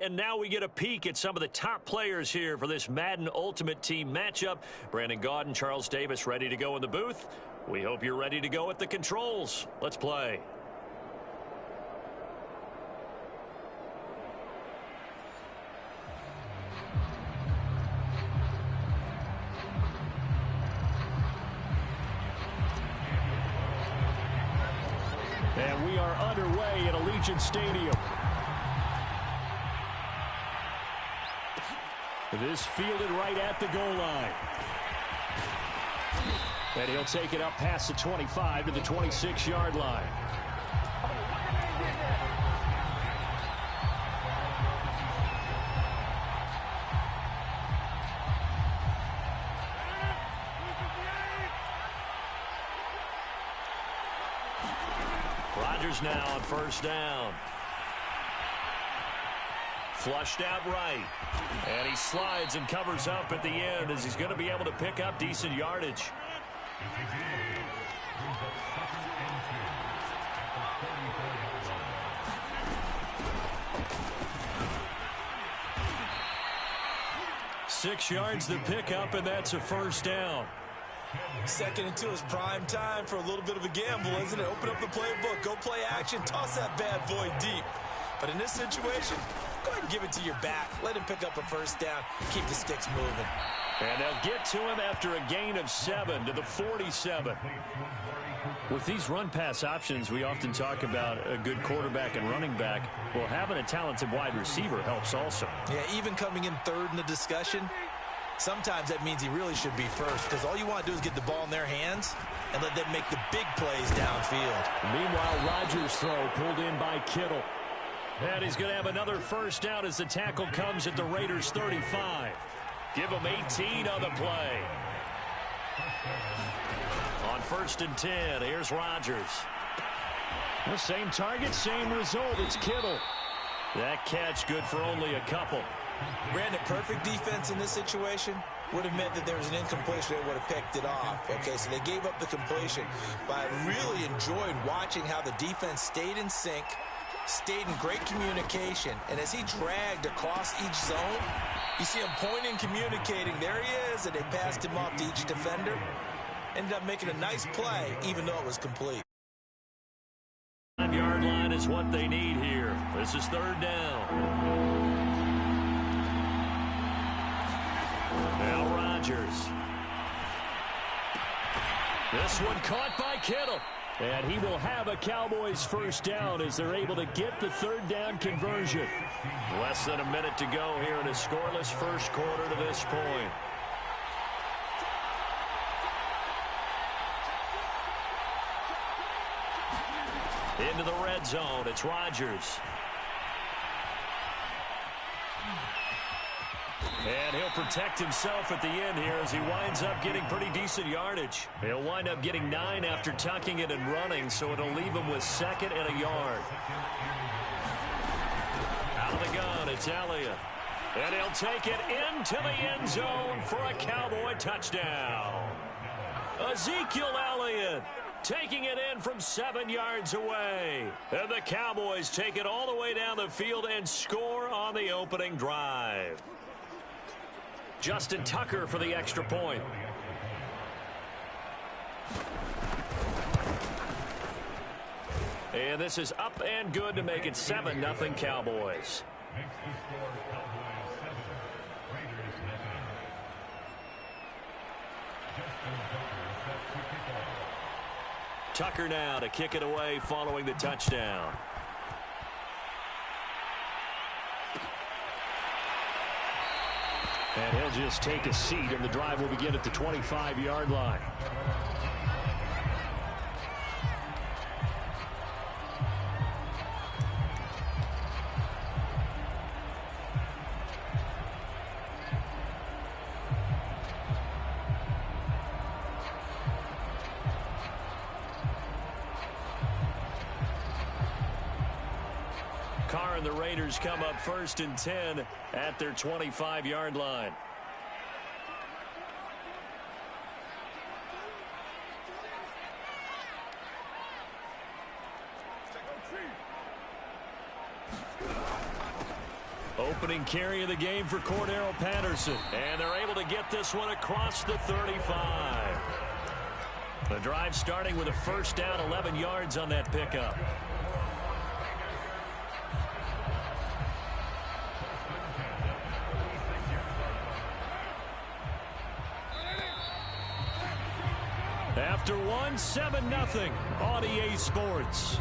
And now we get a peek at some of the top players here for this Madden Ultimate Team matchup. Brandon Gaudin, Charles Davis ready to go in the booth. We hope you're ready to go at the controls. Let's play. And we are underway at Allegiant Stadium. This fielded right at the goal line. And he'll take it up past the 25 to the 26-yard line. Rodgers now on first down. Flushed out right. And he slides and covers up at the end as he's going to be able to pick up decent yardage. Six yards to pick up, and that's a first down. Second and 2 is prime time for a little bit of a gamble, isn't it? Open up the playbook, go play action, toss that bad boy deep. But in this situation, go ahead and give it to your back. Let him pick up a first down. Keep the sticks moving. And they'll get to him after a gain of 7 to the 47. With these run-pass options, we often talk about a good quarterback and running back. Well, having a talented wide receiver helps also. Yeah, even coming in third in the discussion, sometimes that means he really should be first, because all you want to do is get the ball in their hands and let them make the big plays downfield. Meanwhile, Rodgers' throw pulled in by Kittle. And he's going to have another first down as the tackle comes at the Raiders' 35. Give him 18 on the play. On first and 10, here's Rodgers. The same target, same result. It's Kittle. That catch good for only a couple. Brandon, perfect defense in this situation would have meant that there was an incompletion. They would have picked it off. Okay, so they gave up the completion. But I really enjoyed watching how the defense stayed in sync, stayed in great communication, and as he dragged across each zone, you see him pointing, communicating. There he is, and they passed him off to each defender. Ended up making a nice play, even though it was complete. 5-yard line is what they need here. This is third down. Now Rodgers. This one caught by Kittle. And he will have a Cowboys first down as they're able to get the third down conversion. Less than a minute to go here in a scoreless first quarter to this point. Into the red zone, it's Rodgers. And he'll protect himself at the end here as he winds up getting pretty decent yardage. He'll wind up getting 9 after tucking it and running, so it'll leave him with 2nd and a yard. Out of the gun, it's Elliott. And he'll take it into the end zone for a Cowboy touchdown. Ezekiel Elliott taking it in from 7 yards away. And the Cowboys take it all the way down the field and score on the opening drive. Justin Tucker for the extra point. And this is up and good to make it 7-0 Cowboys. Tucker now to kick it away following the touchdown. And he'll just take a seat, and the drive will begin at the 25-yard line. Carr and the Raiders come up first and 10 at their 25-yard line. opening carry of the game for Cordero Patterson. And they're able to get this one across the 35. The drive starting with a first down, 11 yards on that pickup. After one, 7-0 on EA Sports.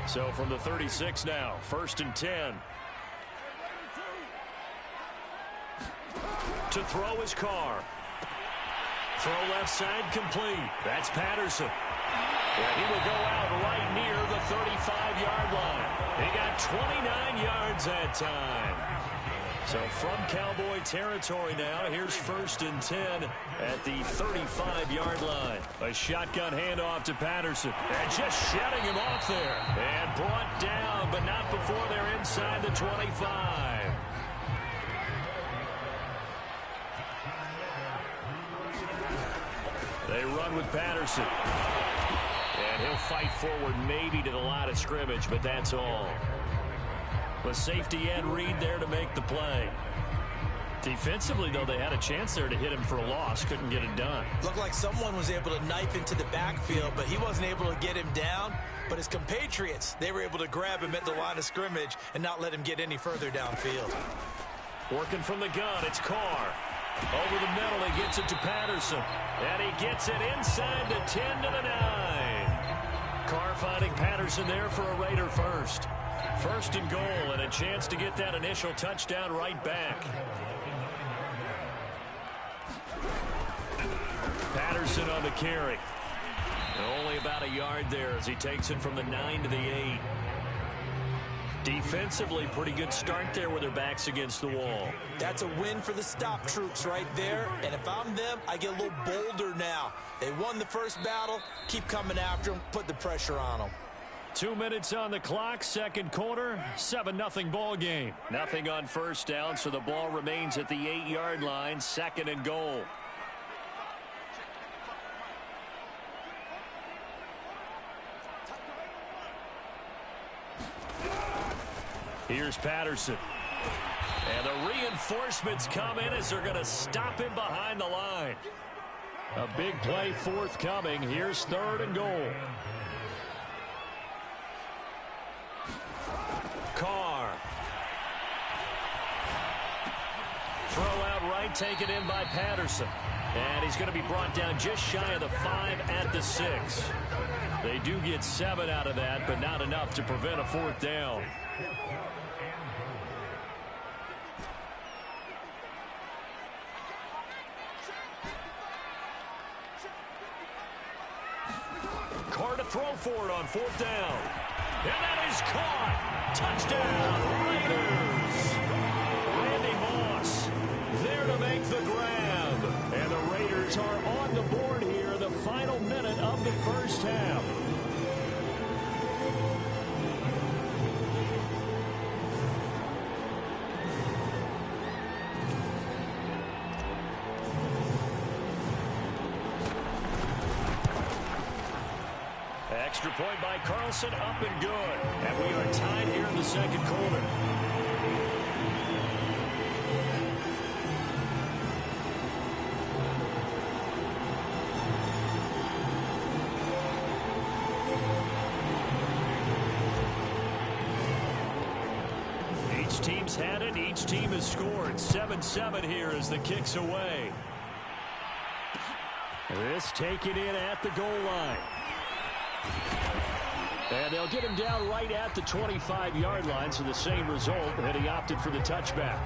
So from the 36 now, 1st and 10. To throw his Carr. Throw left side complete. That's Patterson. Yeah, he will go out right near the 35-yard line. He got 29 yards that time. So from Cowboy territory now, here's 1st and 10 at the 35-yard line. A shotgun handoff to Patterson. And just shedding him off there. And brought down, but not before they're inside the 25. They run with Patterson. And he'll fight forward maybe to the line of scrimmage, but that's all. The safety end Reed there to make the play. Defensively, though, they had a chance there to hit him for a loss. Couldn't get it done. Looked like someone was able to knife into the backfield, but he wasn't able to get him down. But his compatriots, they were able to grab him at the line of scrimmage and not let him get any further downfield. Working from the gun, it's Carr. Over the middle, he gets it to Patterson. And he gets it inside the 10 to the 9. Carr finding Patterson there for a Raider first. 1st and goal, and a chance to get that initial touchdown right back. Patterson on the carry. Only about a yard there as he takes it from the 9 to the 8. Defensively, pretty good start there with their backs against the wall. That's a win for the stop troops right there. And if I'm them, I get a little bolder now. They won the first battle. Keep coming after them. Put the pressure on them. 2 minutes on the clock, second quarter, 7-0 ball game. Nothing on first down, so the ball remains at the 8-yard line, 2nd and goal. Here's Patterson. And the reinforcements come in as they're going to stop him behind the line. A big play forthcoming. Here's 3rd and goal. Carr. Throw out right, taken in by Patterson. And he's going to be brought down just shy of the 5 at the 6. They do get 7 out of that, but not enough to prevent a 4th down. Carr to throw for it on 4th down. And that is caught. Touchdown, Raiders. Randy Moss there to make the grab. And the Raiders are on the board here, the final minute of the first half. Extra point by Carlson, up and good. And we are tied here in the second quarter. Each team's had it. Each team has scored. 7-7 here as the kick's away. This taken in at the goal line. And they'll get him down right at the 25-yard line, so the same result, and he opted for the touchback.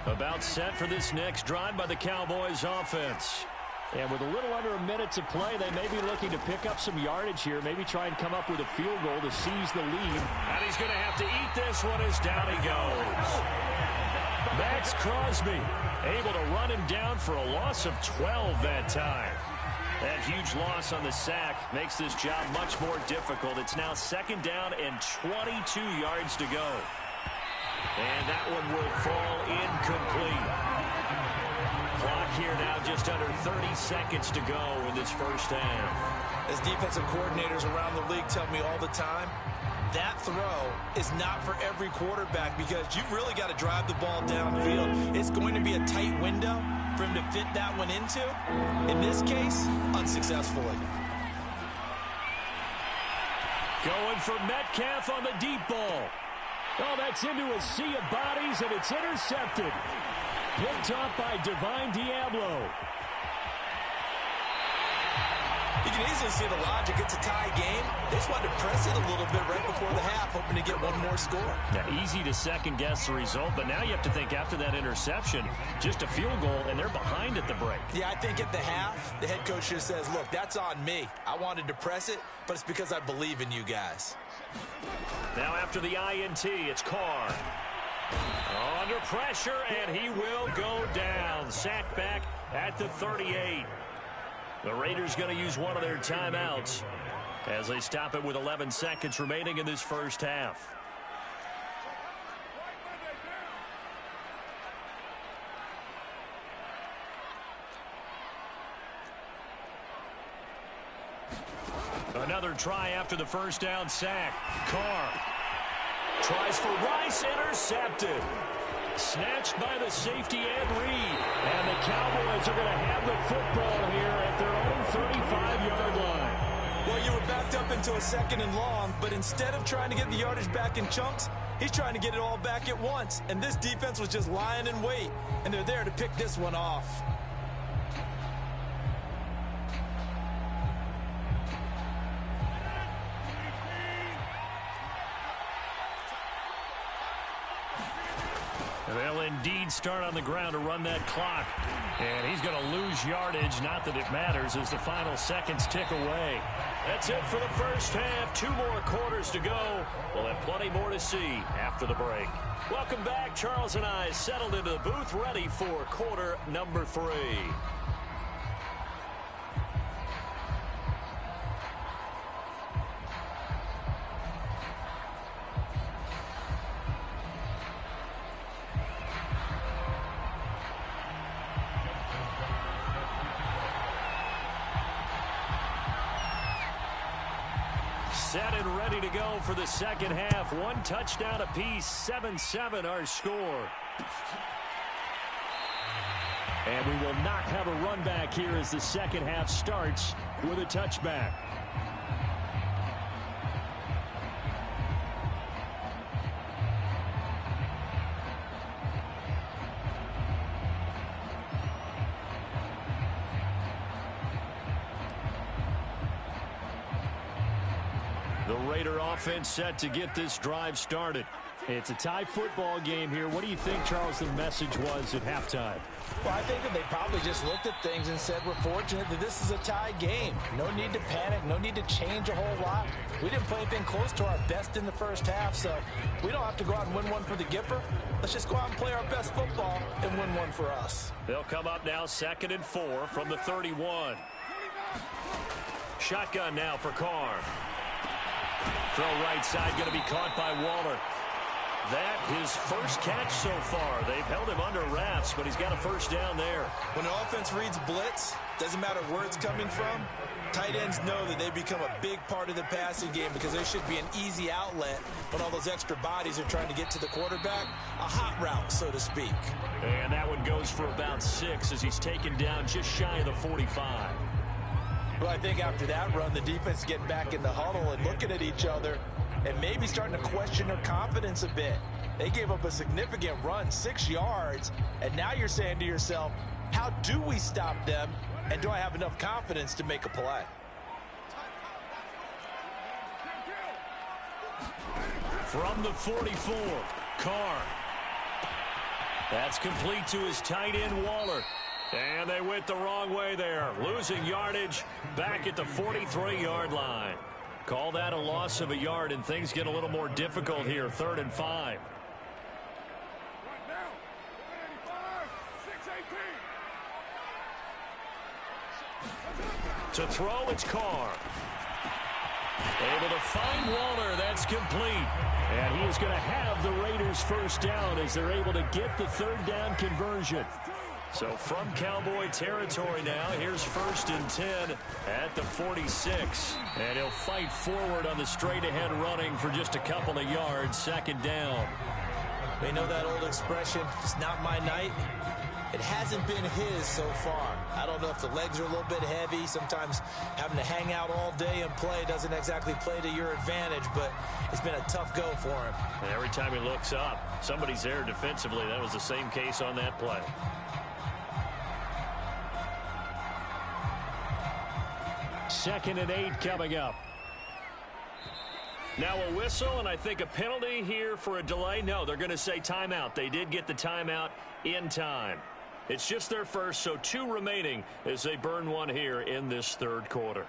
About set for this next drive by the Cowboys offense. And with a little under a minute to play, they may be looking to pick up some yardage here, maybe try and come up with a field goal to seize the lead. And he's going to have to eat this one as down he goes. Max Crosby able to run him down for a loss of 12 that time. That huge loss on the sack makes this job much more difficult. It's now 2nd down and 22 yards to go. And that one will fall incomplete. Clock here now just under 30 seconds to go in this first half. As defensive coordinators around the league tell me all the time, that throw is not for every quarterback because you've really got to drive the ball downfield. It's going to be a tight window for him to fit that one into. In this case, unsuccessfully. Going for Metcalf on the deep ball. Oh, that's into a sea of bodies, and it's intercepted. Picked off by Divine Diablo. You can easily see the logic. It's a tie game. They just wanted to press it a little bit right before the half, hoping to get one more score. Yeah, easy to second-guess the result, but now you have to think after that interception, just a field goal, and they're behind at the break. Yeah, I think at the half, the head coach just says, look, that's on me. I wanted to press it, but it's because I believe in you guys. Now after the INT, it's Carr. Under pressure, and he will go down. Sacked back at the 38. The Raiders going to use one of their timeouts as they stop it with 11 seconds remaining in this first half. Another try after the first down sack. Carr tries for Rice, intercepted. Snatched by the safety Ed Reed. And the Cowboys are going to have the football here at their own 35-yard line. Well, you were backed up into a 2nd and long, but instead of trying to get the yardage back in chunks, he's trying to get it all back at once. And this defense was just lying in wait, and they're there to pick this one off. They'll indeed start on the ground to run that clock. And he's going to lose yardage. Not that it matters as the final seconds tick away. That's it for the first half. 2 more quarters to go. We'll have plenty more to see after the break. Welcome back. Charles and I settled into the booth ready for quarter number 3. Set and ready to go for the second half. 1 touchdown apiece, 7-7 our score. And we will not have a run back here as the second half starts with a touchback. The Raider offense set to get this drive started. It's a tie football game here. What do you think, Charles, the message was at halftime? Well, I think that they probably just looked at things and said, we're fortunate that this is a tie game. No need to panic. No need to change a whole lot. We didn't play anything close to our best in the first half, so we don't have to go out and win one for the Gipper. Let's just go out and play our best football and win one for us. They'll come up now 2nd and 4 from the 31. Shotgun now for Carr. Throw right side going to be caught by Waller. That his first catch so far. They've held him under wraps, but he's got a first down there. When the offense reads blitz, doesn't matter where it's coming from, tight ends know that they become a big part of the passing game because there should be an easy outlet when all those extra bodies are trying to get to the quarterback. A hot route, so to speak. And that one goes for about 6 as he's taken down just shy of the 45. Well, I think after that run, the defense is getting back in the huddle and looking at each other and maybe starting to question their confidence a bit. They gave up a significant run, 6 yards, and now you're saying to yourself, how do we stop them, and do I have enough confidence to make a play? From the 44, Carr. That's complete to his tight end, Waller. And they went the wrong way there, losing yardage back at the 43-yard line. Call that a loss of a yard, and things get a little more difficult here, 3rd and 5. To throw, it's Carr. Able to find Waller. That's complete. And he is going to have the Raiders first down as they're able to get the third down conversion. So from Cowboy territory now, here's 1st and 10 at the 46. And he'll fight forward on the straight-ahead running for just a couple of yards. 2nd down. They know that old expression, it's not my night. It hasn't been his so far. I don't know if the legs are a little bit heavy. Sometimes having to hang out all day and play doesn't exactly play to your advantage, but it's been a tough go for him. And every time he looks up, somebody's there defensively. That was the same case on that play. Second and 8 coming up. Now a whistle, and I think a penalty here for a delay. No, they're going to say timeout. They did get the timeout in time. It's just their first, so 2 remaining as they burn one here in this 3rd quarter.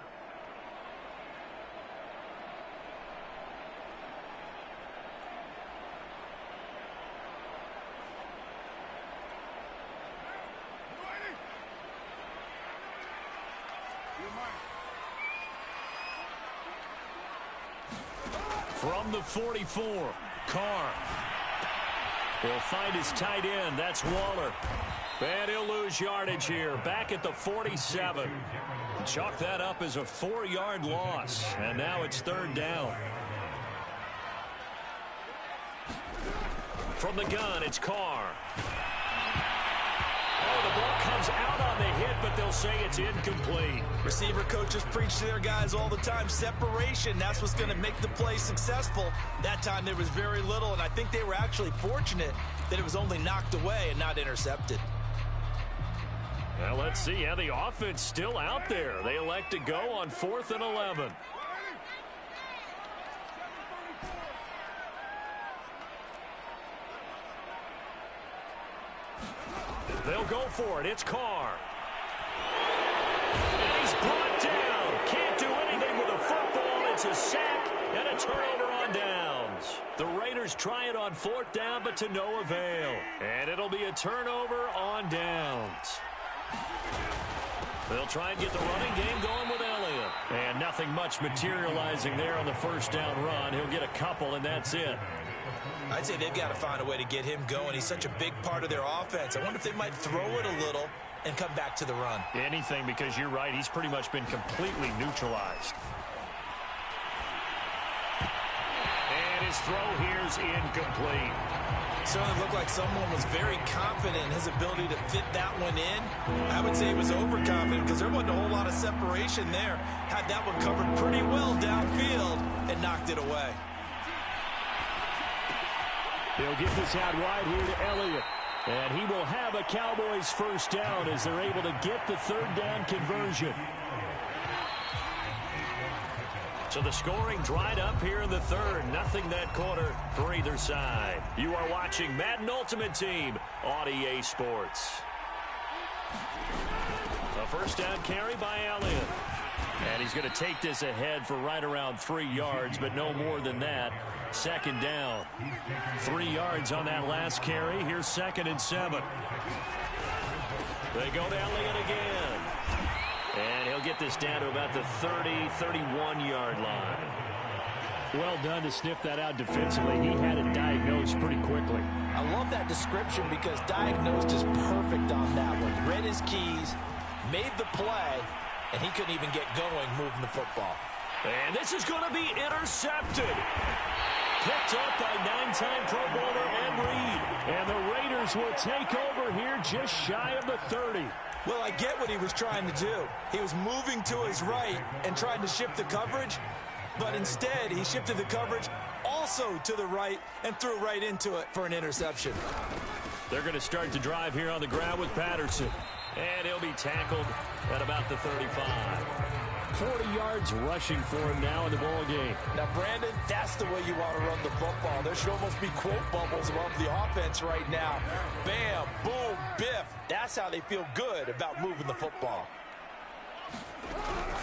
From the 44, Carr will find his tight end. That's Waller. And he'll lose yardage here. Back at the 47. Chalk that up as a 4-yard loss. And now it's 3rd down. From the gun, it's Carr. Oh, the ball comes out on the hit, but they'll say it's incomplete. Receiver coaches preach to their guys all the time. Separation, that's what's going to make the play successful. That time there was very little, and I think they were actually fortunate that it was only knocked away and not intercepted. Well, let's see how the offense still out there. They elect to go on 4th and 11. They'll go for it. It's Carr. And he's brought down. Can't do anything with a football. It's a sack and a turnover on downs. The Raiders try it on 4th down, but to no avail. And it'll be a turnover on downs. They'll try and get the running game going with Elliott. And nothing much materializing there on the 1st down run. He'll get a couple, and that's it. I'd say they've got to find a way to get him going. He's such a big part of their offense. I wonder if they might throw it a little and come back to the run. Anything, because you're right. He's pretty much been completely neutralized. And his throw here's incomplete. Certainly looked like someone was very confident in his ability to fit that one in. I would say he was overconfident because there wasn't a whole lot of separation there. Had that one covered pretty well downfield and knocked it away. They'll get this out wide here to Elliott. And he will have a Cowboys first down as they're able to get the 3rd down conversion. So the scoring dried up here in the 3rd. Nothing that quarter for either side. You are watching Madden Ultimate Team on EA Sports. A first down carry by Elliott. And he's going to take this ahead for right around 3 yards, but no more than that. 2nd down. 3 yards on that last carry. Here's 2nd and 7. They go to Elliott again. And he'll get this down to about the 31-yard line. Well done to sniff that out defensively. He had it diagnosed pretty quickly. I love that description because diagnosed is perfect on that one. Read his keys, made the play, and he couldn't even get going moving the football. And this is going to be intercepted. Picked up by 9-time Pro Bowler Ed Reed. And the Raiders will take over here just shy of the 30. Well, I get what he was trying to do. He was moving to his right and trying to shift the coverage, but instead he shifted the coverage also to the right and threw right into it for an interception. They're going to start to drive here on the ground with Patterson. And he'll be tackled at about the 35. 40 yards rushing for him now in the ball game. Now, Brandon, that's the way you want to run the football. There should almost be quote bubbles above the offense right now. Bam, boom, biff. That's how they feel good about moving the football.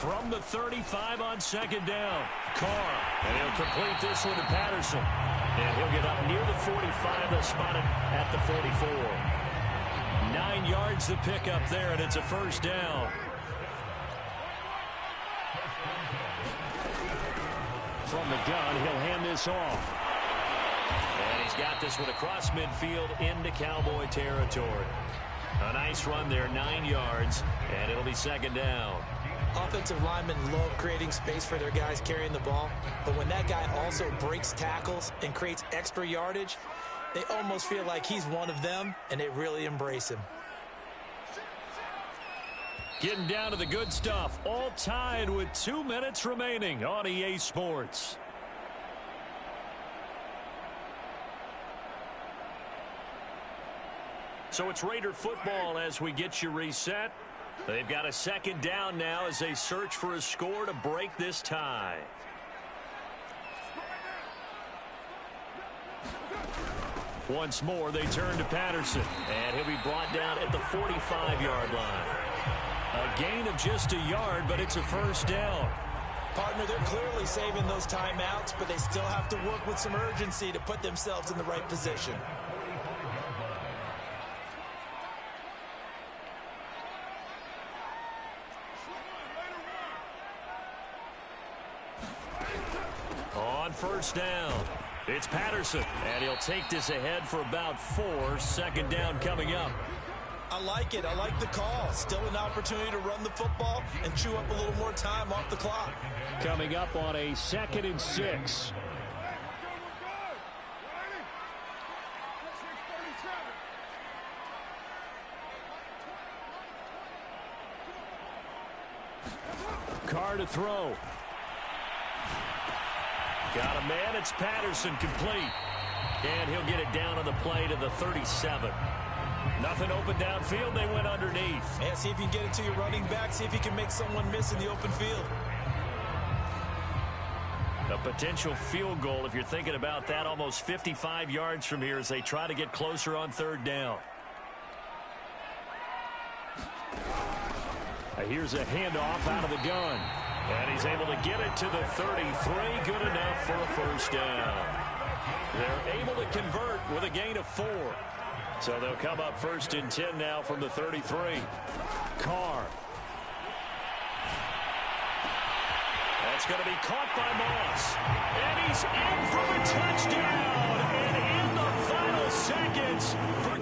From the 35 on 2nd down, Carr. And he'll complete this one to Patterson. And he'll get up near the 45. They'll spot him at the 44. 9 yards to pick up there, and it's a first down. From the gun, he'll hand this off. And he's got this one across midfield into Cowboy territory. A nice run there, 9 yards, and it'll be second down. Offensive linemen love creating space for their guys carrying the ball, but when that guy also breaks tackles and creates extra yardage, they almost feel like he's one of them, and they really embrace him. Getting down to the good stuff, all tied with 2 minutes remaining on EA Sports. So it's Raider football as we get you reset. They've got a second down now as they search for a score to break this tie. Once more, they turn to Patterson, and he'll be brought down at the 45-yard line. A gain of just a yard, but it's a first down. Partner, they're clearly saving those timeouts, but they still have to work with some urgency to put themselves in the right position. On first down, it's Patterson, and he'll take this ahead for about 4. Second down coming up. I like it. I like the call. Still an opportunity to run the football and chew up a little more time off the clock. Coming up on a 2nd and 6. Carr to throw. Got a man. It's Patterson, complete. And he'll get it down on the play to the 37. Nothing open downfield. They went underneath. Yeah, see if you can get it to your running back. See if you can make someone miss in the open field. A potential field goal, if you're thinking about that, almost 55 yards from here as they try to get closer on third down. Here's a handoff out of the gun. And he's able to get it to the 33. Good enough for a first down. They're able to convert with a gain of 4. So they'll come up 1st and 10 now from the 33. Carr. That's going to be caught by Moss. And he's in for a touchdown. And in the final seconds for...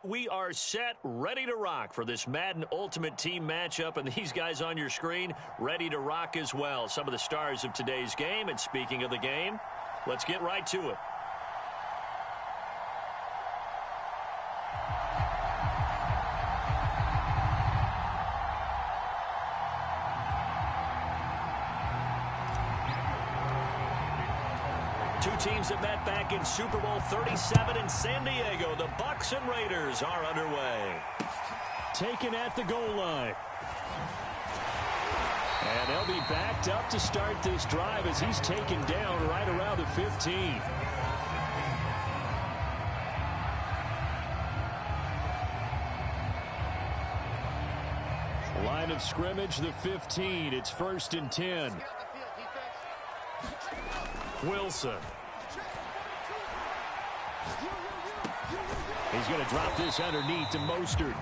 We are set, ready to rock for this Madden Ultimate Team matchup, and these guys on your screen ready to rock as well. Some of the stars of today's game, and speaking of the game, let's get right to it. Two teams that met back in Super Bowl 37 in San Diego. The Bucs and Raiders are underway. Taken at the goal line. And they'll be backed up to start this drive as he's taken down right around the 15. Line of scrimmage, the 15. It's 1st and 10. Wilson. He's going to drop this underneath to Mostert.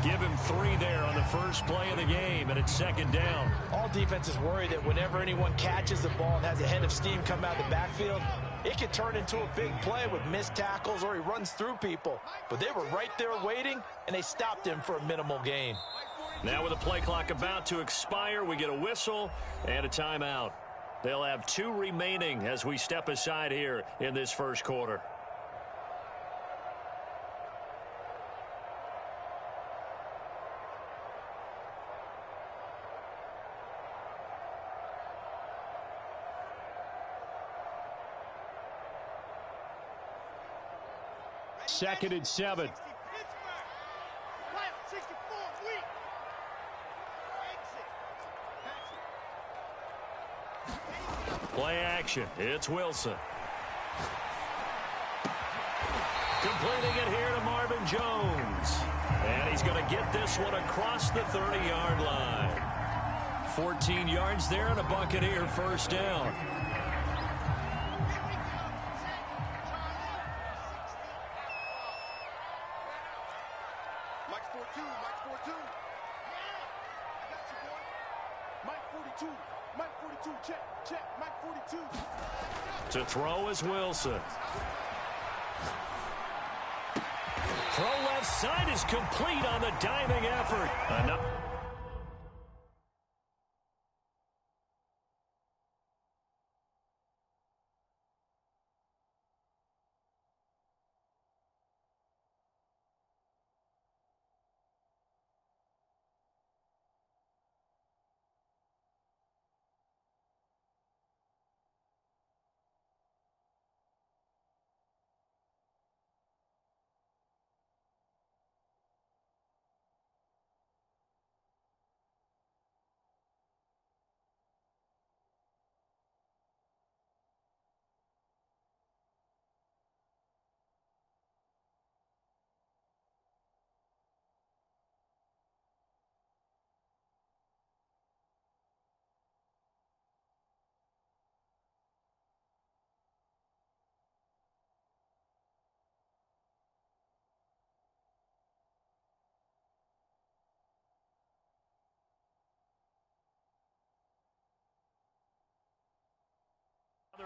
Give him 3 there on the first play of the game, and it's 2nd down. All defenses worry that whenever anyone catches the ball and has a head of steam come out of the backfield, it can turn into a big play with missed tackles or he runs through people. But they were right there waiting, and they stopped him for a minimal gain. Now with the play clock about to expire, we get a whistle and a timeout. They'll have 2 remaining as we step aside here in this first quarter. Second and 7. Play action. It's Wilson. Completing it here to Marvin Jones. And he's going to get this one across the 30-yard line. 14 yards there and a Buccaneer first down. To throw is Wilson. Throw left side is complete on the diving effort. Another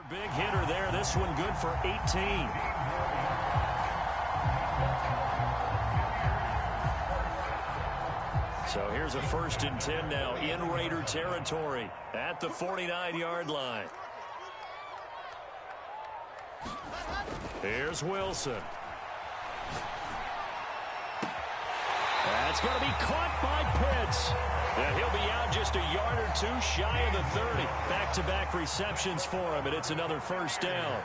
big hitter there. This one good for 18. So here's a 1st and 10 now in Raider territory at the 49-yard line. Here's Wilson. That's going to be caught by Pitts. And he'll be out just a yard or 2 shy of the 30. Back-to-back receptions for him, and it's another first down.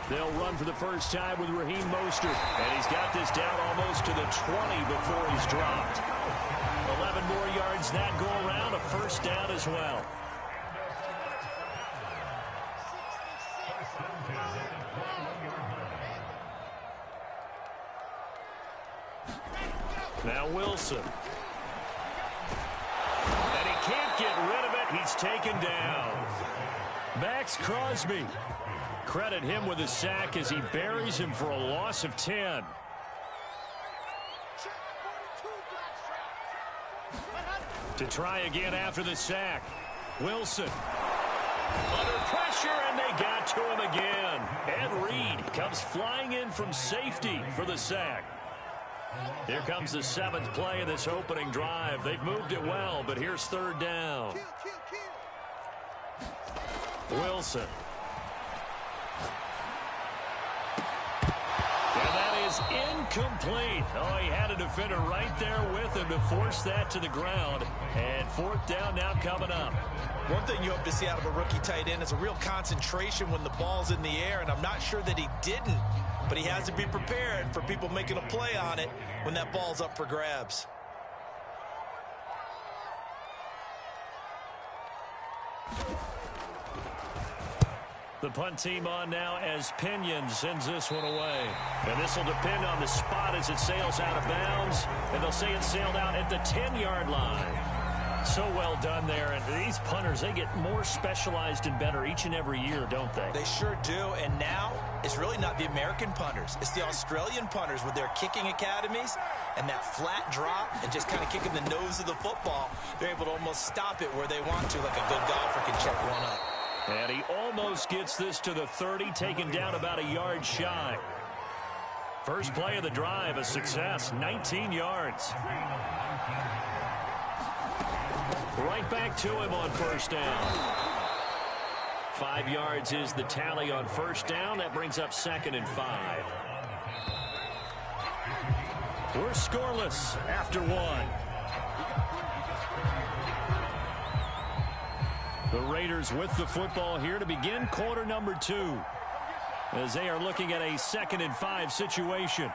They'll run for the first time with Raheem Mostert. And he's got this down almost to the 20 before he's dropped. 11 more yards that go around, a first down as well. Now Wilson. And he can't get rid of it. He's taken down. Max Crosby. Credit him with a sack as he buries him for a loss of 10. To try again after the sack. Wilson. Under pressure, and they got to him again. Ed Reed comes flying in from safety for the sack. Here comes the 7th play of this opening drive. They've moved it well, but here's 3rd down. Wilson. And that is incomplete. Oh, he had a defender right there with him to force that to the ground. And 4th down now coming up. One thing you hope to see out of a rookie tight end is a real concentration when the ball's in the air, and I'm not sure that he didn't. But he has to be prepared for people making a play on it when that ball's up for grabs. The punt team on now as Pinion sends this one away. And this will depend on the spot as it sails out of bounds. And they'll say it sailed out at the 10-yard line. So well done there. And these punters, they get more specialized and better each and every year, don't they? They sure do. And now it's really not the American punters. It's the Australian punters with their kicking academies and that flat drop and just kind of kicking the nose of the football. They're able to almost stop it where they want to, like a good golfer can check one up. And he almost gets this to the 30, taken down about a yard shy. First play of the drive, a success, 19 yards. Right back to him on first down. 5 yards is the tally on first down. That brings up 2nd and 5. We're scoreless after 1. The Raiders with the football here to begin quarter number 2 as they are looking at a 2nd and 5 situation.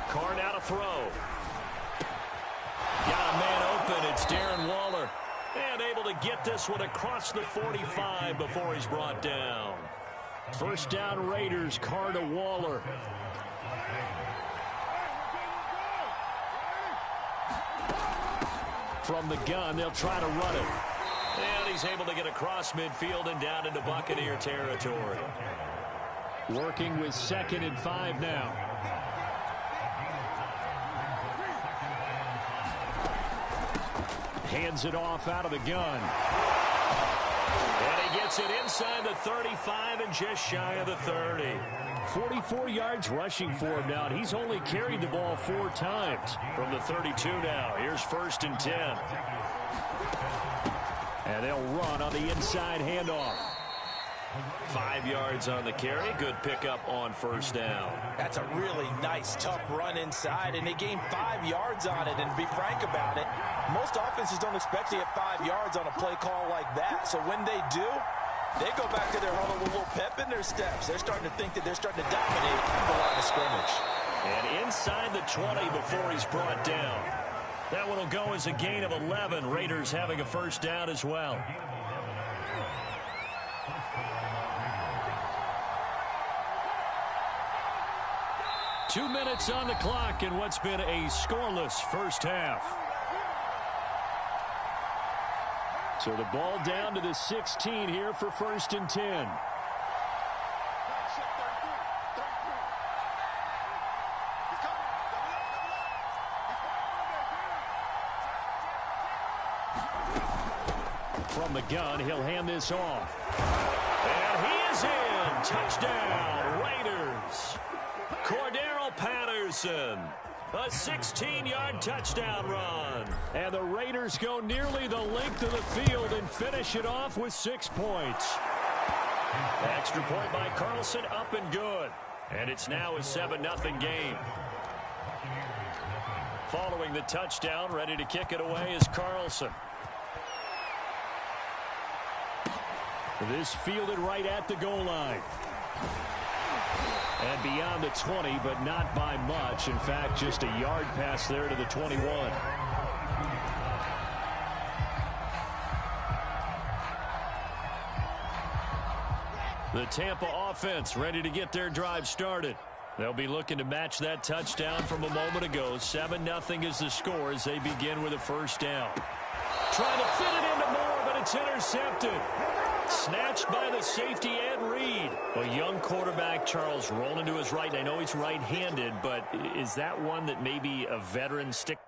Carr now to throw. Got a man open. It's Darren Waller. And able to get this one across the 45 before he's brought down. First down Raiders, Carr to Waller. From the gun, they'll try to run it. And he's able to get across midfield and down into Buccaneer territory. Working with 2nd and 5 now. Hands it off out of the gun. And he gets it inside the 35 and just shy of the 30. 44 yards rushing for him now. He's only carried the ball 4 times from the 32 now. Here's 1st and 10. And they'll run on the inside handoff. 5 yards on the carry. Good pickup on first down. That's a really nice, tough run inside, and they gained 5 yards on it. And to be frank about it, most offenses don't expect to get 5 yards on a play call like that. So when they do, they go back to their huddle with a little pep in their steps. They're starting to think that they're starting to dominate the line of scrimmage. And inside the 20 before he's brought down. That one will go as a gain of 11. Raiders having a first down as well. Two minutes on the clock in what's been a scoreless first half. So the ball down to the 16 here for 1st and 10. From the gun, he'll hand this off. And he is in. Touchdown, Raiders. Cordero Patterson. A 16-yard touchdown run. And the Raiders go nearly the length of the field and finish it off with 6 points. Extra point by Carlson, up and good. And it's now a 7-0 game. Following the touchdown, ready to kick it away is Carlson. This fielded right at the goal line. And beyond the 20, but not by much. In fact, just a yard pass there to the 21. The Tampa offense ready to get their drive started. They'll be looking to match that touchdown from a moment ago. 7-0 is the score as they begin with a first down. Trying to fit it into Moore, but it's intercepted. Snatched by the safety, Ed Reed. A young quarterback, Charles, rolling to his right. I know he's right-handed, but is that one that maybe a veteran stick?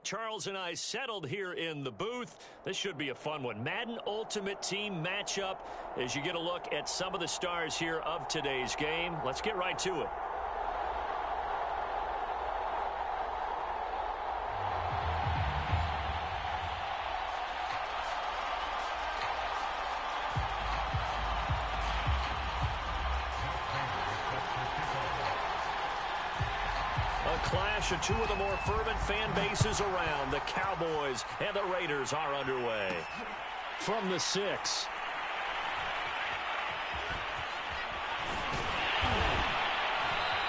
Charles and I settled here in the booth. This should be a fun one. Madden Ultimate Team matchup as you get a look at some of the stars here of today's game. Let's get right to it. Clash of two of the more fervent fan bases around. The Cowboys and the Raiders are underway. From the 6.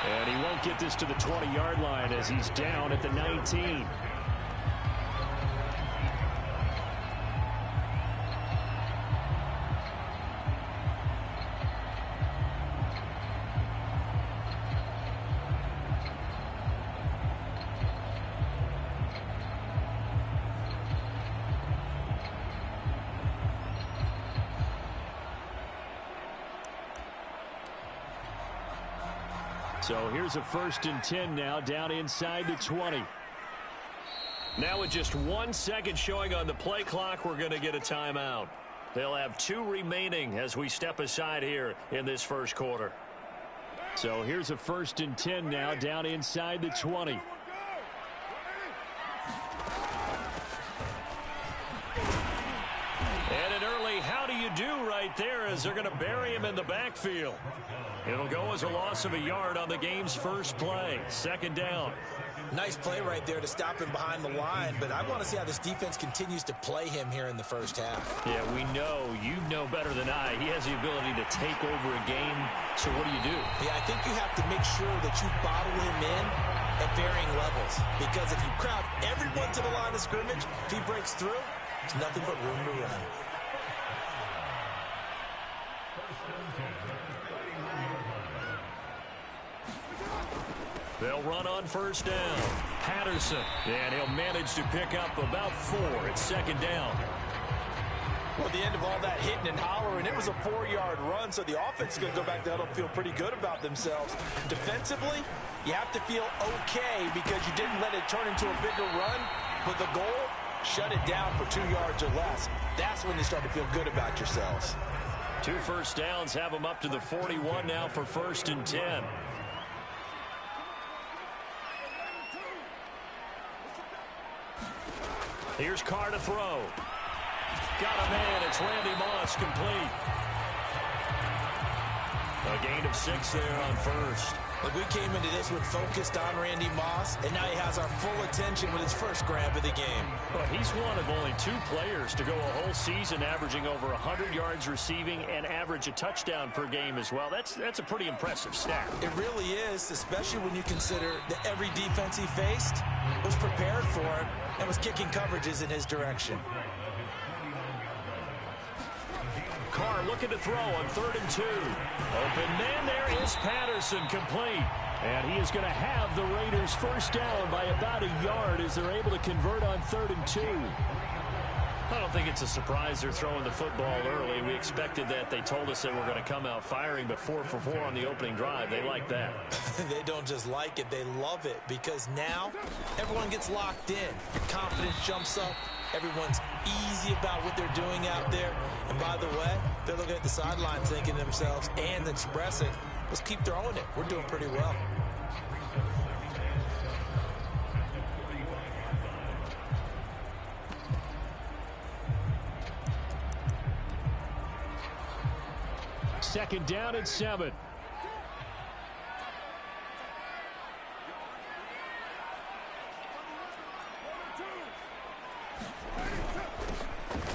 And he won't get this to the 20-yard line as he's down at the 19. So here's a 1st and 10 now, down inside the 20. Now with just 1 second showing on the play clock, we're going to get a timeout. They'll have 2 remaining as we step aside here in this first quarter. So here's a 1st and 10 now, down inside the 20. And an early how do you do right there as they're going to bury him in the backfield. It'll go as a loss of a yard on the game's first play. 2nd down. Nice play right there to stop him behind the line, but I want to see how this defense continues to play him here in the first half. Yeah, we know. You know better than I. He has the ability to take over a game. So what do you do? Yeah, I think you have to make sure that you bottle him in at varying levels, because if you crowd everyone to the line of scrimmage, if he breaks through, it's nothing but room to run. They'll run on 1st down. Patterson, and he'll manage to pick up about 4 at 2nd down. Well, at the end of all that hitting and hollering, it was a 4-yard run, so the offense is going to go back to huddle and feel pretty good about themselves. Defensively, you have to feel okay because you didn't let it turn into a bigger run, but the goal, shut it down for 2 yards or less. That's when you start to feel good about yourselves. 2 first downs have them up to the 41 now for 1st and 10. Here's Carr to throw. Got a man. It's Randy Moss, complete. A gain of 6 there on 1st. Look, we came into this one focused on Randy Moss, and now he has our full attention with his first grab of the game. But he's one of only 2 players to go a whole season averaging over 100 yards receiving and average a touchdown per game as well. That's a pretty impressive stat. It really is, especially when you consider that every defense he faced was prepared for him and was kicking coverages in his direction. Carr looking to throw on 3rd and 2. Open man, there is Patterson, complete. And he is going to have the Raiders first down by about a yard as they're able to convert on 3rd and 2. I don't think it's a surprise they're throwing the football early. We expected that. They told us they were going to come out firing, but 4 for 4 on the opening drive. They like that. They don't just like it, they love it, because now everyone gets locked in. Your confidence jumps up. Everyone's easy about what they're doing out there. And by the way, they're looking at the sidelines thinking to themselves and expressing, let's keep throwing it. We're doing pretty well. Second down and 7.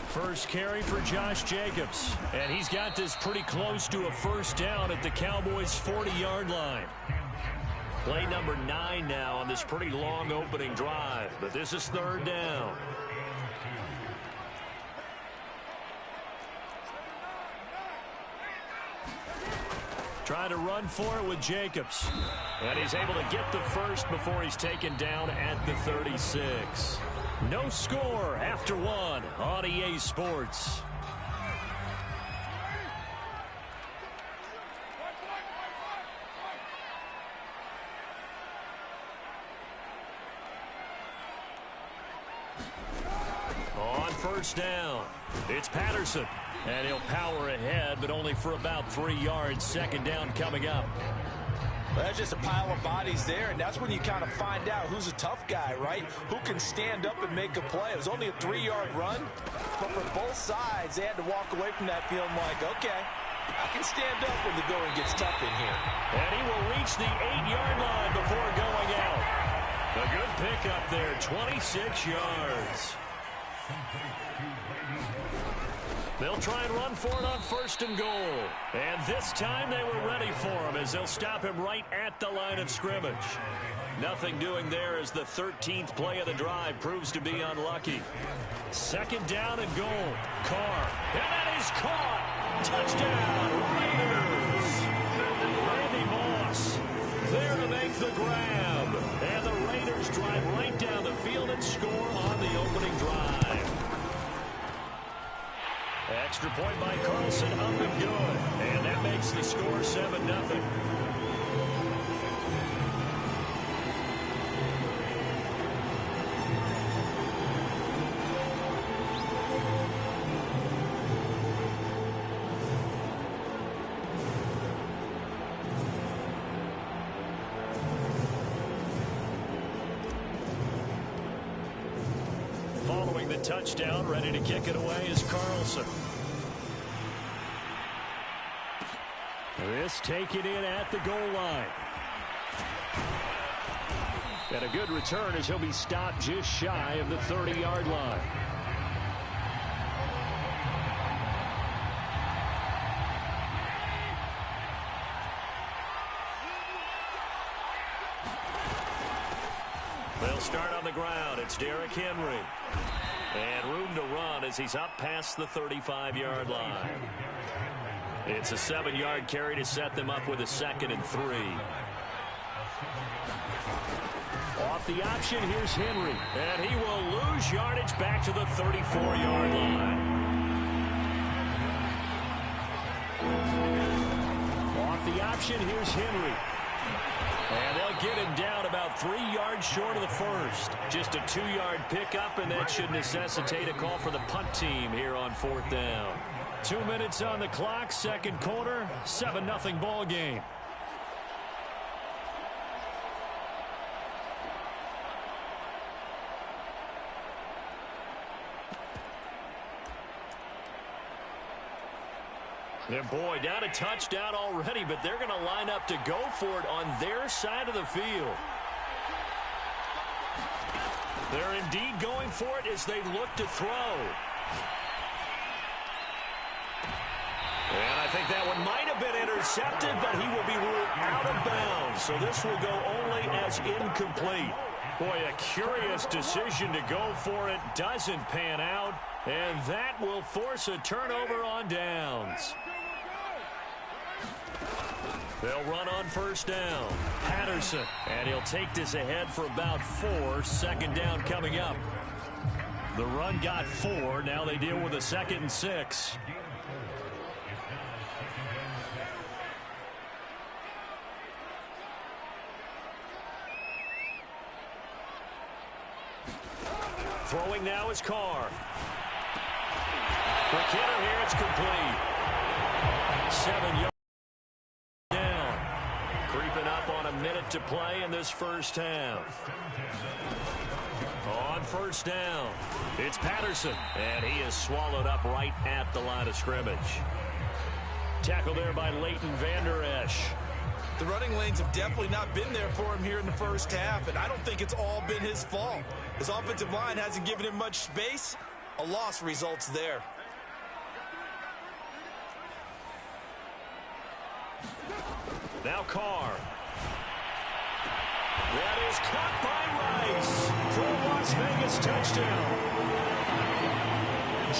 First carry for Josh Jacobs. And he's got this pretty close to a first down at the Cowboys' 40-yard line. Play number 9 now on this pretty long opening drive. But this is 3rd down. Trying to run for it with Jacobs. And he's able to get the first before he's taken down at the 36. No score after 1 on EA Sports. first down. It's Patterson. And he'll power ahead, but only for about 3 yards. Second down coming up. Well, that's just a pile of bodies there, and that's when you kind of find out who's a tough guy, right? Who can stand up and make a play. It was only a 3-yard run, but for both sides, they had to walk away from that feeling like, okay, I can stand up when the going gets tough in here. And he will reach the 8-yard line before going out. A good pickup there, 26 yards. They'll try and run for it on first and goal. And this time they were ready for him as they'll stop him right at the line of scrimmage. Nothing doing there as the 13th play of the drive proves to be unlucky. Second down and goal. Carr. And that is caught. Touchdown, Raiders. Randy Moss there to make the grab. And the Raiders drive right down the field and score on the opening drive. Extra point by Carlson, up and good. And that makes the score 7-0. Following the touchdown, ready to kick it away is Carlson. This taken in at the goal line. And a good return as he'll be stopped just shy of the 30-yard line. They'll start on the ground. It's Derrick Henry. And room to run as he's up past the 35-yard line. It's a 7-yard carry to set them up with a 2nd and 3. Off the option, here's Henry. And he will lose yardage back to the 34-yard line. Off the option, here's Henry. And they'll get him down about 3 yards short of the first. Just a 2-yard pickup, and that should necessitate a call for the punt team here on 4th down. 2 minutes on the clock, second quarter, 7-0 ball game. And boy, down a touchdown already, but they're going to line up to go for it on their side of the field. They're indeed going for it as they look to throw. And I think that one might have been intercepted, but he will be ruled out of bounds. So this will go only as incomplete. Boy, a curious decision to go for it. Doesn't pan out. And that will force a turnover on downs. They'll run on first down. Patterson. And he'll take this ahead for about 4. Second down coming up. The run got 4. Now they deal with a 2nd and 6. Throwing now is Carr. For Kittle here, it's complete. 7 yards down. Creeping up on a minute to play in this first half. On first down, it's Patterson. And he is swallowed up right at the line of scrimmage. Tackled there by Leighton Vander Esch. The running lanes have definitely not been there for him here in the first half, and I don't think it's all been his fault. His offensive line hasn't given him much space. A loss results there. Now Carr. That is caught by Rice for a Las Vegas touchdown.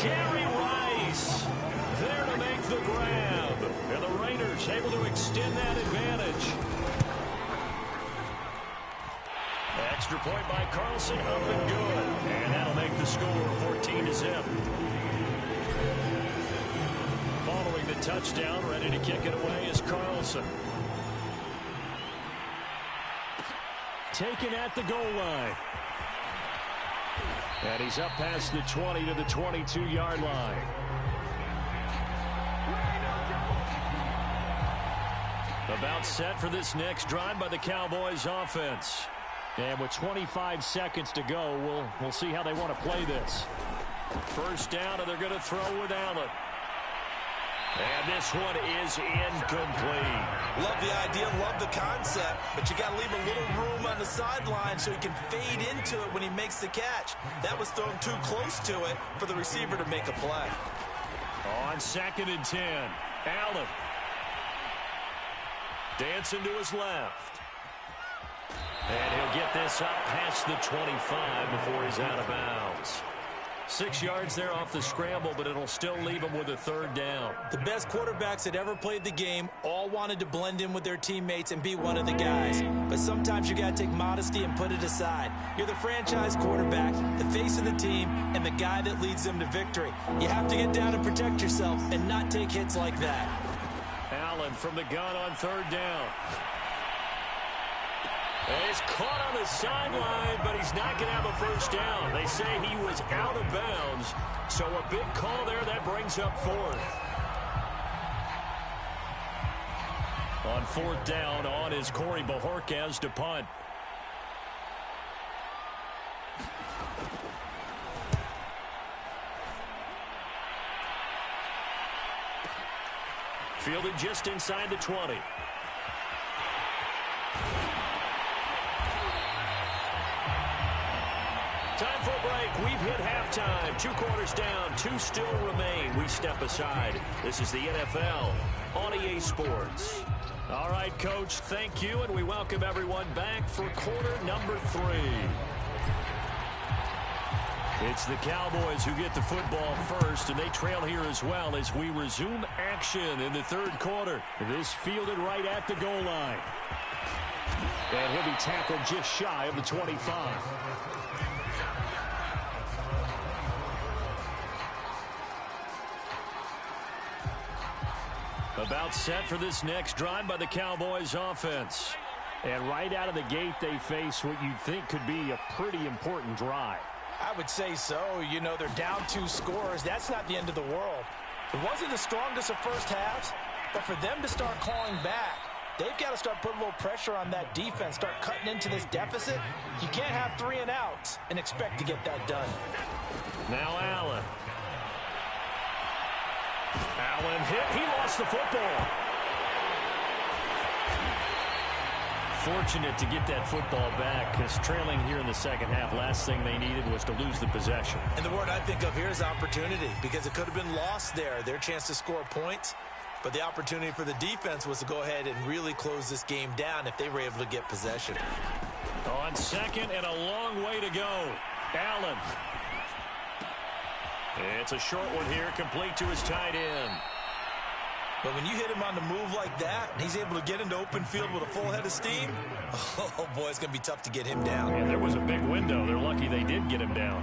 Jerry Rice there to make the grab. And the Raiders able to extend that advantage. Extra point by Carlson, up and good. And that'll make the score 14-0. Following the touchdown, ready to kick it away is Carlson. Taken at the goal line. And he's up past the 20 to the 22-yard line. About set for this next drive by the Cowboys offense. And with 25 seconds to go, we'll see how they want to play this. First down, and they're going to throw with Allen. And this one is incomplete. Love the idea, love the concept, but you got to leave a little room on the sideline so he can fade into it when he makes the catch. That was thrown too close to it for the receiver to make a play. On 2nd and 10, Allen. Dancing to his left. And he'll get this up past the 25 before he's out of bounds. 6 yards there off the scramble, but it'll still leave him with a 3rd down. The best quarterbacks that ever played the game all wanted to blend in with their teammates and be one of the guys. But sometimes you got to take modesty and put it aside. You're the franchise quarterback, the face of the team, and the guy that leads them to victory. You have to get down and protect yourself and not take hits like that. Allen from the gun on 3rd down. And he's caught on the sideline, but he's not going to have a first down. They say he was out of bounds, so a big call there that brings up 4th. On 4th down, on is Corey Bajorquez to punt. Fielded just inside the 20. Time for a break. We've hit halftime. 2 quarters down. 2 still remain. We step aside. This is the NFL on EA Sports. All right, Coach, thank you, and we welcome everyone back for quarter number 3. It's the Cowboys who get the football first, and they trail here as well as we resume action in the 3rd quarter. This fielded right at the goal line. And he'll be tackled just shy of the 25. About set for this next drive by the Cowboys offense. And right out of the gate, they face what you'd think could be a pretty important drive. I would say so. You know, they're down 2 scores. That's not the end of the world. It wasn't the strongest of first halves, but for them to start clawing back, they've got to start putting a little pressure on that defense, start cutting into this deficit. You can't have 3 and outs and expect to get that done. Now Allen. Allen hit. He lost the football. Fortunate to get that football back, because trailing here in the second half, last thing they needed was to lose the possession. And the word I think of here is opportunity, because it could have been lost there, their chance to score points. But the opportunity for the defense was to go ahead and really close this game down if they were able to get possession. On 2nd and a long way to go. Allen. It's a short one here, complete to his tight end. But when you hit him on the move like that, and he's able to get into open field with a full head of steam, oh boy, it's going to be tough to get him down. And there was a big window. They're lucky they did get him down.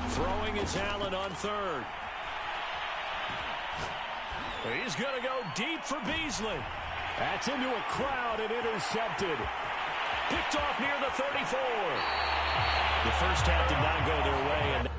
Throwing is Allen on 3rd. He's going to go deep for Beasley. That's into a crowd and intercepted. Picked off near the 34. The first half did not go their way, and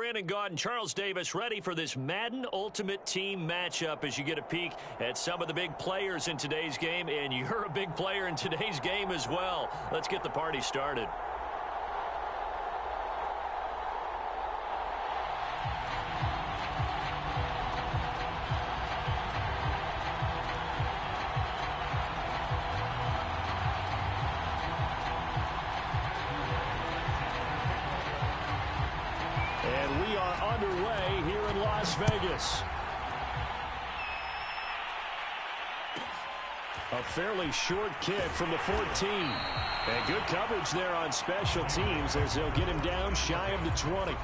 Brandon Gaud and Charles Davis ready for this Madden Ultimate Team matchup as you get a peek at some of the big players in today's game, and you're a big player in today's game as well. Let's get the party started. And we are underway here in Las Vegas. A fairly short kick from the 14. And good coverage there on special teams as they'll get him down shy of the 20.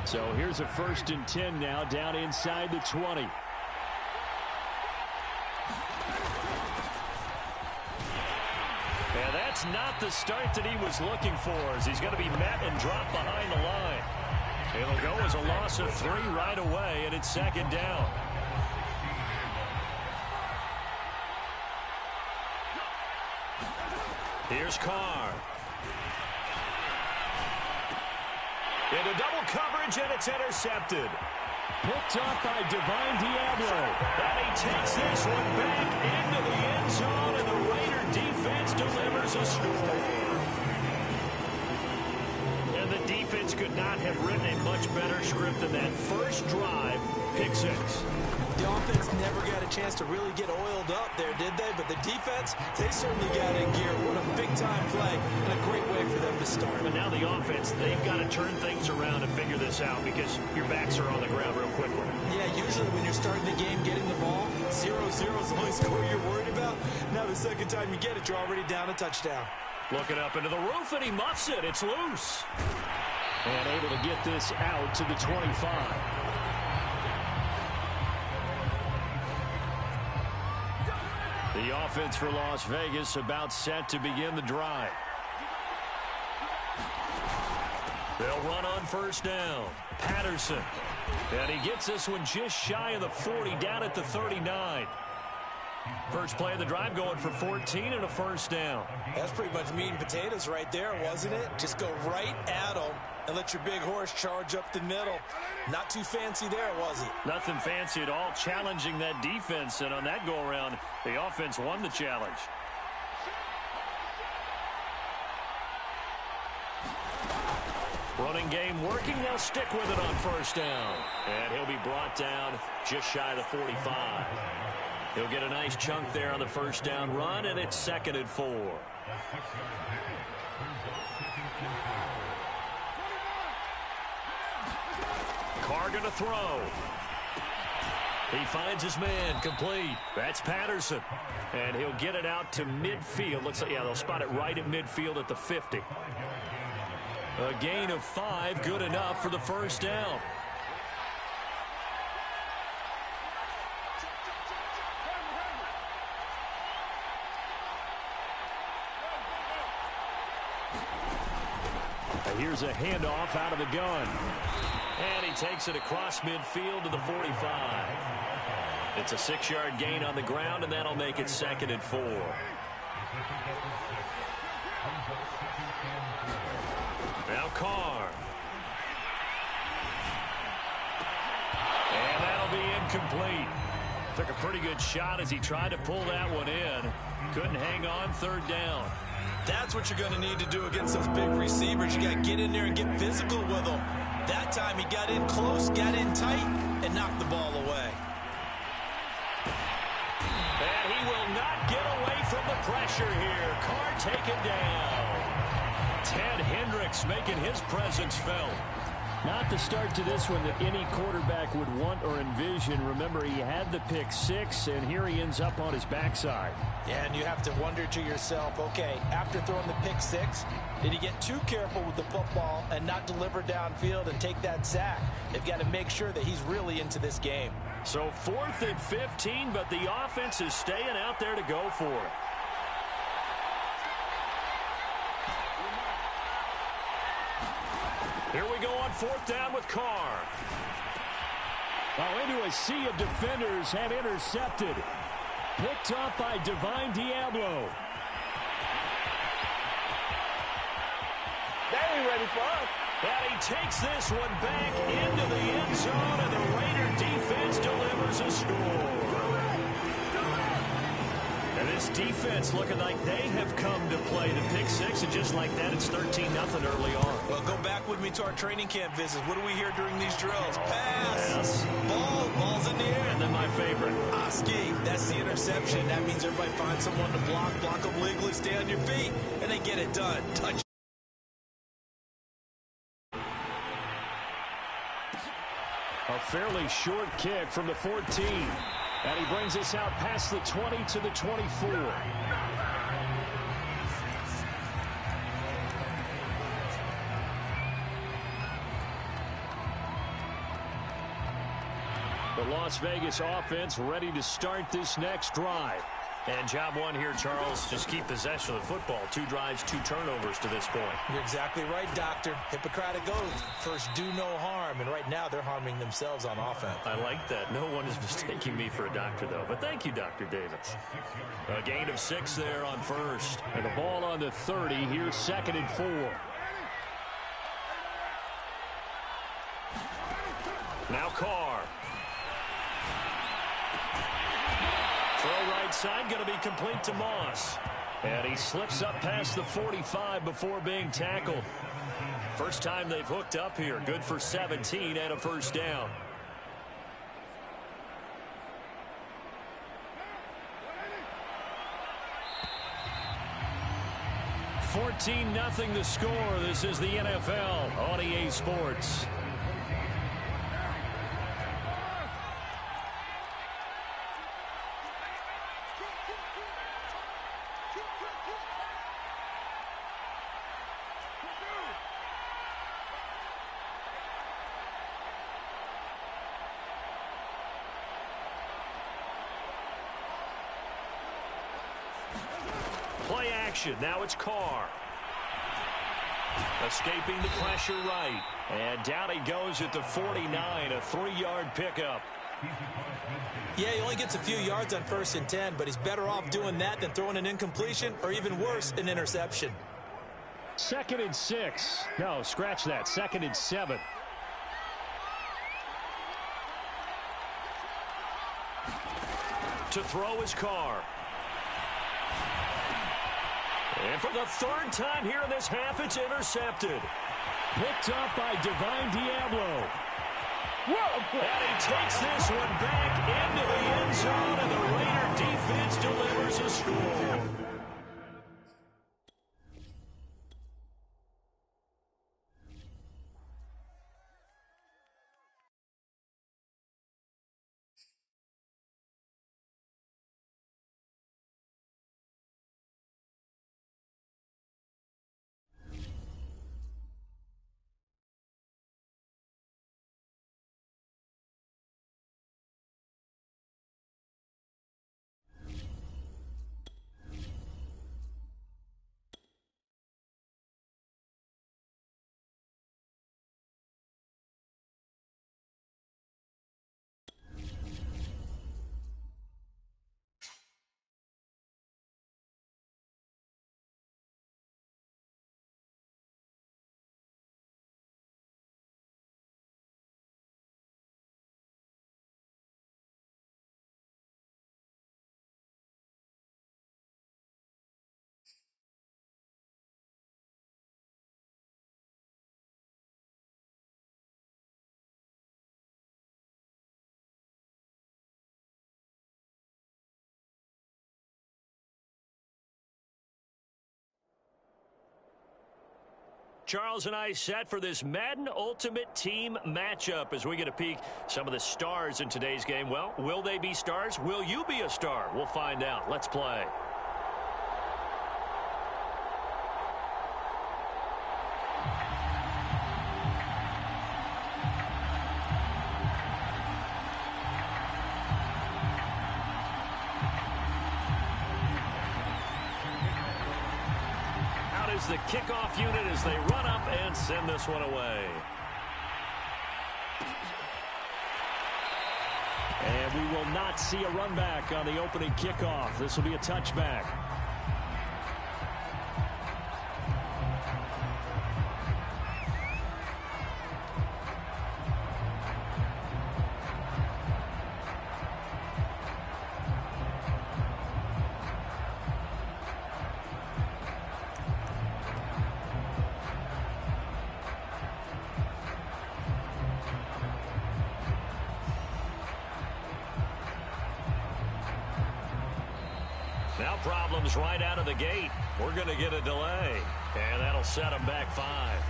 So here's a 1st and 10 now down inside the 20. And that's not the start that he was looking for, as he's going to be met and dropped behind the line. It'll go as a loss of 3 right away, and it's 2nd down. Here's Carr. Into double coverage, and it's intercepted. Picked up by Divine Diablo. And he takes this one back into the end zone, and the Raider defense delivers a score. And the defense could not have written a much better script than that first drive, pick 6. The offense never got a chance to really get oiled up there, did they? But the defense, they certainly got in gear. What a big-time play and a great way for them to start. But now the offense, they've got to turn things around and figure this out because your backs are on the ground real quickly. Yeah, usually when you're starting the game getting the ball, 0-0 is the only score you're worried about. Now the second time you get it, you're already down a touchdown. Looking up into the roof, and he muffs it. It's loose. And able to get this out to the 25. The offense for Las Vegas about set to begin the drive. They'll run on 1st down. Patterson. And he gets this one just shy of the 40, down at the 39. First play of the drive going for 14 and a 1st down. That's pretty much meat and potatoes right there, wasn't it? Just go right at them and let your big horse charge up the middle. Not too fancy there, was it? Nothing fancy at all, challenging that defense. And on that go-around, the offense won the challenge. Running game working. They'll stick with it on 1st down. And he'll be brought down just shy of the 45. He'll get a nice chunk there on the 1st down run, and it's 2nd and 4. Carr going to throw. He finds his man, complete. That's Patterson. And he'll get it out to midfield. Looks like, yeah, they'll spot it right at midfield at the 50. A gain of 5, good enough for the 1st down. Here's a handoff out of the gun. And he takes it across midfield to the 45. It's a 6-yard gain on the ground, and that'll make it 2nd and 4. Now Carr. And that'll be incomplete. Took a pretty good shot as he tried to pull that one in. Couldn't hang on, 3rd down. That's what you're going to need to do against those big receivers. You got to get in there and get physical with them. That time he got in close, got in tight, and knocked the ball away. And he will not get away from the pressure here. Carr taken down. Ted Hendricks making his presence felt. Not the start to this one that any quarterback would want or envision. Remember, he had the pick 6, and here he ends up on his backside. Yeah, and you have to wonder to yourself, okay, after throwing the pick 6, did he get too careful with the football and not deliver downfield and take that sack? They've got to make sure that he's really into this game. So 4th and 15, but the offense is staying out there to go for it. Here we go on 4th down with Carr. Oh, into a sea of defenders and intercepted. Picked up by Divine Diablo. They ain't ready for us. And he takes this one back into the end zone, and the Raider defense delivers a score. And this defense looking like they have come to play the pick six, and just like that, it's 13-0 early on. Well, go back with me to our training camp visits. What do we hear during these drills? Pass. Yes. Ball's in the air. And then my favorite. Oski, that's the interception. That means everybody finds someone to block them legally, stay on your feet, and they get it done. Touch. A fairly short kick from the 14. And he brings us out past the 20 to the 24. The Las Vegas offense ready to start this next drive. And job one here, Charles, just keep possession of the football. 2 drives, 2 turnovers to this point. You're exactly right, Doctor. Hippocratic oath. First, do no harm. And right now, they're harming themselves on offense. I like that. No one is mistaking me for a doctor, though. But thank you, Dr. Davis. A gain of 6 there on first. And the ball on the 30. Here's 2nd and 4. Now Carr. Throw right side, going to be complete to Moss. And he slips up past the 45 before being tackled. First time they've hooked up here. Good for 17 and a first down. 14-0 the score. This is the NFL on EA Sports. Play action. Now it's Carr. Escaping the pressure right. And down he goes at the 49, a 3-yard pickup. Yeah, he only gets a few yards on 1st and 10, but he's better off doing that than throwing an incompletion or even worse, an interception. 2nd and 6. No, scratch that. 2nd and 7. To throw is Carr. And for the 3rd time here in this half, it's intercepted. Picked up by Divine Diablo. Whoa. And he takes this one back into the end zone, and the Raider defense delivers a score. Charles and I set for this Madden Ultimate Team matchup as we get a peek some of the stars in today's game. Well, will they be stars? Will you be a star? We'll find out. Let's play. is the kickoff unit as they run up and send this one away. And we will not see a run back on the opening kickoff. This will be a touchback. Now problems right out of the gate. We're going to get a delay, and that'll set them back 5.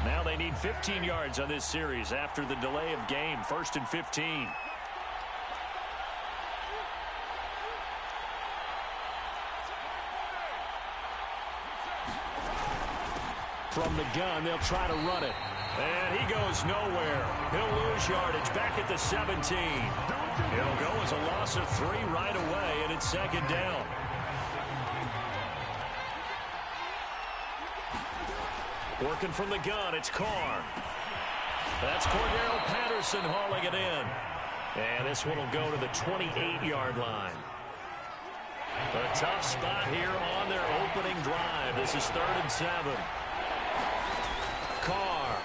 Now they need 15 yards on this series after the delay of game. 1st and 15. From the gun, they'll try to run it. And he goes nowhere. He'll lose yardage back at the 17. It'll go as a loss of 3 right away, and it's 2nd down. Working from the gun, it's Carr. That's Cordero Patterson hauling it in. And this one will go to the 28-yard line. A tough spot here on their opening drive. This is 3rd and 7. Carr.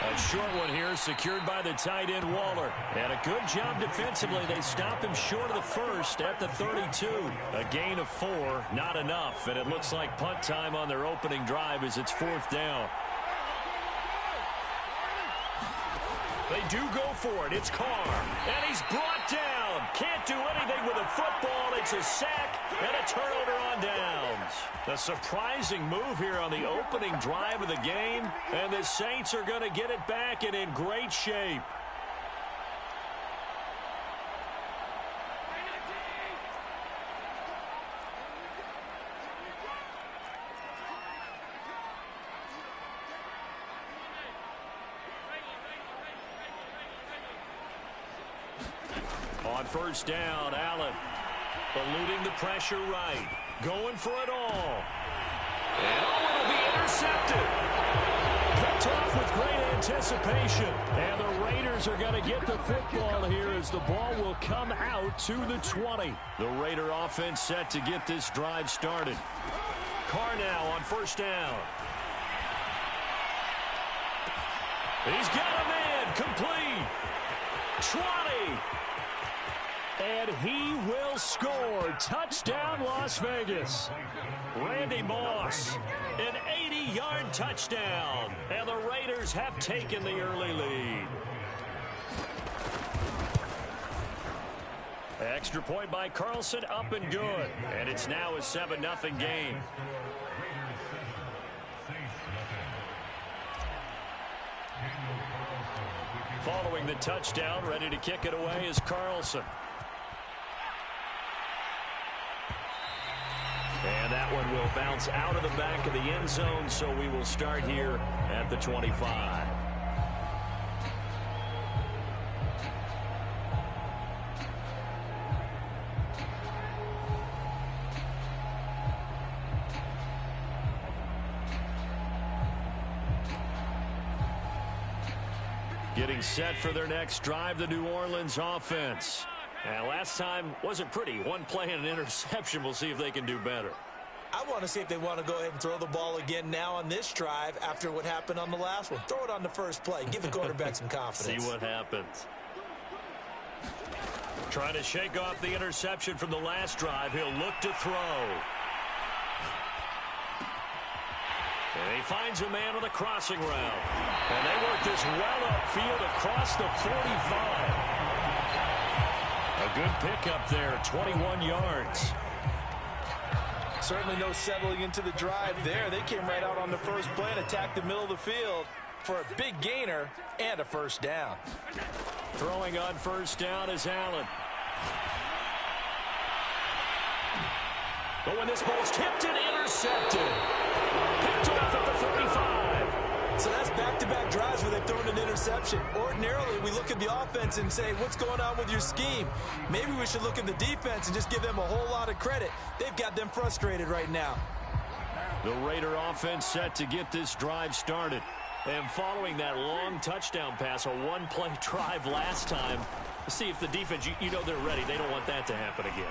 A short one here secured by the tight end Waller. And a good job defensively. They stopped him short of the first at the 32. A gain of 4, not enough. And it looks like punt time on their opening drive as it's 4th down. They do go for it. It's Carr. And he's brought down. Can't do anything with a football. It's a sack and a turnover on downs. A surprising move here on the opening drive of the game. And the Saints are going to get it back and in great shape. On 1st down, Allen eluding the pressure right. Going for it all. And it'll be intercepted. Picked off with great anticipation. And the Raiders are going to get the football here as the ball will come out to the 20. The Raider offense set to get this drive started. Carr now on 1st down. He's got a man complete. 20. And he will score. Touchdown, Las Vegas. Randy Moss, an 80-yard touchdown. And the Raiders have taken the early lead. Extra point by Carlson, up and good. And it's now a 7-0 game. Following the touchdown, ready to kick it away is Carlson. And that one will bounce out of the back of the end zone, so we will start here at the 25. Getting set for their next drive, the New Orleans offense. And last time wasn't pretty. One play and an interception. We'll see if they can do better. I want to see if they want to go ahead and throw the ball again now on this drive after what happened on the last one. Throw it on the first play. Give the quarterback some confidence. See what happens. Trying to shake off the interception from the last drive. He'll look to throw. And he finds a man on the crossing route. And they work this well upfield across the 45. A good pickup there, 21 yards. Certainly no settling into the drive there. They came right out on the first play and attacked the middle of the field for a big gainer and a 1st down. Throwing on 1st down is Allen. But when this ball's tipped and intercepted. Picked off at the 35. So that's back-to-back drives where they've thrown an interception. Ordinarily, we look at the offense and say, what's going on with your scheme? Maybe we should look at the defense and just give them a whole lot of credit. They've got them frustrated right now. The Raider offense set to get this drive started. And following that long touchdown pass, a one-play drive last time, see if the defense, you know they're ready. They don't want that to happen again.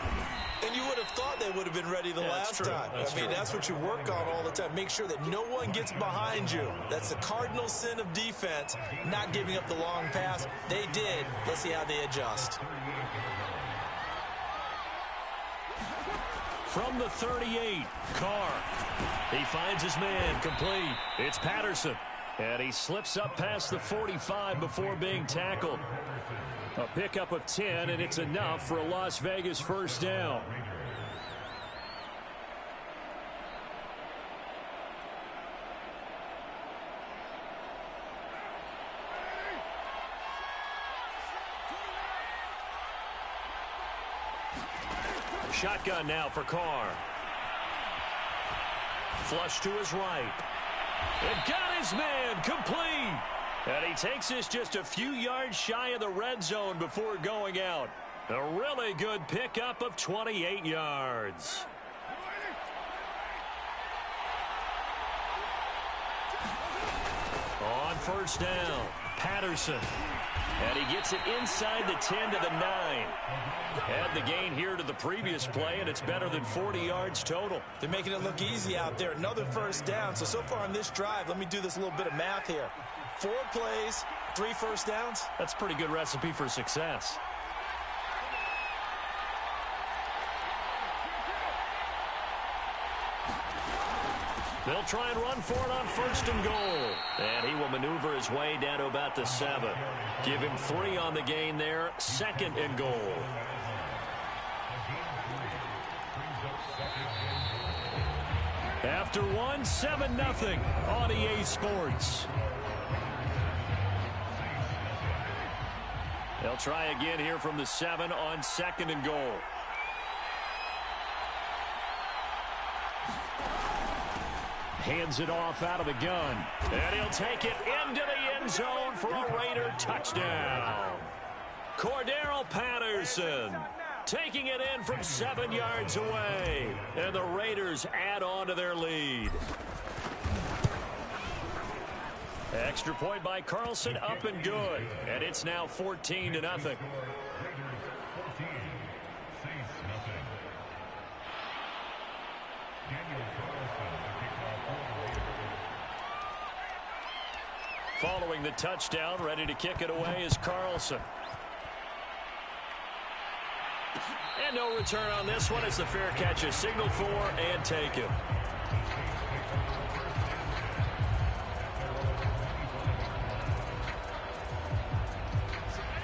And you would have thought they would have been ready the last time. I mean, that's what you work on all the time. Make sure that no one gets behind you. That's the cardinal sin of defense, not giving up the long pass. They did. Let's see how they adjust. From the 38, Carr. He finds his man, complete. It's Patterson. And he slips up past the 45 before being tackled. A pickup of 10, and it's enough for a Las Vegas first down. Shotgun now for Carr. Flush to his right. And got his man, complete. And he takes this just a few yards shy of the red zone before going out. A really good pickup of 28 yards. On first down, Patterson. And he gets it inside the 10 to the 9. Add the gain here to the previous play, and it's better than 40 yards total. They're making it look easy out there. Another first down. So far on this drive, let me do this little bit of math here. 4 plays, 3 first downs. That's a pretty good recipe for success. They'll try and run for it on first and goal. And he will maneuver his way down to about the 7. Give him 3 on the gain there. Second and goal. After one, 7-0 on EA Sports. They'll try again here from the 7 on second and goal. Hands it off out of the gun. And he'll take it into the end zone for a Raider touchdown. Cordero Patterson taking it in from 7 yards away. And the Raiders add on to their lead. Extra point by Carlson, up and good. And it's now 14-0. Following the touchdown, ready to kick it away is Carlson. And no return on this one. It's the fair catch is signaled for and taken.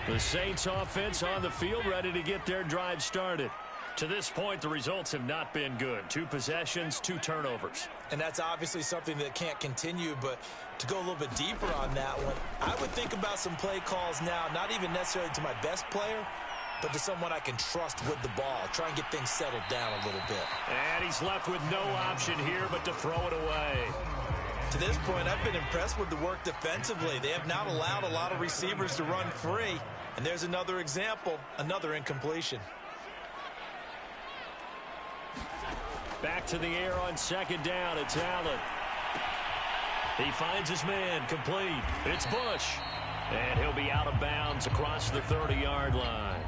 The Saints offense on the field, ready to get their drive started. To this point, the results have not been good. 2 possessions, 2 turnovers. And that's obviously something that can't continue, but to go a little bit deeper on that one, I would think about some play calls now, not even necessarily to my best player, but to someone I can trust with the ball. Try and get things settled down a little bit. And he's left with no option here but to throw it away. To this point, I've been impressed with the work defensively. They have not allowed a lot of receivers to run free. And there's another example, another incompletion. Back to the air on second down. It's Allen. He finds his man, complete. It's Bush. And he'll be out of bounds across the 30-yard line.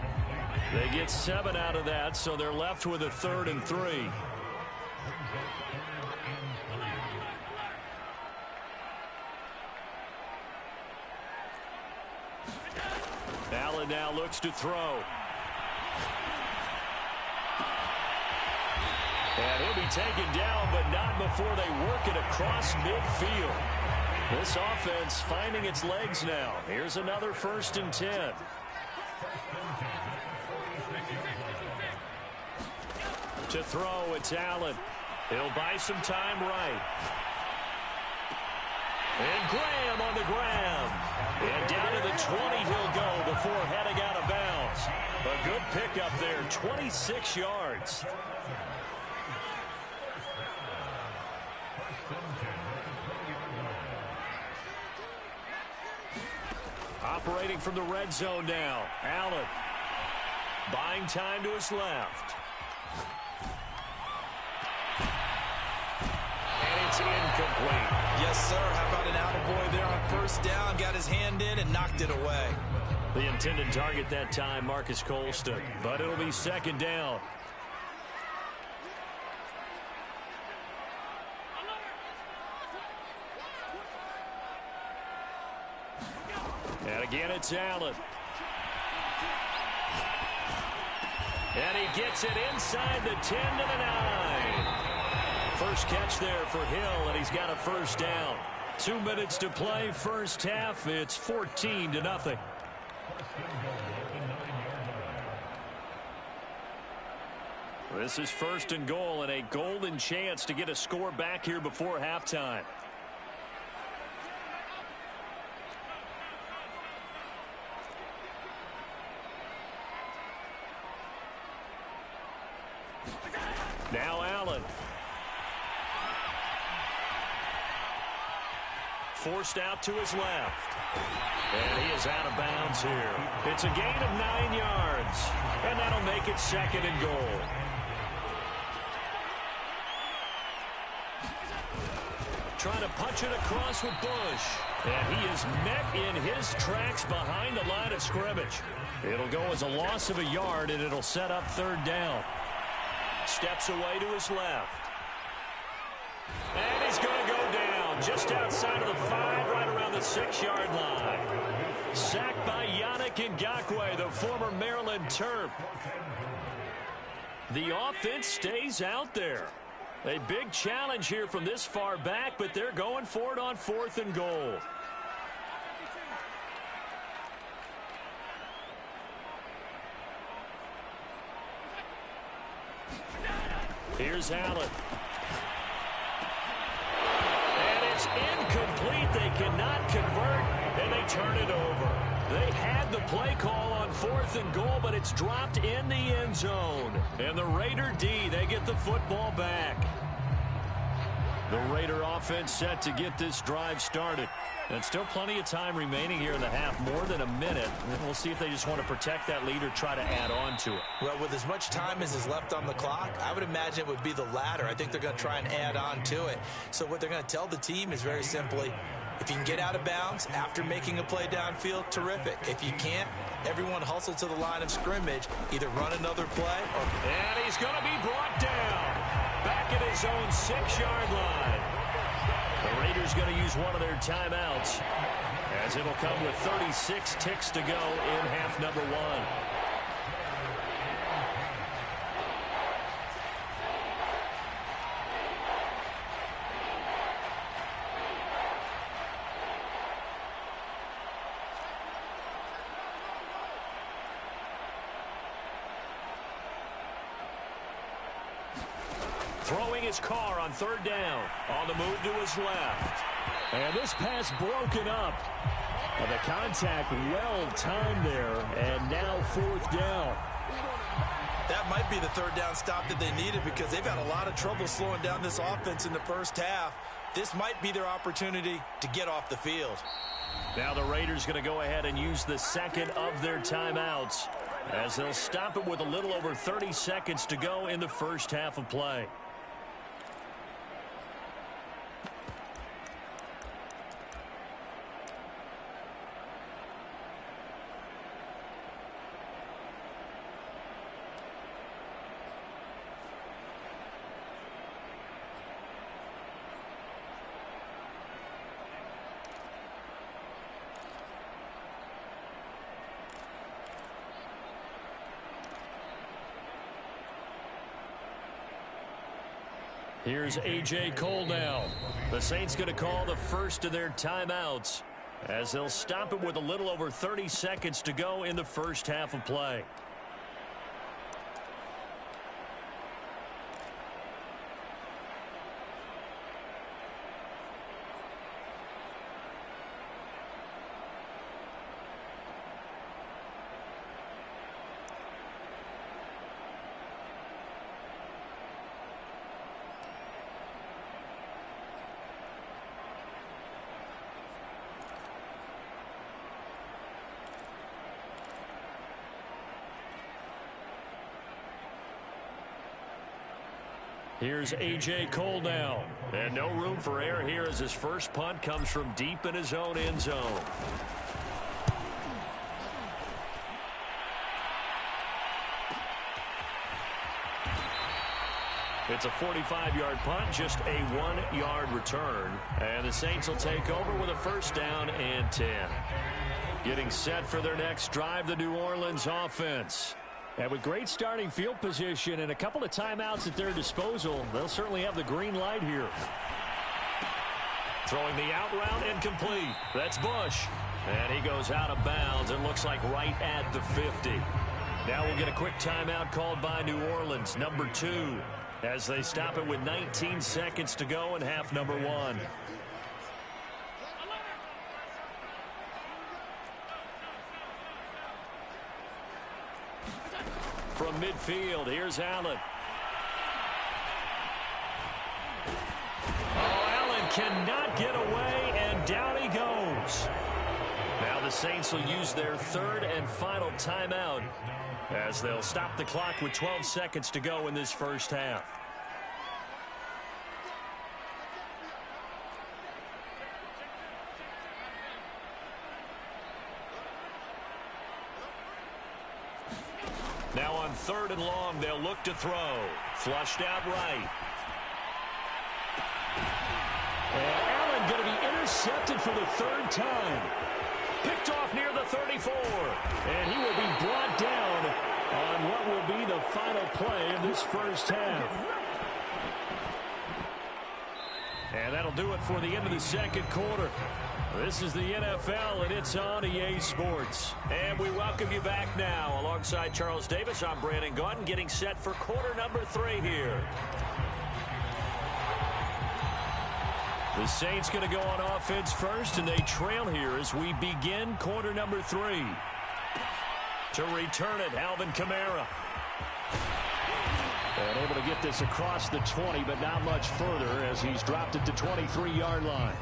They get 7 out of that, so they're left with a 3rd and 3. Allen now looks to throw. And he'll be taken down, but not before they work it across midfield. This offense finding its legs now. Here's another 1st and 10. To throw, it's Allen. He'll buy some time right. And Graham on the ground. And down to the 20 he'll go before heading out of bounds. A good pickup there, 26 yards. Operating from the red zone now. Allen. Buying time to his left. And it's incomplete. Yes, sir. How about an attaboy there on first down? Got his hand in and knocked it away. The intended target that time, Marcus Colston. But it'll be second down. And again, it's Allen. And he gets it inside the 10 to the 9. First catch there for Hill, and he's got a first down. 2 minutes to play, first half. It's 14-0. This is first and goal, and a golden chance to get a score back here before halftime. Now Allen. Forced out to his left. And he is out of bounds here. It's a gain of 9 yards. And that'll make it second and goal. Trying to punch it across with Bush. And he is met in his tracks behind the line of scrimmage. It'll go as a loss of a yard, and it'll set up third down. Steps away to his left. And he's going to go down just outside of the 5, right around the 6-yard line. Sacked by Yannick Ngakoue, the former Maryland Terp. The offense stays out there. A big challenge here from this far back, but they're going for it on 4th and goal. Here's Allen. And it's incomplete. They cannot convert, and they turn it over. They had the play call on 4th and goal, but it's dropped in the end zone. And the Raider D, they get the football back. The Raider offense set to get this drive started. And still plenty of time remaining here in the half, more than a minute. And we'll see if they just want to protect that lead or try to add on to it. Well, with as much time as is left on the clock, I would imagine it would be the latter. I think they're going to try and add on to it. So what they're going to tell the team is very simply, if you can get out of bounds after making a play downfield, terrific. If you can't, everyone hustle to the line of scrimmage, either run another play or... And he's going to be brought down back at his own 6-yard line. The Raiders going to use one of their timeouts, as it'll come with 36 ticks to go in half number 1. Throwing his car on 3rd down. On the move to his left. And this pass broken up. And the contact well timed there. And now 4th down. That might be the 3rd down stop that they needed, because they've had a lot of trouble slowing down this offense in the first half. This might be their opportunity to get off the field. Now the Raiders going to go ahead and use the second of their timeouts, as they'll stop it with a little over 30 seconds to go in the first half of play. Here's A.J. Cole now. The Saints going to call the first of their timeouts, as they'll stop it with a little over 30 seconds to go in the first half of play. Here's A.J. Cole now. And no room for error here as his first punt comes from deep in his own end zone. It's a 45-yard punt, just a 1-yard return. And the Saints will take over with a first down and 10. Getting set for their next drive, the New Orleans offense. And with great starting field position and a couple of timeouts at their disposal, they'll certainly have the green light here. Throwing the out route incomplete. That's Bush. And he goes out of bounds and looks like right at the 50. Now we'll get a quick timeout called by New Orleans, number 2. As they stop it with 19 seconds to go in half number 1. From midfield, here's Allen. Oh, Allen cannot get away, and down he goes. Now the Saints will use their third and final timeout as they'll stop the clock with 12 seconds to go in this first half. Now on third and long, they'll look to throw. Flushed out right. And Allen going to be intercepted for the third time. Picked off near the 34. And he will be brought down on what will be the final play of this first half. And that'll do it for the end of the second quarter. This is the NFL, and it's on EA Sports. And we welcome you back now. Alongside Charles Davis, I'm Brandon Gaudin, getting set for quarter number 3 here. The Saints going to go on offense first, and they trail here as we begin quarter number 3. To return it, Alvin Kamara. And able to get this across the 20, but not much further as he's dropped it to 23-yard line.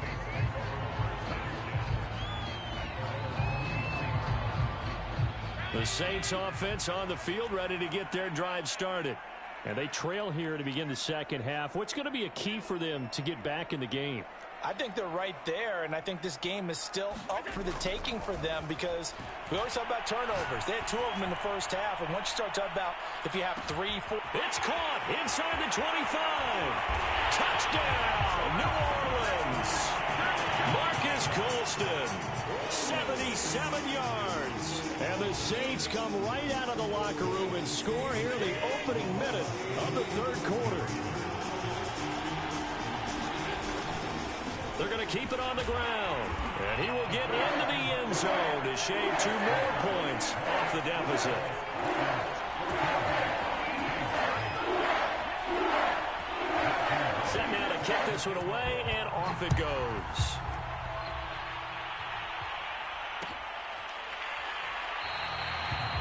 The Saints offense on the field, ready to get their drive started. And they trail here to begin the second half. What's going to be a key for them to get back in the game? I think they're right there, and I think this game is still up for the taking for them because we always talk about turnovers. They had 2 of them in the first half, and once you start talking about if you have 3, 4... It's caught inside the 25. Touchdown, New Orleans. Marcus Colston, 77 yards. And the Saints come right out of the locker room and score here in the opening minute of the third quarter. They're going to keep it on the ground. And he will get into the end zone to shave 2 more points off the deficit. Set now to kick this one away, and off it goes.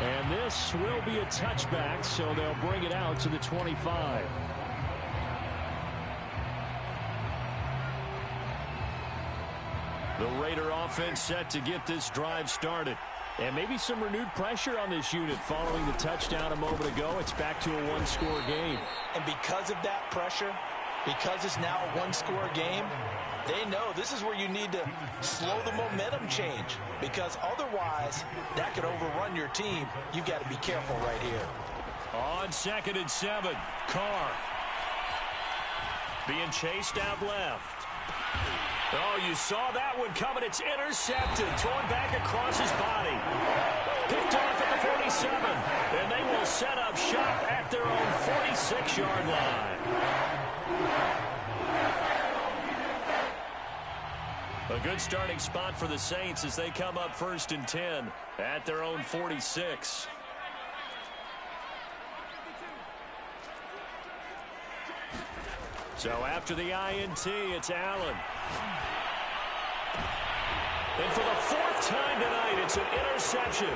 And this will be a touchback, so they'll bring it out to the 25. The Raider offense set to get this drive started. And maybe some renewed pressure on this unit following the touchdown a moment ago. It's back to a 1-score game. And because of that pressure, because it's now a 1-score game, they know this is where you need to slow the momentum change. Because otherwise, that could overrun your team. You've got to be careful right here. On 2nd and 7, Carr. Being chased out left. Oh, you saw that one coming. It's intercepted. Thrown back across his body. Picked off at the 47. And they will set up shop at their own 46-yard line. A good starting spot for the Saints as they come up 1st and 10 at their own 46. So after the INT, it's Allen. And for the 4th time tonight, it's an interception.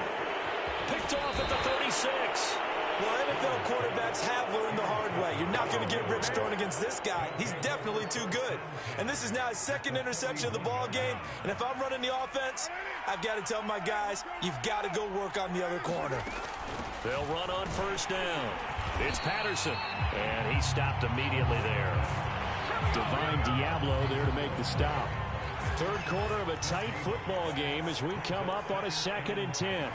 Picked off at the 36. Well, NFL quarterbacks have learned the hard way. You're not going to get rich throwing against this guy. He's definitely too good. And this is now his 2nd interception of the ball game. And if I'm running the offense, I've got to tell my guys, you've got to go work on the other corner. They'll run on 1st down. It's Patterson, and he stopped immediately there. Divine Diablo there to make the stop. Third quarter of a tight football game as we come up on a 2nd and 10.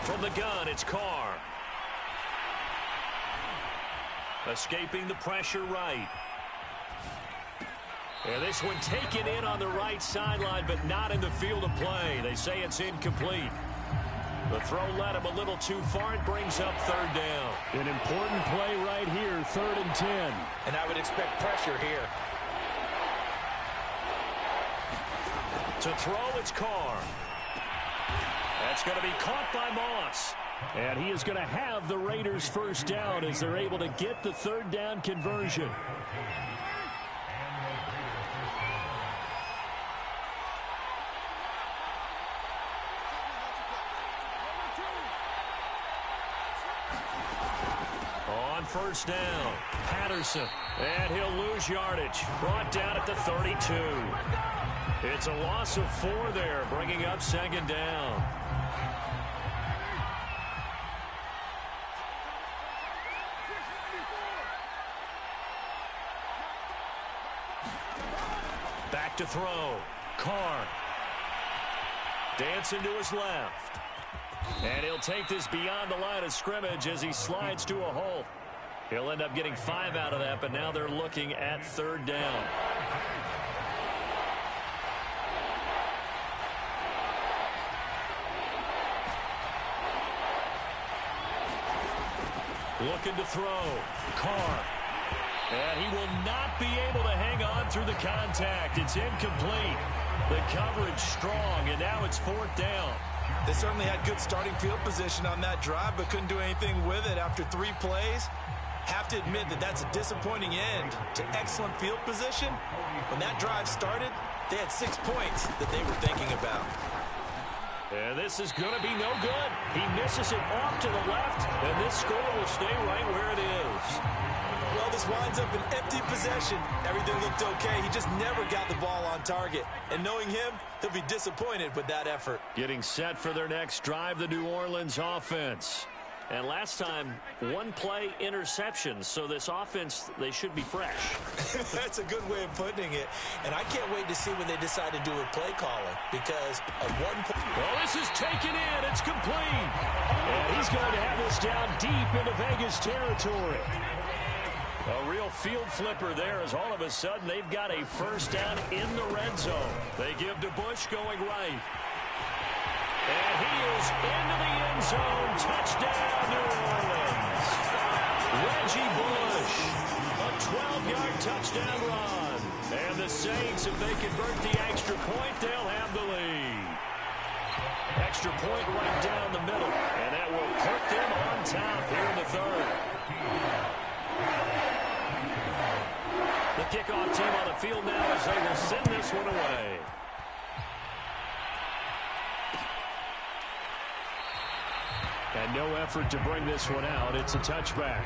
From the gun, it's Carr. Escaping the pressure right. And this one taken in on the right sideline, but not in the field of play. They say it's incomplete. The throw led him a little too far. It brings up 3rd down. An important play right here, 3rd and 10. And I would expect pressure here. To throw, it's Carr. That's going to be caught by Moss. And he is going to have the Raiders' first down as they're able to get the 3rd down conversion. On 1st down, Patterson. And he'll lose yardage. Brought down at the 32. It's a loss of 4 there, bringing up 2nd down. Back to throw. Carr. Dancing to his left. And he'll take this beyond the line of scrimmage as he slides to a halt. He'll end up getting 5 out of that, but now they're looking at 3rd down. Looking to throw. Carr. And he will not be able to hang on through the contact. It's incomplete. The coverage strong, and now it's 4th down. They certainly had good starting field position on that drive, but couldn't do anything with it after 3 plays. Have to admit that that's a disappointing end to excellent field position. When that drive started, they had 6 points that they were thinking about. And this is going to be no good. He misses it off to the left, and this score will stay right where it is. Well, this winds up an empty possession. Everything looked okay. He just never got the ball on target. And knowing him, he'll be disappointed with that effort. Getting set for their next drive, the New Orleans offense. And last time, 1-play interceptions. So this offense, they should be fresh. That's a good way of putting it. And I can't wait to see what they decide to do with play calling. Because of 1 play. Well, this is taken in. It's complete. And he's going to have this down deep into Vegas territory. A real field flipper there as all of a sudden they've got a first down in the red zone. They give to Bush going right. And he is into the end zone. Touchdown, New Orleans. Reggie Bush. A 12-yard touchdown run. And the Saints, if they convert the extra point, they'll have the lead. Extra point right down the middle. And that will put them on top here in the 3rd. The kickoff team on the field now as they will send this one away. And no effort to bring this one out. It's a touchback.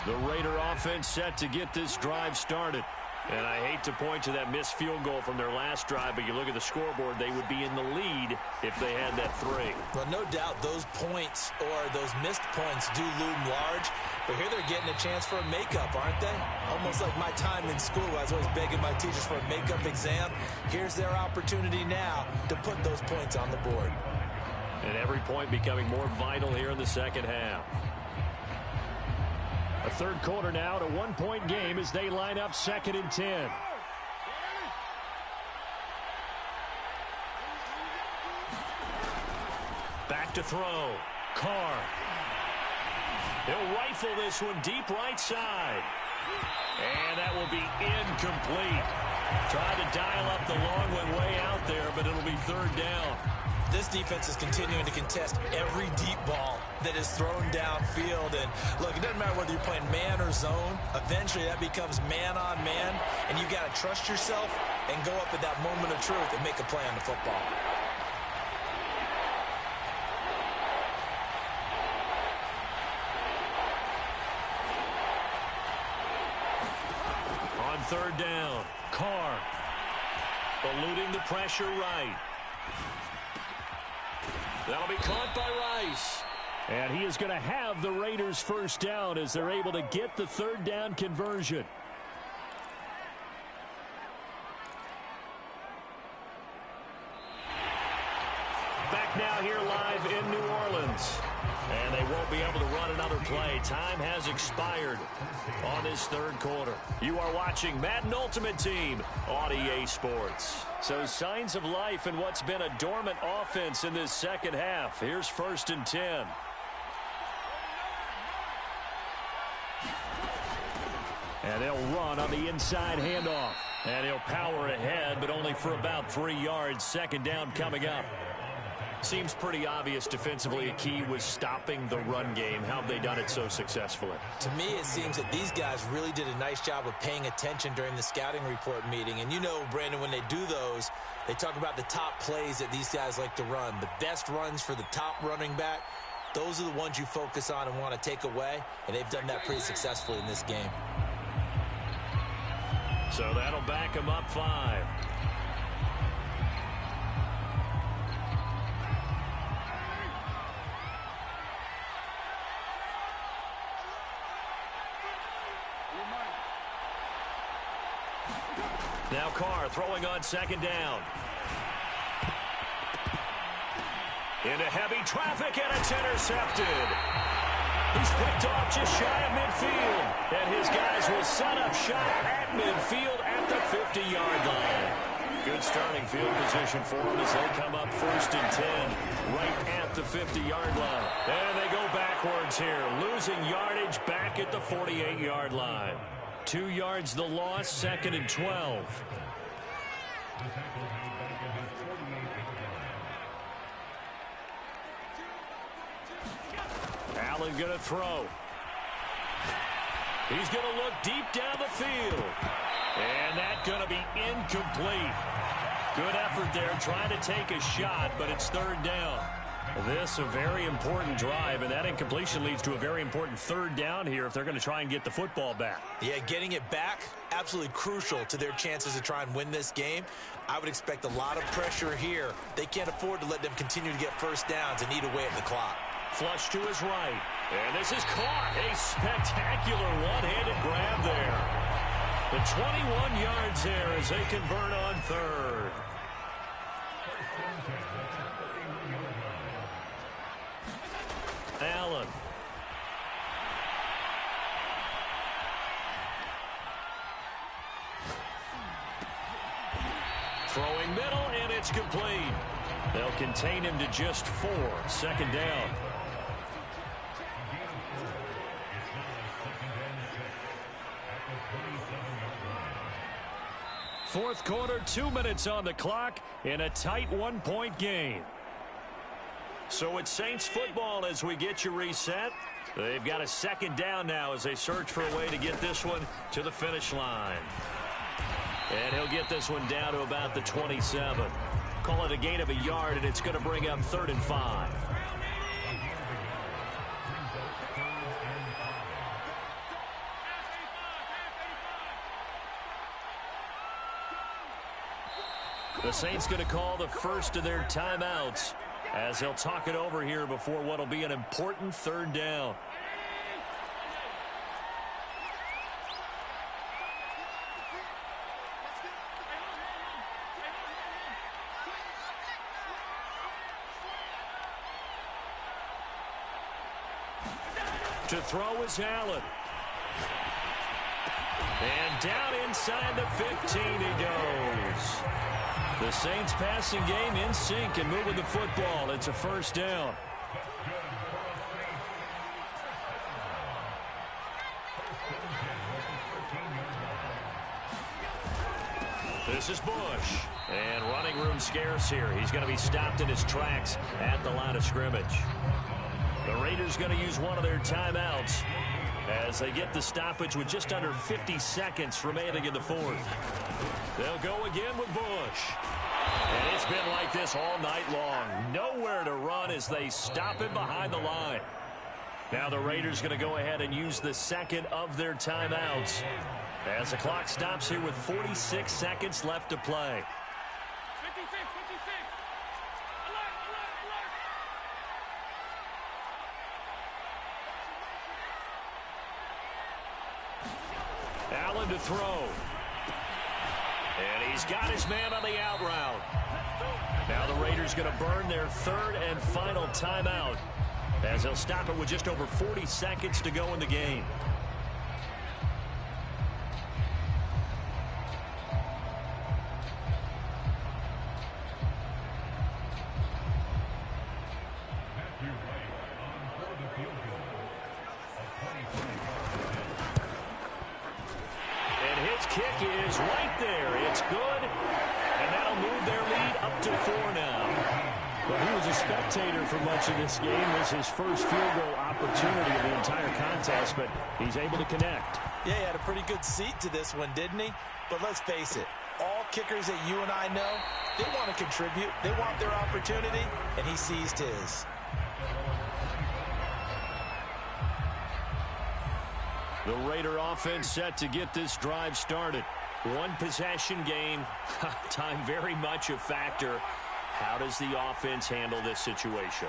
The Raider offense set to get this drive started. And I hate to point to that missed field goal from their last drive, but you look at the scoreboard, they would be in the lead if they had that 3. Well, no doubt those points or those missed points do loom large. But here they're getting a chance for a makeup, aren't they? Almost like my time in school. I was always begging my teachers for a makeup exam. Here's their opportunity now to put those points on the board. And every point becoming more vital here in the second half. A third quarter now to 1-point game as they line up 2nd and 10. Back to throw. Carr. He'll rifle this one deep right side. And that will be incomplete. Tried to dial up the long one way out there, but it'll be 3rd down. This defense is continuing to contest every deep ball that is thrown downfield. And look, it doesn't matter whether you're playing man or zone. Eventually that becomes man on man. And you got to trust yourself and go up at that moment of truth and make a play on the football. On 3rd down, Carr. Eluding the pressure right. That'll be caught by Rice. And he is going to have the Raiders first down as they're able to get the third down conversion. Back now here live in New Orleans. And they won't be able to run another play. Time has expired on this third quarter. You are watching Madden Ultimate Team on EA Sports. So signs of life in what's been a dormant offense in this second half. Here's 1st and 10. And they'll run on the inside handoff. And he'll power ahead, but only for about 3 yards. Second down coming up. Seems pretty obvious defensively a key was stopping the run game. How have they done it so successfully? To me, it seems that these guys really did a nice job of paying attention during the scouting report meeting. And you know, Brandon, when they do those, they talk about the top plays that these guys like to run. The best runs for the top running back, those are the ones you focus on and want to take away. And they've done that pretty successfully in this game. So that'll back them up 5. Now Carr throwing on second down. Into heavy traffic, and it's intercepted. He's picked off just shy of midfield. And his guys will set up shot at midfield at the 50-yard line. Good starting field position for them as they come up 1st and 10 right at the 50-yard line. And they go backwards here, losing yardage back at the 48-yard line. 2 yards the loss, 2nd and 12. Allen going to throw. He's going to look deep down the field. And that's going to be incomplete. Good effort there trying to take a shot, but it's 3rd down. This a very important drive, and that incompletion leads to a very important 3rd down here if they're going to try and get the football back. Yeah, getting it back, absolutely crucial to their chances to try and win this game. I would expect a lot of pressure here. They can't afford to let them continue to get first downs and eat away at the clock. Flush to his right. And this is caught. A spectacular one-handed grab there. The 21 yards there as they convert on 3rd. Allen. Throwing middle, and it's complete. They'll contain him to just 4. 2nd down. Fourth quarter, 2 minutes on the clock in a tight 1-point game. So it's Saints football as we get you reset. They've got a 2nd down now as they search for a way to get this one to the finish line. And he'll get this one down to about the 27. Call it a gain of a yard, and it's going to bring up 3rd and 5. The Saints going to call the first of their timeouts as they'll talk it over here before what will be an important 3rd down. To throw is Allen. And down inside the 15 he goes. The Saints passing game in sync and moving the football. It's a 1st down. This is Bush. And running room scarce here. He's going to be stopped in his tracks at the line of scrimmage. The Raiders going to use one of their timeouts as they get the stoppage with just under 50 seconds remaining in the 4th. They'll go again with Bush. And it's been like this all night long. Nowhere to run as they stop him behind the line. Now the Raiders going to go ahead and use the 2nd of their timeouts as the clock stops here with 46 seconds left to play. to throw. And he's got his man on the out route. Now the Raiders going to burn their third and final timeout, as they'll stop it with just over 40 seconds to go in the game. Kick is right there. It's good. And that'll move their lead up to 4 now. Well, he was a spectator for much of this game. This is his first field goal opportunity of the entire contest, but he's able to connect. Yeah, he had a pretty good seat to this one, didn't he? But let's face it, all kickers that you and I know, they want to contribute. They want their opportunity, and he seized his. The Raider offense set to get this drive started. One possession game. Time very much a factor. How does the offense handle this situation?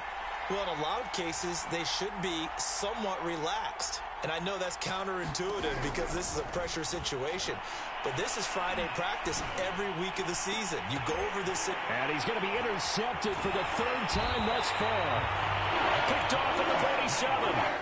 Well, in a lot of cases, they should be somewhat relaxed. And I know that's counterintuitive because this is a pressure situation. But this is Friday practice every week of the season. You go over this. And he's going to be intercepted for the third time thus far. Picked off at the 47.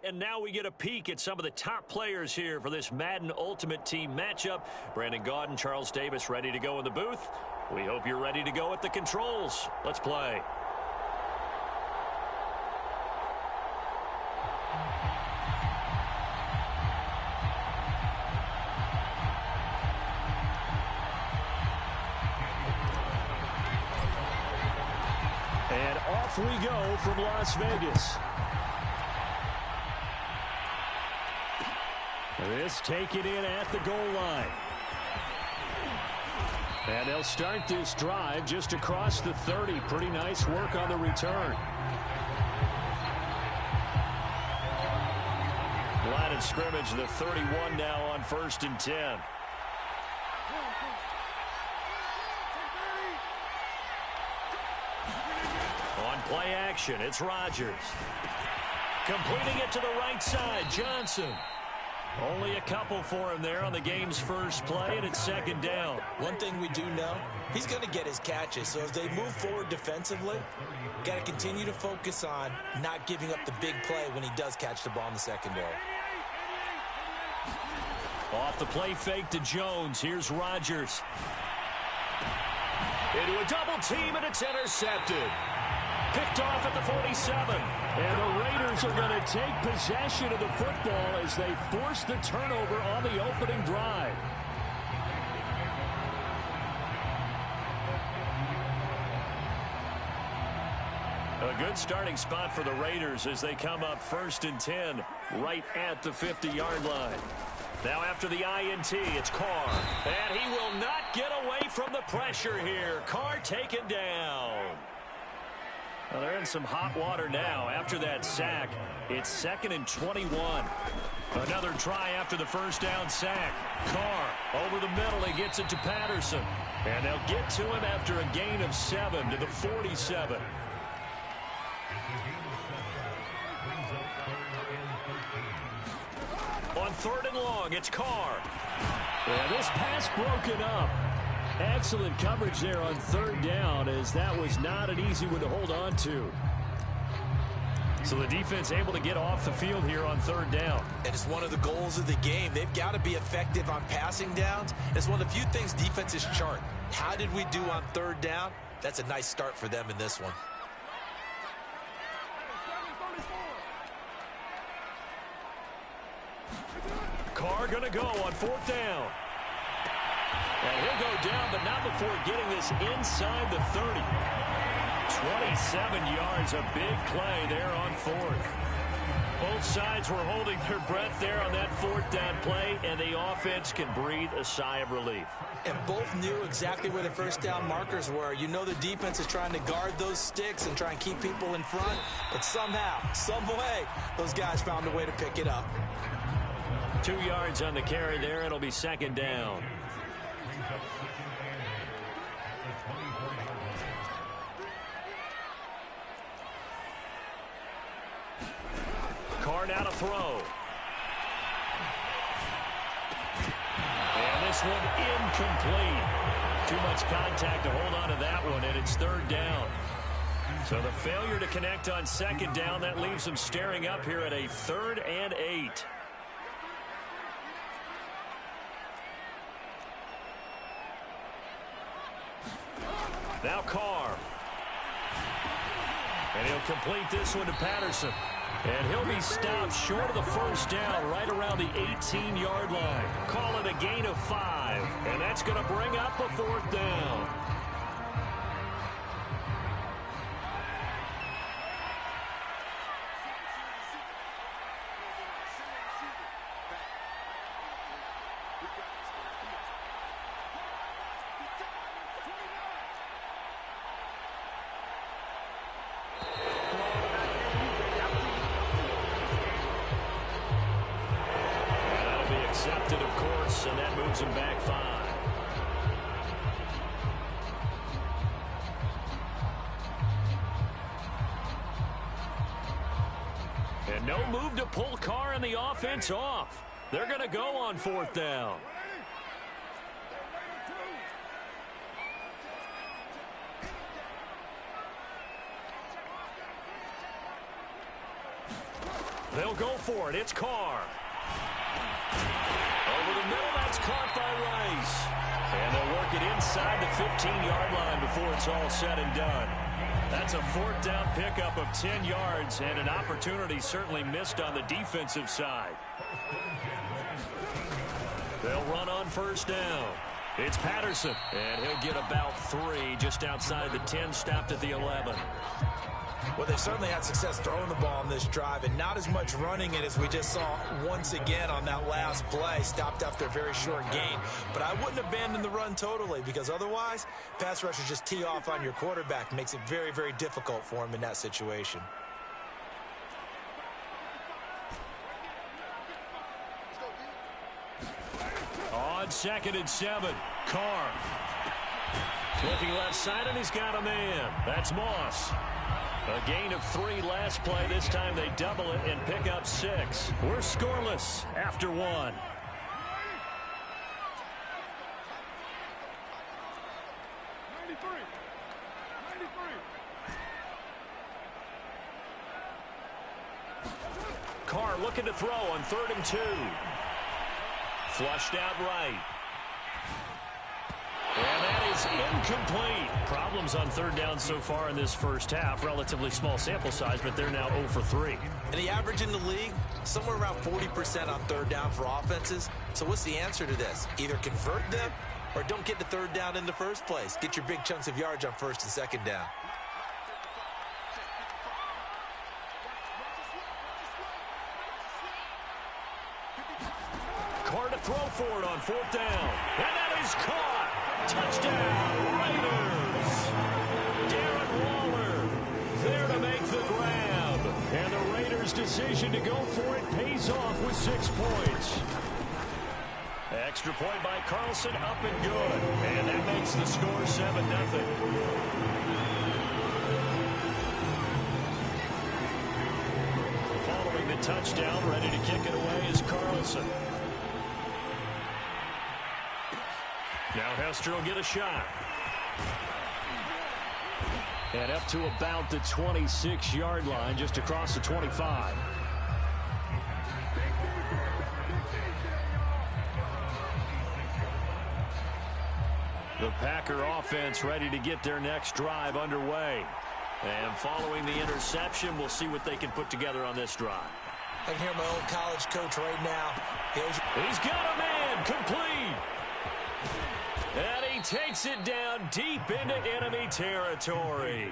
And now we get a peek at some of the top players here for this Madden Ultimate Team matchup. Brandon Gaudin, Charles Davis ready to go in the booth. We hope you're ready to go at the controls. Let's play. And off we go from Las Vegas. This taken in at the goal line. And they'll start this drive just across the 30. Pretty nice work on the return. Line of scrimmage, the 31 now on 1st and 10. On play action, it's Rodgers. Completing it to the right side, Johnson. Only a couple for him there on the game's first play, and it's 2nd down. One thing we do know, he's going to get his catches. So as they move forward defensively, got to continue to focus on not giving up the big play when he does catch the ball in the secondary. Off the play fake to Jones. Here's Rodgers. Into a double team, and it's intercepted. Picked off at the 47. And the Raiders are going to take possession of the football as they force the turnover on the opening drive. A good starting spot for the Raiders as they come up 1st and 10 right at the 50-yard line. Now after the INT, it's Carr. And he will not get away from the pressure here. Carr taken down. Well, they're in some hot water now. After that sack, it's 2nd and 21. Another try after the first down sack. Carr over the middle. He gets it to Patterson. And they'll get to him after a gain of 7 to the 47. On 3rd and long, it's Carr. Yeah, this pass broken up. Excellent coverage there on 3rd down, as that was not an easy one to hold on to. So the defense able to get off the field here on 3rd down. And it's one of the goals of the game. They've got to be effective on passing downs. It's one of the few things defenses chart. How did we do on 3rd down? That's a nice start for them in this one. Carr going to go on 4th down. And he'll go down, but not before getting this inside the 30. 27 yards, a big play there on 4th. Both sides were holding their breath there on that 4th down play, and the offense can breathe a sigh of relief. And both knew exactly where the first down markers were. You know the defense is trying to guard those sticks and try and keep people in front, but somehow, some way, those guys found a way to pick it up. 2 yards on the carry there. It'll be 2nd down. Carr now to throw. And this one incomplete. Too much contact to hold on to that one, and it's 3rd down. So the failure to connect on 2nd down, that leaves them staring up here at a 3rd and 8. Now Carr. And he'll complete this one to Patterson. And he'll be stopped short of the first down right around the 18-yard line. Call it a gain of 5. And that's going to bring up a 4th down. Accepted, of course, and that moves him back 5. And no move to pull Carr and the offense off. They're going to go on 4th down. They'll go for it. It's Carr. Over the middle, that's caught by Rice. And they'll work it inside the 15-yard line before it's all said and done. That's a 4th down pickup of 10 yards and an opportunity certainly missed on the defensive side. They'll run on 1st down. It's Patterson, and he'll get about 3 just outside the 10, stopped at the 11. Well, they've certainly had success throwing the ball on this drive, and not as much running it as we just saw once again on that last play, stopped after a very short gain. But I wouldn't abandon the run totally, because otherwise, pass rushers just tee off on your quarterback. Makes it very, very difficult for him in that situation. On 2nd and 7, Carr. Looking left side, and he's got a man. That's Moss. A gain of 3 last play. This time they double it and pick up 6. We're scoreless after 1. 93. Carr looking to throw on 3rd and 2. Flushed out right. And that is incomplete. Problems on 3rd down so far in this first half. Relatively small sample size, but they're now 0 for 3. And the average in the league, somewhere around 40% on 3rd down for offenses. So what's the answer to this? Either convert them or don't get the 3rd down in the first place. Get your big chunks of yards on 1st and 2nd down. Carr to throw for it on 4th down. And that is caught. Touchdown, Raiders. Darren Waller, their Raiders' decision to go for it pays off with 6 points. Extra point by Carlson, up and good. And that makes the score 7-0. Following the touchdown, ready to kick it away is Carlson. Now Hester will get a shot. And up to about the 26-yard line, just across the 25. The Packer offense ready to get their next drive underway. And following the interception, we'll see what they can put together on this drive. I can hear my old college coach right now. He's got a man, complete. And he takes it down deep into enemy territory.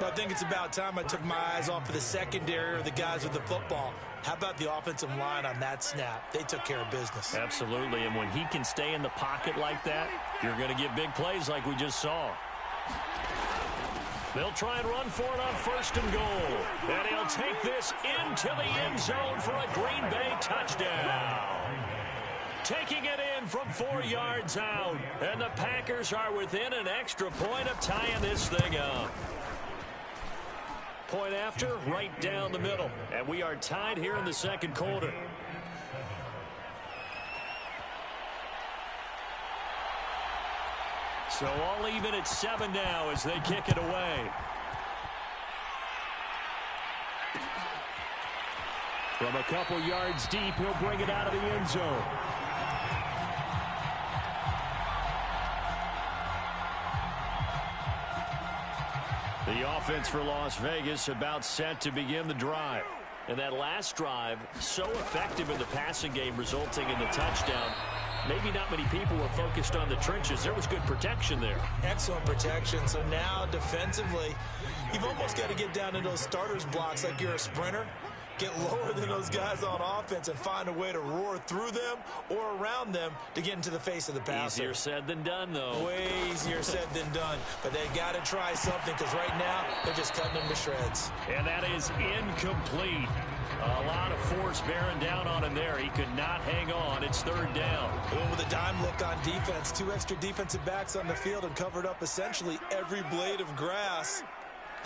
I think it's about time I took my eyes off of the secondary or the guys with the football. How about the offensive line on that snap? They took care of business. Absolutely, and when he can stay in the pocket like that, you're going to get big plays like we just saw. They'll try and run for it on 1st and goal. And he'll take this into the end zone for a Green Bay touchdown. Taking it in from 4 yards out. And the Packers are within an extra point of tying this thing up. Point after, right down the middle. And we are tied here in the second quarter. So all even at 7 now as they kick it away. From a couple yards deep, he'll bring it out of the end zone. The offense for Las Vegas about set to begin the drive. And that last drive, so effective in the passing game, resulting in the touchdown. Maybe not many people were focused on the trenches. There was good protection there. Excellent protection. So now defensively, you've almost got to get down in those starters blocks like you're a sprinter. Get lower than those guys on offense and find a way to roar through them or around them to get into the face of the passer. Easier said than done, though. Way easier said than done. But they got to try something because right now they're just cutting them to shreds. And that is incomplete. A lot of force bearing down on him there. He could not hang on. It's 3rd down. And with a dime look on defense, 2 extra defensive backs on the field and covered up essentially every blade of grass.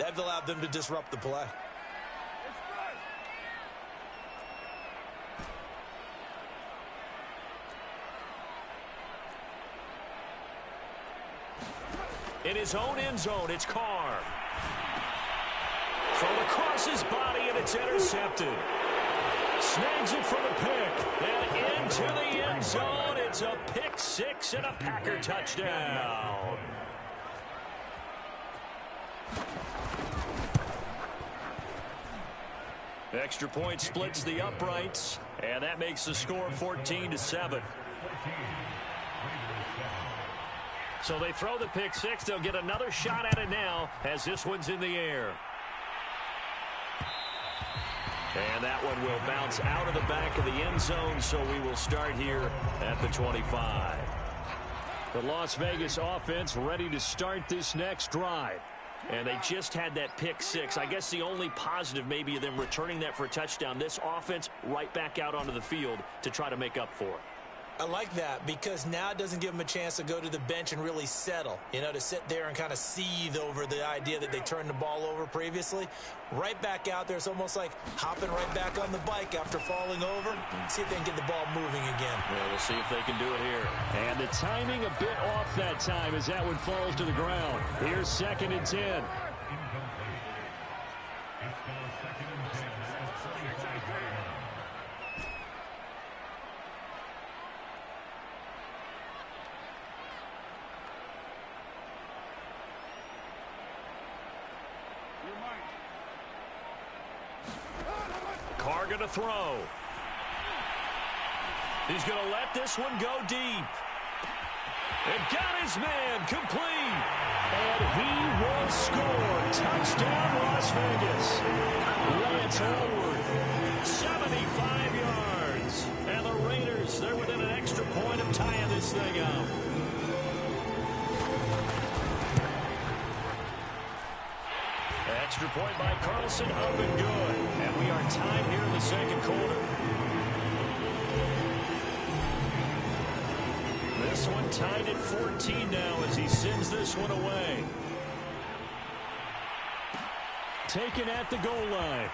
That allowed them to disrupt the play. In his own end zone, it's Carr. Thrown across his body, and it's intercepted. Snags it for the pick. And into the end zone. It's a pick 6 and a Packer touchdown. Extra point splits the uprights. And that makes the score 14-7. So they throw the pick 6. They'll get another shot at it now as this one's in the air. And that one will bounce out of the back of the end zone, so we will start here at the 25. The Las Vegas offense ready to start this next drive. And they just had that pick 6. I guess the only positive maybe of them returning that for a touchdown. This offense right back out onto the field to try to make up for it. I like that because now it doesn't give them a chance to go to the bench and really settle, you know, to sit there and kind of seethe over the idea that they turned the ball over previously. Right back out there, it's almost like hopping right back on the bike after falling over. See if they can get the ball moving again. Yeah, we'll see if they can do it here. And the timing a bit off that time as that one falls to the ground. Here's 2nd and 10. Carr going to throw. He's going to let this one go deep. And got his man complete. And he will score. Touchdown, Las Vegas. Lance Allworth, 75 yards. And the Raiders, they're within an extra point of tying this thing up. extra point by Carlson, up and good. And we are tied here in the second quarter. This one tied at 14 now as he sends this one away. Taken at the goal line.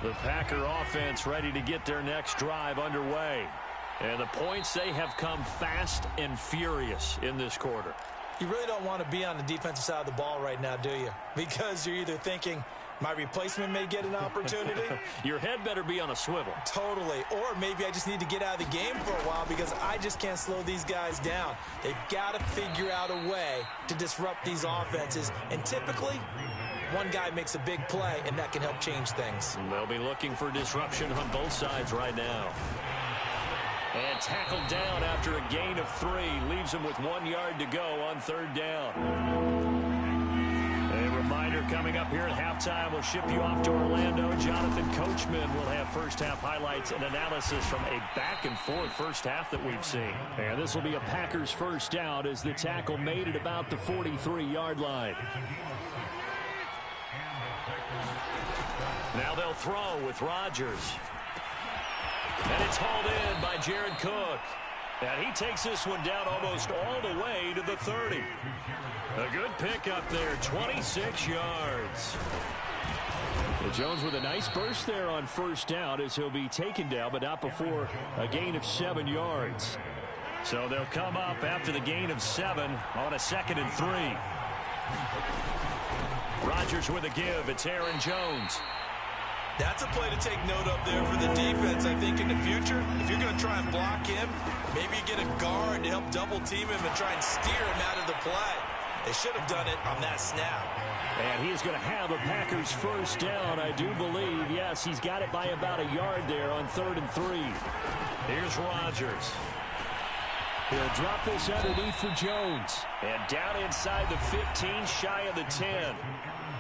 The Packer offense ready to get their next drive underway. And the points, they have come fast and furious in this quarter. You really don't want to be on the defensive side of the ball right now, do you? Because you're either thinking, my replacement may get an opportunity. Your head better be on a swivel. Totally. Or maybe I just need to get out of the game for a while because I just can't slow these guys down. They've got to figure out a way to disrupt these offenses. And typically, one guy makes a big play, and that can help change things. They'll be looking for disruption on both sides right now. And tackled down after a gain of 3. Leaves him with 1 yard to go on third down. A reminder coming up here at halftime. We'll ship you off to Orlando. Jonathan Coachman will have first-half highlights and analysis from a back-and-forth first half that we've seen. And this will be a Packers first down as the tackle made at about the 43-yard line. Now they'll throw with Rodgers. And it's hauled in by Jared Cook. And he takes this one down almost all the way to the 30. A good pick up there, 26 yards. And Jones with a nice burst there on first down as he'll be taken down, but not before a gain of 7 yards. So they'll come up after the gain of 7 on a 2nd and 3. Rodgers with a give. It's Aaron Jones. That's a play to take note of there for the defense. I think in the future, if you're going to try and block him, maybe you get a guard to help double team him and try and steer him out of the play. They should have done it on that snap. And he's going to have a Packers first down, I do believe. Yes, he's got it by about a yard there on 3rd and 3. Here's Rodgers. He'll drop this underneath for Jones. And down inside the 15, shy of the 10.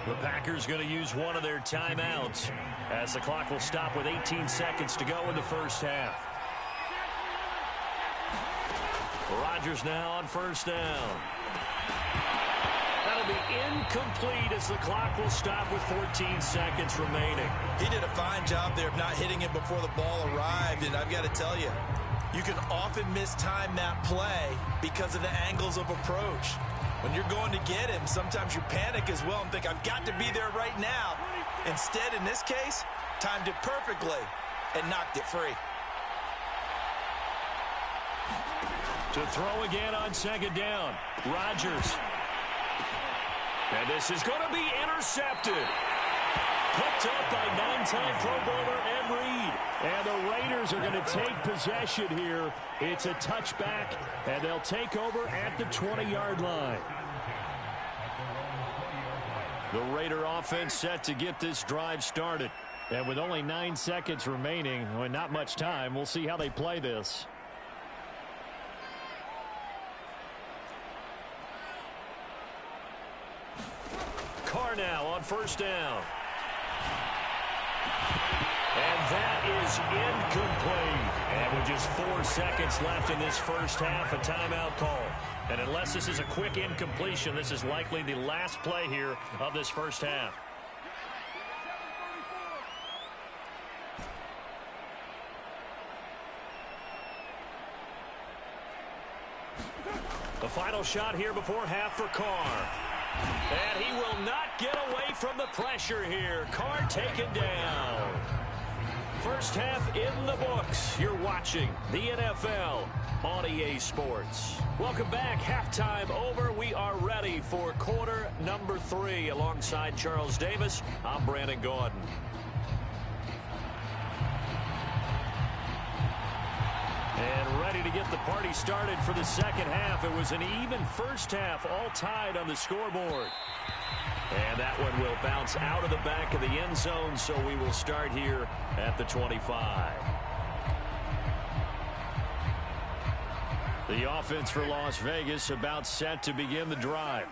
The Packers going to use one of their timeouts as the clock will stop with 18 seconds to go in the first half. Rodgers now on first down. That'll be incomplete as the clock will stop with 14 seconds remaining. He did a fine job there of not hitting it before the ball arrived, and I've got to tell you, you can often mistime that play because of the angles of approach. When you're going to get him, sometimes you panic as well and think, I've got to be there right now. Instead, in this case, timed it perfectly and knocked it free. To throw again on 2nd down, Rodgers. And this is going to be intercepted. Picked up by 9-time Pro Bowler Ed Reed. And the Raiders are going to take possession here. It's a touchback, and they'll take over at the 20-yard line. The Raider offense set to get this drive started. And with only 9 seconds remaining, well, not much time, we'll see how they play this. Carr now on first down. And that is incomplete. And with just 4 seconds left in this first half, a timeout call. And unless this is a quick incompletion, this is likely the last play here of this first half. The final shot here before half for Carr. And he will not get away from the pressure here. Carr taken down. First half in the books. You're watching the NFL on EA Sports. Welcome back. Halftime over. We are ready for quarter number 3. Alongside Charles Davis, I'm Brandon Gaudin. And ready to get the party started for the second half. It was an even first half, all tied on the scoreboard. And that one will bounce out of the back of the end zone, so we will start here at the 25. The offense for Las Vegas about set to begin the drive.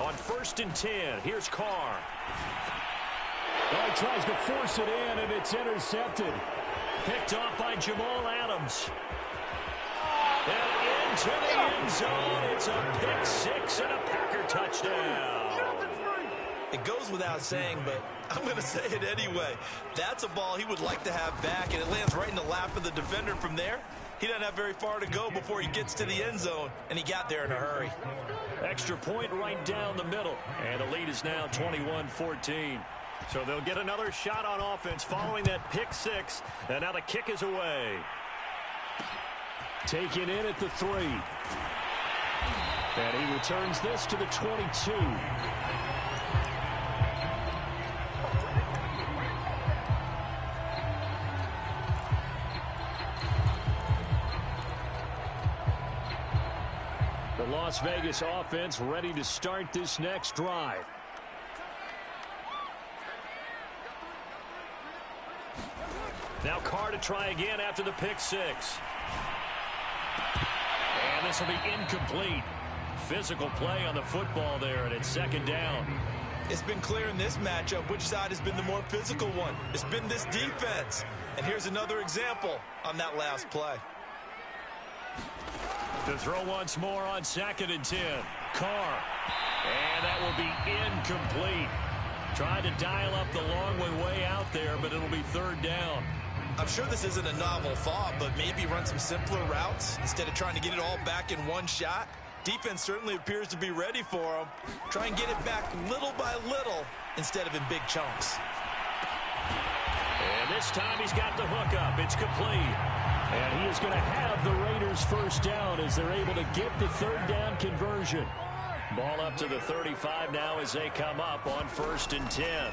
On 1st and 10, here's Carr. Oh, he tries to force it in, and it's intercepted. Picked off by Jamal Adams. And into the end zone. It's a pick six and a Packer touchdown. It goes without saying, but I'm going to say it anyway. That's a ball he would like to have back, and it lands right in the lap of the defender from there. He doesn't have very far to go before he gets to the end zone, and he got there in a hurry. Extra point right down the middle, and the lead is now 21-14. So they'll get another shot on offense following that pick six, and now the kick is away. Taken in at the 3. And he returns this to the 22. The Las Vegas offense ready to start this next drive. Now Carr to try again after the pick six. And this will be incomplete. Physical play on the football there, and it's 2nd down. It's been clear in this matchup which side has been the more physical one. It's been this defense. And here's another example on that last play. To throw once more on 2nd and 10. Carr. And that will be incomplete. Tried to dial up the long way out there, but it'll be 3rd down. I'm sure this isn't a novel thought, but maybe run some simpler routes instead of trying to get it all back in one shot. Defense certainly appears to be ready for him. Try and get it back little by little instead of in big chunks. And this time he's got the hook up. It's complete. And he is going to have the Raiders 1st down as they're able to get the 3rd down conversion. Ball up to the 35 now as they come up on 1st and 10.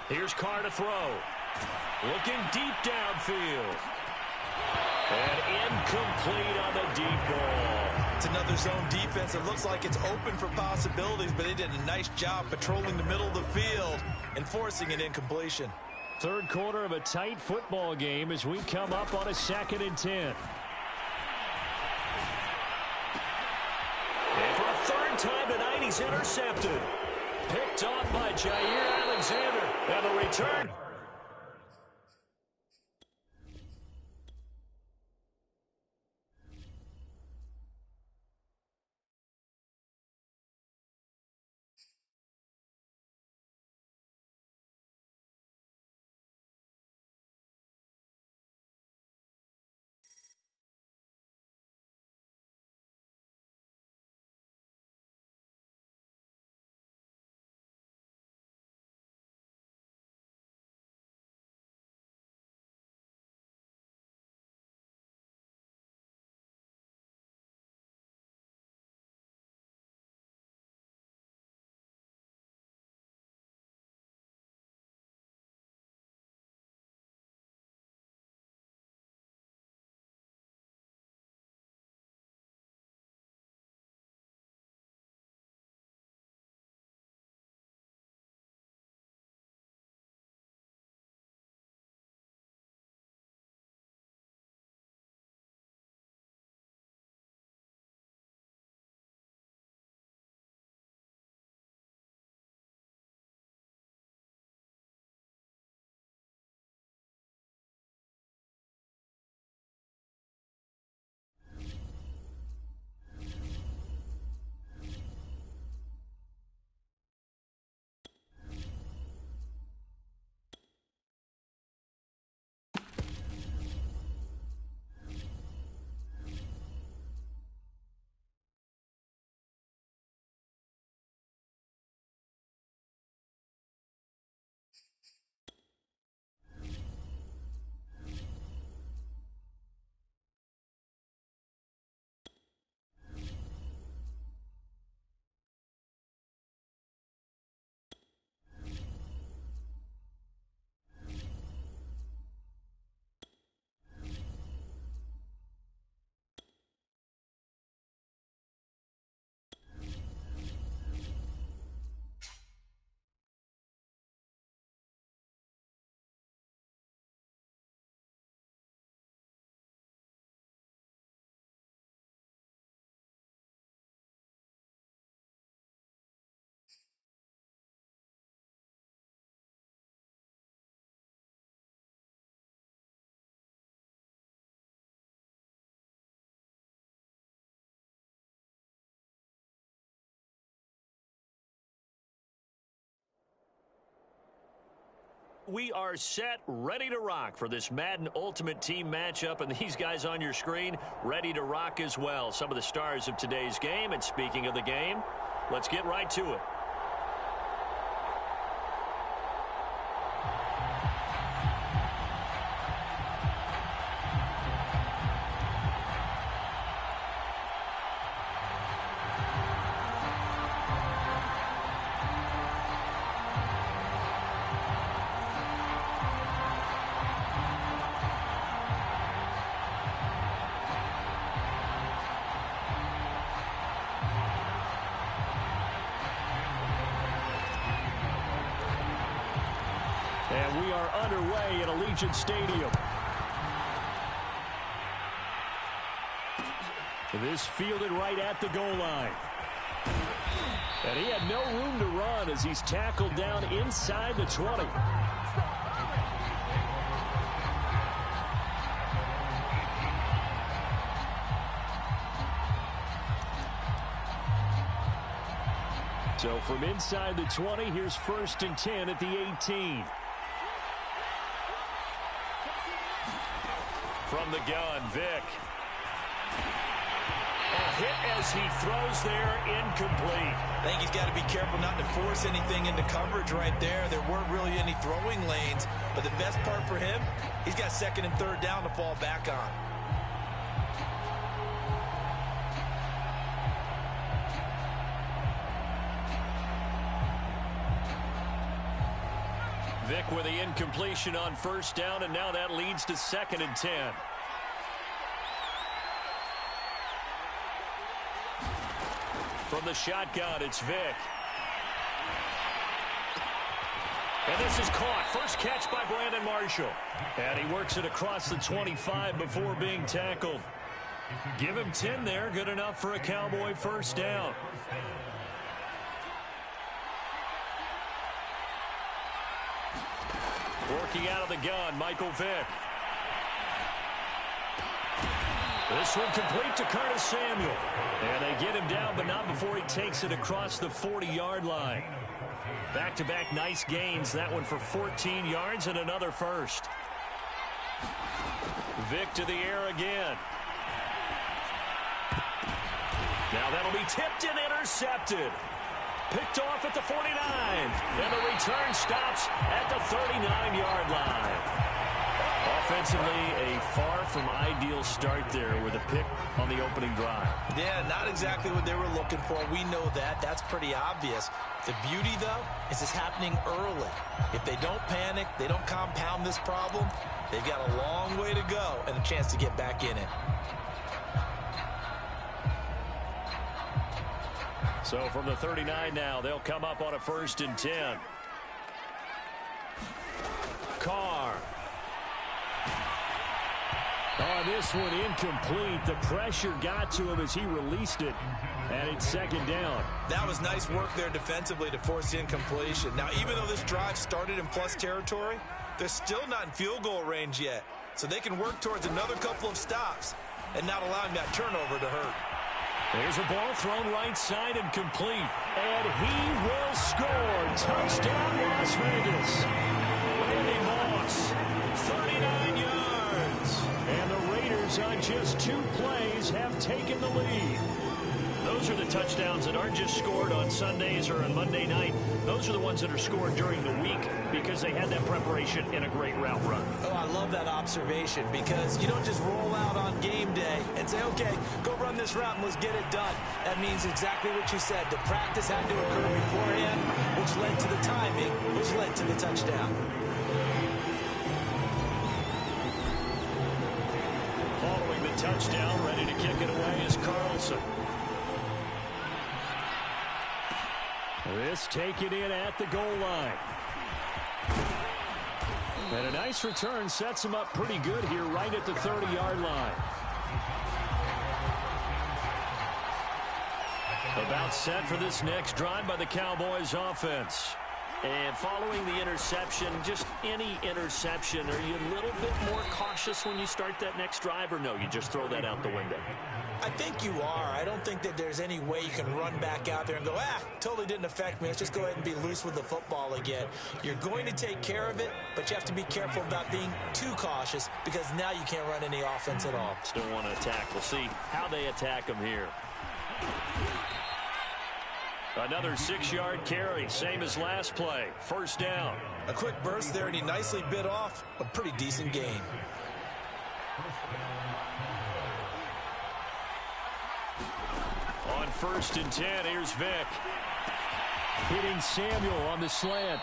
Here's Carr to throw. Looking deep downfield. And incomplete on the deep ball. It's another zone defense. It looks like it's open for possibilities, but they did a nice job patrolling the middle of the field and forcing an incompletion. 3rd quarter of a tight football game as we come up on a 2nd and 10. And for a 3rd time tonight, he's intercepted. Picked off by Jair Alexander. And the return. we are set, ready to rock for this Madden Ultimate Team matchup, and these guys on your screen ready to rock as well. Some of the stars of today's game, and speaking of the game, let's get right to it. And we are underway at Allegiant Stadium. This fielded right at the goal line. And he had no room to run as he's tackled down inside the 20. So from inside the 20, here's 1st and 10 at the 18. From the gun, Vick. A hit as he throws there, incomplete. I think he's got to be careful not to force anything into coverage right there. There weren't really any throwing lanes, but the best part for him, he's got 2nd and 3rd down to fall back on. Vick with the incompletion on 1st down, and now that leads to 2nd and 10. From the shotgun, it's Vick. And this is caught. First catch by Brandon Marshall. And he works it across the 25 before being tackled. Give him 10 there. Good enough for a Cowboy 1st down. Working out of the gun, Michael Vick. This one complete to Curtis Samuel. And they get him down, but not before he takes it across the 40-yard line. Back-to-back nice gains. That one for 14 yards and another 1st. Vick to the air again. Now that'll be tipped and intercepted. Picked off at the 49. And the return stops at the 39-yard line. Offensively, a far from ideal start there with a pick on the opening drive. Yeah, not exactly what they were looking for. We know that. That's pretty obvious. The beauty, though, is it's happening early. If they don't panic, they don't compound this problem, they've got a long way to go and a chance to get back in it. So from the 39 now, they'll come up on a 1st and 10. Carr. Oh, this one incomplete. The pressure got to him as he released it, and it's 2nd down. That was nice work there defensively to force the incompletion. Now, even though this drive started in plus territory, they're still not in field goal range yet. So they can work towards another couple of stops and not allowing that turnover to hurt. There's a ball thrown right side and complete. And he will score. Touchdown, Las Vegas. Randy Moss, 39 yards. And the Raiders on just 2 plays have taken the lead. Those are the touchdowns that aren't just scored on Sundays or on Monday night. Those are the ones that are scored during the week because they had that preparation and a great route run. Oh, I love that observation because you don't just roll out on game day and say, okay, go run this route and let's get it done. That means exactly what you said. The practice had to occur beforehand, which led to the timing, which led to the touchdown. Following the touchdown, ready to kick it away is Carlson. This taken in at the goal line. And a nice return sets him up pretty good here right at the 30-yard line. About set for this next drive by the Cowboys offense. And following the interception, just any interception, are you a little bit more cautious when you start that next drive, or no, you just throw that out the window? I think you are. I don't think that there's any way you can run back out there and go, totally didn't affect me. Let's just go ahead and be loose with the football again. You're going to take care of it, but you have to be careful about being too cautious because now you can't run any offense at all. Still want to attack. We'll see how they attack them here. Another 6-yard carry, same as last play. First down. A quick burst there, and he nicely bit off a pretty decent gain. On 1st and 10, here's Vick. Hitting Samuel on the slant.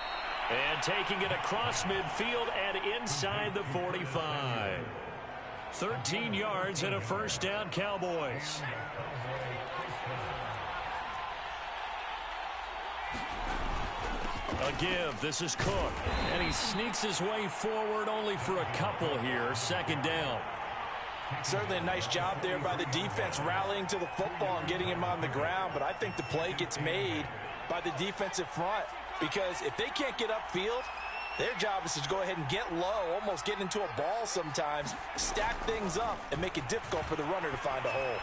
And taking it across midfield and inside the 45. 13 yards and a first down, Cowboys. A give. This is Cook. And he sneaks his way forward only for a couple here. Second down. Certainly a nice job there by the defense rallying to the football and getting him on the ground. But I think the play gets made by the defensive front. Because if they can't get upfield, their job is to go ahead and get low, almost get into a ball sometimes, stack things up, and make it difficult for the runner to find a hole.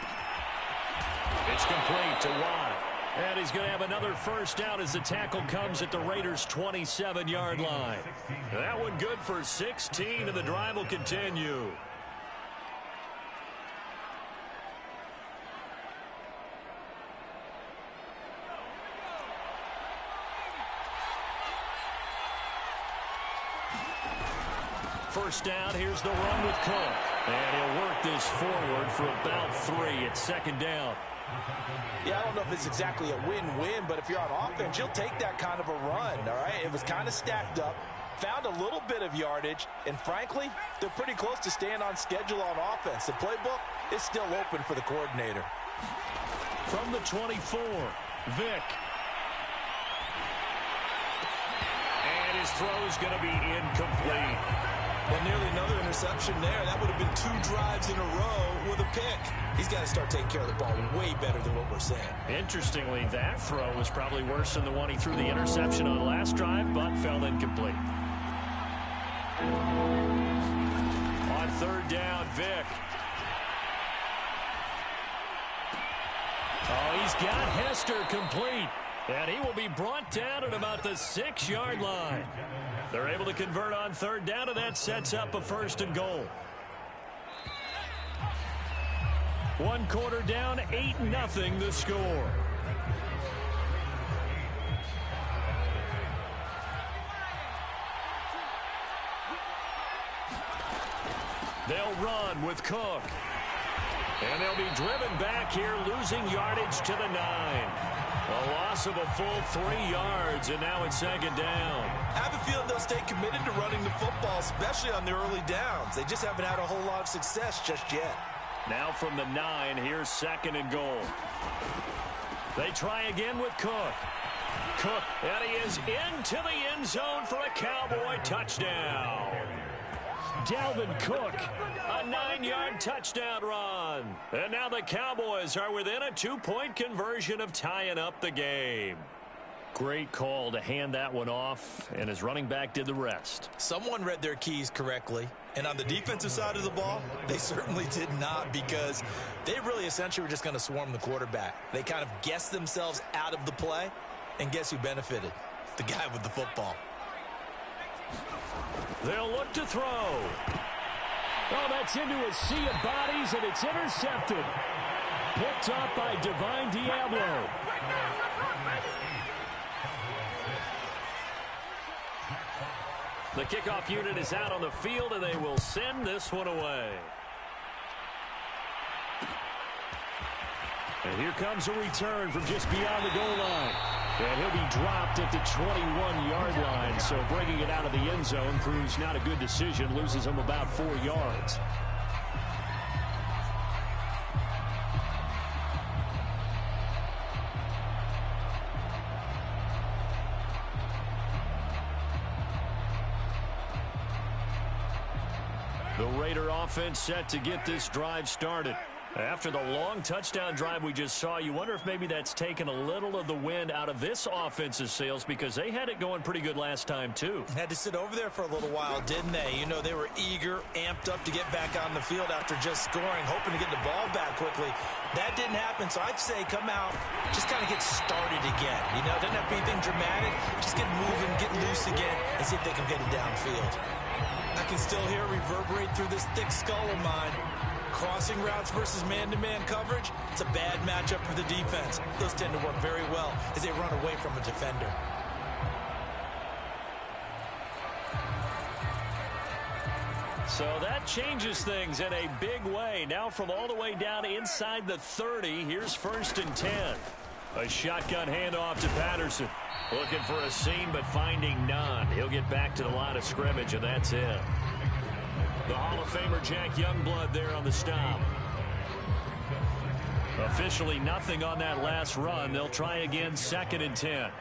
It's complete to Watt. And he's going to have another first down as the tackle comes at the Raiders' 27-yard line. That one good for 16, and the drive will continue. First down, here's the run with Cook. And he'll work this forward for about 3 at second down. Yeah, I don't know if it's exactly a win-win, but if you're on offense, you'll take that kind of a run, all right? It was kind of stacked up, found a little bit of yardage, and frankly, they're pretty close to staying on schedule on offense. The playbook is still open for the coordinator. From the 24, Vick. And his throw's going to be incomplete. Well, nearly another interception there. That would have been 2 drives in a row with a pick. He's got to start taking care of the ball way better than what we're saying. Interestingly, that throw was probably worse than the one he threw the interception on last drive, but fell incomplete. On 3rd down, Vick. Oh, he's got Hester complete. And he will be brought down at about the 6-yard line. They're able to convert on 3rd down, and that sets up a 1st and goal. 1 quarter down, 8-0 the score. They'll run with Cook. And they'll be driven back here, losing yardage to the 9. A loss of a full 3 yards, and now it's 2nd down. I have a feeling they'll stay committed to running the football, especially on the early downs. They just haven't had a whole lot of success just yet. Now from the 9, here's 2nd and goal. They try again with Cook. Cook, and he is into the end zone for a Cowboy touchdown. Dalvin Cook, a 9-yard touchdown run. And now the Cowboys are within a 2-point conversion of tying up the game. Great call to hand that one off, and his running back did the rest. Someone read their keys correctly, and on the defensive side of the ball, they certainly did not, because they really essentially were just going to swarm the quarterback. They kind of guessed themselves out of the play, and guess who benefited? The guy with the football. They'll look to throw. Oh, that's into a sea of bodies, and it's intercepted. Picked up by Divine Diablo. The kickoff unit is out on the field, and they will send this one away. And here comes a return from just beyond the goal line. And he'll be dropped at the 21-yard line, so bringing it out of the end zone proves not a good decision, loses him about 4 yards. The Raider offense set to get this drive started. After the long touchdown drive we just saw, you wonder if maybe that's taken a little of the wind out of this offense's sails, because they had it going pretty good last time, too. Had to sit over there for a little while, didn't they? You know, they were eager, amped up to get back on the field after just scoring, hoping to get the ball back quickly. That didn't happen, so I'd say come out, just kind of get started again. You know, it doesn't have to be anything dramatic. Just get moving, get loose again, and see if they can get it downfield. I can still hear it reverberate through this thick skull of mine. Crossing routes versus man-to-man coverage, it's a bad matchup for the defense. Those tend to work very well as they run away from a defender. So that changes things in a big way. Now from all the way down inside the 30, here's 1st and 10. A shotgun handoff to Patterson. Looking for a seam, but finding none. He'll get back to the line of scrimmage, and that's it. The Hall of Famer Jack Youngblood there on the stop. Officially nothing on that last run. They'll try again, 2nd and 10.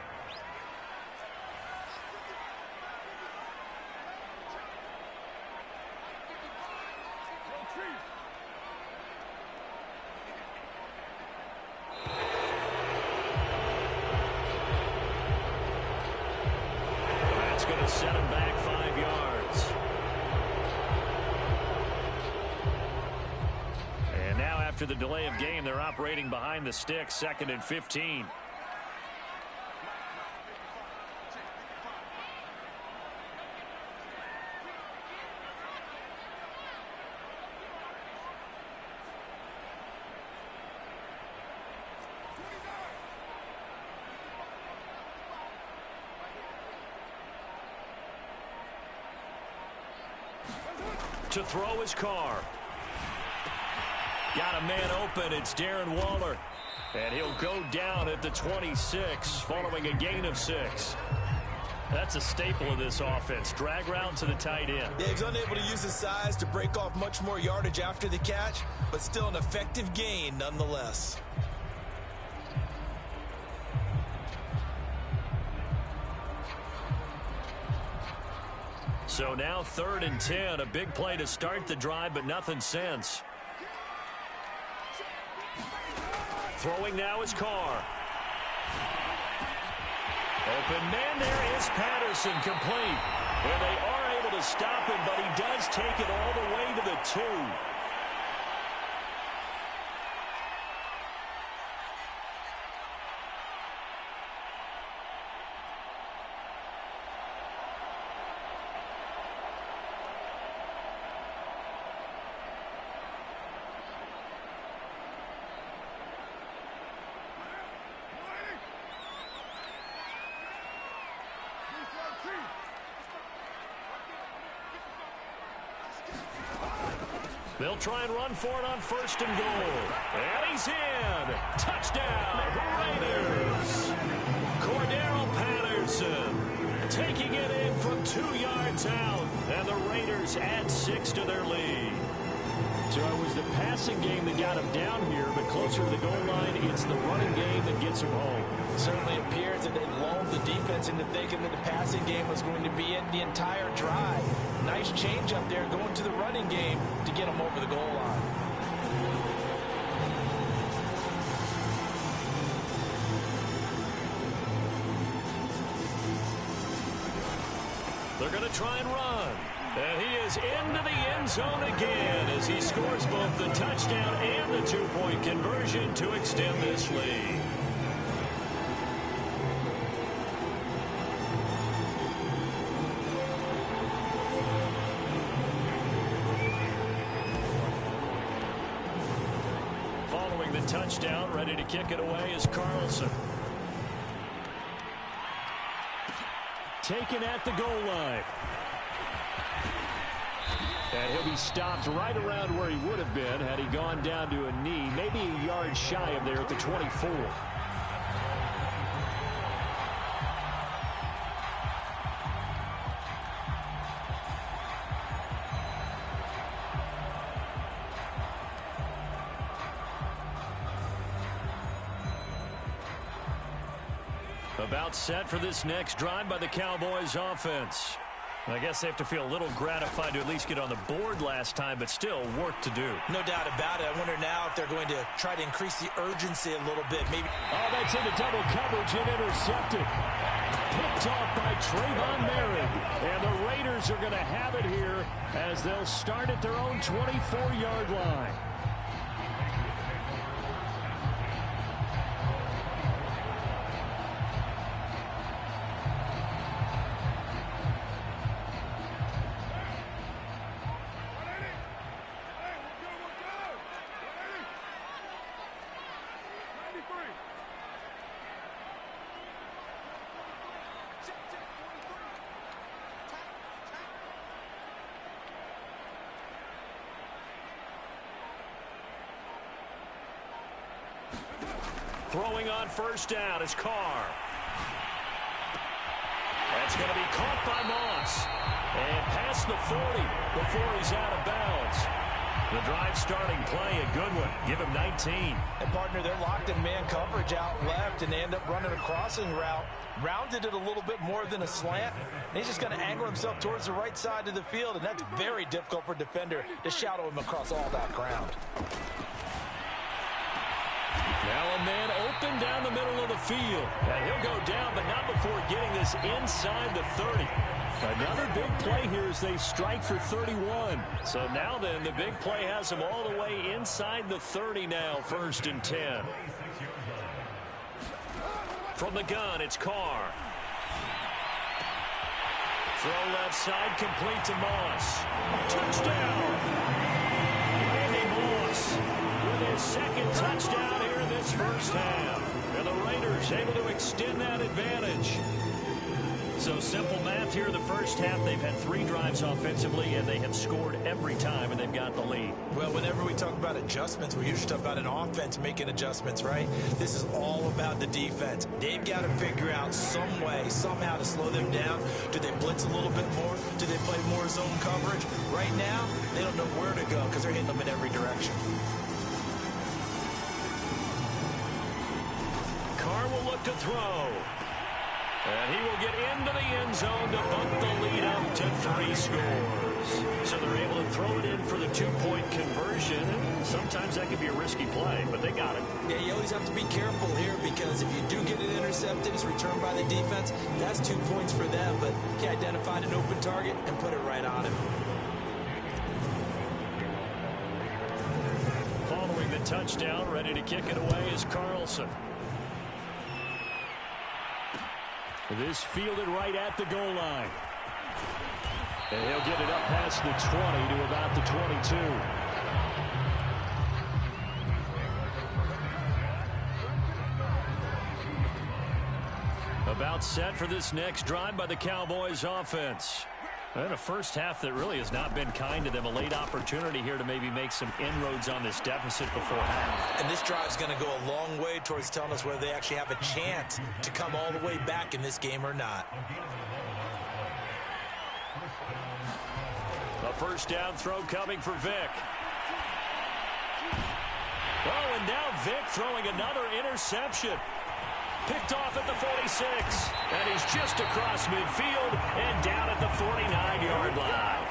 That's going to set him back 5 yards. After the delay of game, they're operating behind the sticks, 2nd and 15. To throw his car. Got a man open. It's Darren Waller. And he'll go down at the 26, following a gain of 6. That's a staple of this offense. Drag route to the tight end. Yeah, he's unable to use his size to break off much more yardage after the catch, but still an effective gain nonetheless. So now 3rd and 10. A big play to start the drive, but nothing since. Throwing now is Carr. Open man, there is Patterson, complete. Well, they are able to stop him, but he does take it all the way to the 2. They'll try and run for it on 1st and goal. And he's in. Touchdown, Raiders. Cordero Patterson taking it in from 2 yards out. And the Raiders add 6 to their lead. So it was the passing game that got him down here, but closer to the goal line, it's the running game that gets him home. It certainly appears that they lulled the defense into thinking that the passing game was going to be in the entire drive. Nice change up there going to the running game to get him over the goal line. They're going to try and run. And he is into the end zone again as he scores both the touchdown and the 2-point conversion to extend this lead. Following the touchdown, ready to kick it away is Carlson. Taken at the goal line. And he'll be stopped right around where he would have been had he gone down to a knee, maybe a yard shy of there at the 24. About set for this next drive by the Cowboys offense. I guess they have to feel a little gratified to at least get on the board last time, but still work to do. No doubt about it. I wonder now if they're going to try to increase the urgency a little bit. Maybe. Oh, that's into double coverage and intercepted. Picked off by Trayvon Merritt. And the Raiders are going to have it here as they'll start at their own 24-yard line. Throwing on first down is Carr. That's going to be caught by Moss. And past the 40 before he's out of bounds. The drive starting play, a good one. Give him 19. And, partner, they're locked in man coverage out left, and they end up running a crossing route. Rounded it a little bit more than a slant. And he's just going to angle himself towards the right side of the field, and that's very difficult for a defender to shadow him across all that ground. Now a man open down the middle of the field. And he'll go down, but not before getting this inside the 30. Another big play here as they strike for 31. So now then, the big play has them all the way inside the 30 now, 1st and 10. From the gun, it's Carr. Throw left side, complete to Moss. Touchdown! Randy Moss with his second touchdown here in this first half. And the Raiders able to extend that advantage. So simple math here in the first half. They've had 3 drives offensively, and they have scored every time, and they've got the lead. Well, whenever we talk about adjustments, we usually talk about an offense making adjustments, right? This is all about the defense. They've got to figure out some way, somehow to slow them down. Do they blitz a little bit more? Do they play more zone coverage? Right now, they don't know where to go because they're hitting them in every direction. Carr will look to throw. And he will get into the end zone to bump the lead up to 3 scores. So they're able to throw it in for the 2-point conversion. And sometimes that can be a risky play, but they got it. Yeah, you always have to be careful here because if you do get it intercepted, it's returned by the defense. That's 2 points for them, but he identified an open target and put it right on him. Following the touchdown, ready to kick it away is Carlson. This fielded right at the goal line. And he'll get it up past the 20 to about the 22. About set for this next drive by the Cowboys offense. And a first half that really has not been kind to them. A late opportunity here to maybe make some inroads on this deficit before half. And this drive is going to go a long way towards telling us whether they actually have a chance to come all the way back in this game or not. A first down throw coming for Vick. Oh, and now Vick throwing another interception. Picked off at the 46, and he's just across midfield and down at the 49-yard line.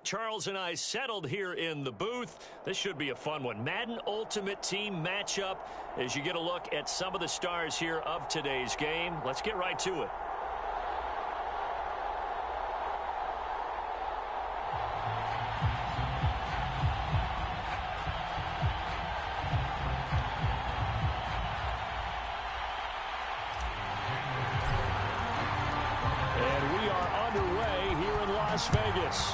Charles and I settled here in the booth. This should be a fun one. Madden Ultimate Team matchup as you get a look at some of the stars here of today's game. Let's get right to it. Las Vegas.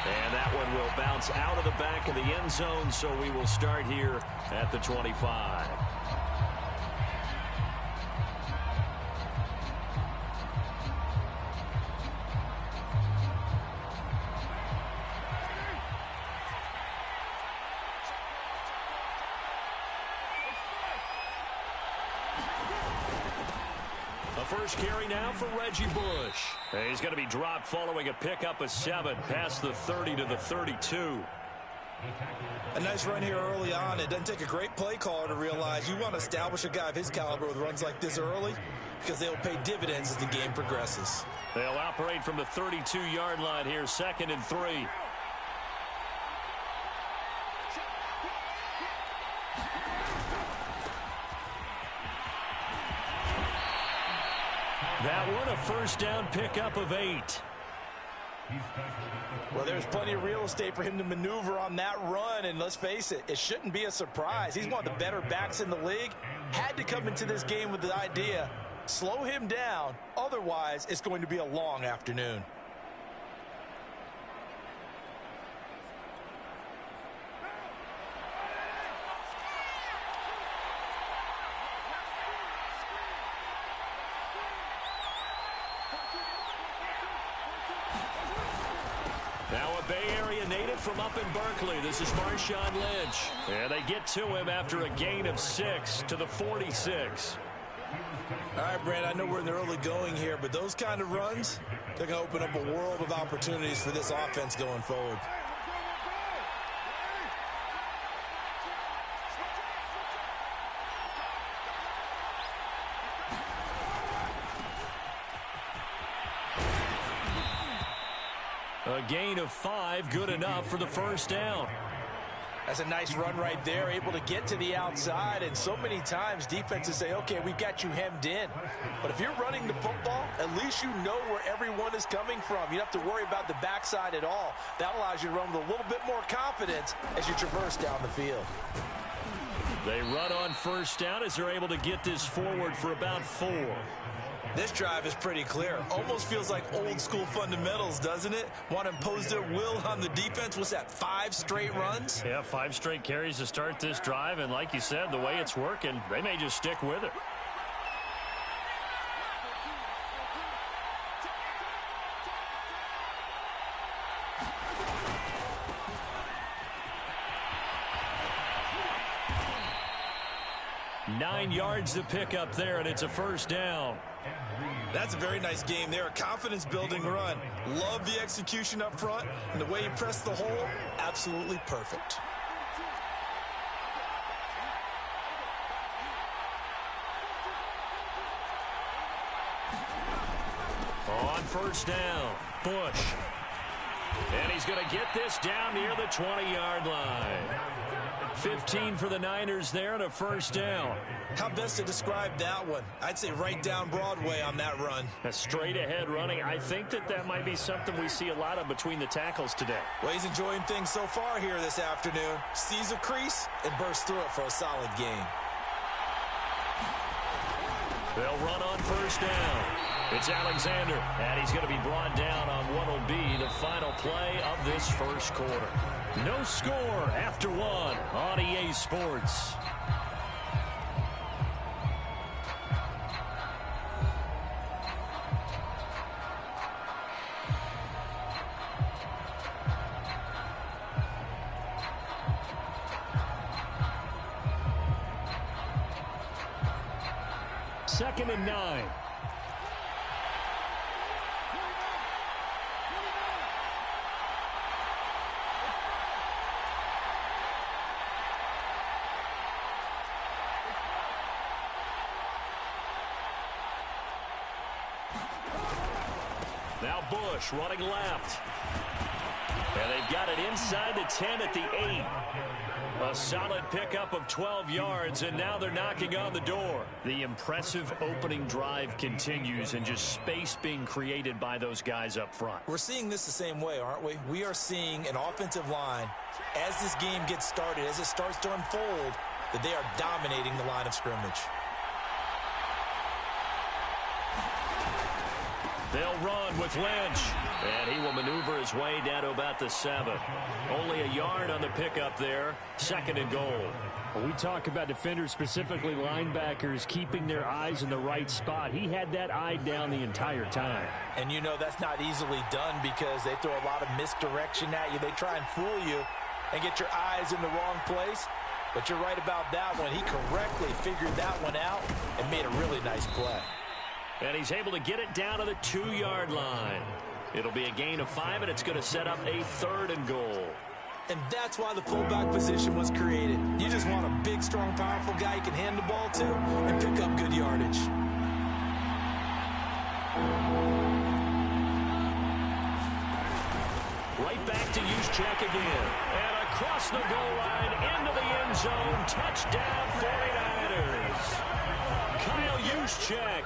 And that one will bounce out of the back of the end zone, so we will start here at the 25. First carry now for Reggie Bush. He's going to be dropped following a pickup of 7 past the 30 to the 32. A nice run here early on. It doesn't take a great play caller to realize you want to establish a guy of his caliber with runs like this early because they'll pay dividends as the game progresses. They'll operate from the 32-yard line here, 2nd and 3. That one, a first down pickup of 8. Well, there's plenty of real estate for him to maneuver on that run, and let's face it, it shouldn't be a surprise. He's one of the better backs in the league. Had to come into this game with the idea, slow him down, otherwise it's going to be a long afternoon. Now a Bay Area native from up in Berkeley. This is Marshawn Lynch. And they get to him after a gain of 6 to the 46. All right, Brand, I know we're in the early going here, but those kind of runs, they're going to open up a world of opportunities for this offense going forward. A gain of 5, good enough for the first down. That's a nice run right there, able to get to the outside, and so many times defenses say, okay, we've got you hemmed in. But if you're running the football, at least you know where everyone is coming from. You don't have to worry about the backside at all. That allows you to run with a little bit more confidence as you traverse down the field. They run on first down as they're able to get this forward for about 4. This drive is pretty clear. Almost feels like old school fundamentals, doesn't it? Want to impose their will on the defense. What's that, 5 straight runs? Yeah, 5 straight carries to start this drive. And like you said, the way it's working, they may just stick with it. Nine yards to pick up there, and it's a first down. That's a very nice game there, a confidence-building run. Love the execution up front, and the way he pressed the hole, absolutely perfect. On first down, Bush. And he's going to get this down near the 20-yard line. 15 for the Niners there and a first down. How best to describe that one? I'd say right down Broadway on that run. A straight ahead running. I think that might be something we see a lot of between the tackles today. Well, he's enjoying things so far here this afternoon. Sees a crease and bursts through it for a solid game. They'll run on first down. It's Alexander, and he's going to be brought down on what will be the final play of this first quarter. No score after 1 on EA Sports. Second and 9. Now Bush running left. And they've got it inside the 10 at the 8. A solid pickup of 12 yards, and now they're knocking on the door. The impressive opening drive continues, and just space being created by those guys up front. We're seeing this the same way, aren't we? We are seeing an offensive line, as this game gets started, as it starts to unfold, that they are dominating the line of scrimmage. They'll run with Lynch, and he will maneuver his way down to about the 7. Only a yard on the pickup there, 2nd and goal. When we talk about defenders, specifically linebackers, keeping their eyes in the right spot, he had that eye down the entire time. And you know that's not easily done because they throw a lot of misdirection at you. They try and fool you and get your eyes in the wrong place. But you're right about that one. He correctly figured that one out and made a really nice play. And he's able to get it down to the 2-yard line. It'll be a gain of 5, and it's going to set up a 3rd and goal. And that's why the fullback position was created. You just want a big, strong, powerful guy you can hand the ball to and pick up good yardage. Right back to Juszczyk again. And across the goal line into the end zone. Touchdown 49ers. Kyle Juszczyk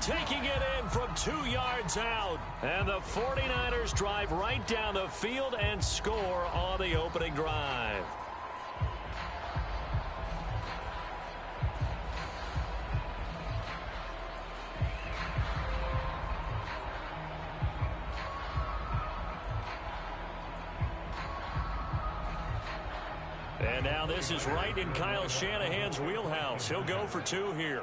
taking it in from 2 yards out. And the 49ers drive right down the field and score on the opening drive. And now this is right in Kyle Shanahan's wheelhouse. He'll go for 2 here.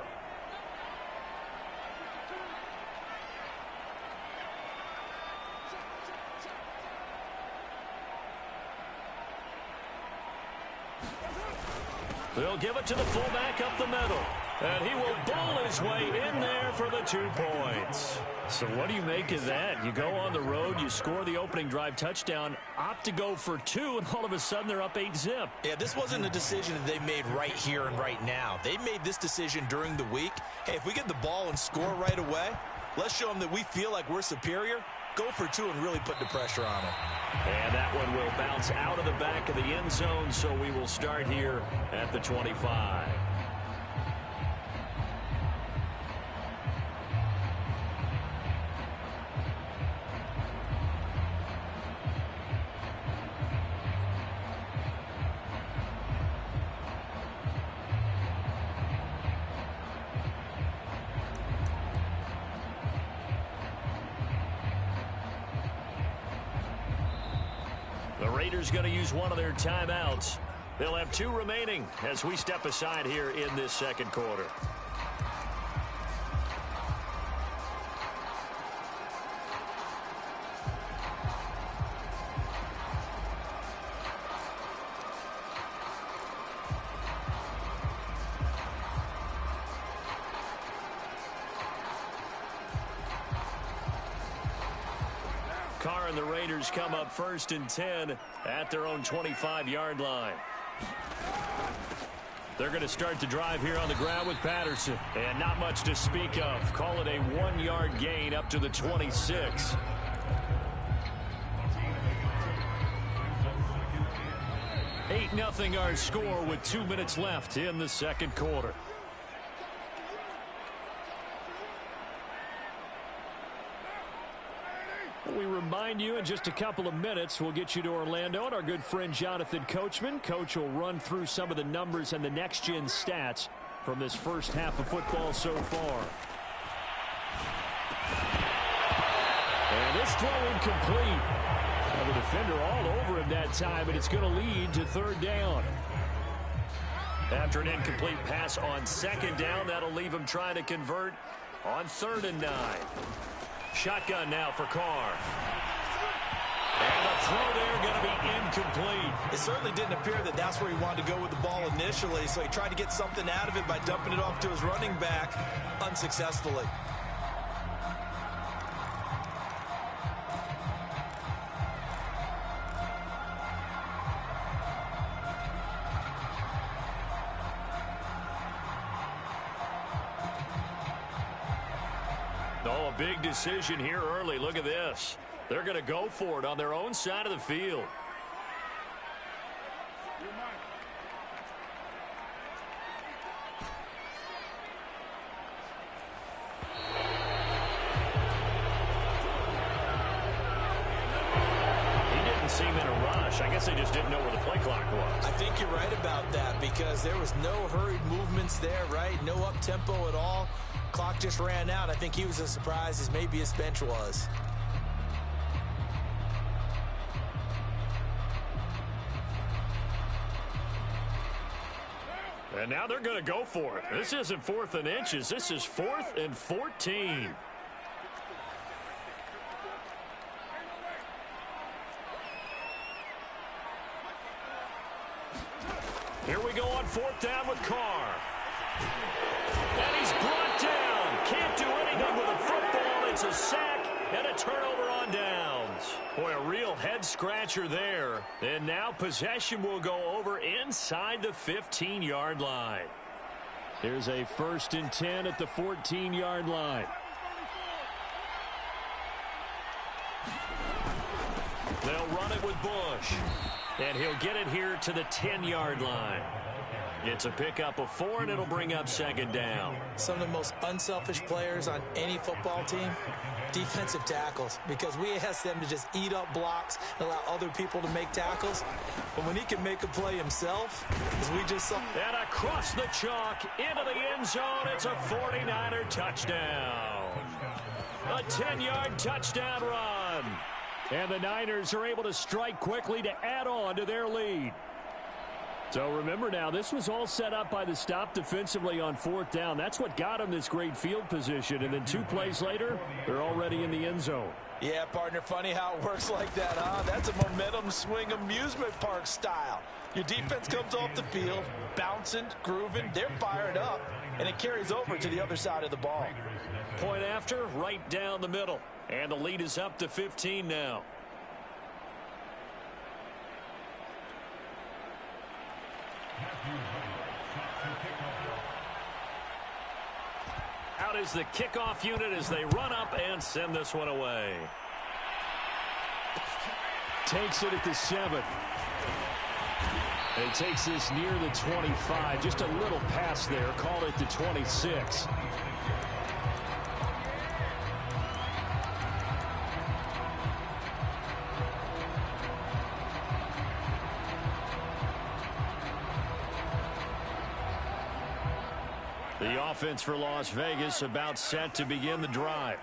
They'll give it to the fullback up the middle. And he will bowl his way in there for the 2 points. So what do you make of that? You go on the road, you score the opening drive touchdown, opt to go for 2, and all of a sudden they're up 8-zip. Yeah, this wasn't a decision that they made right here and right now. They made this decision during the week. Hey, if we get the ball and score right away, let's show them that we feel like we're superior. Go for 2 and really put the pressure on them. And that one will bounce out of the back of the end zone, so we will start here at the 25. The Raiders going to use one of their timeouts. They'll have 2 remaining as we step aside here in this second quarter. Carr and the Raiders come up 1st and 10 at their own 25-yard line. They're going to start the drive here on the ground with Patterson. And not much to speak of. Call it a 1-yard gain up to the 26. Eight 0 our score with 2 minutes left in the second quarter. We remind you in just a couple of minutes we'll get you to Orlando and our good friend Jonathan Coachman. Coach will run through some of the numbers and the next-gen stats from this first half of football so far. And this throw incomplete. And the defender all over him that time, and it's going to lead to 3rd down. After an incomplete pass on 2nd down, that'll leave him trying to convert on 3rd and 9. Shotgun now for Carr. And the throw there going to be incomplete. It certainly didn't appear that that's where he wanted to go with the ball initially, so he tried to get something out of it by dumping it off to his running back unsuccessfully. Oh, a big decision here early. Look at this. They're going to go for it on their own side of the field. Seem in a rush. I guess they just didn't know where the play clock was. I think you're right about that because there was no hurried movements there, right? No up-tempo at all. Clock just ran out. I think he was as surprised as maybe his bench was. And now they're going to go for it. This isn't 4th and inches. This is 4th and 14. Here we go on 4th down with Carr. And he's brought down. Can't do anything with a football. It's a sack and a turnover on downs. Boy, a real head-scratcher there. And now possession will go over inside the 15-yard line. Here's a 1st and 10 at the 14-yard line. They'll run it with Bush. And he'll get it here to the 10-yard line. It's a pickup of 4, and it'll bring up 2nd down. Some of the most unselfish players on any football team, defensive tackles, because we ask them to just eat up blocks and allow other people to make tackles. But when he can make a play himself, as we just saw. And across the chalk, into the end zone, it's a 49er touchdown. A 10-yard touchdown run. And the Niners are able to strike quickly to add on to their lead. So remember now, this was all set up by the stop defensively on 4th down. That's what got them this great field position. And then 2 plays later, they're already in the end zone. Yeah, partner, funny how it works like that, huh? That's a momentum swing amusement park style. Your defense comes off the field, bouncing, grooving, they're fired up, and it carries over to the other side of the ball. Point after, right down the middle. And the lead is up to 15 now. Out is the kickoff unit as they run up and send this one away. Takes it at the 7. He takes this near the 25. Just a little pass there. Called it the 26. The offense for Las Vegas about set to begin the drive.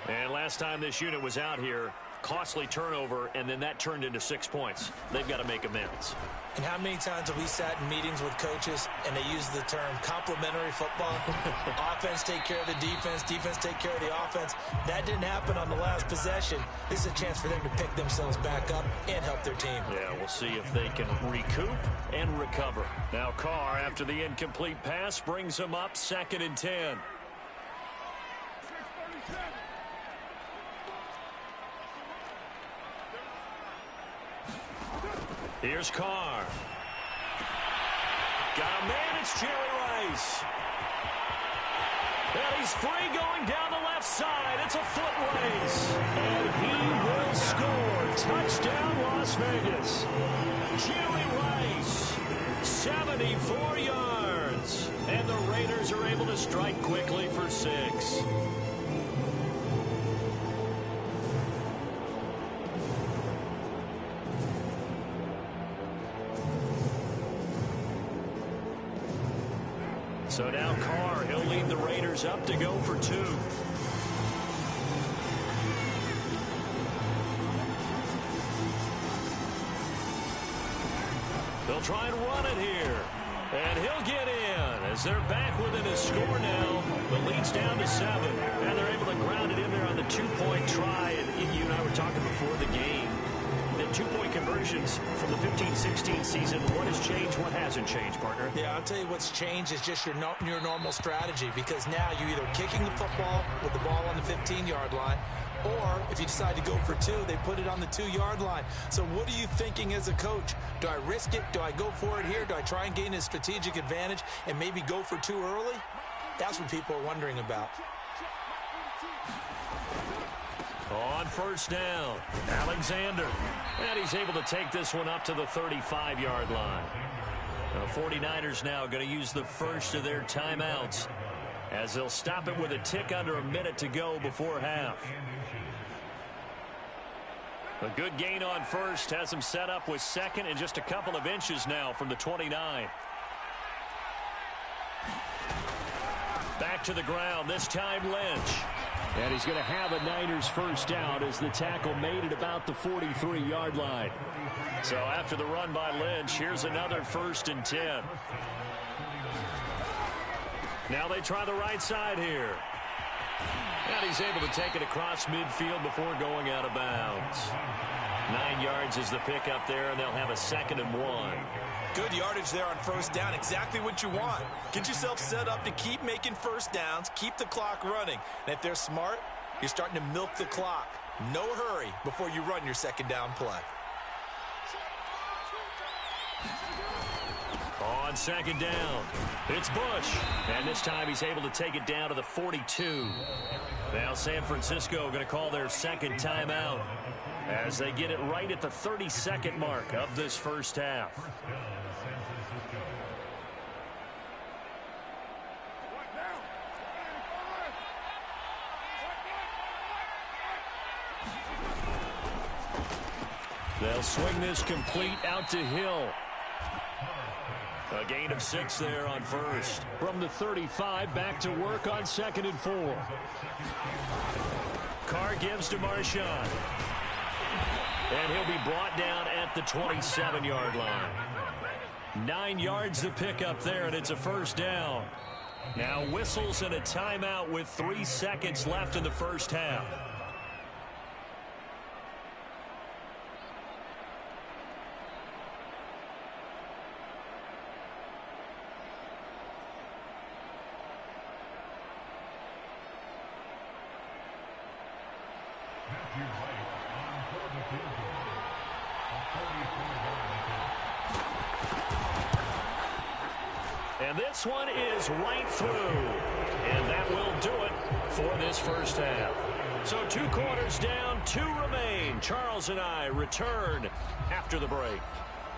And last time this unit was out here, costly turnover, and then that turned into 6 points. They've got to make amends. And how many times have we sat in meetings with coaches and they use the term complementary football? Offense take care of the defense, defense take care of the offense. That didn't happen on the last possession. This is a chance for them to pick themselves back up and help their team. Yeah, we'll see if they can recoup and recover. Now Carr, after the incomplete pass, brings them up 2nd and 10. Here's Carr. Got a man, it's Jerry Rice. And he's free going down the left side. It's a foot race. And he will score. Touchdown, Las Vegas. Jerry Rice, 74 yards. And the Raiders are able to strike quickly for 6. So now Carr, he'll lead the Raiders up to go for 2. They'll try and run it here. And he'll get in as they're back within a score now. The lead's down to 7. And they're able to ground it in there on the 2-point try. And you and I were talking before the game. The 2-point conversions from the 15-16 season, what has changed, what hasn't changed, partner? Yeah, I'll tell you what's changed is just your normal strategy, because now you're either kicking the football with the ball on the 15-yard line, or if you decide to go for 2, they put it on the 2-yard line. So what are you thinking as a coach? Do I risk it? Do I go for it here? Do I try and gain a strategic advantage and maybe go for 2 early? That's what people are wondering about. On first down, Alexander. And he's able to take this one up to the 35-yard line. The 49ers now going to use the first of their timeouts as they'll stop it with a tick under a minute to go before half. A good gain on first has him set up with second and just a couple of inches now from the 29. Back to the ground, this time Lynch. And he's going to have a Niners first down as the tackle made it about the 43-yard line. So after the run by Lynch, here's another 1st and 10. Now they try the right side here. And he's able to take it across midfield before going out of bounds. 9 yards is the pickup there, and they'll have a 2nd and 1. Good yardage there on first down. Exactly what you want. Get yourself set up to keep making first downs, keep the clock running. And if they're smart, you're starting to milk the clock. No hurry before you run your 2nd down play. On 2nd down, it's Bush. And this time he's able to take it down to the 42. Now San Francisco going to call their 2nd timeout as they get it right at the 32nd mark of this first half. They'll swing this complete out to Hill. A gain of 6 there on first. From the 35, back to work on 2nd and 4. Carr gives to Marshawn. And he'll be brought down at the 27-yard line. 9 yards to pick up there, and it's a first down. Now whistles and a timeout with 3 seconds left in the first half. And this one is right through. And that will do it for this first half. So 2 quarters down, 2 remain. Charles and I return after the break.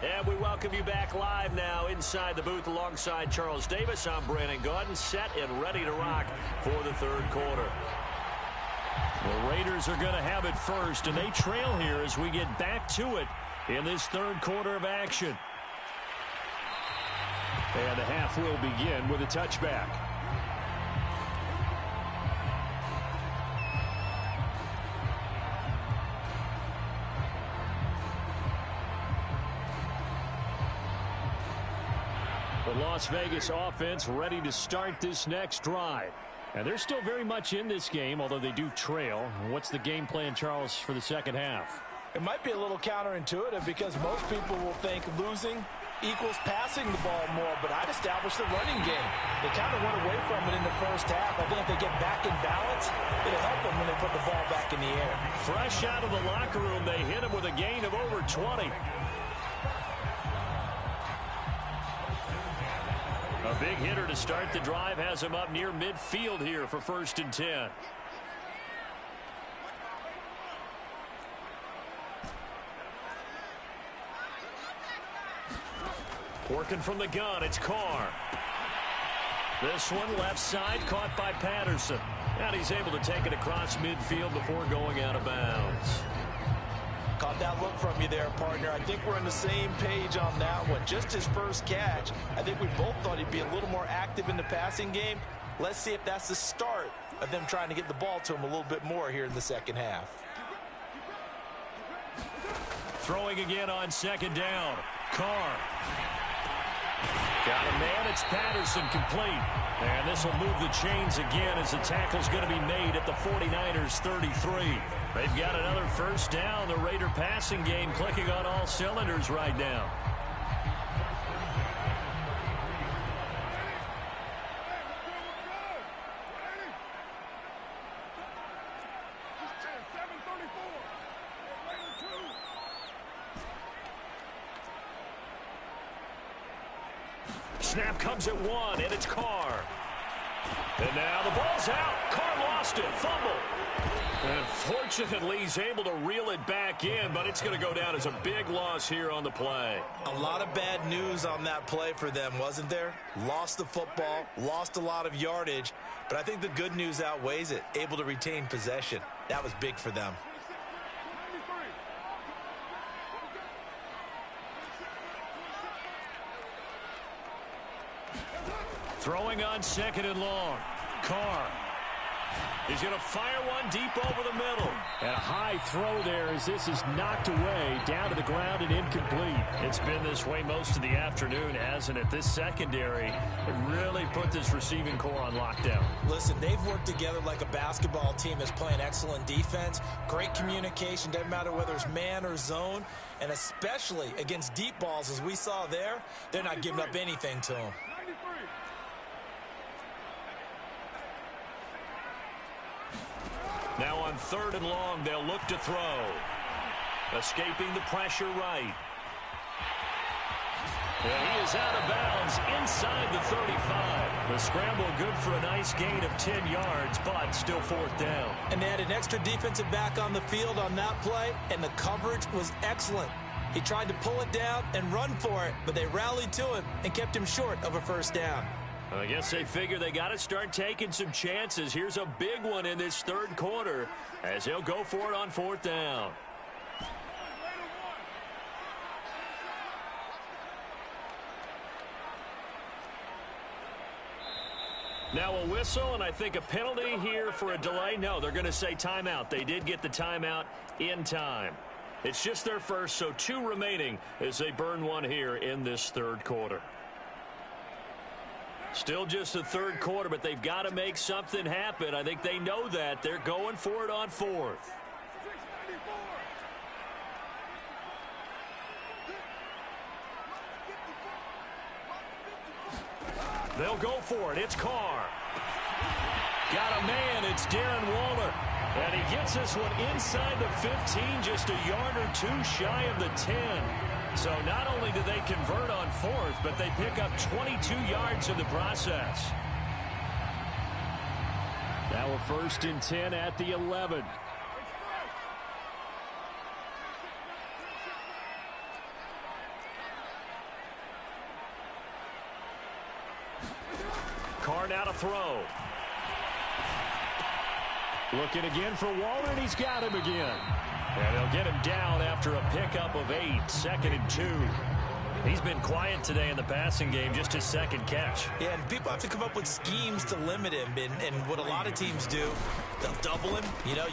And we welcome you back live now inside the booth alongside Charles Davis. I'm Brandon Gaudin, set and ready to rock for the 3rd quarter. The Raiders are going to have it first, and they trail here as we get back to it in this 3rd quarter of action. And the half will begin with a touchback. The Las Vegas offense ready to start this next drive. And they're still very much in this game, although they do trail. What's the game plan, Charles, for the second half? It might be a little counterintuitive because most people will think losing equals passing the ball more, but I'd establish the running game. They kind of went away from it in the first half. I think if they get back in balance, it'll help them when they put the ball back in the air. Fresh out of the locker room, they hit him with a gain of over 20. A big hitter to start the drive has him up near midfield here for 1st and 10. Working from the gun, it's Carr. This one left side caught by Patterson. And he's able to take it across midfield before going out of bounds. Caught that look from you there, partner. I think we're on the same page on that one. Just his first catch. I think we both thought he'd be a little more active in the passing game. Let's see if that's the start of them trying to get the ball to him a little bit more here in the second half. Throwing again on 2nd down. Carr. Got a man. It's Patterson complete. And this will move the chains again as the tackle's going to be made at the 49ers 33. They've got another first down. The Raider passing game clicking on all cylinders right now. Snap comes at 1, and it's Carr. And now the ball's out. Carr lost it. Fumble. And fortunately, he's able to reel it back in, but it's going to go down as a big loss here on the play. A lot of bad news on that play for them, wasn't there? Lost the football, lost a lot of yardage, but I think the good news outweighs it. Able to retain possession. That was big for them. Throwing on 2nd and long. Carr. He's going to fire one deep over the middle. And a high throw there as this is knocked away, down to the ground and incomplete. It's been this way most of the afternoon, hasn't it? This secondary really put this receiving core on lockdown. Listen, they've worked together like a basketball team that's playing excellent defense. Great communication, doesn't matter whether it's man or zone. And especially against deep balls, as we saw there, they're not giving up anything to them. Now on 3rd and long, they'll look to throw. Escaping the pressure right. And he is out of bounds inside the 35. The scramble good for a nice gain of 10 yards, but still 4th down. And they had an extra defensive back on the field on that play, and the coverage was excellent. He tried to pull it down and run for it, but they rallied to him and kept him short of a 1st down. I guess they figure they got to start taking some chances. Here's a big one in this 3rd quarter as they'll go for it on 4th down. Now a whistle, and I think a penalty here for a delay. No, they're going to say timeout. They did get the timeout in time. It's just their first, so 2 remaining as they burn one here in this 3rd quarter. Still just the 3rd quarter, but they've got to make something happen. I think they know that. They're going for it on 4th. They'll go for it. It's Carr. Got a man. It's Darren Waller. And he gets this one inside the 15, just a yard or 2 shy of the 10. So not only do they convert on 4th, but they pick up 22 yards in the process. Now a 1st and 10 at the 11. Carr now to throw. Looking again for Waller, and he's got him again. And they'll get him down after a pickup of 8, 2nd and 2. He's been quiet today in the passing game, just his 2nd catch. Yeah, and people have to come up with schemes to limit him. And what a lot of teams do, they'll double him,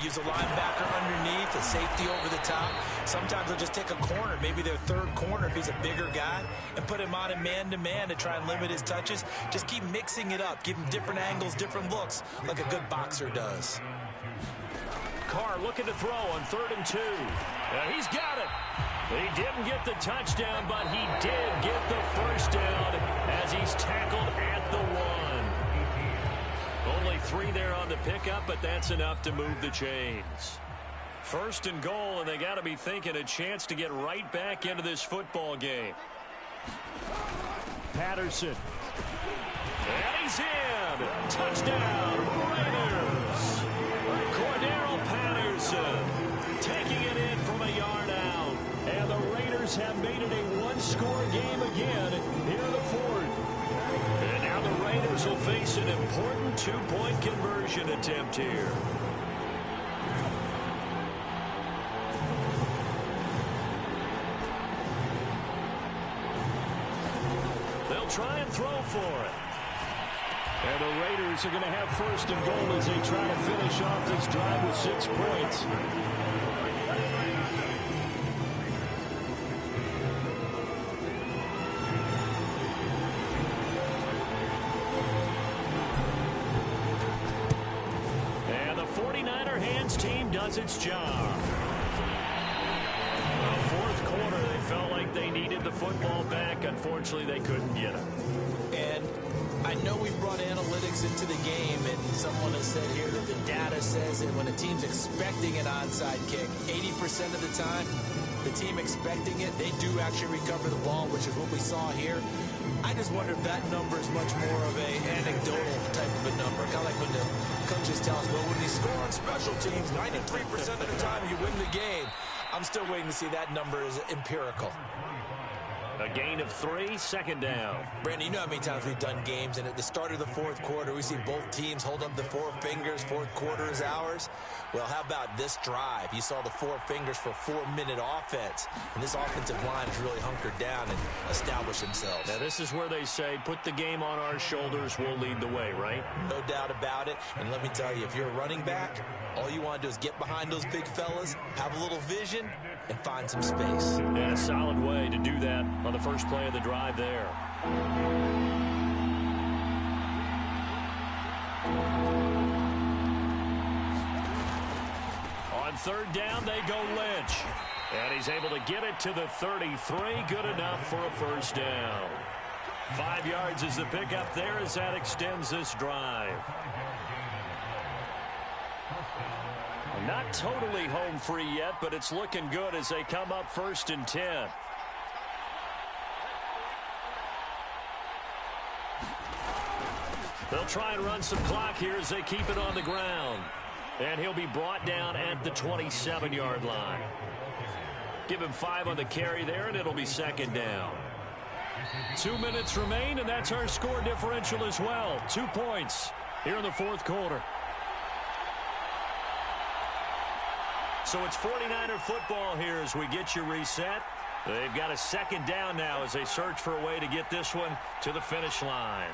use a linebacker underneath, a safety over the top. Sometimes they'll just take a corner, maybe their 3rd corner if he's a bigger guy, and put him on in man-to-man to try and limit his touches. Just keep mixing it up, give him different angles, different looks, like a good boxer does. Carr looking to throw on 3rd and 2. He's got it. He didn't get the touchdown, but he did get the 1st down as he's tackled at the 1. Only 3 there on the pickup, but that's enough to move the chains. 1st and goal, and they got to be thinking a chance to get right back into this football game. Patterson. And he's in. Touchdown, Raiders. Cordero Patterson taking it in from a yard out. And the Raiders have made it a 1-score game again here in the 4th. And now the Raiders will face an important 2-point conversion attempt here. They'll try and throw for it. And the Raiders are going to have 1st and goal as they try to finish off this drive with 6 points. And the 49er hands team does its job. The 4th quarter, they felt like they needed the football back. Unfortunately, they couldn't get it. And I know we brought analytics into the game, and someone has said here that the data says that when a team's expecting an onside kick, 80% of the time, the team expecting it, they do actually recover the ball, which is what we saw here. I just wonder if that number is much more of a anecdotal type of a number. Kind of like when the coaches tell us, well, when you score on special teams, 93% of the time you win the game. I'm still waiting to see that number is empirical. A gain of 3, second down. Brandon, you know how many times we've done games, and at the start of the fourth quarter, we see both teams hold up the 4 fingers, fourth quarter is ours. Well, how about this drive? You saw the 4 fingers for 4-minute offense, and this offensive line has really hunkered down and established themselves. Now, this is where they say, put the game on our shoulders, we'll lead the way, right? No doubt about it, and let me tell you, if you're a running back, all you want to do is get behind those big fellas, have a little vision, and find some space. And a solid way to do that on the first play of the drive there. On third down, they go Lynch. And he's able to get it to the 33. Good enough for a first down. 5 yards is the pickup there as that extends this drive. Not totally home free yet, but it's looking good as they come up 1st and 10. They'll try and run some clock here as they keep it on the ground. And he'll be brought down at the 27-yard line. Give him 5 on the carry there, and it'll be second down. 2 minutes remain, and that's our score differential as well. 2 points here in the fourth quarter. So it's 49er football here as we get you reset. They've got a second down now as they search for a way to get this one to the finish line.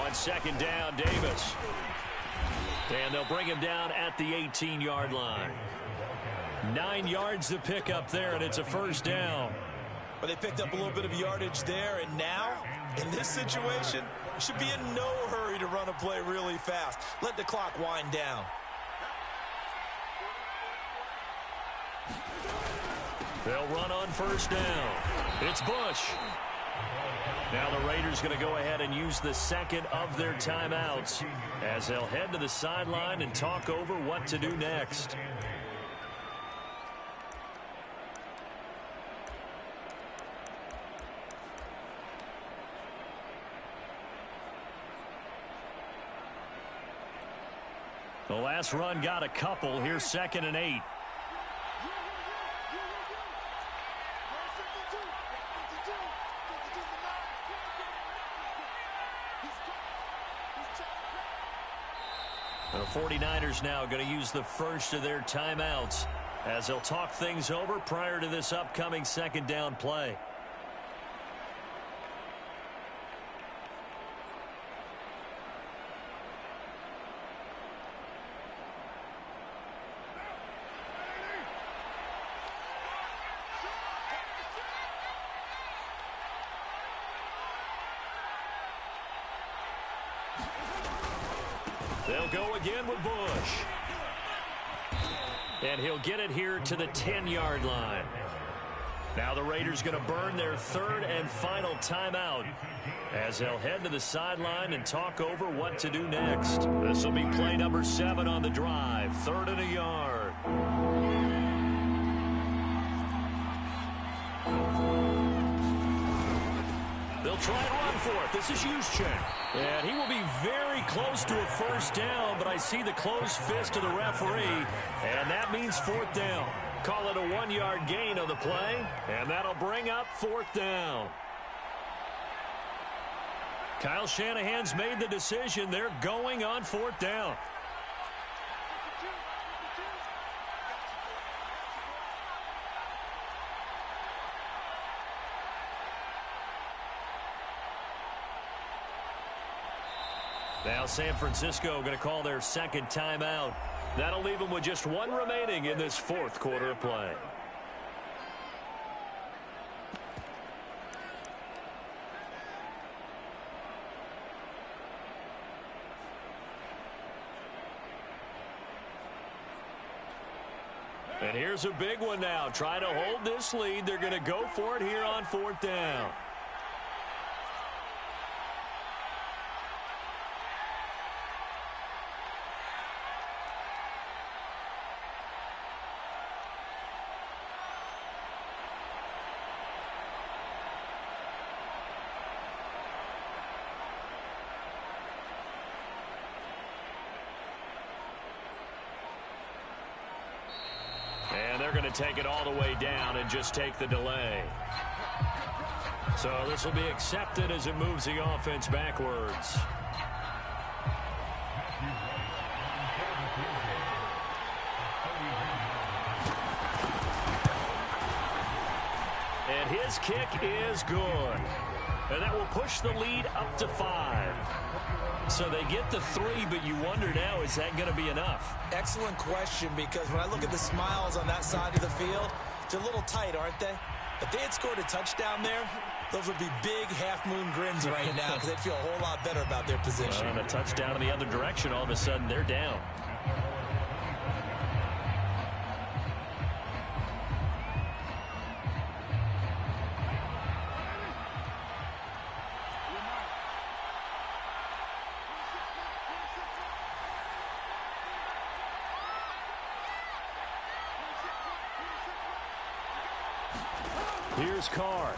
On second down, Davis. And they'll bring him down at the 18-yard line. 9 yards to pick up there, and it's a first down. But they picked up a little bit of yardage there, and now, in this situation, should be in no hurry to run a play really fast. Let the clock wind down. They'll run on first down. It's Bush. Now the Raiders going to go ahead and use the second of their timeouts as they'll head to the sideline and talk over what to do next. The last run got a couple. Here's 2nd and 8. The 49ers now going to use the first of their timeouts as they'll talk things over prior to this upcoming second down play. They'll go again with Bush. And he'll get it here to the 10-yard line. Now the Raiders going to burn their third and final timeout as they'll head to the sideline and talk over what to do next. This will be play number 7 on the drive. 3rd and a yard. They'll try and run for it. This is Juszczyk. And he will be very close to a first down, but I see the closed fist of the referee, and that means 4th down. Call it a 1-yard gain on the play, and that'll bring up 4th down. Kyle Shanahan's made the decision. They're going on 4th down. Now San Francisco going to call their second timeout. That'll leave them with just 1 remaining in this fourth quarter of play. And here's a big one now. Trying to hold this lead. They're going to go for it here on 4th down. And they're going to take it all the way down and just take the delay. So this will be accepted as it moves the offense backwards. And his kick is good. And that will push the lead up to 5. So they get the 3, but you wonder now, is that going to be enough? Excellent question, because when I look at the smiles on that side of the field, they're a little tight, aren't they? If they had scored a touchdown there, those would be big half-moon grins right now because they'd feel a whole lot better about their position. And a touchdown in the other direction, all of a sudden they're down. Here's Carr.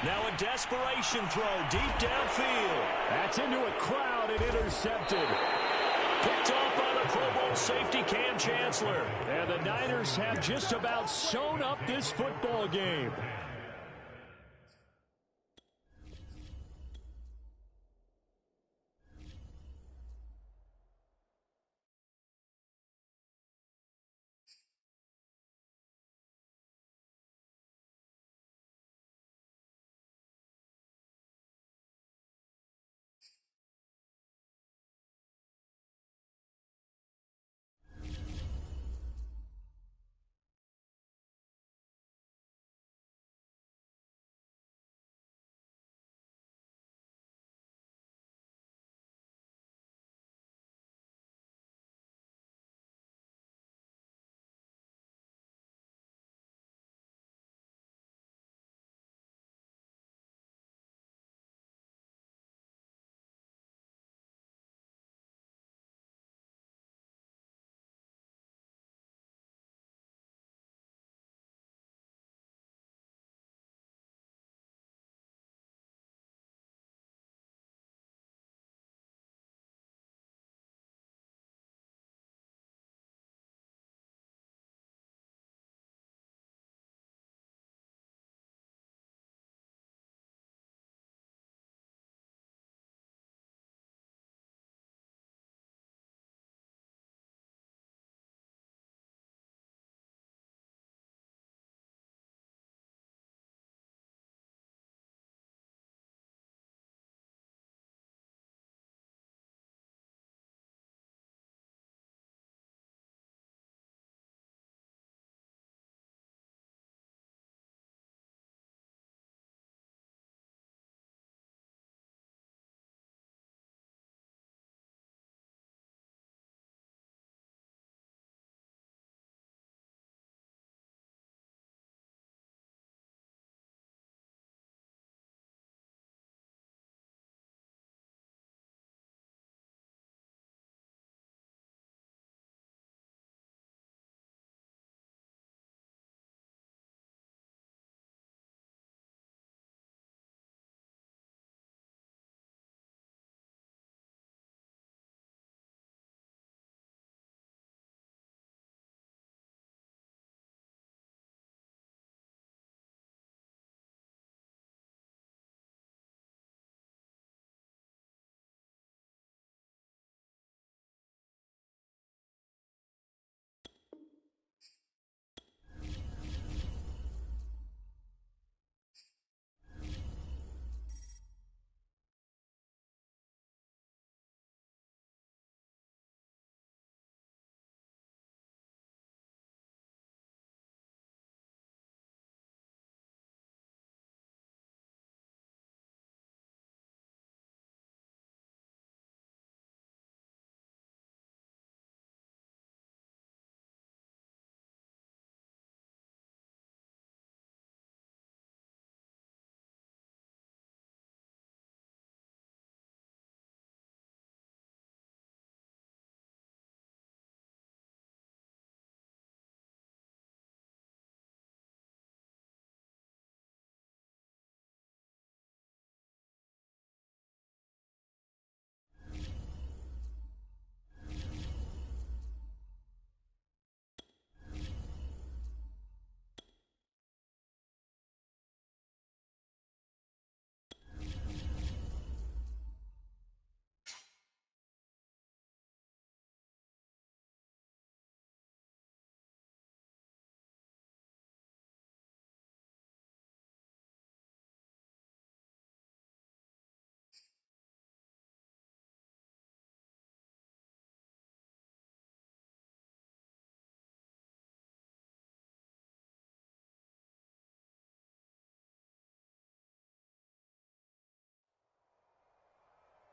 Now a desperation throw deep downfield. That's into a crowd and intercepted. Picked off by the Pro Bowl safety Cam Chancellor. And the Niners have just about sewn up this football game.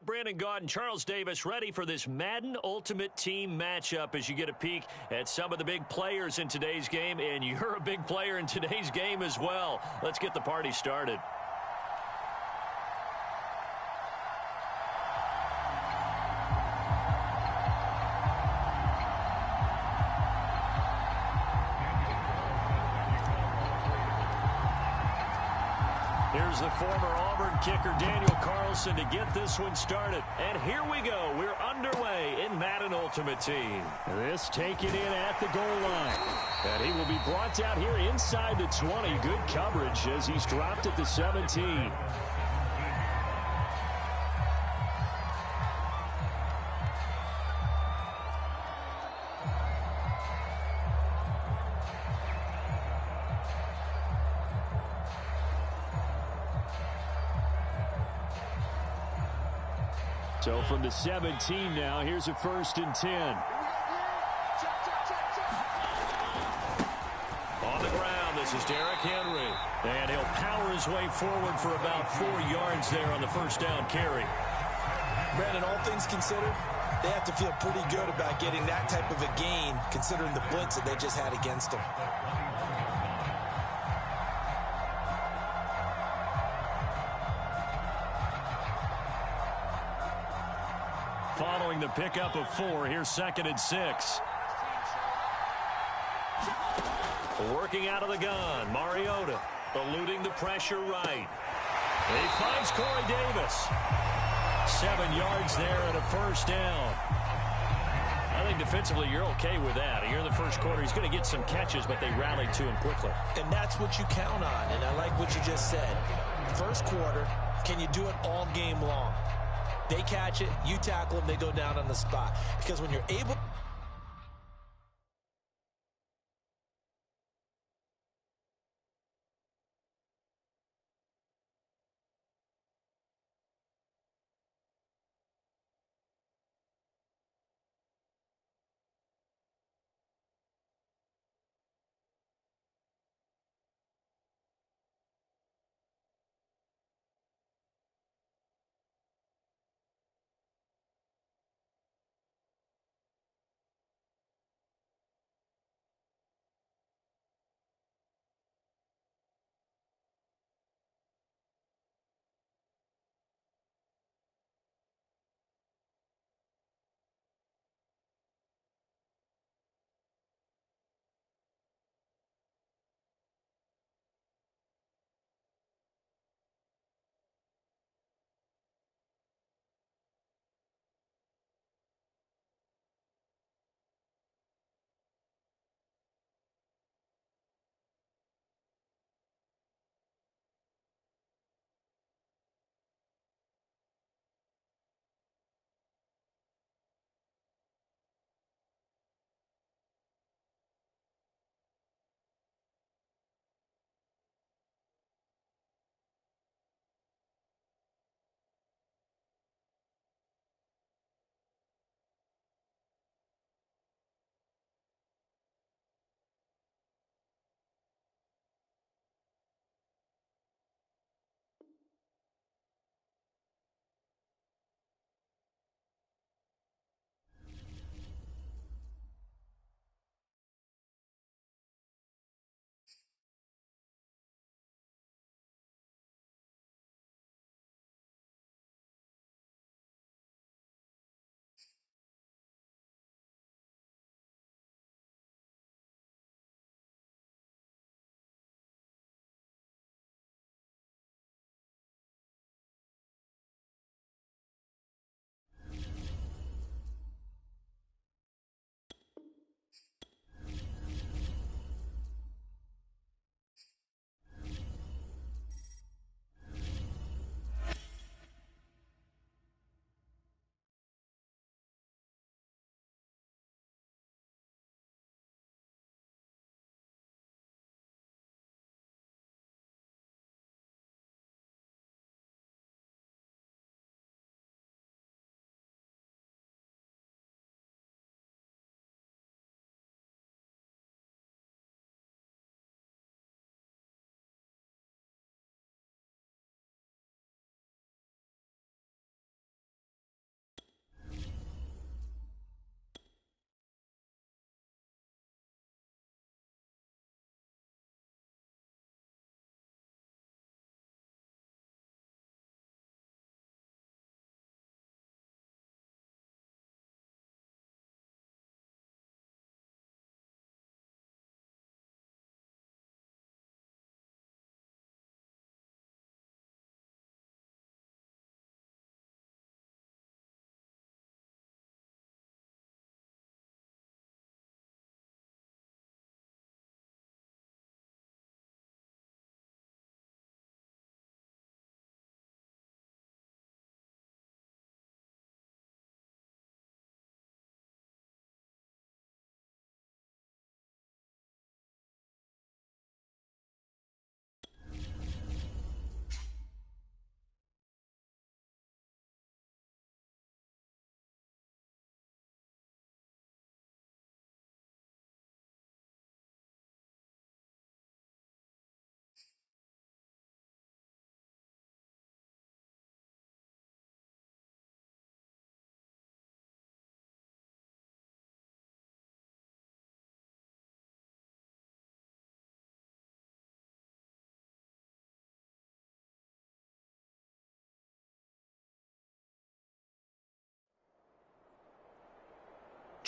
Brandon Gaudin, Charles Davis, ready for this Madden Ultimate Team matchup as you get a peek at some of the big players in today's game, and you're a big player in today's game as well. Let's get the party started. Here's the former Auburn kicker, Daniel Carlson, to get this one started. And here we go. We're underway in Madden Ultimate Team. This taken in at the goal line. And he will be brought down here inside the 20. Good coverage as he's dropped at the 17. So from the 17 now, here's a 1st and 10. On the ground, this is Derrick Henry. And he'll power his way forward for about 4 yards there on the first down carry. Brandon, all things considered, they have to feel pretty good about getting that type of a gain, considering the blitz that they just had against them. Following the pickup of 4, here's 2nd and 6. Working out of the gun, Mariota eluding the pressure right. He finds Corey Davis. 7 yards there and a first down. I think defensively you're okay with that. You're in the first quarter. He's going to get some catches, but they rallied to him quickly. And that's what you count on, and I like what you just said. First quarter, can you do it all game long? They catch it, you tackle them, they go down on the spot. Because when you're able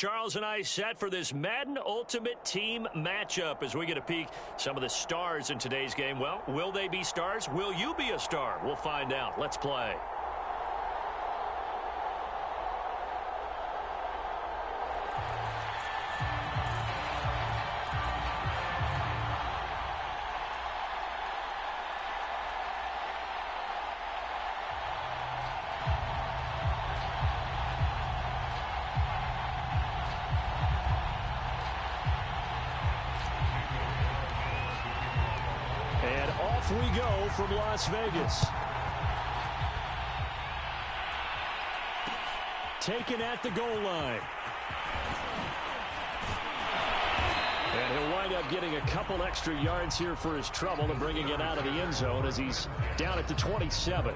Charles and I set for this Madden Ultimate Team matchup as we get a peek some of the stars in today's game. Well, will they be stars? Will you be a star? We'll find out. Let's play. We go from Las Vegas. Taken at the goal line. And he'll wind up getting a couple extra yards here for his trouble and bringing it out of the end zone as he's down at the 27.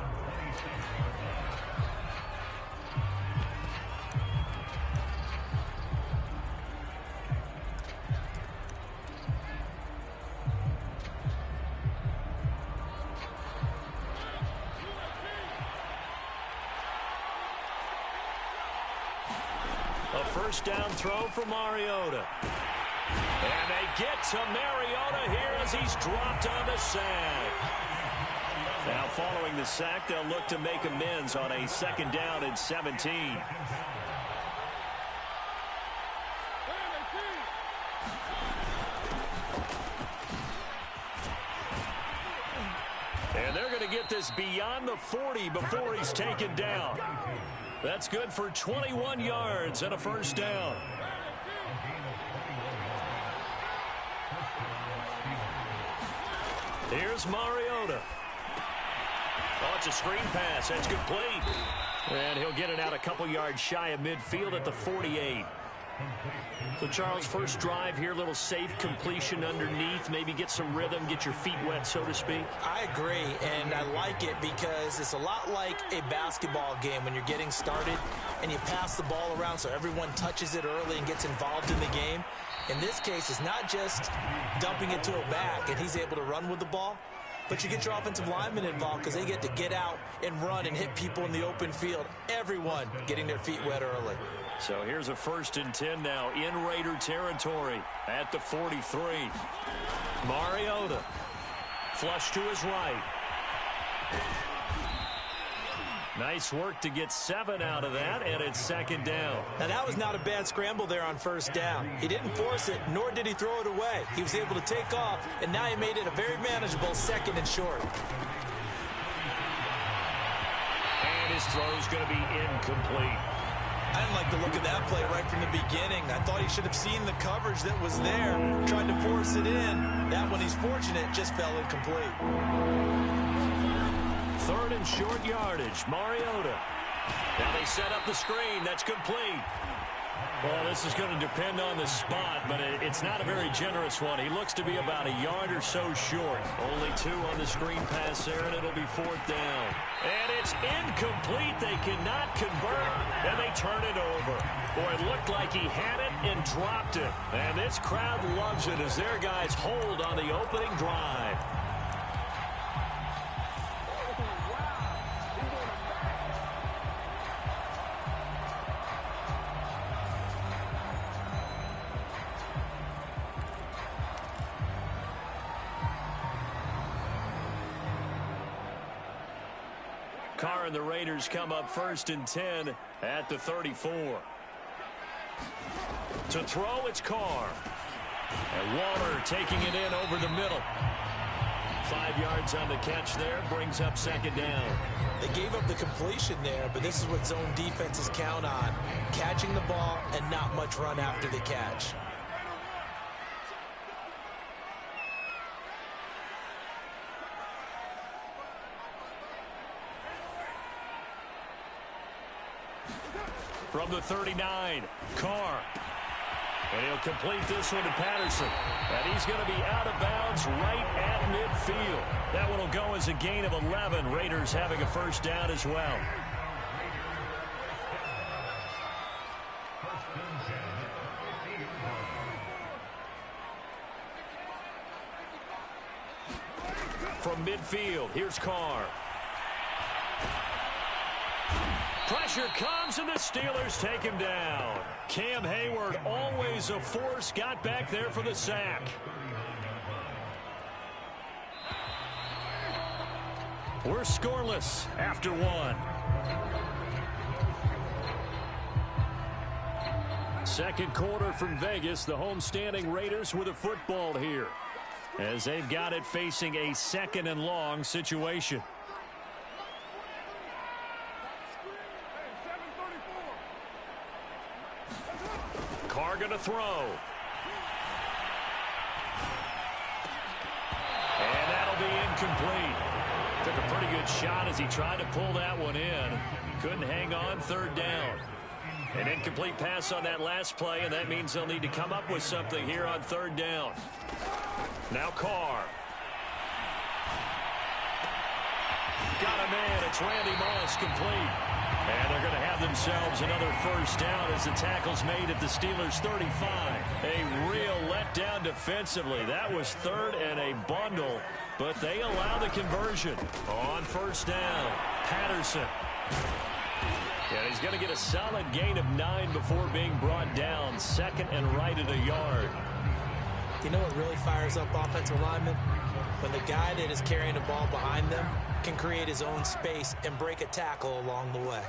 First down throw for Mariota. And they get to Mariota here as he's dropped on the sack. Now following the sack, they'll look to make amends on a second down and 17. And they're going to get this beyond the 40 before he's taken down. That's good for 21 yards and a first down. Here's Mariota. Oh, it's a screen pass. That's complete. And he'll get it out a couple yards shy of midfield at the 48. So, Charles, first drive here, little safe completion underneath. Maybe get some rhythm, get your feet wet, so to speak. I agree, and I like it because it's a lot like a basketball game when you're getting started and you pass the ball around so everyone touches it early and gets involved in the game. In this case, it's not just dumping it to a back and he's able to run with the ball, but you get your offensive linemen involved because they get to get out and run and hit people in the open field. Everyone getting their feet wet early. So here's a 1st and 10 now in Raider territory at the 43. Mariota. Flush to his right. Nice work to get 7 out of that, and it's second down. Now, that was not a bad scramble there on first down. He didn't force it, nor did he throw it away. He was able to take off, and now he made it a very manageable 2nd and short. And his throw's going to be incomplete. I didn't like the look of that play right from the beginning. I thought he should have seen the coverage that was there, tried to force it in. That one, he's fortunate, just fell incomplete. 3rd and short yardage. Mariota. Now they set up the screen. That's complete. Well, this is going to depend on the spot, but it's not a very generous one. He looks to be about a yard or so short. Only 2 on the screen pass there, and it'll be 4th down. And it's incomplete. They cannot convert, and they turn it over. Boy, it looked like he had it and dropped it. And this crowd loves it as their guys hold on the opening drive. Carr and the Raiders come up 1st and 10 at the 34. To throw, it's Carr. And Waller taking it in over the middle. 5 yards on the catch there, brings up second down. They gave up the completion there, but this is what zone defenses count on. Catching the ball and not much run after the catch. From the 39, Carr. And he'll complete this one to Patterson. And he's going to be out of bounds right at midfield. That one will go as a gain of 11. Raiders having a first down as well. From midfield, here's Carr. Pressure comes, and the Steelers take him down. Cam Hayward, always a force, got back there for the sack. We're scoreless after one. Second quarter from Vegas. The homestanding Raiders with a football here, as they've got it facing a second and long situation. Carr going to throw. And that'll be incomplete. Took a pretty good shot as he tried to pull that one in. Couldn't hang on. Third down. An incomplete pass on that last play, and that means they'll need to come up with something here on third down. Now Carr. Got a man. It's Randy Moss, complete. And they're going to have themselves another first down as the tackle's made at the Steelers' 35. A real letdown defensively. That was third and a bundle, but they allow the conversion on first down. Patterson. And he's going to get a solid gain of 9 before being brought down. Second and right at a yard. You know what really fires up offensive linemen? When the guy that is carrying the ball behind them can create his own space and break a tackle along the way.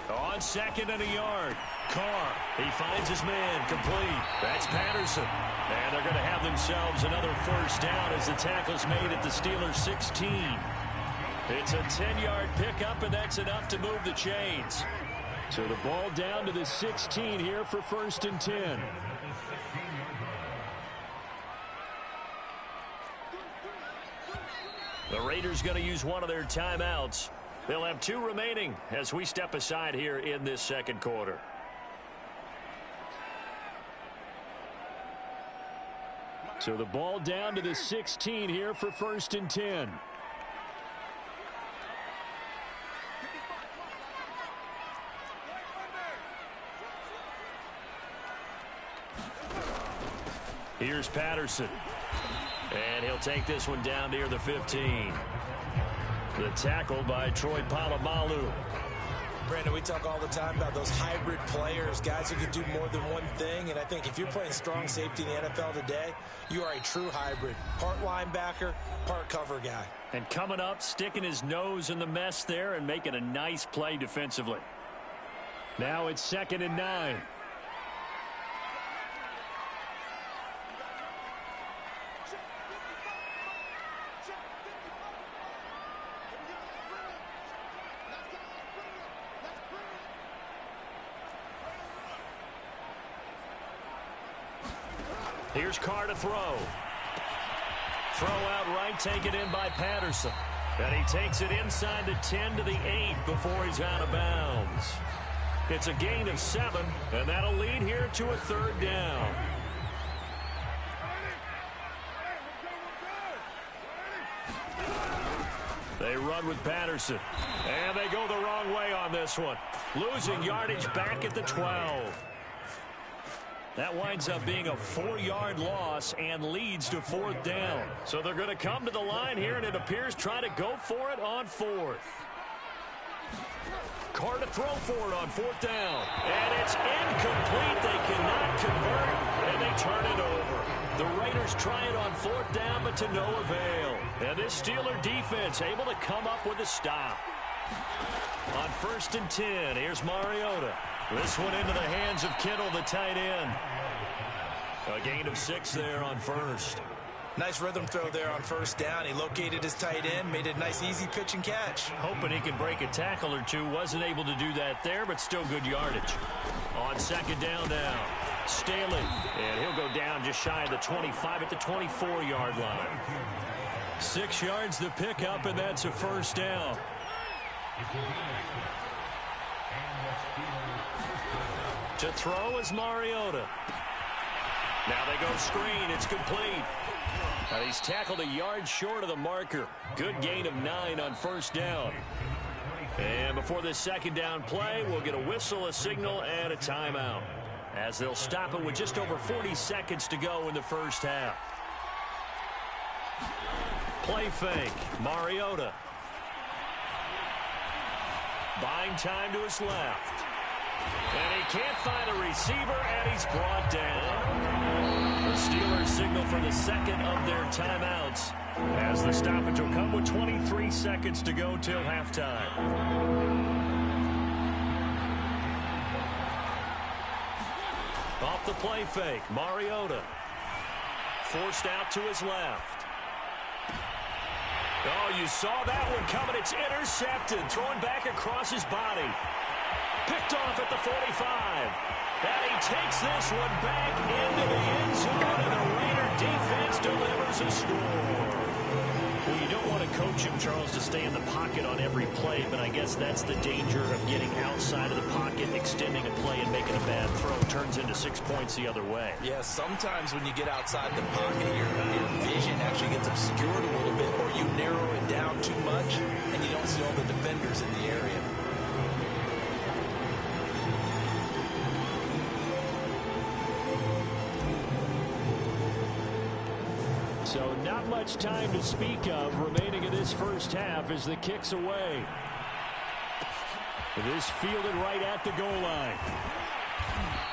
On second and a yard. Carr, he finds his man, complete. That's Patterson. And they're going to have themselves another first down as the tackle's made at the Steelers' 16. It's a 10-yard pickup, and that's enough to move the chains. So the ball down to the 16 here for first and 10. The Raiders going to use one of their timeouts. They'll have 2 remaining as we step aside here in this second quarter. So the ball down to the 16 here for first and 10. Here's Patterson. And he'll take this one down near the 15. The tackle by Troy Polamalu. Brandon, we talk all the time about those hybrid players, guys who can do more than one thing. And I think if you're playing strong safety in the NFL today, you are a true hybrid. Part linebacker, part cover guy. And coming up, sticking his nose in the mess there and making a nice play defensively. Now it's second and 9. Here's Carr to throw. Throw out right, taken in by Patterson. And he takes it inside the 10 to the 8 before he's out of bounds. It's a gain of 7, and that'll lead here to a third down. They run with Patterson. And they go the wrong way on this one. Losing yardage back at the 12. That winds up being a 4-yard loss and leads to fourth down. So they're going to come to the line here, and it appears try to go for it on fourth. Carr to throw for it on fourth down. And it's incomplete. They cannot convert, and they turn it over. The Raiders try it on fourth down, but to no avail. And this Steeler defense able to come up with a stop. On first and 10, here's Mariota. This one into the hands of Kittle, the tight end. A gain of 6 there on first. Nice rhythm throw there on first down. He located his tight end, made a nice easy pitch and catch. Hoping he could break a tackle or two. Wasn't able to do that there, but still good yardage. On second down now, Staley. And he'll go down just shy of the 25 at the 24-yard line. 6 yards the pickup, and that's a first down. To throw is Mariota. Now they go screen. It's complete. Now he's tackled a yard short of the marker. Good gain of 9 on first down. And before this second down play, we'll get a whistle, a signal, and a timeout, as they'll stop it with just over 40 seconds to go in the first half. Play fake. Mariota. Buying time to his left. And he can't find a receiver, and he's brought down. The Steelers signal for the second of their timeouts, as the stoppage will come with 23 seconds to go till halftime. Off the play fake, Mariota. Forced out to his left. Oh, you saw that one coming. It's intercepted. Throwing back across his body. Picked off at the 45. And he takes this one back into the end zone, and the Raider defense delivers a score. Well, you don't want to coach him, Charles, to stay in the pocket on every play, but I guess that's the danger of getting outside of the pocket, extending a play, and making a bad throw. Turns into 6 points the other way. Yeah, sometimes when you get outside the pocket, your vision actually gets obscured a little bit, or you narrow it down too much, and you don't see all the defenders in the area. So not much time to speak of remaining in this first half as the kick's away. This fielded right at the goal line.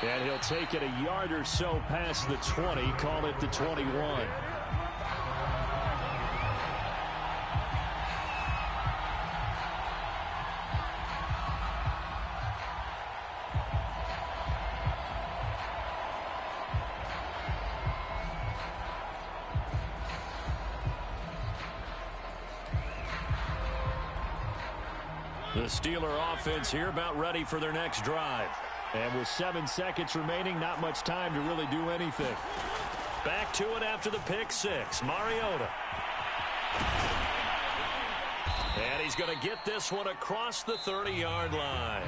And he'll take it a yard or so past the 20, call it the 21. The Steeler offense here about ready for their next drive. And with 7 seconds remaining, not much time to really do anything. Back to it after the pick six. Mariota. And he's going to get this one across the 30-yard line.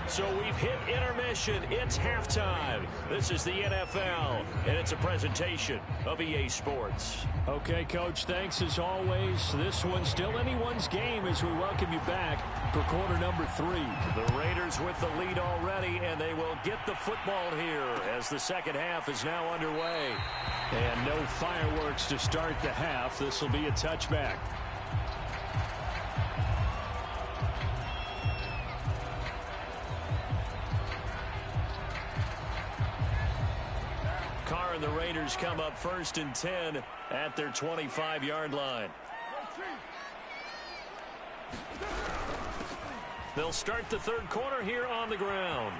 So we've hit intermission. It's halftime. This is the NFL, and it's a presentation of EA Sports. Okay, Coach, thanks as always. This one's still anyone's game as we welcome you back for quarter number 3. The Raiders with the lead already, and they will get the football here as the second half is now underway. And no fireworks to start the half. This will be a touchback. Carr and the Raiders come up 1st and 10 at their 25-yard line. They'll start the third quarter here on the ground.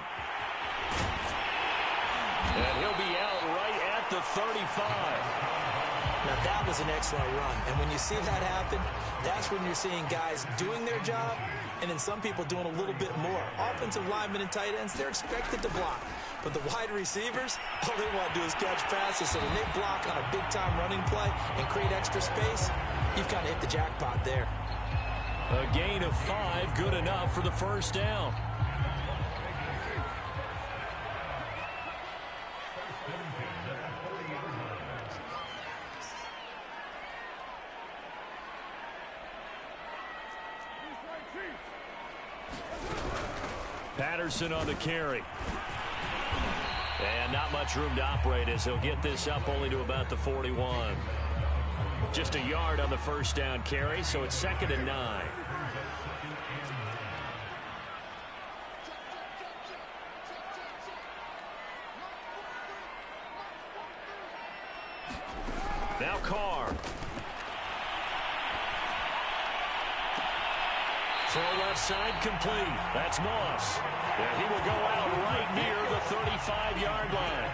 And he'll be out right at the 35. Now, that was an excellent run. And when you see that happen, that's when you're seeing guys doing their job and then some people doing a little bit more. Offensive linemen and tight ends, they're expected to block. But the wide receivers, all they want to do is catch passes. So when they block on a big-time running play and create extra space, you've kind of hit the jackpot there. A gain of 5, good enough for the first down. Patterson on the carry. And not much room to operate as he'll get this up only to about the 41. Just a yard on the first down carry, so it's 2nd and 9. Now Carr. Throw left side complete. That's Moss. And he will go out right near the 35-yard line.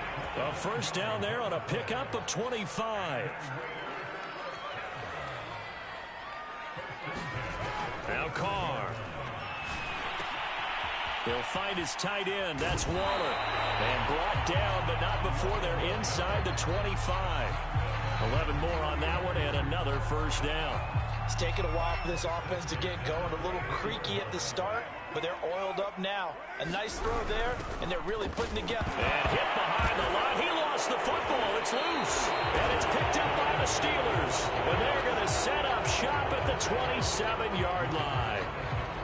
A first down there on a pickup of 25. Now Carr. He'll find his tight end. That's Waller. And brought down, but not before they're inside the 25. 11 more on that one, and another first down. It's taken a while for this offense to get going. A little creaky at the start, but they're oiled up now. A nice throw there, and they're really putting together. And hit behind the line. He lost the football. It's loose. And it's picked up by the Steelers. And they're going to set up shop at the 27-yard line.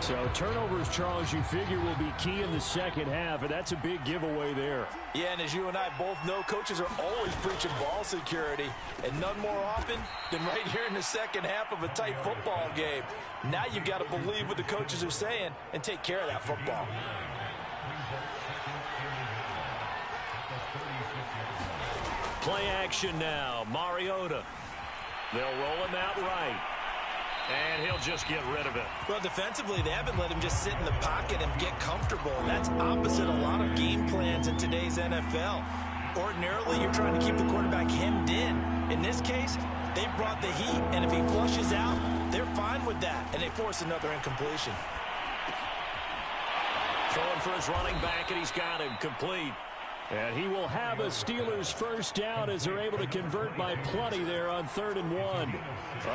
So turnovers, Charles, you figure will be key in the second half, and that's a big giveaway there. Yeah, and as you and I both know, coaches are always preaching ball security, and none more often than right here in the second half of a tight football game. Now you've got to believe what the coaches are saying and take care of that football. Play action now. Mariota. They'll roll him out right. And he'll just get rid of it. Well, defensively, they haven't let him just sit in the pocket and get comfortable. And that's opposite a lot of game plans in today's NFL. Ordinarily, you're trying to keep the quarterback hemmed in. In this case, they brought the heat, and if he flushes out, they're fine with that, and they force another incompletion. Throwing for his running back, and he's got him complete. And he will have a Steelers first down as they're able to convert by plenty there on 3rd and 1.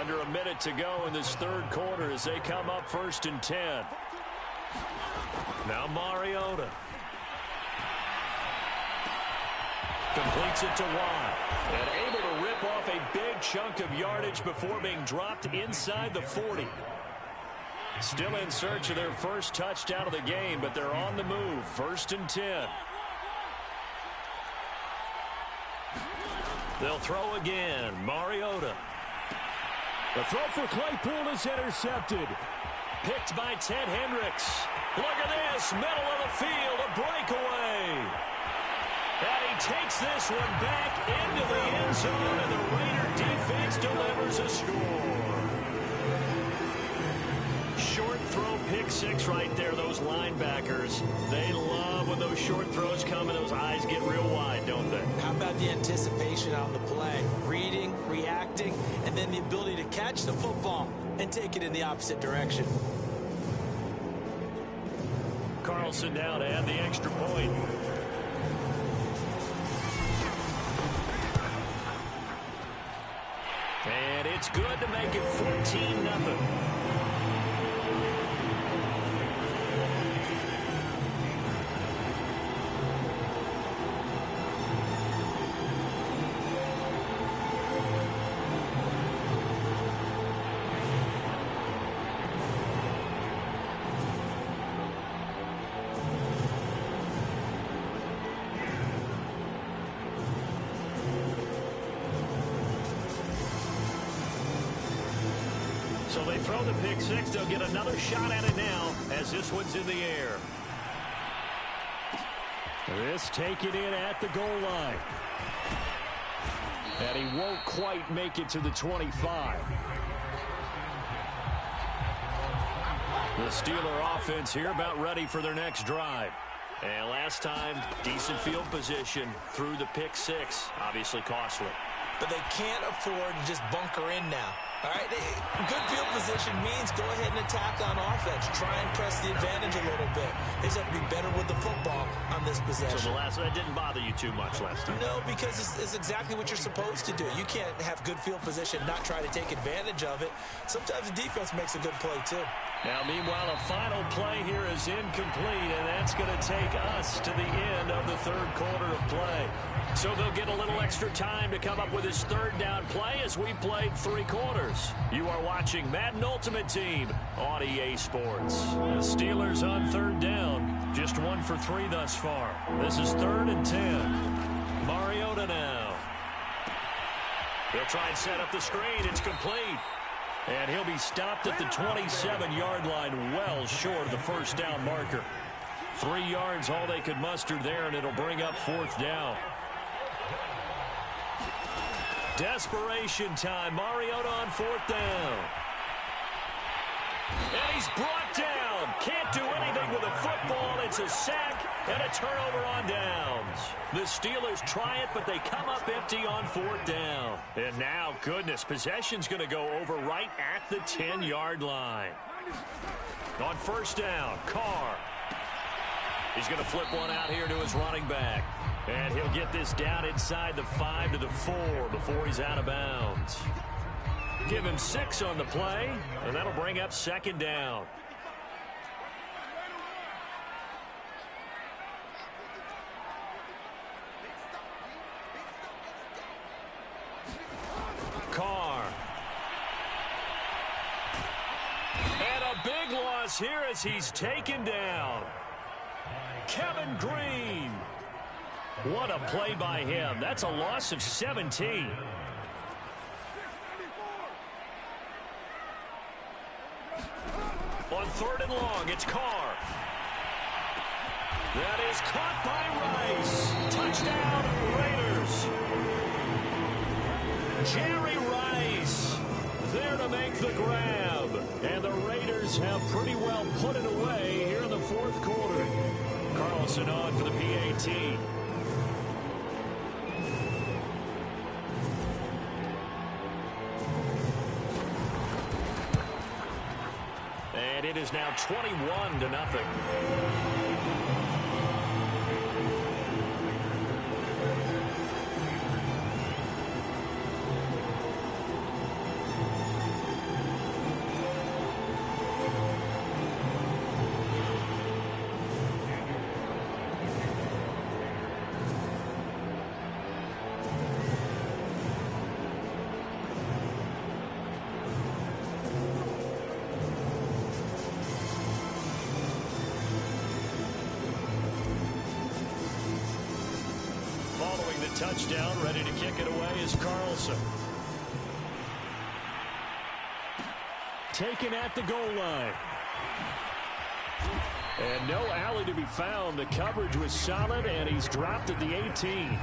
Under a minute to go in this third quarter as they come up 1st and 10. Now Mariota. Completes it to Watt. And able to rip off a big chunk of yardage before being dropped inside the 40. Still in search of their first touchdown of the game, but they're on the move. 1st and 10. They'll throw again. Mariota. The throw for Claypool is intercepted. Picked by Ted Hendricks. Look at this. Middle of the field. A breakaway. And he takes this one back into the end zone, and the Raider defense delivers a score. Short throw pick six right there. Those linebackers, they love when those short throws come and those eyes get real wide, don't they? How about the anticipation on the play? Reading, reacting, and then the ability to catch the football and take it in the opposite direction. Carlson now to add the extra point. And it's good to make it 14-0. So they throw the pick six. They'll get another shot at it now as this one's in the air. This taken in at the goal line. And he won't quite make it to the 25. The Steeler offense here about ready for their next drive. And last time, decent field position through the pick six. Obviously costly. But they can't afford to just bunker in now. All right, good field position means go ahead and attack on offense. Try and press the advantage a little bit. They just have to be better with the football on this possession. So that didn't bother you too much last time? No, because it's exactly what you're supposed to do. You can't have good field position, not try to take advantage of it. Sometimes the defense makes a good play, too. Now, meanwhile, a final play here is incomplete, and that's going to take us to the end of the third quarter of play. So they'll get a little extra time to come up with his third down play as we played 3 quarters. You are watching Madden Ultimate Team on EA Sports. The Steelers on third down, just 1 for 3 thus far. This is 3rd and 10. Mariota now. He'll try and set up the screen. It's complete. And he'll be stopped at the 27-yard line, well short of the first down marker. 3 yards, all they could muster there, and it'll bring up 4th down. Desperation time. Mariota on 4th down. And he's brought down. Can't do anything with a football. It's a sack and a turnover on downs. The Steelers try it, but they come up empty on 4th down. And now, goodness, possession's going to go over right at the 10-yard line. On 1st down, Carr. He's going to flip one out here to his running back. And he'll get this down inside the 5 to the 4 before he's out of bounds. Give him 6 on the play, and that'll bring up 2nd down. Carr. And a big loss here as he's taken down. Kevin Green. What a play by him. That's a loss of 17. On 3rd and long, it's Carr. That is caught by Rice. Touchdown, Raiders. Jerry Rice there to make the grab. And the Raiders have pretty well put it away here in the 4th quarter. Carlson on for the PAT. And it is now 21-0. Touchdown, ready to kick it away is Carlson. Taken at the goal line. And no alley to be found. The coverage was solid, and he's dropped at the 18.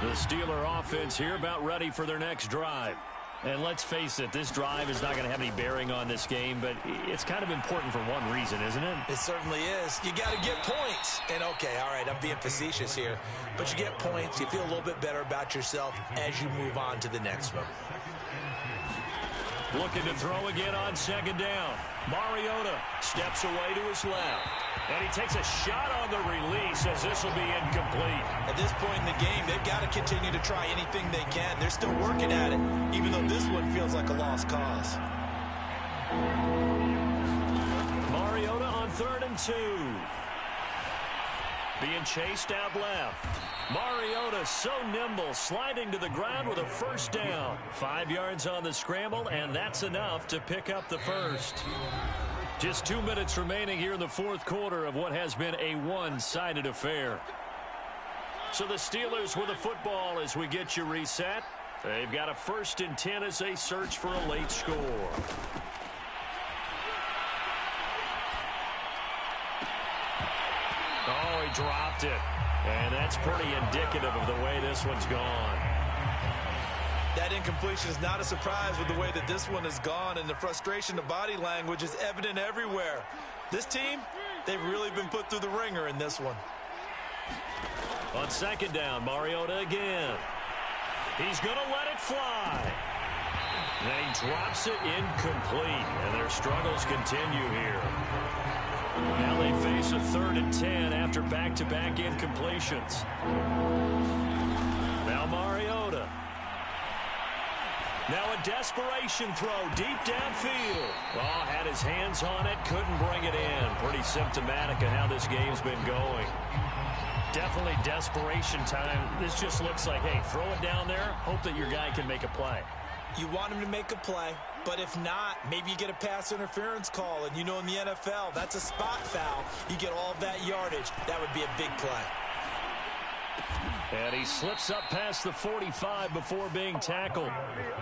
The Steeler offense here about ready for their next drive. And let's face it, this drive is not going to have any bearing on this game, but it's kind of important for one reason, isn't it? It certainly is. You got to get points. And, okay, all right, I'm being facetious here. But you get points, you feel a little bit better about yourself as you move on to the next one. Looking to throw again on 2nd down. Mariota steps away to his left. And he takes a shot on the release as this will be incomplete. At this point in the game, they've got to continue to try anything they can. They're still working at it, even though this one feels like a lost cause. Mariota on 3rd and 2. Being chased out left. Mariota so nimble, sliding to the ground with a 1st down. 5 yards on the scramble, and that's enough to pick up the 1st. Just 2 minutes remaining here in the 4th quarter of what has been a one-sided affair. So the Steelers with the football as we get you reset. They've got a 1st and 10 as they search for a late score. Oh, he dropped it. And that's pretty indicative of the way this one's gone. That incompletion is not a surprise with the way that this one has gone, and the frustration, the body language is evident everywhere. This team, they've really been put through the ringer in this one. On 2nd down, Mariota again. He's going to let it fly. And he drops it incomplete, and their struggles continue here. Now they face a 3rd and 10 after back-to-back incompletions. Now Mariota. Now a desperation throw deep downfield. Oh, had his hands on it, couldn't bring it in. Pretty symptomatic of how this game's been going. Definitely desperation time. This just looks like, hey, throw it down there, hope that your guy can make a play. You want him to make a play, but if not, maybe you get a pass interference call, and you know in the NFL, that's a spot foul. You get all of that yardage. That would be a big play. And he slips up past the 45 before being tackled.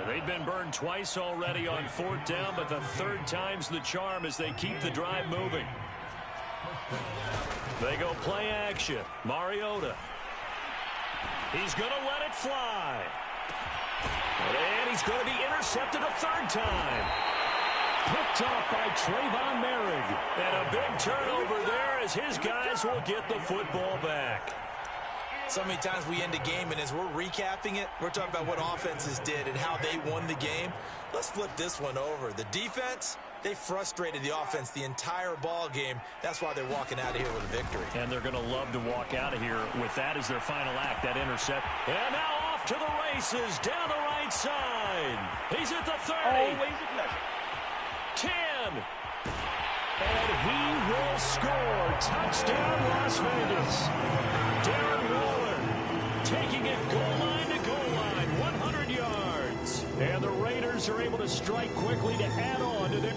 They've been burned twice already on 4th down, but the 3rd time's the charm as they keep the drive moving. They go play action. Mariota. He's going to let it fly. And he's going to be intercepted a 3rd time. Picked off by Trayvon Merrick. And a big turnover there as his guys will get the football back. So many times we end a game, and as we're recapping it, we're talking about what offenses did and how they won the game. Let's flip this one over. The defense, they frustrated the offense the entire ball game. That's why they're walking out of here with a victory. And they're going to love to walk out of here with that as their final act, that intercept. And now off to the races down the right side. He's at the 30. Always a pleasure. 10. And he will score. Touchdown, Las Vegas. Darren Waller taking it goal line to goal line, 100 yards. And the Raiders Braves are able to strike quickly to add on to their...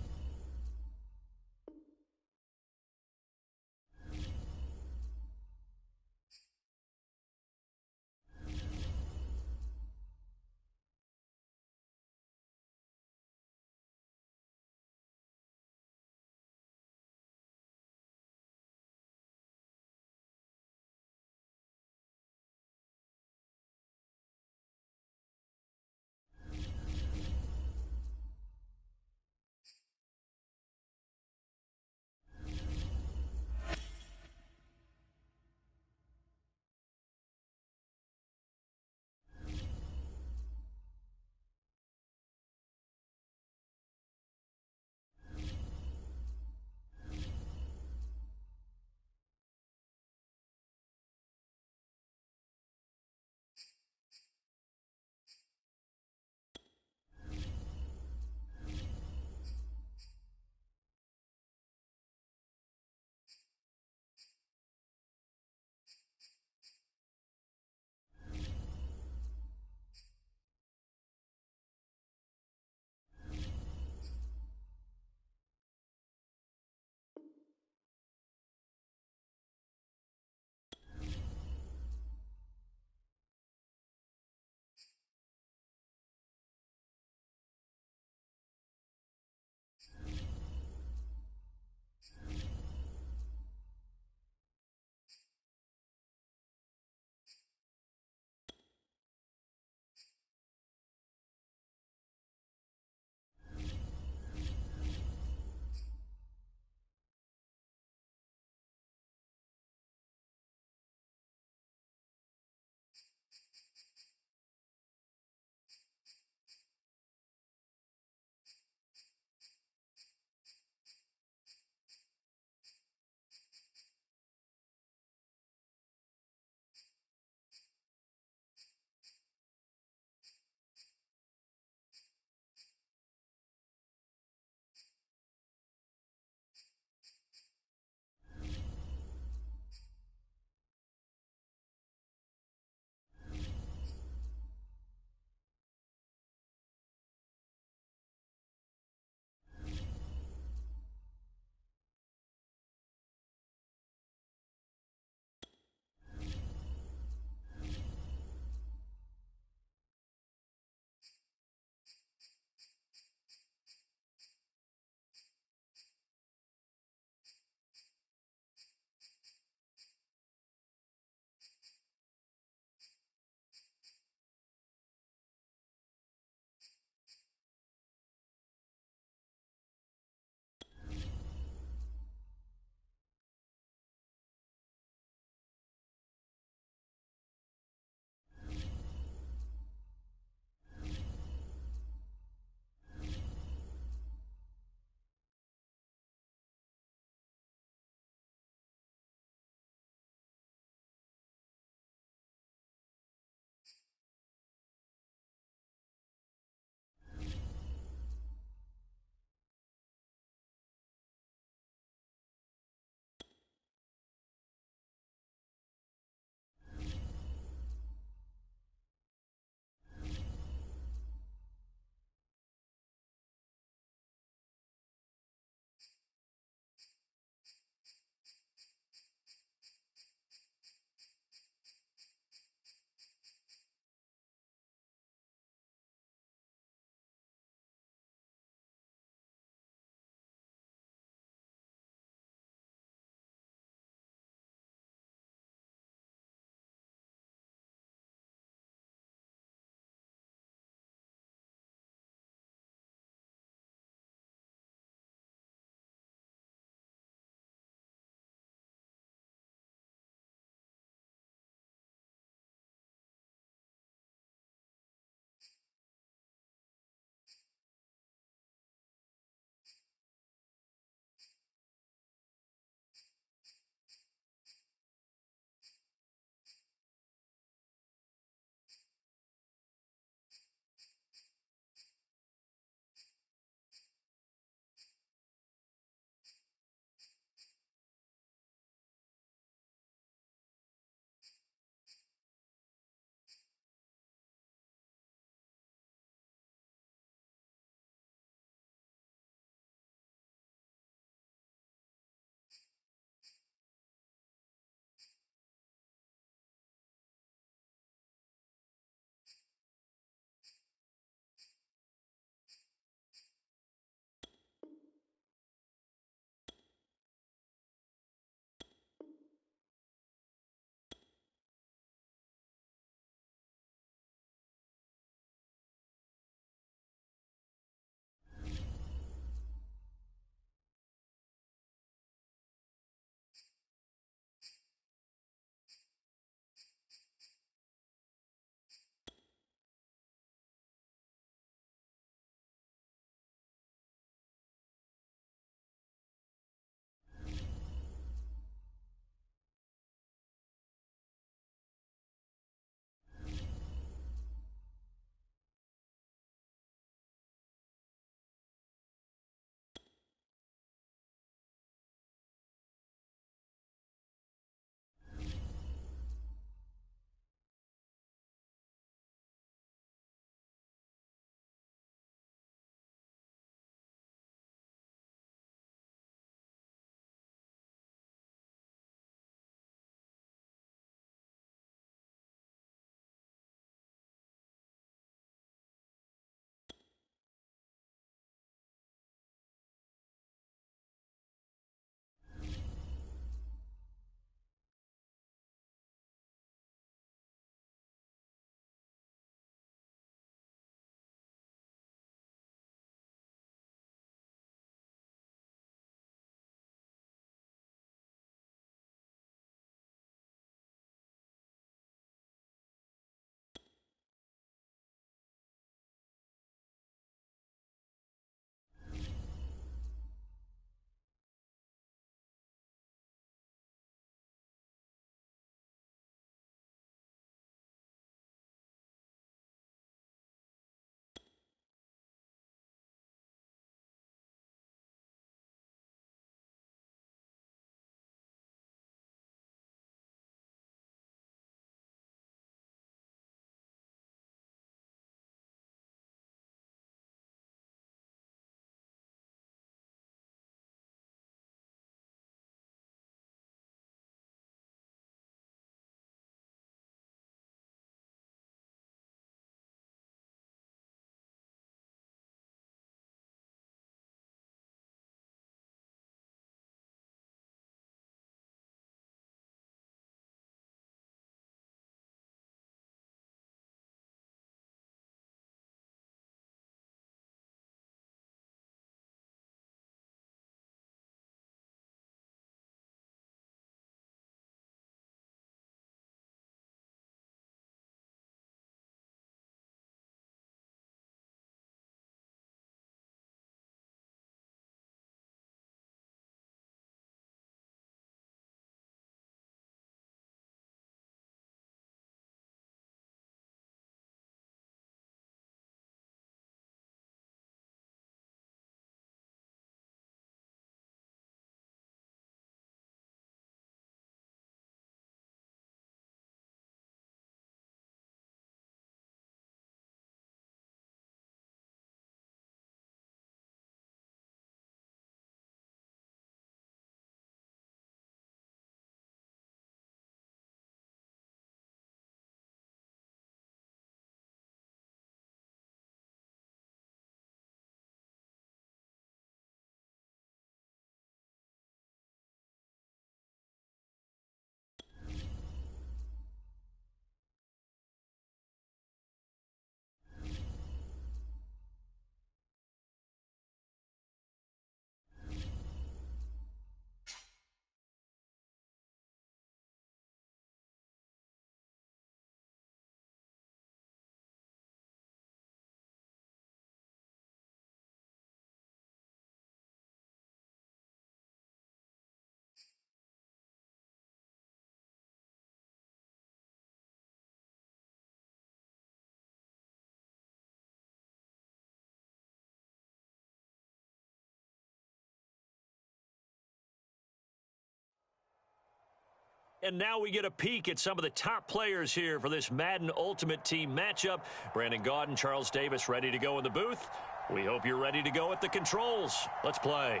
and now we get a peek at some of the top players here for this Madden Ultimate Team matchup. Brandon Gaudin, Charles Davis ready to go in the booth. We hope you're ready to go at the controls. Let's play.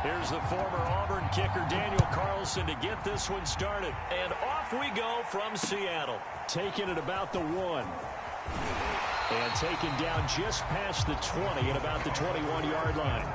Here's the former Auburn kicker, Daniel Carlson, to get this one started. And off we go from Seattle. Taken at about the 1. And taken down just past the 20 at about the 21-yard line.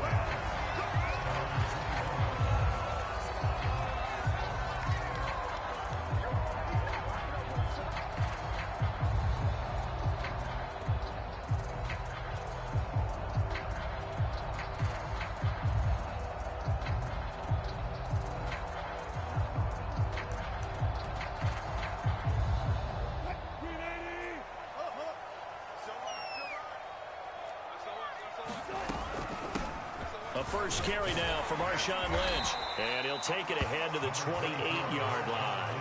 A first carry now for Marshawn Lynch. And he'll take it ahead to the 28-yard line.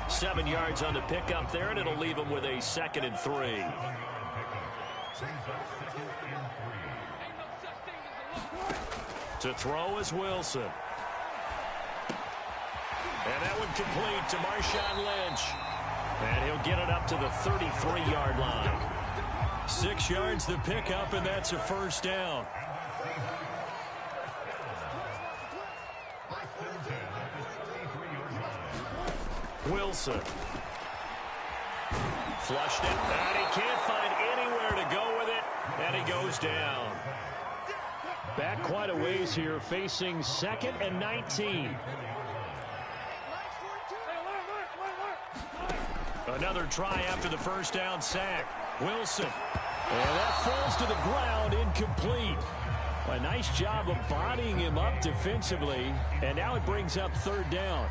7 yards on the pickup there, and it'll leave him with a 2nd and 3. To throw is Wilson. And that one complete to Marshawn Lynch. And he'll get it up to the 33-yard line. 6 yards the pickup, and that's a first down. Wilson. Flushed it, and he can't find anywhere to go with it, and he goes down. Back quite a ways here, facing 2nd and 19. Another try after the first down sack. Wilson. And that falls to the ground, incomplete. A nice job of bodying him up defensively, and now it brings up 3rd down.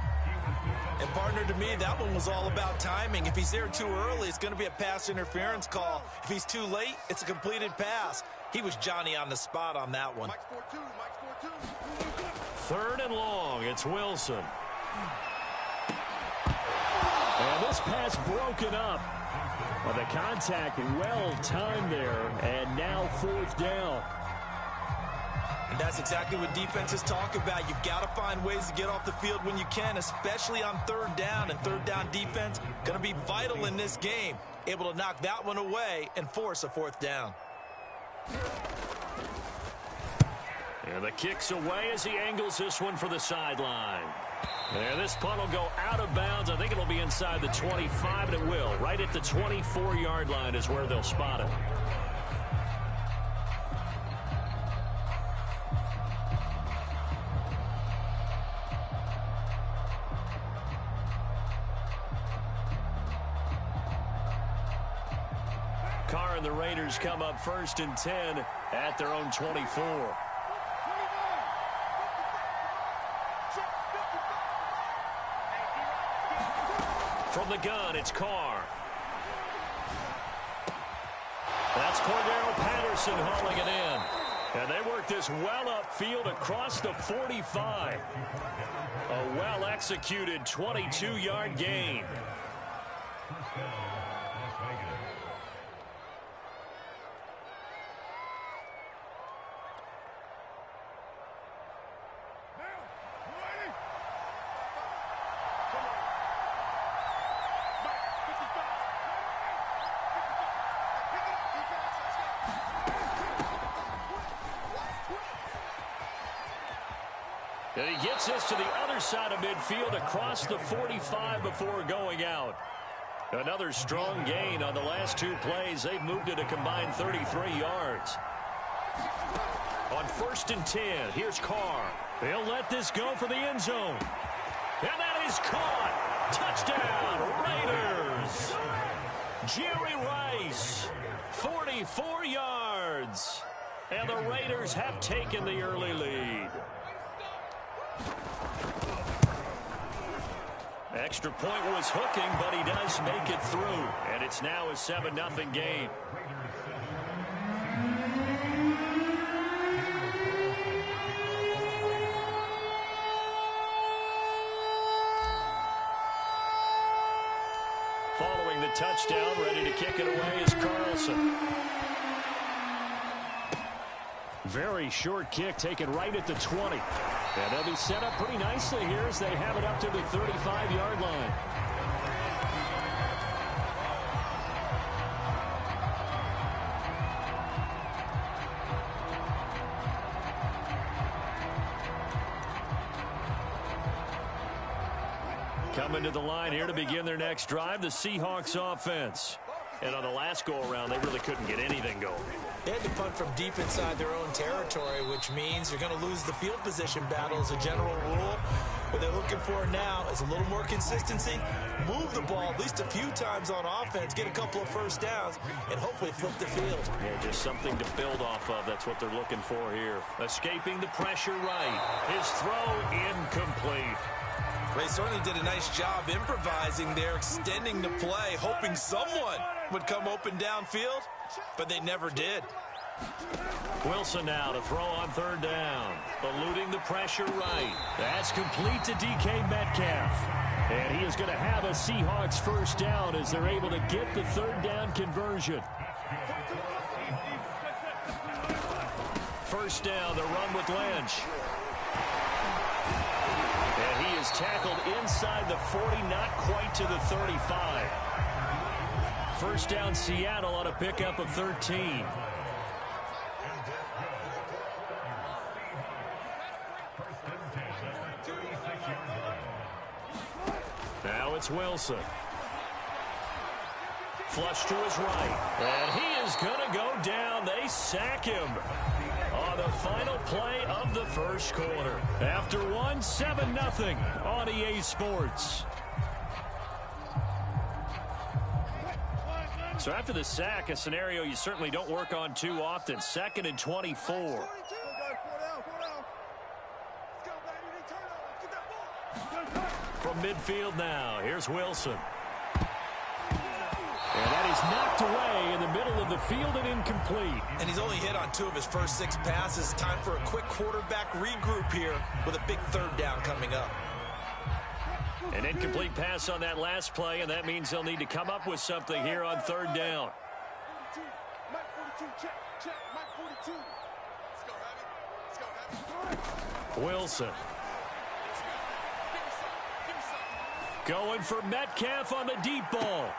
And partner, to me, that one was all about timing. If he's there too early, it's going to be a pass interference call. If he's too late, it's a completed pass. He was Johnny on the spot on that one. 3rd and long, it's Wilson. And this pass broken up. Well, the contact well timed there, and now 4th down. And that's exactly what defenses talk about. You've got to find ways to get off the field when you can, especially on 3rd down. And 3rd down defense going to be vital in this game. Able to knock that one away and force a 4th down. And the kick's away as he angles this one for the sideline. And this punt will go out of bounds. I think it'll be inside the 25, and it will. Right at the 24-yard line is where they'll spot it. Carr and the Raiders come up 1st and 10 at their own 24. From the gun, it's Carr. That's Cordero Patterson hauling it in. And they work this well upfield across the 45. A well-executed 22-yard gain. And he gets this to the other side of midfield across the 45 before going out. Another strong gain on the last 2 plays. They've moved it a combined 33 yards. On 1st and 10, here's Carr. They'll let this go for the end zone. And that is caught. Touchdown, Raiders. Jerry Rice, 44 yards. And the Raiders have taken the early lead. Extra point was hooking, but he does make it through. And it's now a 7-0 game. Following the touchdown, ready to kick it away is Carlson. Very short kick taken right at the 20. And they'll be set up pretty nicely here as they have it up to the 35-yard line. Coming to the line here to begin their next drive, the Seahawks offense. And on the last go-around, they really couldn't get anything going. They had to punt from deep inside their own territory, which means you're going to lose the field position battle as a general rule. What they're looking for now is a little more consistency, move the ball at least a few times on offense, get a couple of first downs, and hopefully flip the field. Yeah, just something to build off of. That's what they're looking for here. Escaping the pressure right. His throw incomplete. They certainly did a nice job improvising there, extending the play, hoping someone would come open downfield, but they never did. Wilson now to throw on third down. Eluding the pressure right. That's complete to DK Metcalf. And he is going to have a Seahawks first down as they're able to get the third down conversion. First down, the run with Lynch. And he is tackled inside the 40, not quite to the 35. First down, Seattle on a pickup of 13. Now it's Wilson. Flush to his right. And he is going to go down. They sack him on the final play of the first quarter. After one, 7-0 on EA Sports. So after the sack, a scenario you certainly don't work on too often. 2nd and 24. From midfield now, here's Wilson. And that is knocked away in the middle of the field and incomplete. And he's only hit on 2 of his first 6 passes. Time for a quick quarterback regroup here with a big third down coming up. An incomplete pass on that last play, and that means they'll need to come up with something here on third down. Wilson. Going for Metcalf on the deep ball.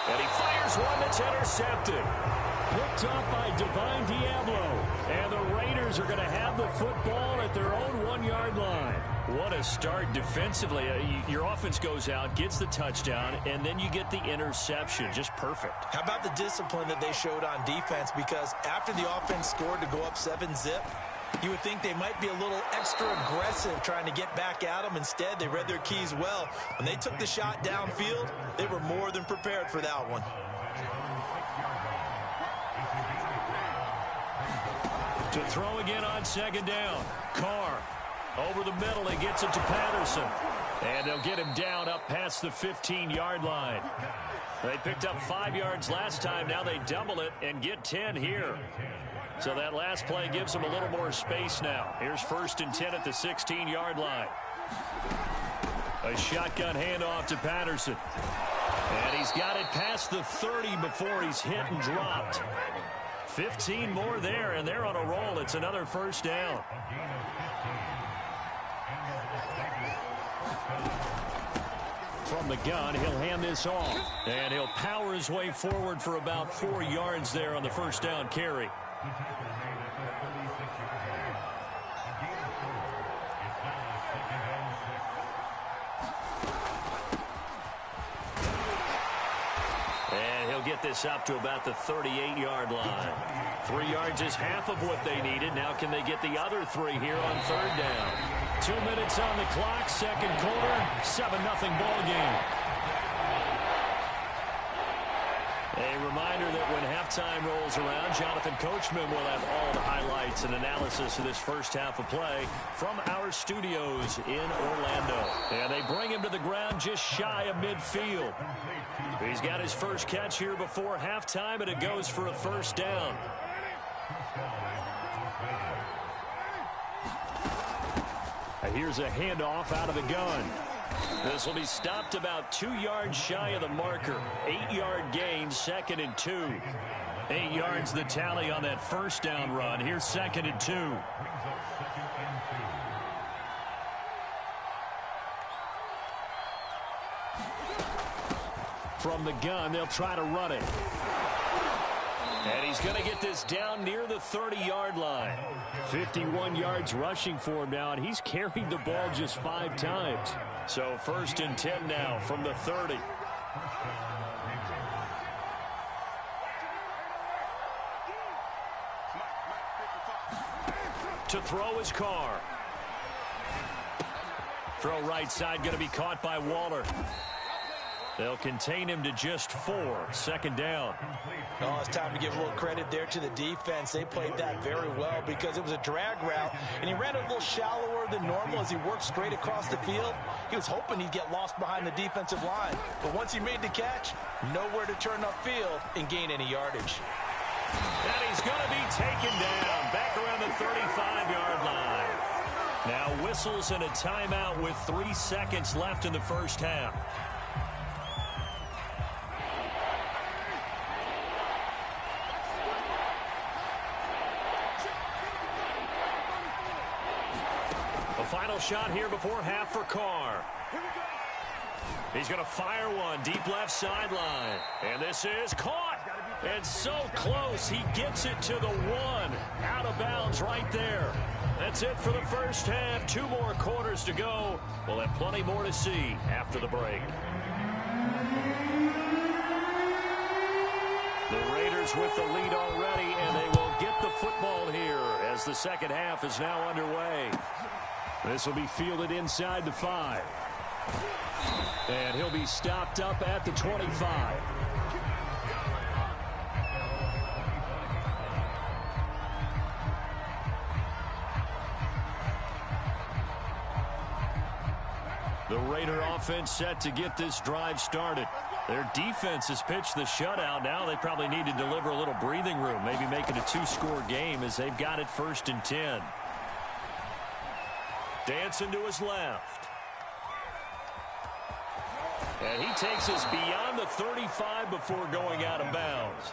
And he fires one that's intercepted. Picked off by Divine Diablo. And the Raiders are going to have the football at their own 1-yard line. What a start defensively. Your offense goes out, gets the touchdown, and then you get the interception. Just perfect. How about the discipline that they showed on defense? Because after the offense scored to go up 7-zip, you would think they might be a little extra aggressive trying to get back at them. Instead, they read their keys well. When they took the shot downfield, they were more than prepared for that one. To throw again on second down. Carr over the middle. He gets it to Patterson. And they'll get him down up past the 15-yard line. They picked up 5 yards last time. Now they double it and get 10 here. So that last play gives them a little more space now. Here's 1st and 10 at the 16-yard line. A shotgun handoff to Patterson. And he's got it past the 30 before he's hit and dropped. 15 more there, and they're on a roll. It's another first down. From the gun, he'll hand this off. And he'll power his way forward for about 4 yards there on the first down carry. And he'll get this up to about the 38-yard line. 3 yards is half of what they needed. Now can they get the other 3 here on third down? 2 minutes on the clock, second quarter, 7-0 ball game. A reminder that when halftime rolls around, Jonathan Coachman will have all the highlights and analysis of this first half of play from our studios in Orlando. And they bring him to the ground just shy of midfield. He's got his first catch here before halftime, and it goes for a first down. Here's a handoff out of the gun. This will be stopped about 2 yards shy of the marker. 8-yard gain, 2nd and 2. 8 yards the tally on that first down run. Here's 2nd and 2. From the gun, they'll try to run it. And he's going to get this down near the 30-yard line. 51 yards rushing for him now, and he's carried the ball just 5 times. So 1st and 10 now from the 30. To throw his car. Throw right side, going to be caught by Waller. They'll contain him to just 4. 2nd down. Oh, it's time to give a little credit there to the defense. They played that very well because it was a drag route, and he ran a little shallower than normal as he worked straight across the field. He was hoping he'd get lost behind the defensive line. But once he made the catch, nowhere to turn upfield and gain any yardage. And he's going to be taken down back around the 35-yard line. Now whistles and a timeout with 3 seconds left in the first half. Final shot here before half for Carr. He's going to fire one deep left sideline. And this is caught. And so close. He gets it to the 1. Out of bounds right there. That's it for the first half. 2 more quarters to go. We'll have plenty more to see after the break. The Raiders with the lead already, and they will get the football here as the second half is now underway. This will be fielded inside the 5. And he'll be stopped up at the 25. The Raider offense set to get this drive started. Their defense has pitched the shutout. Now they probably need to deliver a little breathing room, maybe make it a 2-score game as they've got it 1st and 10. Dancing to his left. And he takes us beyond the 35 before going out of bounds.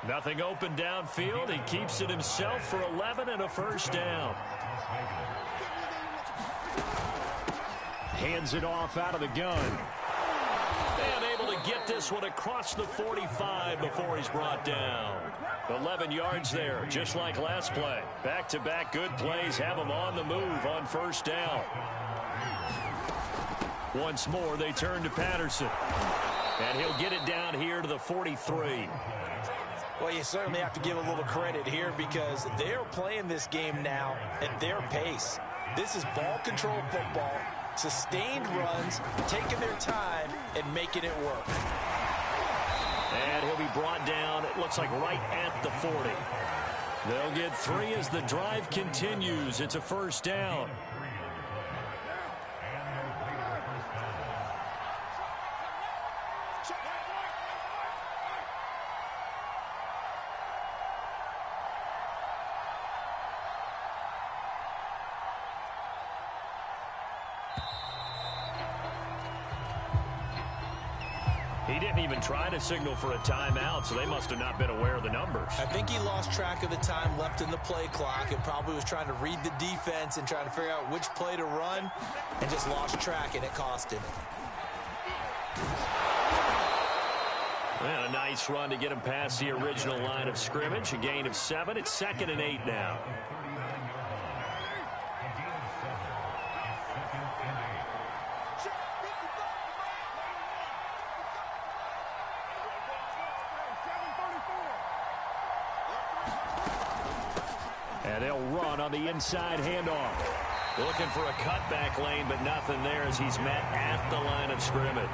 Nothing open downfield. He keeps it himself for 11 and a first down. Hands it off out of the gun. And able to get this one across the 45 before he's brought down. 11 yards there, just like last play. Back-to-back good plays have him on the move on first down. Once more, they turn to Patterson. And he'll get it down here to the 43. Well, you certainly have to give a little credit here because they're playing this game now at their pace. This is ball control football, sustained runs, taking their time, and making it work. And he'll be brought down, it looks like right at the 40. They'll get 3 as the drive continues. It's a first down. He didn't even try to signal for a timeout, so they must have not been aware of the numbers. I think he lost track of the time left in the play clock and probably was trying to read the defense and trying to figure out which play to run and just lost track, and it cost him. And a nice run to get him past the original line of scrimmage. A gain of 7. It's 2nd and 8 now. And they'll run on the inside handoff. Looking for a cutback lane, but nothing there as he's met at the line of scrimmage.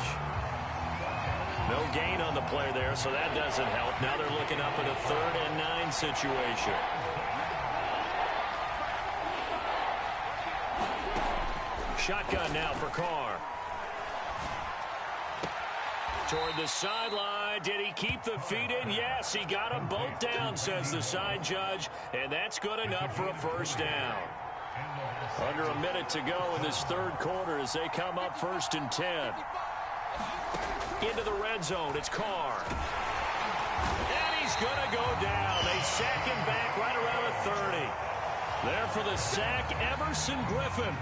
No gain on the play there, so that doesn't help. Now they're looking up at a 3rd and 9 situation. Shotgun now for Carr. Toward the sideline. Did he keep the feet in? Yes, he got them both down, says the side judge, and that's good enough for a first down. Under a minute to go in this 3rd quarter as they come up 1st and 10. Into the red zone. It's Carr. And he's going to go down. They sack him back right around the 30. There for the sack, Everson Griffin.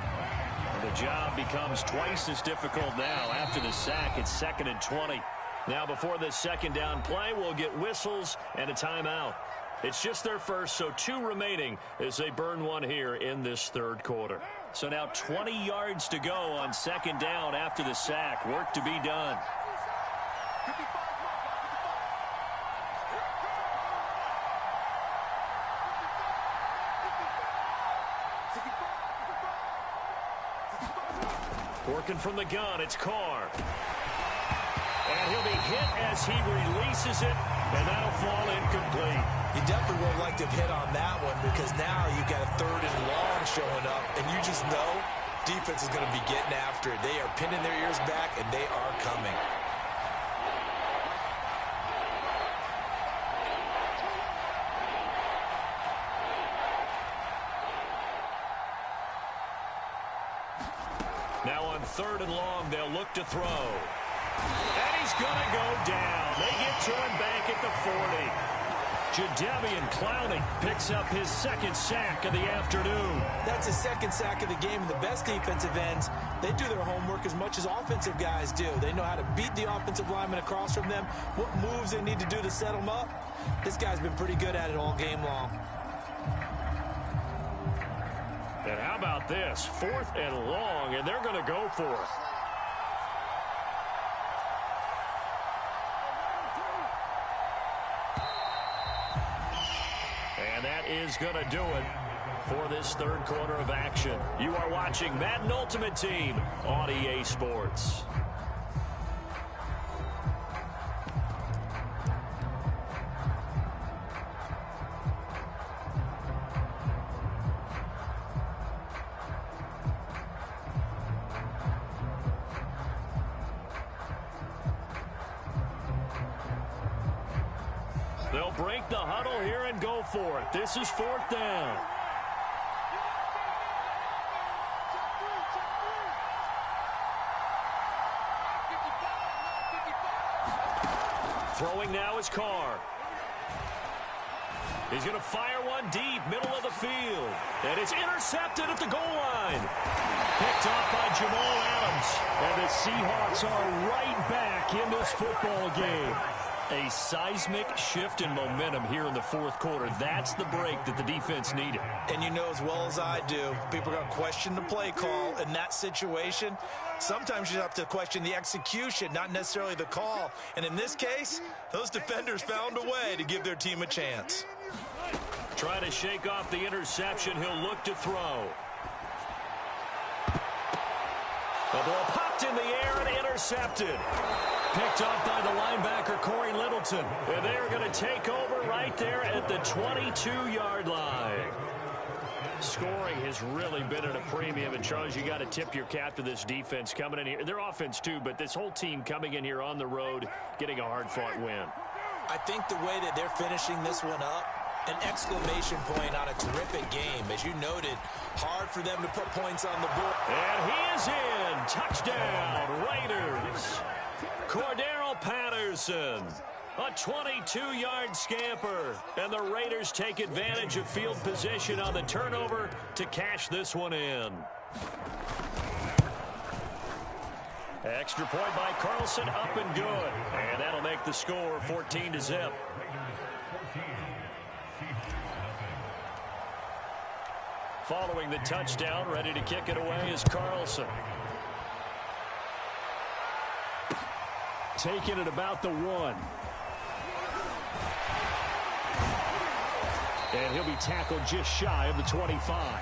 The job becomes twice as difficult now. After the sack, it's 2nd and 20. Now, before this 2nd down play, we'll get whistles and a timeout. It's just their first, so 2 remaining as they burn one here in this 3rd quarter. So now 20 yards to go on 2nd down after the sack. Work to be done. Working from the gun, it's Carr. And he'll be hit as he releases it, and that'll fall incomplete. You definitely would have liked to have hit on that one because now you've got a 3rd and long showing up, and you just know defense is going to be getting after it. They are pinning their ears back, and they are coming. Now on 3rd and long, they'll look to throw. And he's going to go down. They get to him back at the 40. Jadeveon Clowney picks up his 2nd sack of the afternoon. That's his 2nd sack of the game. And the best defensive ends, they do their homework as much as offensive guys do. They know how to beat the offensive lineman across from them, what moves they need to do to set them up. This guy's been pretty good at it all game long. And how about this? 4th and long, and they're going to go for it. And that is going to do it for this 3rd quarter of action. You are watching Madden Ultimate Team on EA Sports. They'll break the huddle here and go for it. This is 4th down. Throwing now is Carr. He's going to fire one deep, middle of the field. And it's intercepted at the goal line. Picked off by Jamal Adams. And the Seahawks are right back in this football game. A seismic shift in momentum here in the 4th quarter. That's the break that the defense needed. And you know as well as I do, people are going to question the play call in that situation. Sometimes you have to question the execution, not necessarily the call. And in this case, those defenders found a way to give their team a chance. Trying to shake off the interception. He'll look to throw. The ball popped in the air and intercepted. Picked off by the linebacker, Corey Littleton. And they're going to take over right there at the 22-yard line. Scoring has really been at a premium. And, Charles, you got to tip your cap to this defense coming in here. Their offense, too, but this whole team coming in here on the road, getting a hard-fought win. I think the way that they're finishing this one up, an exclamation point on a terrific game. As you noted, hard for them to put points on the board. And he is in. Touchdown, Raiders. Cordero Patterson, a 22-yard scamper. And the Raiders take advantage of field position on the turnover to cash this one in. Extra point by Carlson, up and good. And that'll make the score 14-0. Following the touchdown, ready to kick it away is Carlson. Taking it about the 1. And he'll be tackled just shy of the 25.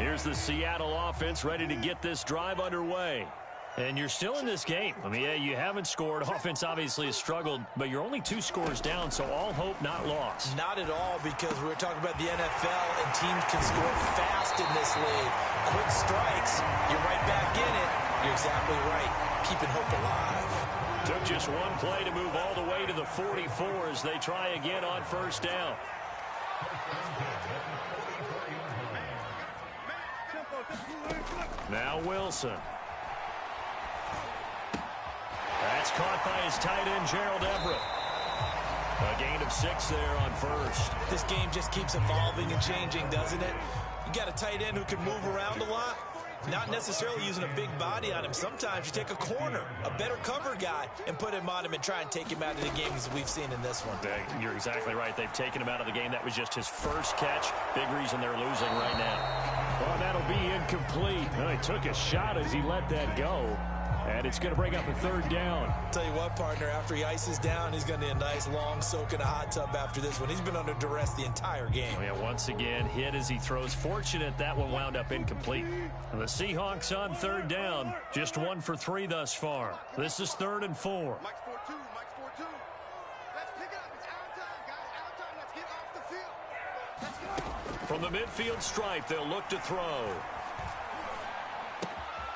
Here's the Seattle offense ready to get this drive underway. And you're still in this game. I mean, yeah, you haven't scored. Offense obviously has struggled, but you're only 2 scores down, so all hope not lost. Not at all, because we're talking about the NFL, and teams can score fast in this league. Quick strikes, you're right back in it. You're exactly right. Keeping hope alive. Took just one play to move all the way to the 44 as they try again on first down. Now Wilson. That's caught by his tight end, Gerald Everett. A gain of 6 there on first. This game just keeps evolving and changing, doesn't it? You got a tight end who can move around a lot. Not necessarily using a big body on him. Sometimes you take a corner, a better cover guy, and put him on him and try and take him out of the game as we've seen in this one. You're exactly right. They've taken him out of the game. That was just his first catch. Big reason they're losing right now. Well, that'll be incomplete. Well, he took a shot as he let that go. And it's going to bring up a third down. Tell you what, partner, after he ices down, he's going to need a nice long soak in a hot tub after this one. He's been under duress the entire game. Oh, yeah, once again, hit as he throws. Fortunate that one wound up incomplete. And the Seahawks on third down, just 1 for 3 thus far. This is 3rd and 4. Mike's 4-2. Mike's 4-2. Let's pick it up. It's our time, guys. Our time. Let's get off the field. Let's go. From the midfield stripe, they'll look to throw.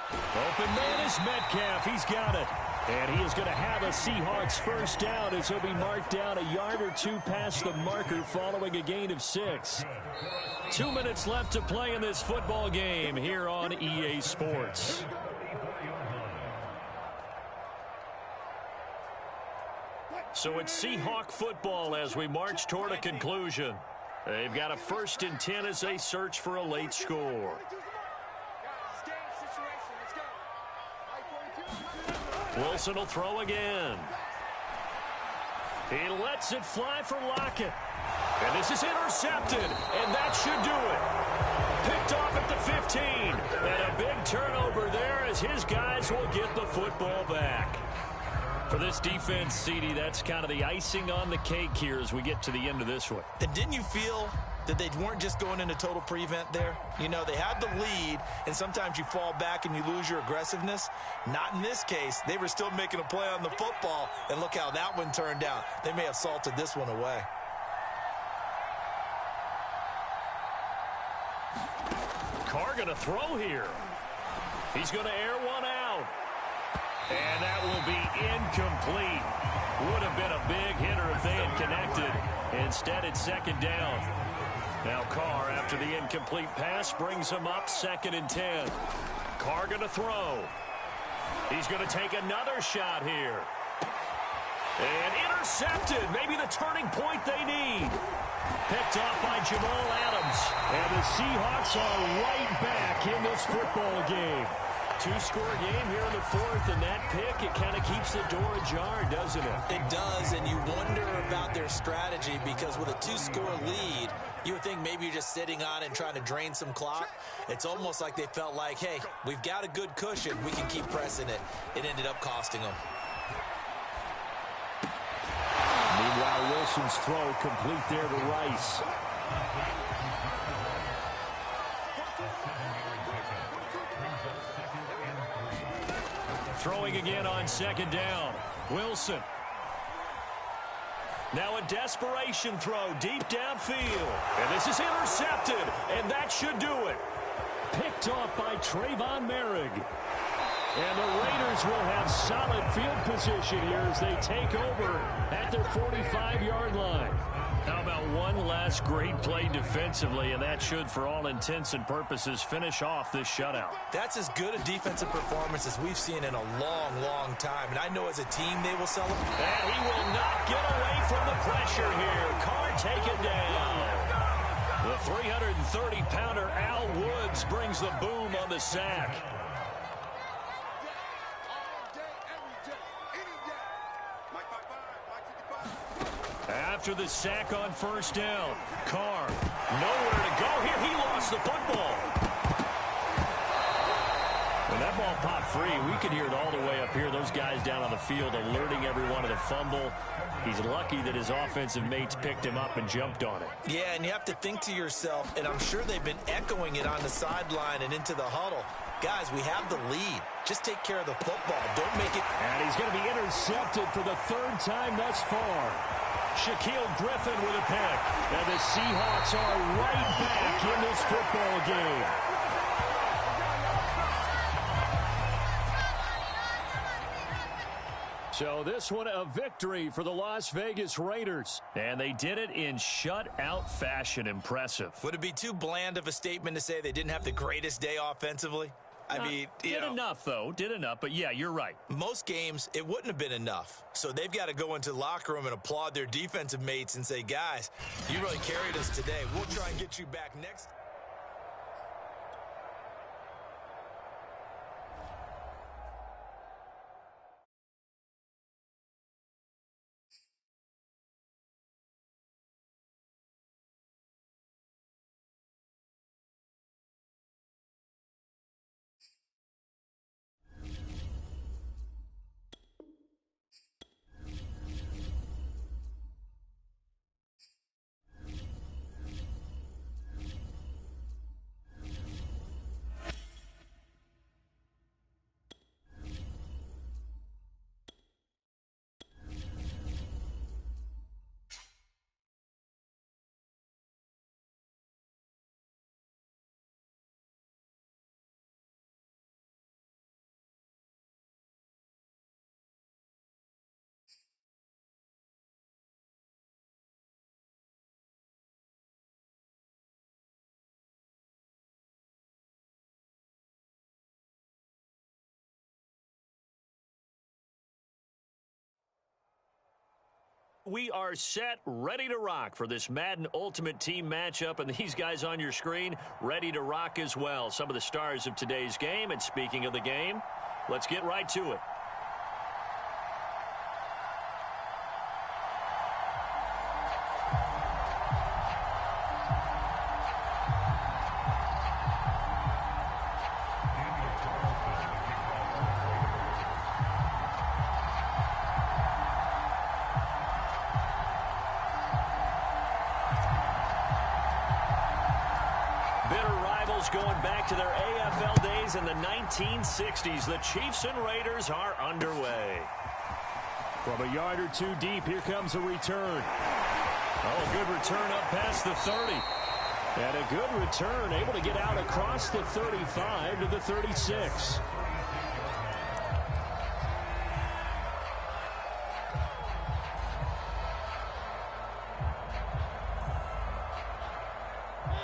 Open man is Metcalf. He's got it. And he is going to have a Seahawks first down as he'll be marked down a yard or 2 past the marker following a gain of 6. 2 minutes left to play in this football game here on EA Sports. So it's Seahawk football as we march toward a conclusion. They've got a 1st and 10 as they search for a late score. Wilson will throw again. He lets it fly for Lockett. And this is intercepted, and that should do it. Picked off at the 15. And a big turnover there as his guys will get the football back. For this defense, CD, that's kind of the icing on the cake here as we get to the end of this one. And didn't you feel that they weren't just going into total prevent there? You know, they had the lead, and sometimes you fall back and you lose your aggressiveness. Not in this case. They were still making a play on the football, and look how that one turned out. They may have salted this one away. Carr going to throw here. He's going to air one out. And that will be incomplete. Would have been a big hitter if they had connected. Instead, it's 2nd down. Now Carr, after the incomplete pass, brings him up 2nd and 10. Carr going to throw. He's going to take another shot here. And intercepted. Maybe the turning point they need. Picked off by Jamal Adams. And the Seahawks are right back in this football game. 2-score game here in the 4th, and that pick, it kind of keeps the door ajar, doesn't it? It does, and you wonder about their strategy because with a 2-score lead, you would think maybe you're just sitting on it and trying to drain some clock. It's almost like they felt like, hey, we've got a good cushion. We can keep pressing it. It ended up costing them. Meanwhile, Wilson's throw complete there to Rice. Throwing again on 2nd down. Wilson. Now a desperation throw deep downfield. And this is intercepted. And that should do it. Picked off by Trayvon Merrick. And the Raiders will have solid field position here as they take over at their 45-yard line. How about one last great play defensively, and that should, for all intents and purposes, finish off this shutout. That's as good a defensive performance as we've seen in a long, long time. And I know as a team they will celebrate. And he will not get away from the pressure here. Carr taken down. The 330-pounder Al Woods brings the boom on the sack. After the sack on 1st down, Carr, nowhere to go here. He lost the football. When that ball popped free, we could hear it all the way up here. Those guys down on the field alerting everyone of the fumble. He's lucky that his offensive mates picked him up and jumped on it. Yeah, and you have to think to yourself, and I'm sure they've been echoing it on the sideline and into the huddle. Guys, we have the lead. Just take care of the football. Don't make it. And he's going to be intercepted for the third time thus far. Shaquille Griffin with a pick. And the Seahawks are right back in this football game. So this one a victory for the Las Vegas Raiders. And they did it in shutout fashion. Impressive. Would it be too bland of a statement to say they didn't have the greatest day offensively? I mean, did enough, though. Did enough. But, yeah, you're right. Most games, it wouldn't have been enough. So they've got to go into the locker room and applaud their defensive mates and say, guys, you really carried us today. We'll try and get you back next. We are set, ready to rock for this Madden Ultimate Team matchup, and these guys on your screen ready to rock as well. Some of the stars of today's game, and speaking of the game, let's get right to it. Going back to their AFL days in the 1960s, the Chiefs and Raiders are underway. From a yard or two deep, here comes a return. Oh, a good return up past the 30. And a good return, able to get out across the 35 to the 36.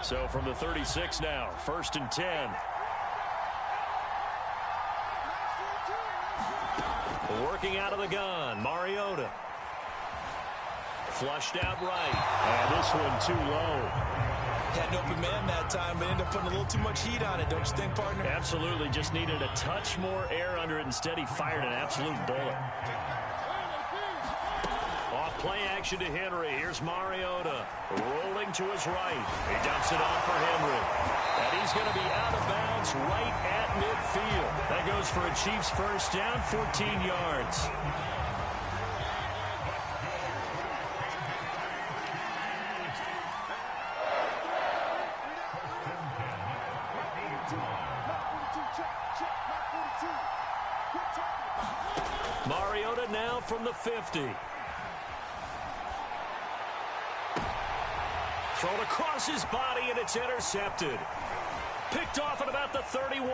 So from the 36 now, 1st and 10. Working out of the gun, Mariota. Flushed out right. And this one too low. Had an open man that time, but ended up putting a little too much heat on it, don't you think, partner? Absolutely. Just needed a touch more air under it. Instead, he fired an absolute bullet. Off play action to Henry. Here's Mariota rolling to his right. He dumps it off for Henry. And he's going to be out of bounds right at midfield. That goes for a Chiefs first down, 14 yards. Mariota now from the 50. Thrown across his body, and it's intercepted. Picked off at about the 31.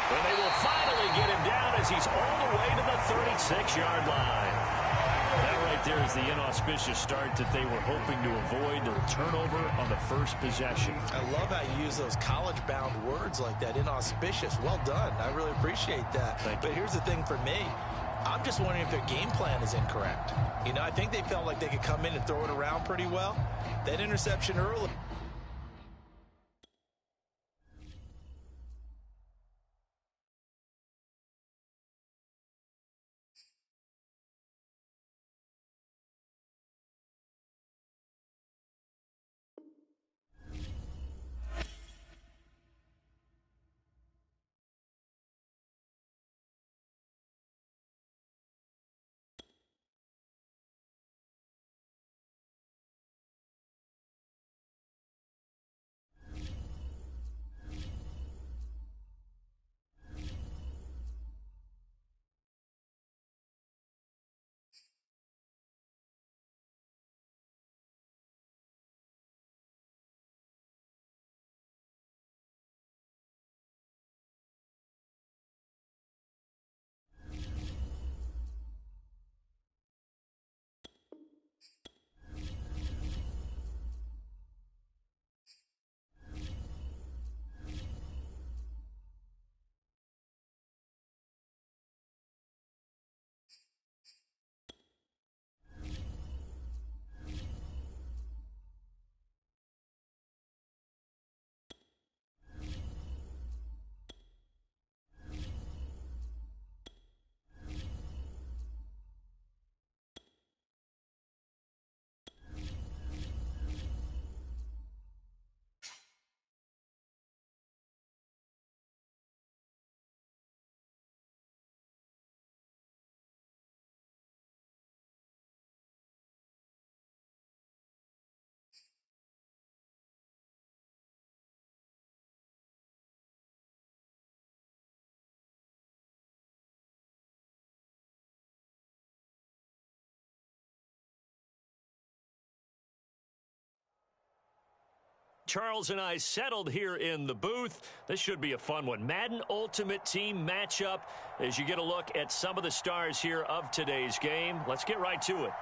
And they will finally get him down as he's all the way to the 36-yard line. That right there is the inauspicious start that they were hoping to avoid, the turnover on the first possession. I love how you use those college-bound words like that, inauspicious. Well done. I really appreciate that. But here's the thing for me. I'm just wondering if their game plan is incorrect. You know, I think they felt like they could come in and throw it around pretty well. That interception early. Charles and I settled here in the booth. This should be a fun one. Madden Ultimate Team matchup as you get a look at some of the stars here of today's game. Let's get right to it.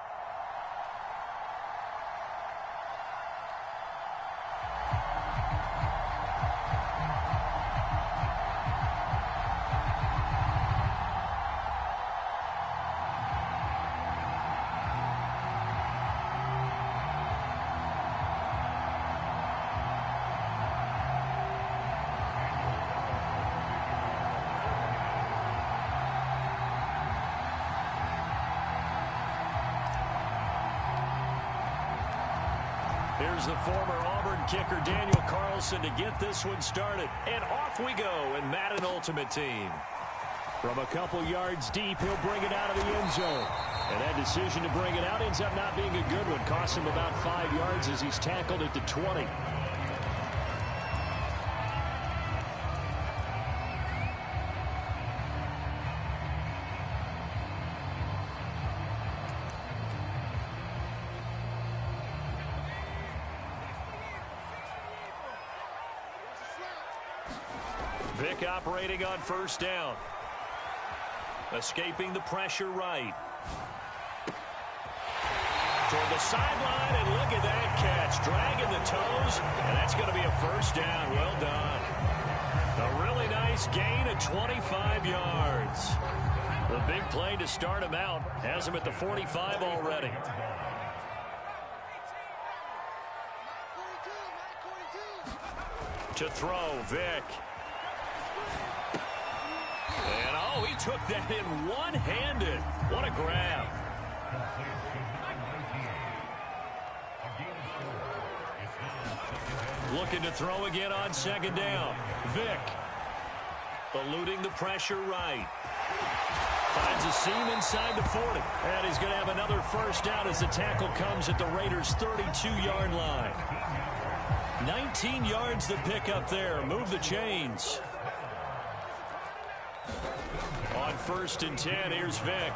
Here's the former Auburn kicker, Daniel Carlson, to get this one started. And off we go in Madden Ultimate Team. From a couple yards deep, he'll bring it out of the end zone. And that decision to bring it out ends up not being a good one. Costs him about 5 yards as he's tackled at the 20. Vick operating on first down. Escaping the pressure right. Toward the sideline, and look at that catch. Dragging the toes, and that's going to be a first down. Well done. A really nice gain of 25 yards. The big play to start him out has him at the 45 already. To throw, Vick. And, oh, he took that in one-handed. What a grab. Looking to throw again on second down. Vick eluding the pressure right. Finds a seam inside the 40. And he's going to have another first down as the tackle comes at the Raiders' 32-yard line. 19 yards the pickup there. Move the chains. On first and 10, here's Vick.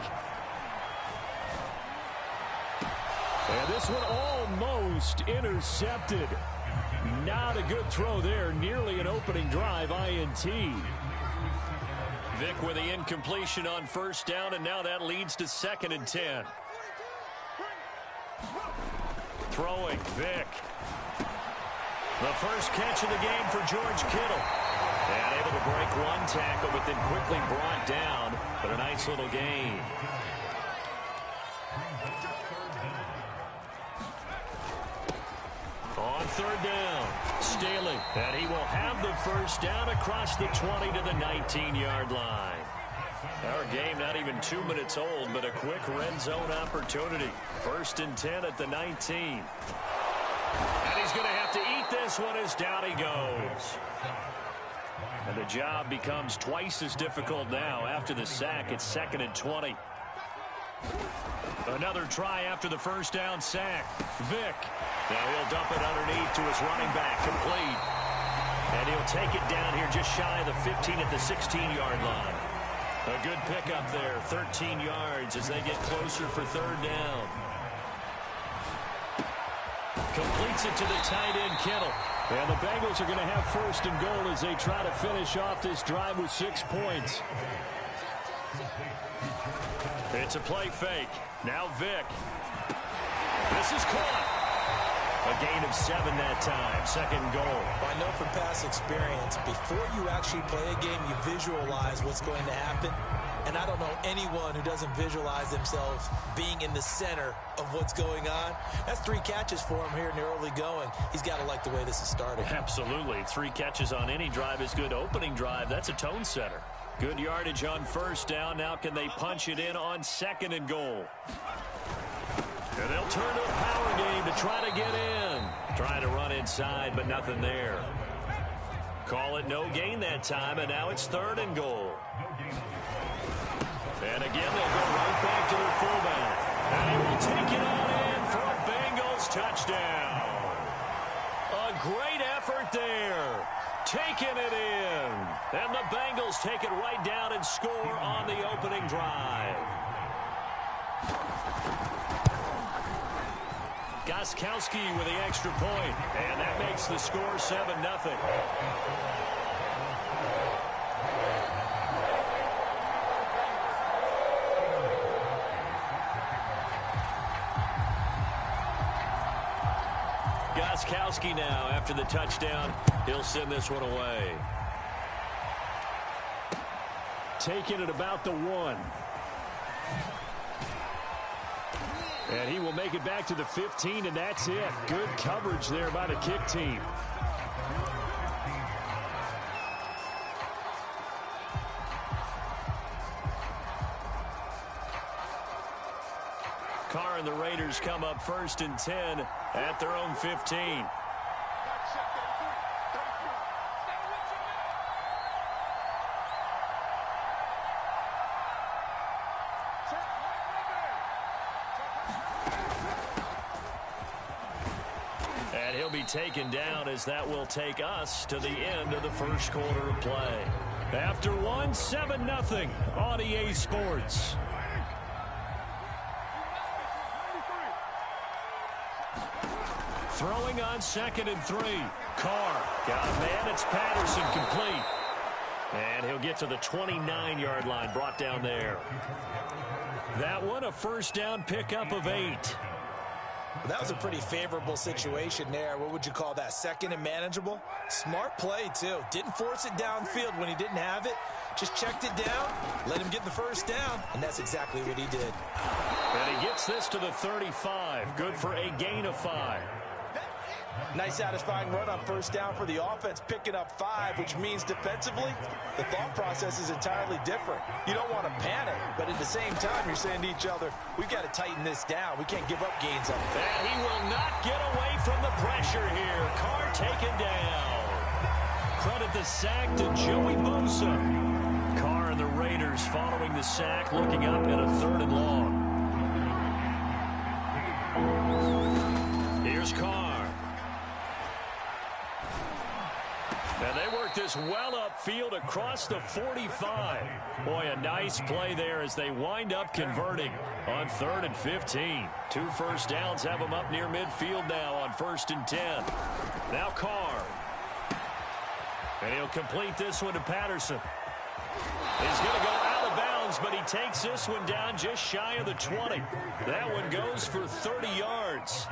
And this one almost intercepted. Not a good throw there. Nearly an opening drive INT. Vick with the incompletion on first down, and now that leads to second and 10. Throwing, Vick. The first catch of the game for George Kittle. And able to break one tackle, but then quickly brought down. But a nice little gain. On third down, Staley. And he will have the first down across the 20 to the 19-yard line. Our game not even 2 minutes old, but a quick red zone opportunity. First and 10 at the 19. And he's going to have to eat this one as down he goes. And the job becomes twice as difficult now after the sack. It's second and 20. Another try after the first down sack. Vick. Now he'll dump it underneath to his running back. Complete. And he'll take it down here just shy of the 15 at the 16-yard line. A good pickup there. 13 yards as they get closer for third down. Completes it to the tight end, Kittle. And the Bengals are going to have first and goal as they try to finish off this drive with 6 points. It's a play fake. Now Vick. This is caught. A gain of 7 that time. Second goal. I know from past experience, before you actually play a game, you visualize what's going to happen. And I don't know anyone who doesn't visualize themselves being in the center of what's going on. That's 3 catches for him here in the early going. He's got to like the way this is starting. Absolutely. 3 catches on any drive is good. Opening drive, that's a tone setter. Good yardage on first down. Now can they punch it in on second and goal? And they'll turn to a power game to try to get in. Trying to run inside, but nothing there. Call it no gain that time, and now it's third and goal. And again, they'll go right back to their fullback. And he will take it on in for a Bengals touchdown. A great effort there. Taking it in. And the Bengals take it right down and score on the opening drive. Gostkowski with the extra point, and that makes the score 7-0. Gostkowski now, after the touchdown, he'll send this one away. Taking it about the 1. And he will make it back to the 15, and that's it. Good coverage there by the kick team. Carr and the Raiders come up 1st and 10 at their own 15. And he'll be taken down, as that will take us to the end of the first quarter of play. After 1, 7-0 on EA Sports. Throwing on 2nd and 3. Carr got a man. It's Patterson, complete. And he'll get to the 29-yard line, brought down there. That one, a first down pickup of 8. That was a pretty favorable situation there. What would you call that? 2nd and manageable? Smart play, too. Didn't force it downfield when he didn't have it. Just checked it down, let him get the first down, and that's exactly what he did. And he gets this to the 35. Good for a gain of 5. Nice satisfying run on first down for the offense, picking up 5, which means defensively, the thought process is entirely different. You don't want to panic, but at the same time, you're saying to each other, we've got to tighten this down. We can't give up gains up there. And he will not get away from the pressure here. Carr taken down. Credit the sack to Joey Bosa. Carr and the Raiders following the sack, looking up at a 3rd and long. Here's Carr. And they work this well upfield across the 45. Boy, a nice play there as they wind up converting on 3rd and 15. 2 first downs have them up near midfield now on 1st and 10. Now Carr. And he'll complete this one to Patterson. He's going to go out of bounds, but he takes this one down just shy of the 20. That one goes for 30 yards.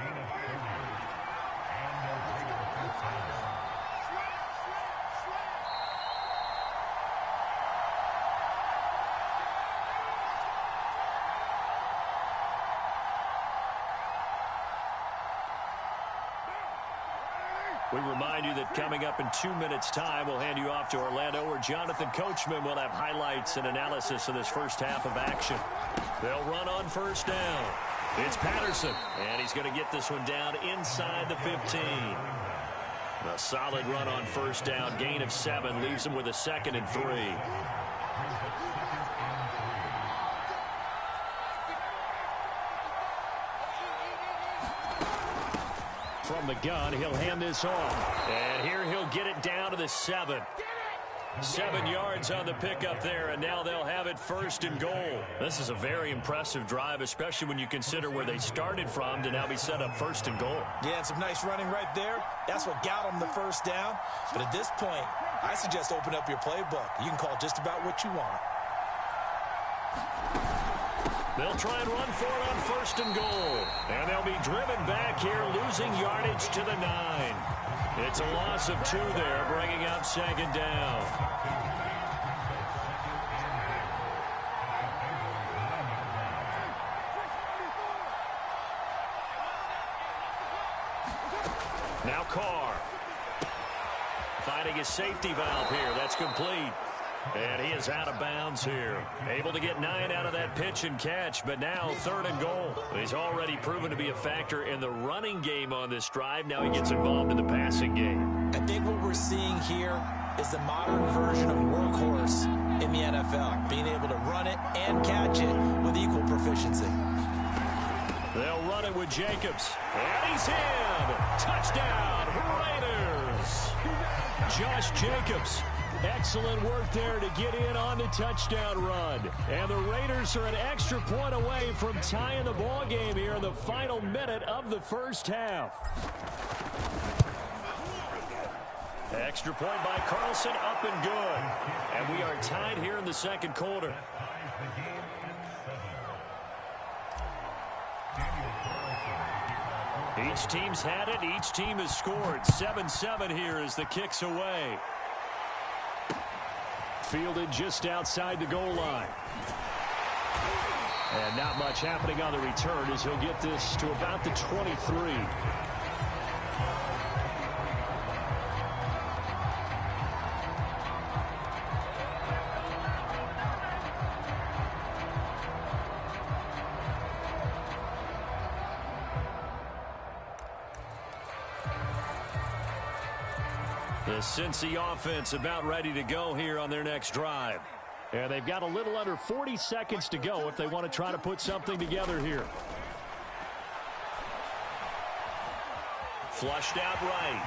We remind you that coming up in 2 minutes' time, we'll hand you off to Orlando, where Jonathan Coachman will have highlights and analysis of this first half of action. They'll run on first down. It's Patterson, and he's going to get this one down inside the 15. A solid run on first down, gain of 7, leaves him with a 2nd and 3. From the gun, he'll hand this off. And here he'll get it down to the 7. 7 yards on the pickup there, and now they'll have it 1st and goal. This is a very impressive drive, especially when you consider where they started from to now be set up 1st and goal. Yeah, some nice running right there. That's what got them the first down. But at this point, I suggest open up your playbook. You can call just about what you want. They'll try and run for it on 1st and goal. And they'll be driven back here, losing yardage to the 9. It's a loss of 2 there, bringing up 2nd down. Now Carr. Finding his safety valve here. That's complete. And he is out of bounds here. Able to get 9 out of that pitch and catch, but now 3rd and goal. He's already proven to be a factor in the running game on this drive. Now he gets involved in the passing game. I think what we're seeing here is the modern version of workhorse in the NFL, being able to run it and catch it with equal proficiency. They'll run it with Jacobs. And he's in. Touchdown, Raiders. Josh Jacobs Excellent work there to get in on the touchdown run. And the Raiders are an extra point away from tying the ball game here in the final minute of the first half. Extra point by Carlson, up and good. And we are tied here in the second quarter. Each team's had it. Each team has scored. 7-7 here as the kick's away. Fielded just outside the goal line. And not much happening on the return as he'll get this to about the 23. The Cincy offense about ready to go here on their next drive. And they've got a little under 40 seconds to go if they want to try to put something together here. Flushed out right.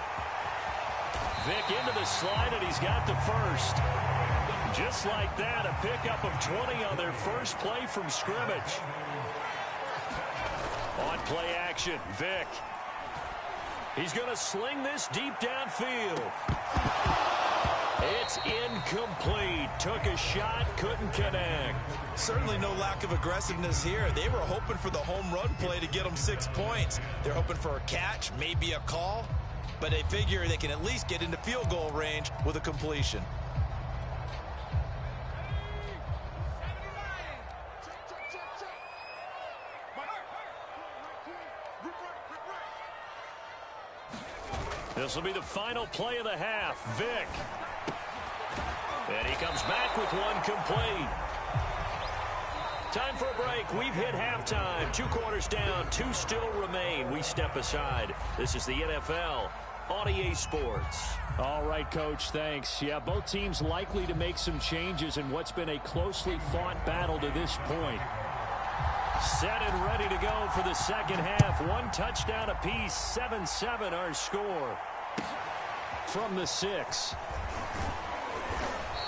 Vick into the slide, and he's got the first. Just like that, a pickup of 20 on their first play from scrimmage. On play action, Vick. He's going to sling this deep downfield. It's incomplete. Took a shot, couldn't connect. Certainly no lack of aggressiveness here. They were hoping for the home run play to get them 6 points. They're hoping for a catch, maybe a call, but they figure they can at least get into field goal range with a completion. This will be the final play of the half. Vick. And he comes back with one complete. Time for a break. We've hit halftime. 2 quarters down. 2 still remain. We step aside. This is the NFL on EA Sports. All right, Coach, thanks. Yeah, both teams likely to make some changes in what's been a closely fought battle to this point. Set and ready to go for the second half. 1 touchdown apiece. 7-7 our score. From the 6.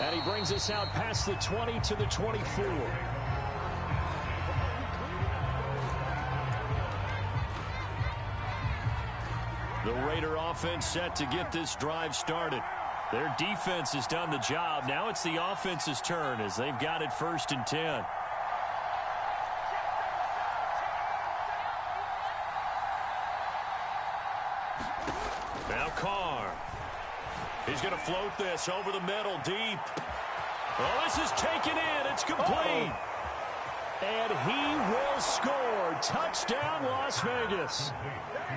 And he brings us out past the 20 to the 24. The Raider offense set to get this drive started. Their defense has done the job. Now it's the offense's turn as they've got it 1st and 10. Now Carr. He's going to float this over the middle, deep. Oh, this is taken in. It's complete. And he will score. Touchdown, Las Vegas.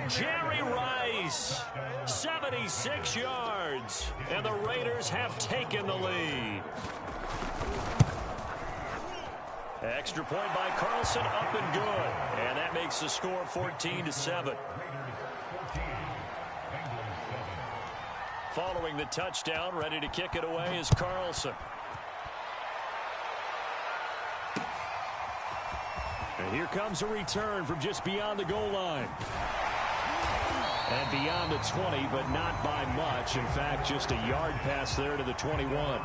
Jerry Rice, 76 yards. And the Raiders have taken the lead. Extra point by Carlson, up and good. And that makes the score 14-7. Following the touchdown, ready to kick it away is Carlson. And here comes a return from just beyond the goal line. And beyond the 20, but not by much. In fact, just a yard pass there to the 21.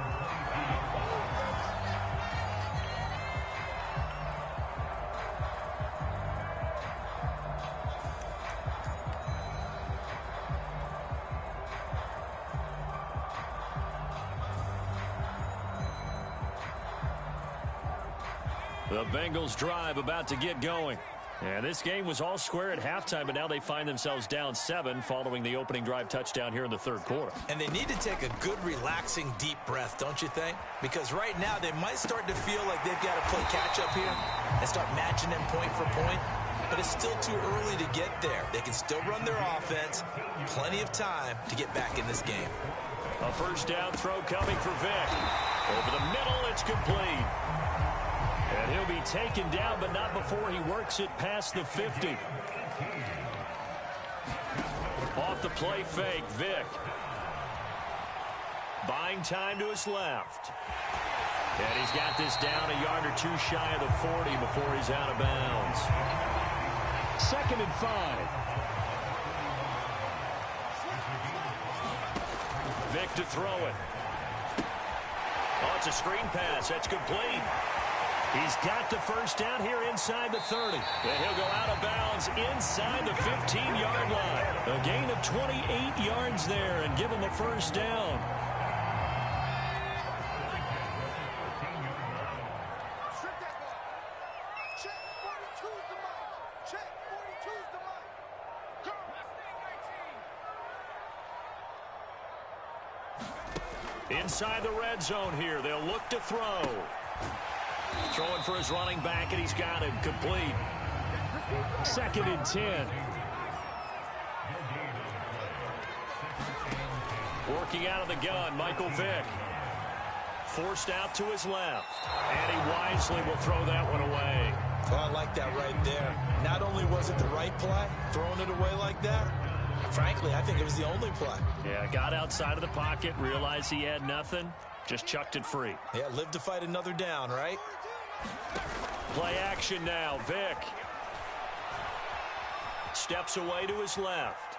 The Bengals drive about to get going. And this game was all square at halftime, but now they find themselves down 7 following the opening drive touchdown here in the 3rd quarter. And they need to take a good, relaxing, deep breath, don't you think? Because right now they might start to feel like they've got to play catch-up here and start matching them point for point. But it's still too early to get there. They can still run their offense. Plenty of time to get back in this game. A 1st down throw coming for Vick. Over the middle, it's complete. And he'll be taken down, but not before he works it past the 50. Off the play fake, Vick. Buying time to his left. And he's got this down a yard or 2 shy of the 40 before he's out of bounds. 2nd and 5. Vick to throw it. Oh, it's a screen pass. That's complete. He's got the first down here inside the 30. And he'll go out of bounds inside the 15-yard line. A gain of 28 yards there and give him a first down. Strip that ball. Check 42's the mic. Check 42's the mic. Go. Inside the red zone here. They'll look to throw. Throwing for his running back, and he's got him complete. 2nd and 10. Working out of the gun, Michael Vick. Forced out to his left. And he wisely will throw that one away. Oh, I like that right there. Not only was it the right play, throwing it away like that, frankly, I think it was the only play. Yeah, got outside of the pocket, realized he had nothing, just chucked it free. Yeah, live to fight another down, right? Play action now. Vick steps away to his left.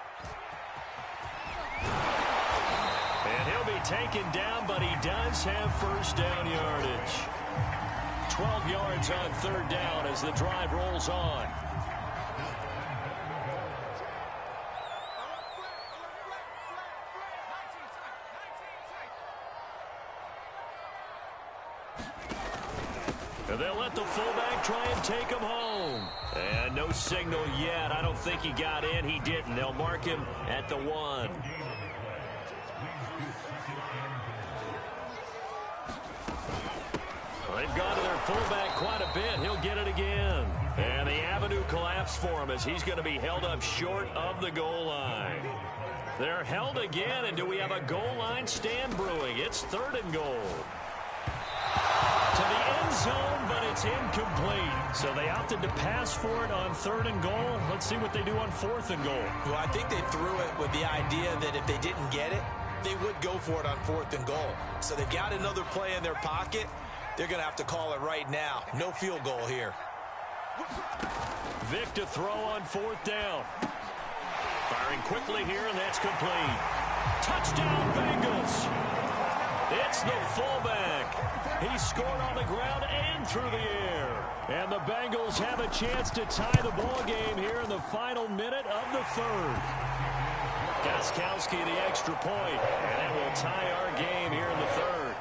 And he'll be taken down, but he does have first down yardage. 12 yards on 3rd down as the drive rolls on. And they'll let the fullback try and take him home. And no signal yet. I don't think he got in. He didn't. They'll mark him at the 1. They've gone to their fullback quite a bit. He'll get it again. And the avenue collapsed for him as he's going to be held up short of the goal line. They're held again, and do we have a goal line stand brewing? It's 3rd and goal. To the end zone, but it's incomplete. So they opted to pass for it on 3rd and goal. Let's see what they do on 4th and goal. Well, I think they threw it with the idea that if they didn't get it, they would go for it on 4th and goal. So they've got another play in their pocket. They're going to have to call it right now. No field goal here. Vick to throw on 4th down. Firing quickly here, and that's complete. Touchdown, Bengals. It's the fullback. He scored on the ground and through the air. And the Bengals have a chance to tie the ball game here in the final minute of the 3rd. Gostkowski the extra point, and that will tie our game here in the 3rd.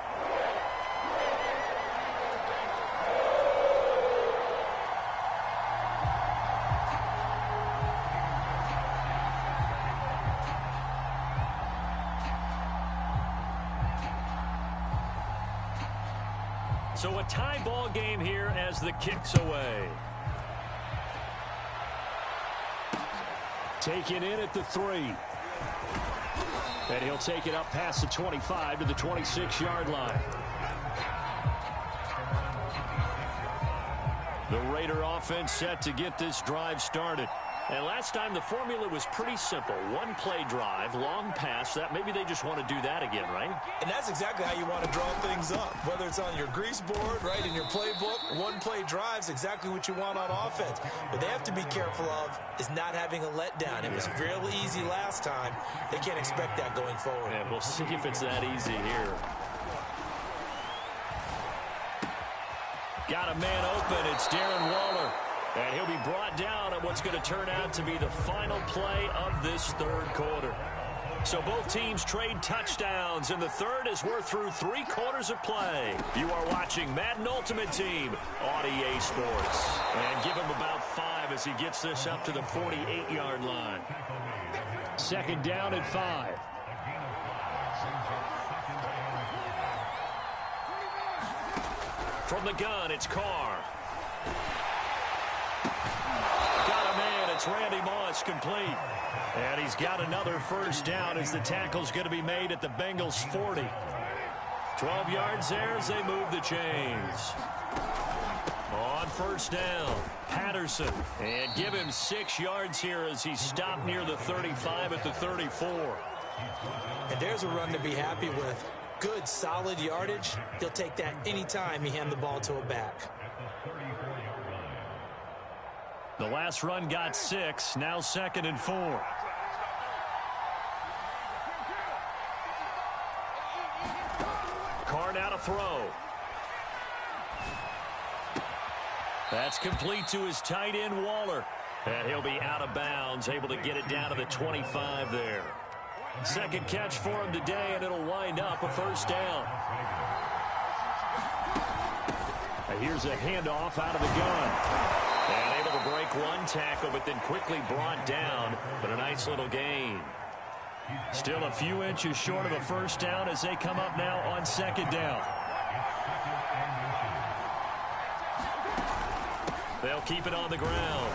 So a tie ball game here as the kick's away. Taken in at the 3. And he'll take it up past the 25 to the 26-yard line. The Raider offense set to get this drive started. And last time the formula was pretty simple. One play drive, long pass. That maybe they just want to do that again, right? And that's exactly how you want to draw things up. Whether it's on your grease board, right, in your playbook, one play drive's exactly what you want on offense. What they have to be careful of is not having a letdown. It was real easy last time. They can't expect that going forward. Yeah, we'll see if it's that easy here. Got a man open. It's Darren Waller. And he'll be brought down at what's going to turn out to be the final play of this 3rd quarter. So both teams trade touchdowns in the 3rd as we're through 3 quarters of play. You are watching Madden Ultimate Team on EA Sports. And give him about 5 as he gets this up to the 48-yard line. 2nd down at 5. From the gun, it's Carr. Got a man. It's Randy Moss complete. And he's got another first down as the tackle's going to be made at the Bengals 40. 12 yards there as they move the chains. On first down, Patterson. And give him 6 yards here as he's stopped near the 35 at the 34. And there's a run to be happy with. Good, solid yardage. He'll take that anytime you hand the ball to a back. The last run got 6. Now 2nd and 4. Carr now to throw. That's complete to his tight end, Waller. And he'll be out of bounds, able to get it down to the 25 there. Second catch for him today, and it'll wind up a first down. And here's a handoff out of the gun. And able to break one tackle, but then quickly brought down. But a nice little gain. Still a few inches short of a first down as they come up now on second down. They'll keep it on the ground.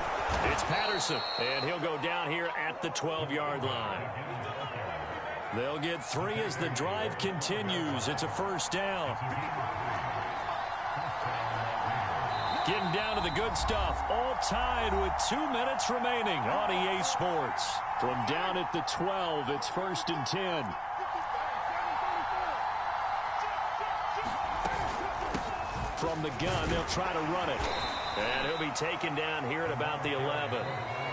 It's Patterson, and he'll go down here at the 12-yard line. They'll get 3 as the drive continues. It's a first down. Getting down to the good stuff. All tied with 2 minutes remaining on EA Sports. From down at the 12, it's 1st and 10. From the gun, they'll try to run it. And he'll be taken down here at about the 11.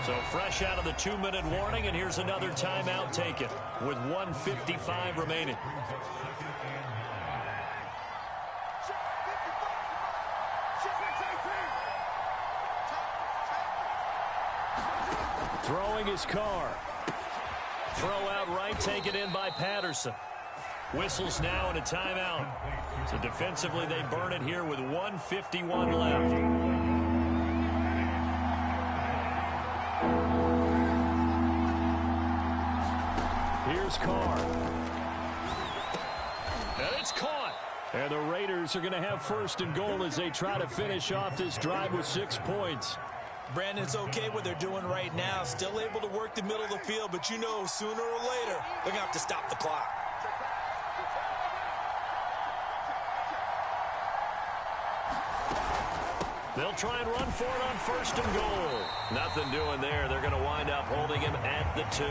So fresh out of the 2-minute warning, and here's another timeout taken with 1:55 remaining. Throwing his car. Throw out right, taken in by Patterson. Whistles now and a timeout. So defensively, they burn it here with 1:51 left. Here's Carr. And it's caught. And the Raiders are going to have 1st and goal as they try to finish off this drive with 6 points. Brandon, it's okay what they're doing right now. Still able to work the middle of the field, but you know sooner or later they're going to have to stop the clock. They'll try and run for it on 1st and goal. Nothing doing there. They're going to wind up holding him at the 2.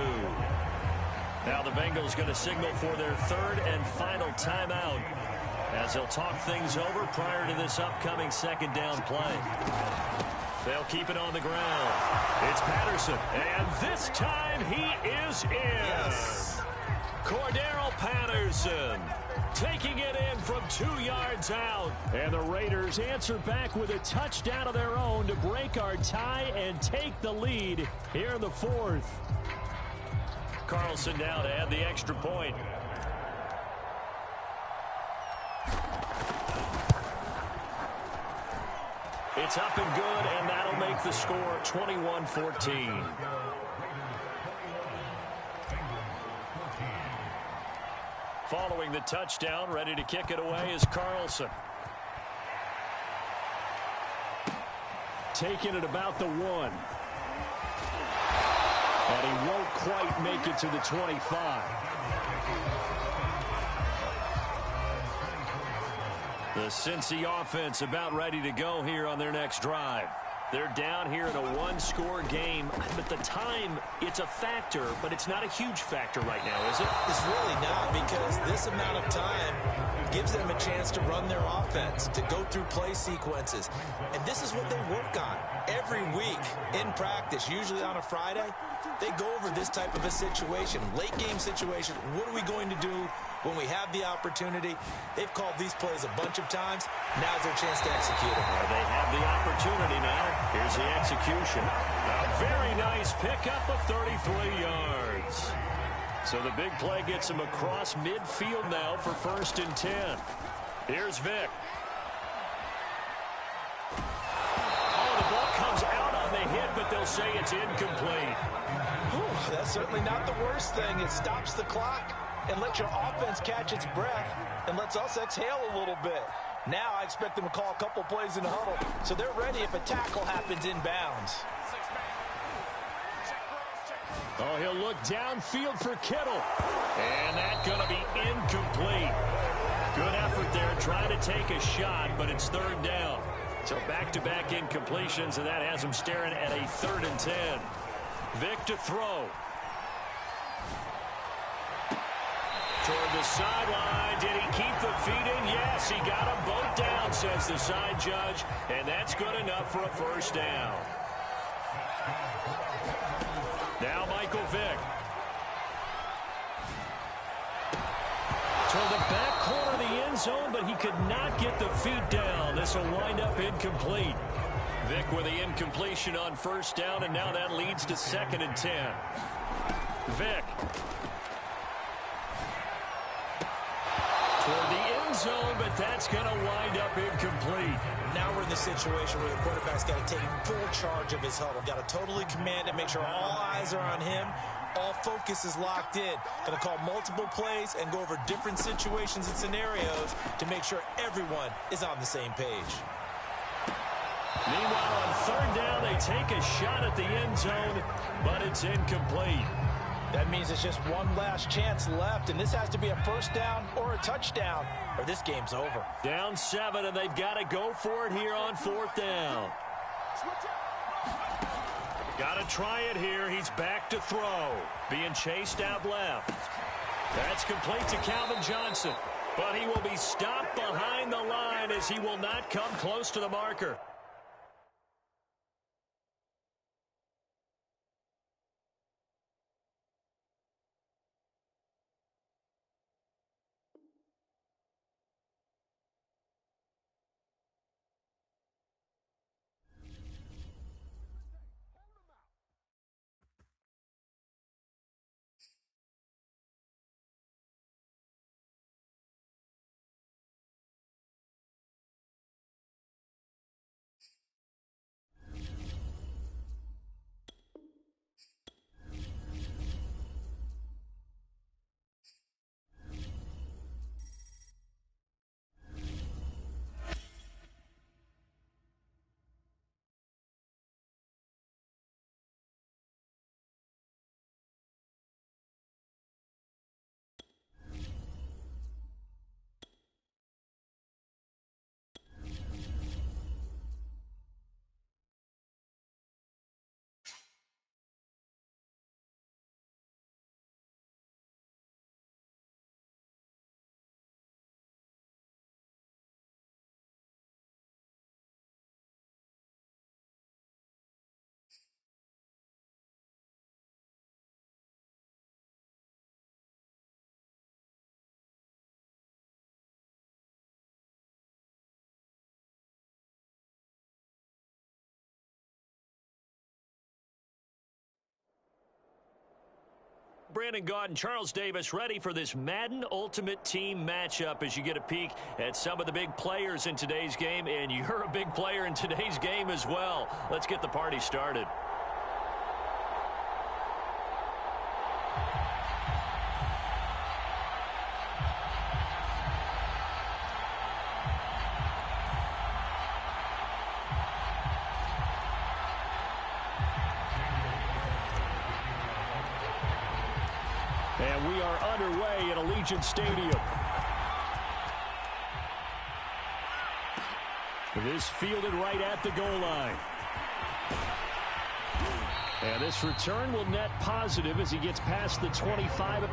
Now the Bengals going to signal for their 3rd and final timeout as they'll talk things over prior to this upcoming 2nd down play. They'll keep it on the ground. It's Patterson, and this time he is in. Yes. Cordero Patterson taking it in from 2 yards out. And the Raiders answer back with a touchdown of their own to break our tie and take the lead here in the 4th. Carlson now to add the extra point. It's up and good, and that'll make the score 21-14. Following the touchdown, ready to kick it away is Carlson. Taking it about the 1. And he won't quite make it to the 25. The Cincy offense about ready to go here on their next drive. They're down here in a 1-score game, but the time, it's a factor, but it's not a huge factor right now, is it? It's really not, because this amount of time gives them a chance to run their offense, to go through play sequences. And this is what they work on every week in practice, usually on a Friday. They go over this type of a situation, late game situation. What are we going to do when we have the opportunity? They've called these plays a bunch of times. Now's their chance to execute them. Well, they have the opportunity now. Here's the execution. A very nice pickup of 33 yards. So the big play gets him across midfield now for 1st and 10. Here's Vick. Oh, the ball comes out on the hit, but they'll say it's incomplete. Whew, that's certainly not the worst thing. It stops the clock and lets your offense catch its breath and lets us exhale a little bit. Now I expect them to call a couple plays in the huddle, so they're ready if a tackle happens inbounds. Oh, he'll look downfield for Kittle. And that's going to be incomplete. Good effort there, trying to take a shot, but it's 3rd down. So back-to-back incompletions, and that has him staring at a 3rd and 10. Vick to throw. Toward the sideline. Did he keep the feet in? Yes, he got them both down, says the side judge. And that's good enough for a 1st down. Now Michael Vick. Toward the back corner of the end end zone, but he could not get the feet down. This will wind up incomplete. Vic with the incompletion on first down, and now that leads to 2nd and 10. Vic. Toward the end zone, but that's going to wind up incomplete. Now we're in the situation where the quarterback's got to take full charge of his huddle. Got to totally command it, make sure all eyes are on him. All focus is locked in. Going to call multiple plays and go over different situations and scenarios to make sure everyone is on the same page. Meanwhile, on 3rd down, they take a shot at the end zone, but it's incomplete. That means it's just one last chance left, and this has to be a first down or a touchdown, or this game's over. Down 7, and they've got to go for it here on 4th down. Got to try it here. He's back to throw. Being chased out left. That's complete to Calvin Johnson. But he will be stopped behind the line as he will not come close to the marker. Brandon Gaud and Charles Davis ready for this Madden Ultimate Team matchup as you get a peek at some of the big players in today's game, and you're a big player in today's game as well. Let's get the party started. And we are underway at Allegiant Stadium. This fielded right at the goal line. And this return will net positive as he gets past the 25.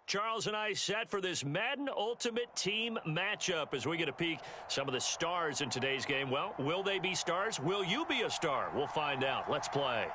Charles and I set for this Madden Ultimate Team matchup as we get a peek some of the stars in today's game. Well, will they be stars? Will you be a star? We'll find out. Let's play.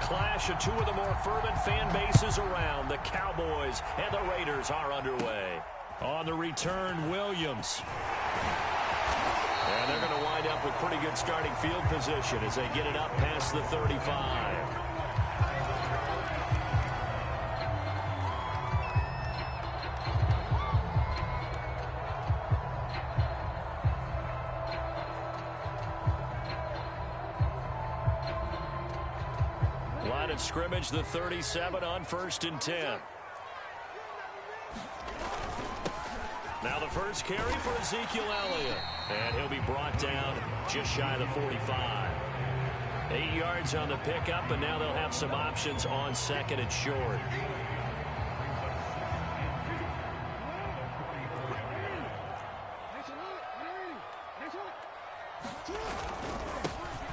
Clash of two of the more fervent fan bases around. The Cowboys and the Raiders are underway. On the return, Williams. And they're going to wind up with pretty good starting field position as they get it up past the 35. Line of scrimmage, the 37 on 1st and 10. Now the first carry for Ezekiel Elliott. And he'll be brought down just shy of the 45. 8 yards on the pickup, and now they'll have some options on 2nd and short.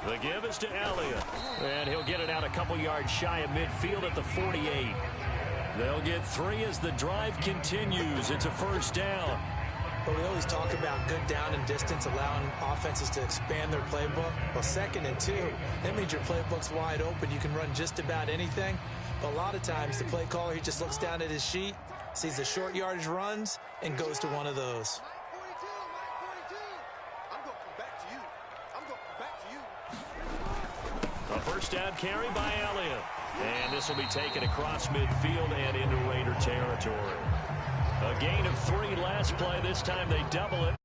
The give is to Elliott, and he'll get it out a couple yards shy of midfield at the 48. They'll get 3 as the drive continues. It's a first down. Well, we always talk about good down and distance, allowing offenses to expand their playbook. Well, 2nd and 2, that means your playbook's wide open. You can run just about anything. But a lot of times, the play caller, he just looks down at his sheet, sees the short yardage runs, and goes to one of those. A first down carry by Elliott. And this will be taken across midfield and into Raider territory. A gain of 3 last play. This time they double it.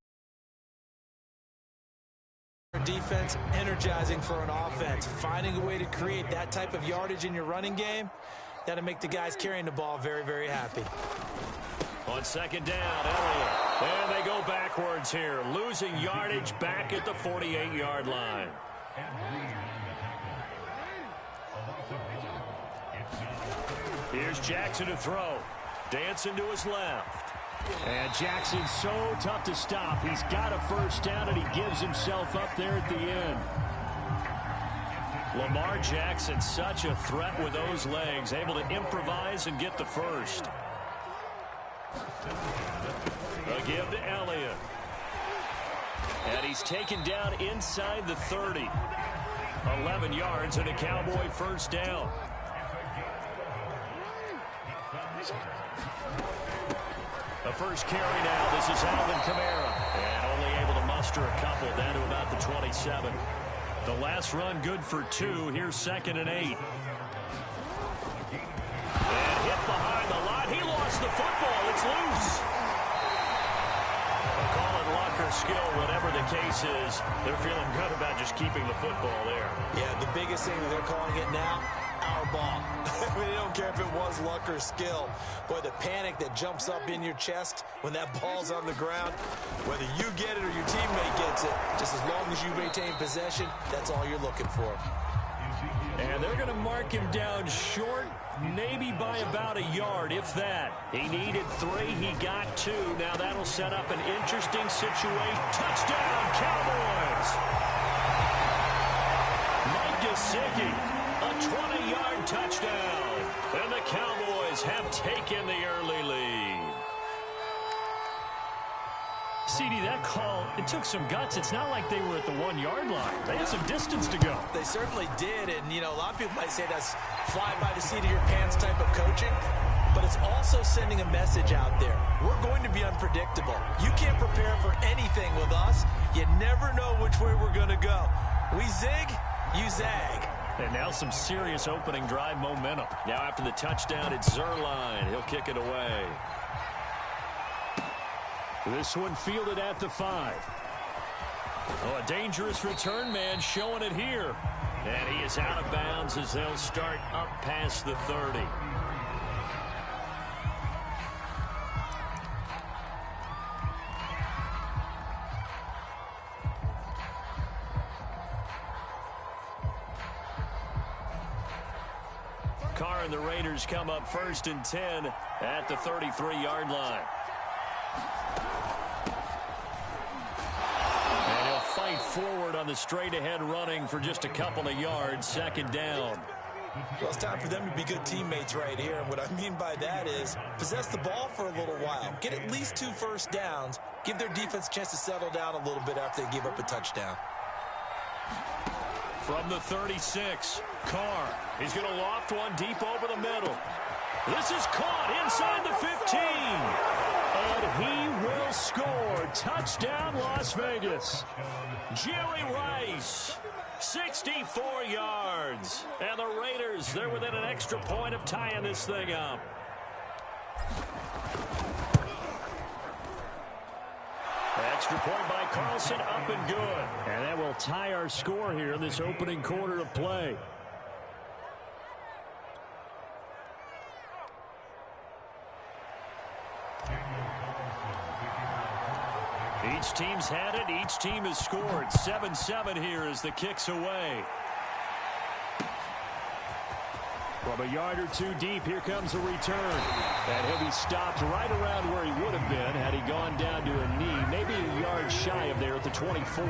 Defense energizing for an offense. Finding a way to create that type of yardage in your running game, that'll make the guys carrying the ball very, very happy. On 2nd down, Elliott. And they go backwards here. Losing yardage back at the 48-yard line. Here's Jackson to throw. Dancing to his left. And Jackson's so tough to stop. He's got a first down, and he gives himself up there at the end. Lamar Jackson, such a threat with those legs, able to improvise and get the first. A give to Elliott. And he's taken down inside the 30. 11 yards and a Cowboy first down. The first carry now. This is Alvin Kamara. And only able to muster a couple down to about the 27. The last run good for 2. Here's 2nd and 8. And hit behind the line. He lost the football. It's loose. Call it luck or skill, whatever the case is. They're feeling good about just keeping the football there. Yeah, the biggest thing that they're calling it now, our ball. I mean, they don't care if it was luck or skill. Boy, the panic that jumps up in your chest when that ball's on the ground, whether you get it or your teammate gets it, just as long as you maintain possession, that's all you're looking for. And they're going to mark him down short, maybe by about a yard, if that. He needed 3. He got 2. Now that'll set up an interesting situation. Touchdown, Cowboys! Mike Gesicki, a 20-yard touchdown. And the Cowboys have taken the early lead. CD, that call, it took some guts. It's not like they were at the 1-yard line. They had some distance to go. They certainly did, and, you know, a lot of people might say that's fly by the seat of your pants type of coaching, but it's also sending a message out there. We're going to be unpredictable. You can't prepare for anything with us. You never know which way we're going to go. We zig, you zag. And now some serious opening drive momentum. Now after the touchdown, it's Zerline. He'll kick it away. This one fielded at the 5. Oh, a dangerous return man showing it here. And he is out of bounds as they'll start up past the 30. Carr and the Raiders come up 1st and 10 at the 33-yard line. And he'll fight forward on the straight-ahead running for just a couple of yards, 2nd down. Well, it's time for them to be good teammates right here. And what I mean by that is possess the ball for a little while. Get at least 2 first downs. Give their defense a chance to settle down a little bit after they give up a touchdown. From the 36, Carr. He's going to loft one deep over the middle. This is caught inside the 15. And he will score. Touchdown, Las Vegas. Jerry Rice. 64 yards. And the Raiders, they're within an extra point of tying this thing up. Extra point by Carlson, up and good. And that will tie our score here in this opening quarter of play. Each team's had it. Each team has scored. 7-7 here as the kick's away. From a yard or two deep, here comes a return. And he'll be stopped right around where he would have been had he gone down to a knee. Maybe a yard shy of there at the 24.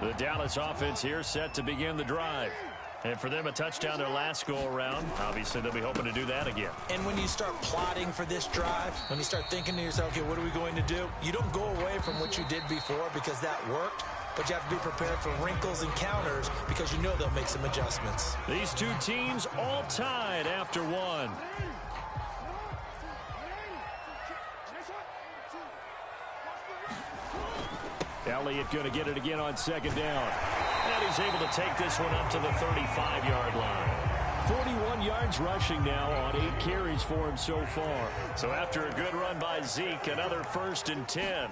The Dallas offense here set to begin the drive. And for them, a touchdown their last go-around. Obviously, they'll be hoping to do that again. And when you start plotting for this drive, when you start thinking to yourself, okay, what are we going to do? You don't go away from what you did before because that worked. But you have to be prepared for wrinkles and counters because you know they'll make some adjustments. These two teams all tied after one. Elliott going to get it again on 2nd down. And he's able to take this one up to the 35-yard line. 41 yards rushing now on 8 carries for him so far. So after a good run by Zeke, another 1st and 10.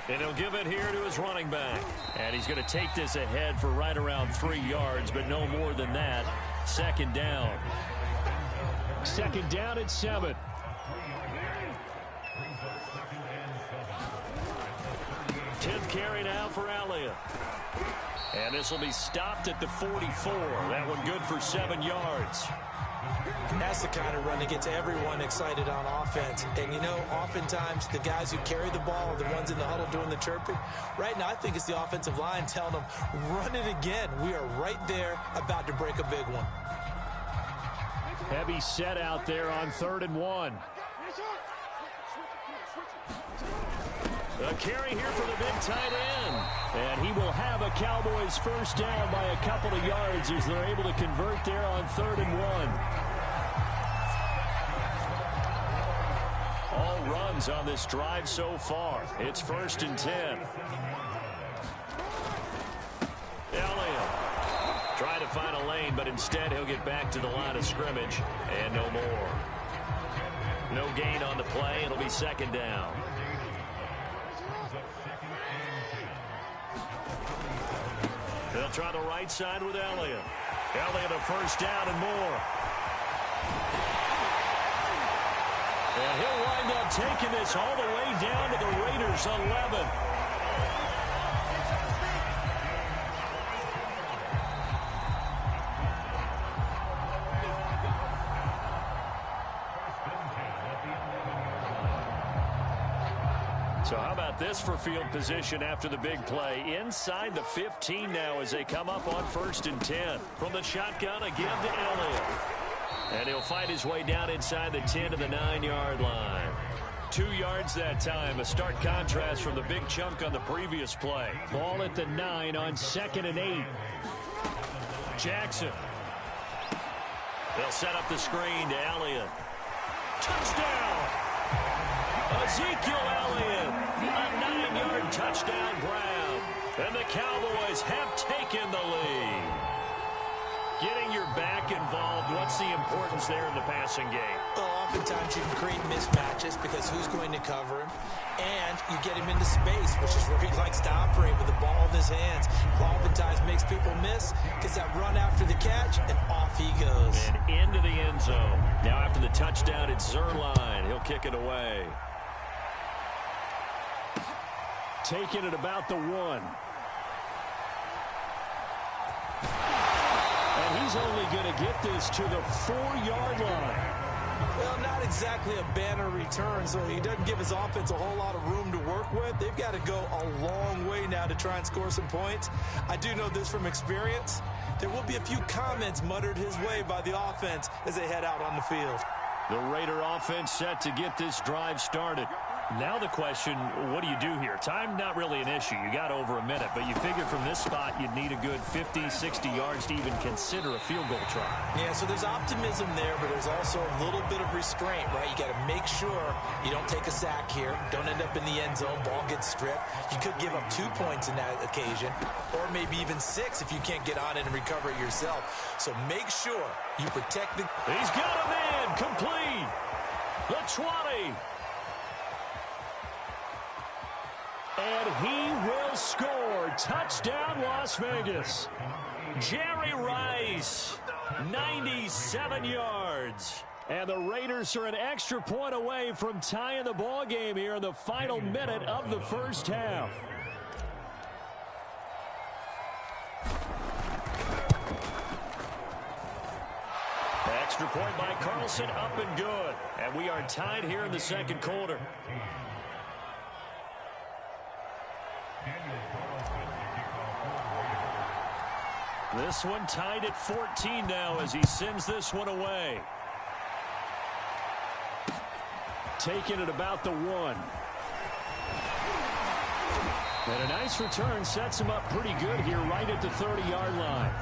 And he'll give it here to his running back. And he's going to take this ahead for right around 3 yards, but no more than that. 2nd down. 2nd down at 7. Tenth carry now for Elliott. And this will be stopped at the 44. That one good for 7 yards. That's the kind of run that gets everyone excited on offense. And, you know, oftentimes the guys who carry the ball are the ones in the huddle doing the chirping. Right now, I think it's the offensive line telling them, run it again. We are right there about to break a big one. Heavy set out there on 3rd and 1. A carry here for the big tight end. And he will have a Cowboys first down by a couple of yards as they're able to convert there on 3rd and 1. All runs on this drive so far. It's 1st and 10. Elliott trying to find a lane, but instead he'll get back to the line of scrimmage. And no more. No gain on the play. It'll be 2nd down. They'll try the right side with Elliott. Elliott a first down and more. And he'll wind up taking this all the way down to the Raiders' 11. So how about this for field position after the big play? Inside the 15 now as they come up on 1st and 10. From the shotgun again to Elliott. And he'll find his way down inside the 10 to the 9-yard line. 2 yards that time. A stark contrast from the big chunk on the previous play. Ball at the 9 on 2nd and 8. Jackson. They'll set up the screen to Elliott. Touchdown! Ezekiel Elliott, a 9-yard touchdown grab. And the Cowboys have taken the lead. Getting your back involved, what's the importance there in the passing game? Well, oftentimes you can create mismatches because who's going to cover him? And you get him into space, which is where he likes to operate with the ball in his hands. Oftentimes makes people miss, gets that run after the catch, and off he goes. And into the end zone. Now after the touchdown, it's Zerline. He'll kick it away. Taken at about the 1. he's only going to get this to the 4-yard line. Well, not exactly a banner return, so he doesn't give his offense a whole lot of room to work with. They've got to go a long way now to try and score some points. I do know this from experience. There will be a few comments muttered his way by the offense as they head out on the field. The Raider offense set to get this drive started. Now the question, what do you do here? Time not really an issue. You got over a minute, but you figure from this spot you'd need a good 50, 60 yards to even consider a field goal try. Yeah, so there's optimism there, but there's also a little bit of restraint, right? You got to make sure you don't take a sack here. Don't end up in the end zone. Ball gets stripped. You could give up 2 points in that occasion, or maybe even 6 if you can't get on it and recover it yourself. So make sure you protect the... He's got a man complete. The 20. And he will score. Touchdown, Las Vegas. Jerry Rice, 97 yards. And the Raiders are an extra point away from tying the ball game here in the final minute of the first half. Extra point by Carlson, up and good. And we are tied here in the second quarter. This one tied at 14 now as he sends this one away. Taking it about the 1. And a nice return sets him up pretty good here right at the 30-yard line.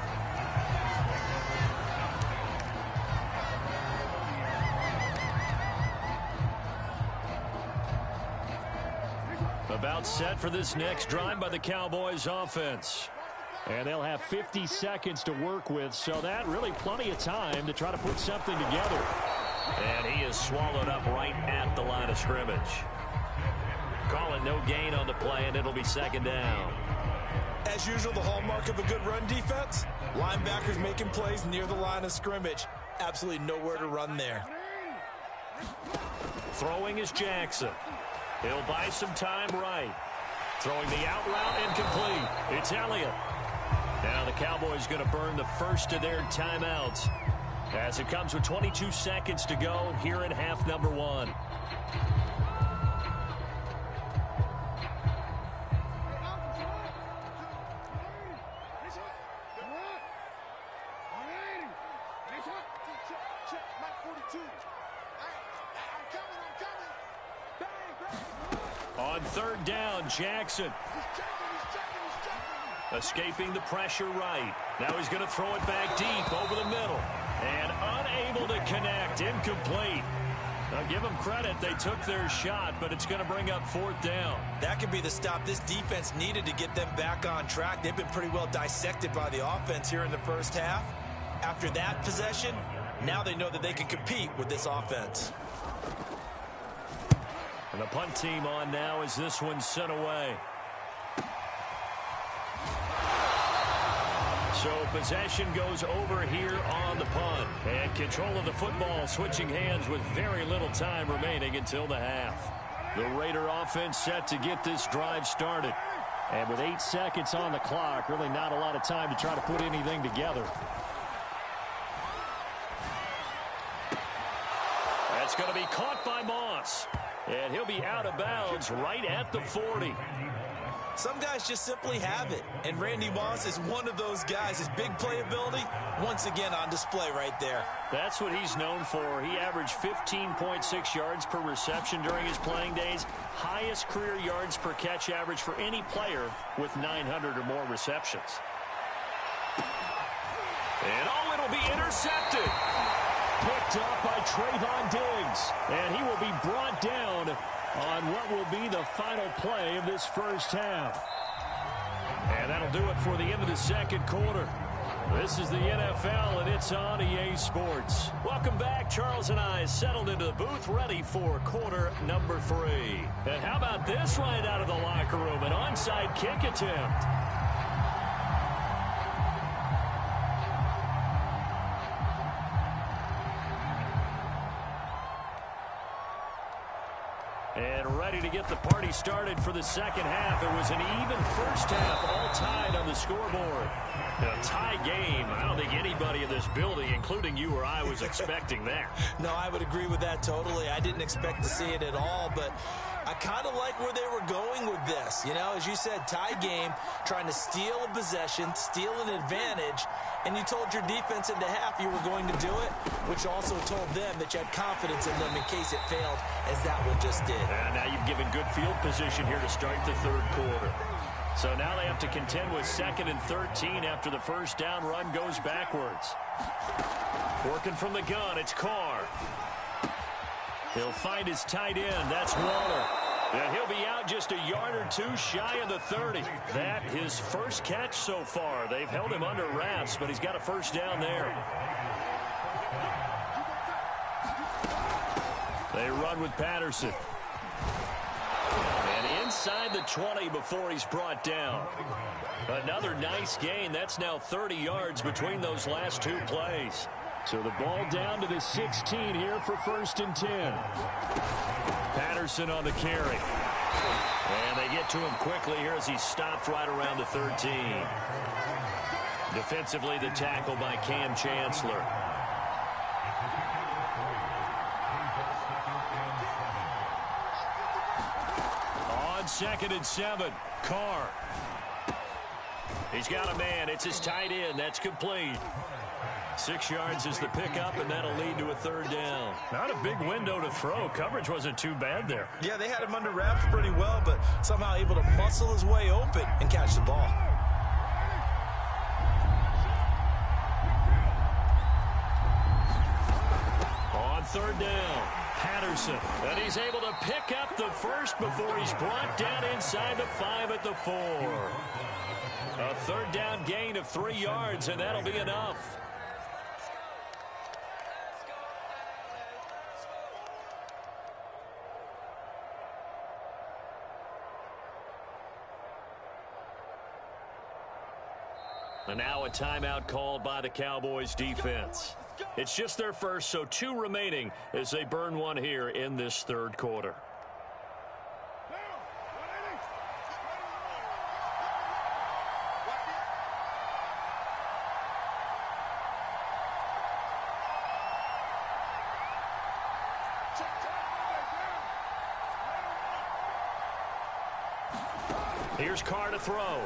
About set for this next drive by the Cowboys offense. And they'll have 50 seconds to work with, so that really plenty of time to try to put something together. And he is swallowed up right at the line of scrimmage. Call it no gain on the play, and it'll be second down. As usual, the hallmark of a good run defense, linebackers making plays near the line of scrimmage. Absolutely nowhere to run there. Throwing is Jackson. He'll buy some time right. Throwing the out route incomplete. It's Elliott. Now the Cowboys going to burn the first of their timeouts as it comes with 22 seconds to go here in half number 1. On third down, Jackson. Escaping the pressure right. Now he's going to throw it back deep over the middle. And unable to connect. Incomplete. Now give them credit. They took their shot, but it's going to bring up 4th down. That could be the stop this defense needed to get them back on track. They've been pretty well dissected by the offense here in the first half. After that possession, now they know that they can compete with this offense. And the punt team on now as this one's sent away. So possession goes over here on the punt. And control of the football switching hands with very little time remaining until the half. The Raider offense set to get this drive started. And with 8 seconds on the clock, really not a lot of time to try to put anything together. That's going to be caught by Moss. And he'll be out of bounds right at the 40. Some guys just simply have it. And Randy Moss is one of those guys. His big playability, once again on display right there. That's what he's known for. He averaged 15.6 yards per reception during his playing days. Highest career yards per catch average for any player with 900 or more receptions. And it'll be intercepted. Picked up by Trayvon Diggs. And he will be brought down on what will be the final play of this first half. And that'll do it for the end of the second quarter. This is the NFL, and it's on EA Sports. Welcome back. Charles and I settled into the booth ready for quarter number 3. And how about this right out of the locker room? An onside kick attempt. And ready to get the party started for the second half. It was an even first half, all tied on the scoreboard. A tie game. I don't think anybody in this building, including you or I, was expecting that. No, I would agree with that totally. I didn't expect to see it at all, but I kind of like where they were going with this. You know, as you said, tie game, trying to steal a possession, steal an advantage, and you told your defense into half you were going to do it, which also told them that you had confidence in them in case it failed, as that one just did. And now you've given good field position here to start the third quarter. So now they have to contend with 2nd and 13 after the first down run goes backwards. Working from the gun, it's Carr. He'll find his tight end. That's Waller. And he'll be out just a yard or two shy of the 30. That his first catch so far. They've held him under wraps, but he's got a first down there. They run with Patterson. And inside the 20 before he's brought down. Another nice gain. That's now 30 yards between those last two plays. So the ball down to the 16 here for 1st and 10. Patterson on the carry. And they get to him quickly here as he stopped right around the 13. Defensively, the tackle by Cam Chancellor. On 2nd and 7, Carr. He's got a man. It's his tight end. That's complete. 6 yards is the pickup, and that'll lead to a third down. Not a big window to throw. Coverage wasn't too bad there. Yeah, they had him under wraps pretty well, but somehow able to muscle his way open and catch the ball. On 3rd down, Patterson. And he's able to pick up the first before he's brought down inside the 5 at the 4. A 3rd down gain of 3 yards, and that'll be enough. And now a timeout called by the Cowboys defense. It's just their first, so 2 remaining as they burn one here in this third quarter. Here's Carr to throw.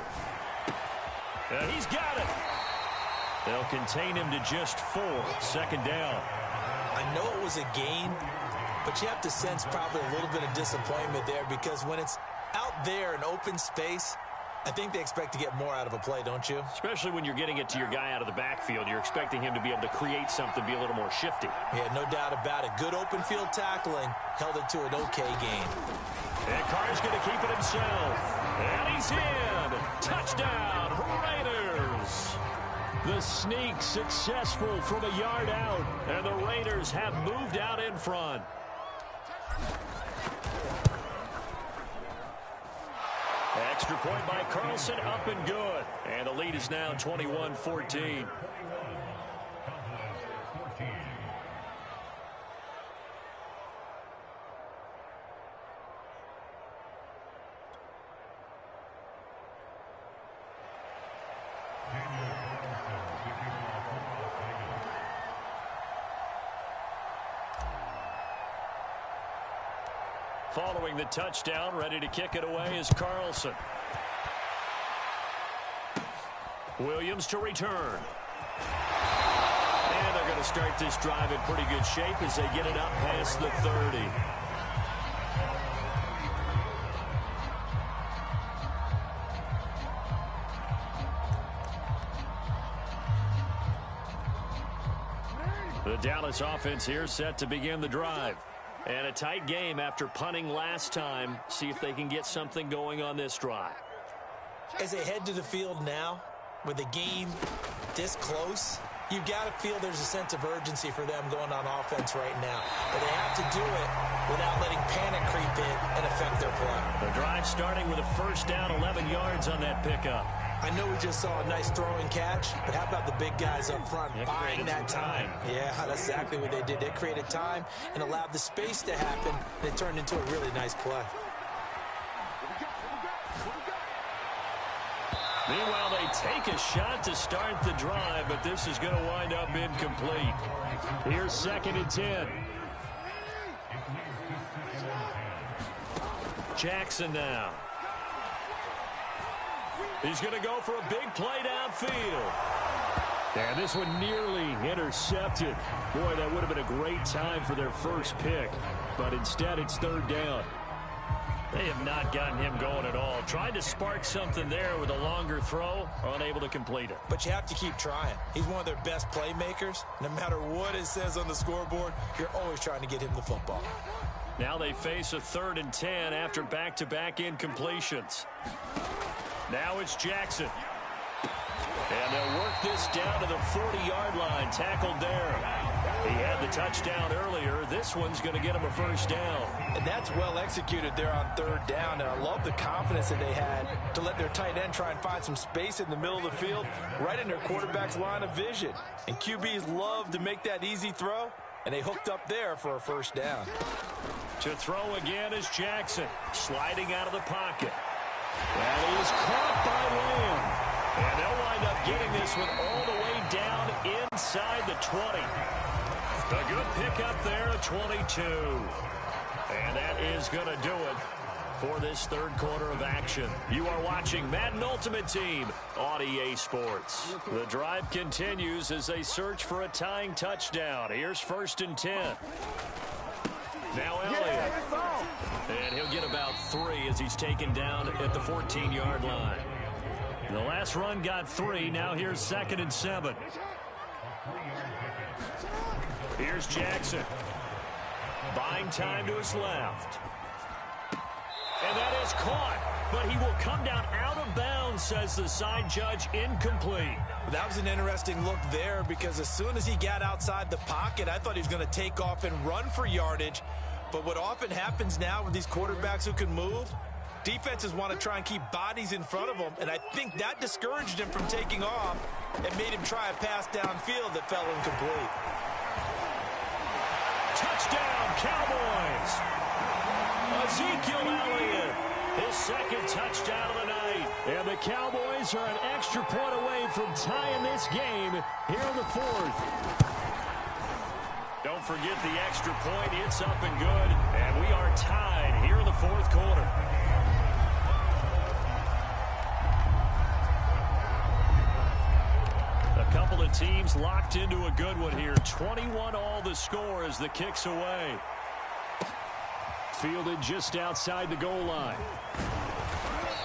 He's got it. They'll contain him to just 4. 2nd down. I know it was a gain, but you have to sense probably a little bit of disappointment there because when it's out there in open space, I think they expect to get more out of a play, don't you? Especially when you're getting it to your guy out of the backfield. You're expecting him to be able to create something, be a little more shifty. Yeah, no doubt about it. Good open field tackling. Held it to an okay gain. And Carr's going to keep it himself. And he's in. Touchdown, Raiders. The sneak successful from a yard out. And the Raiders have moved out in front. Extra point by Carlson, up and good. And the lead is now 21-14. Following the touchdown, ready to kick it away is Carlson. Williams to return. And they're going to start this drive in pretty good shape as they get it up past the 30. The Dallas offense here set to begin the drive. And a tight game after punting last time. See if they can get something going on this drive. As they head to the field now, with the game this close, you've got to feel there's a sense of urgency for them going on offense right now. But they have to do it without letting panic creep in and affect their play. The drive starting with a first down, 11 yards on that pickup. I know we just saw a nice throwing catch, but how about the big guys up front buying that time? Yeah, that's exactly what they did. They created time and allowed the space to happen, and it turned into a really nice play. Meanwhile, they take a shot to start the drive, but this is going to wind up incomplete. Here's 2nd and 10. Jackson now. He's going to go for a big play downfield. And this one nearly intercepted. Boy, that would have been a great time for their first pick. But instead, it's 3rd down. They have not gotten him going at all. Tried to spark something there with a longer throw, unable to complete it. But you have to keep trying. He's one of their best playmakers. No matter what it says on the scoreboard, you're always trying to get him the football. Now they face a 3rd and 10 after back-to-back incompletions. Now it's Jackson. And they'll work this down to the 40-yard line, tackled there. He had the touchdown earlier. This one's going to get him a 1st down. And that's well executed there on 3rd down. And I love the confidence that they had to let their tight end try and find some space in the middle of the field, right in their quarterback's line of vision. And QBs love to make that easy throw, and they hooked up there for a 1st down. To throw again is Jackson, sliding out of the pocket. And he is caught by Lamb. And they'll wind up getting this one all the way down inside the 20. A good pickup there at 22. And that is going to do it for this 3rd quarter of action. You are watching Madden Ultimate Team on EA Sports. The drive continues as they search for a tying touchdown. Here's 1st and 10. Now Elliott. And he'll get about 3 as he's taken down at the 14-yard line. The last run got 3. Now here's 2nd and 7. Here's Jackson. Buying time to his left. And that is caught. But he will come down out of bounds, says the side judge. Incomplete. That was an interesting look there because as soon as he got outside the pocket, I thought he was going to take off and run for yardage. But what often happens now with these quarterbacks who can move, defenses want to try and keep bodies in front of them, and I think that discouraged him from taking off and made him try a pass downfield that fell incomplete. Touchdown, Cowboys! Ezekiel Elliott, his 2nd touchdown of the night. And the Cowboys are an extra point away from tying this game here in the 4th. Don't forget the extra point. It's up and good. And we are tied here in the 4th quarter. A couple of teams locked into a good one here. 21 all the score as the kick's away. Fielded just outside the goal line.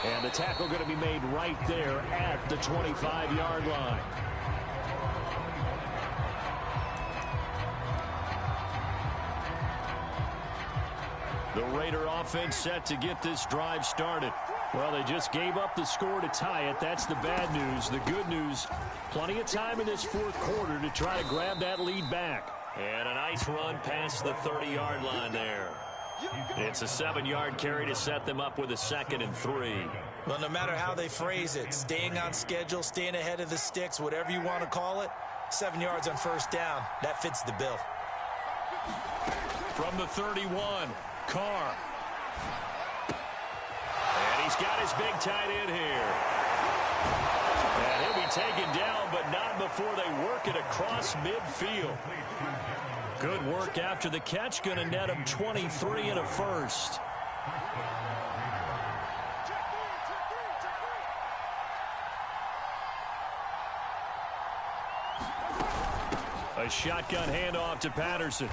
And the tackle going to be made right there at the 25-yard line. The Raider offense set to get this drive started. Well, they just gave up the score to tie it. That's the bad news. The good news, plenty of time in this 4th quarter to try to grab that lead back. And a nice run past the 30-yard line there. It's a 7-yard carry to set them up with a 2nd and 3. Well, no matter how they phrase it, staying on schedule, staying ahead of the sticks, whatever you want to call it, 7 yards on 1st down, that fits the bill. From the 31, Carr. And he's got his big tight end here. And he'll be taken down, but not before they work it across midfield. Good work after the catch. Going to net him 23 and a 1st. A shotgun handoff to Patterson.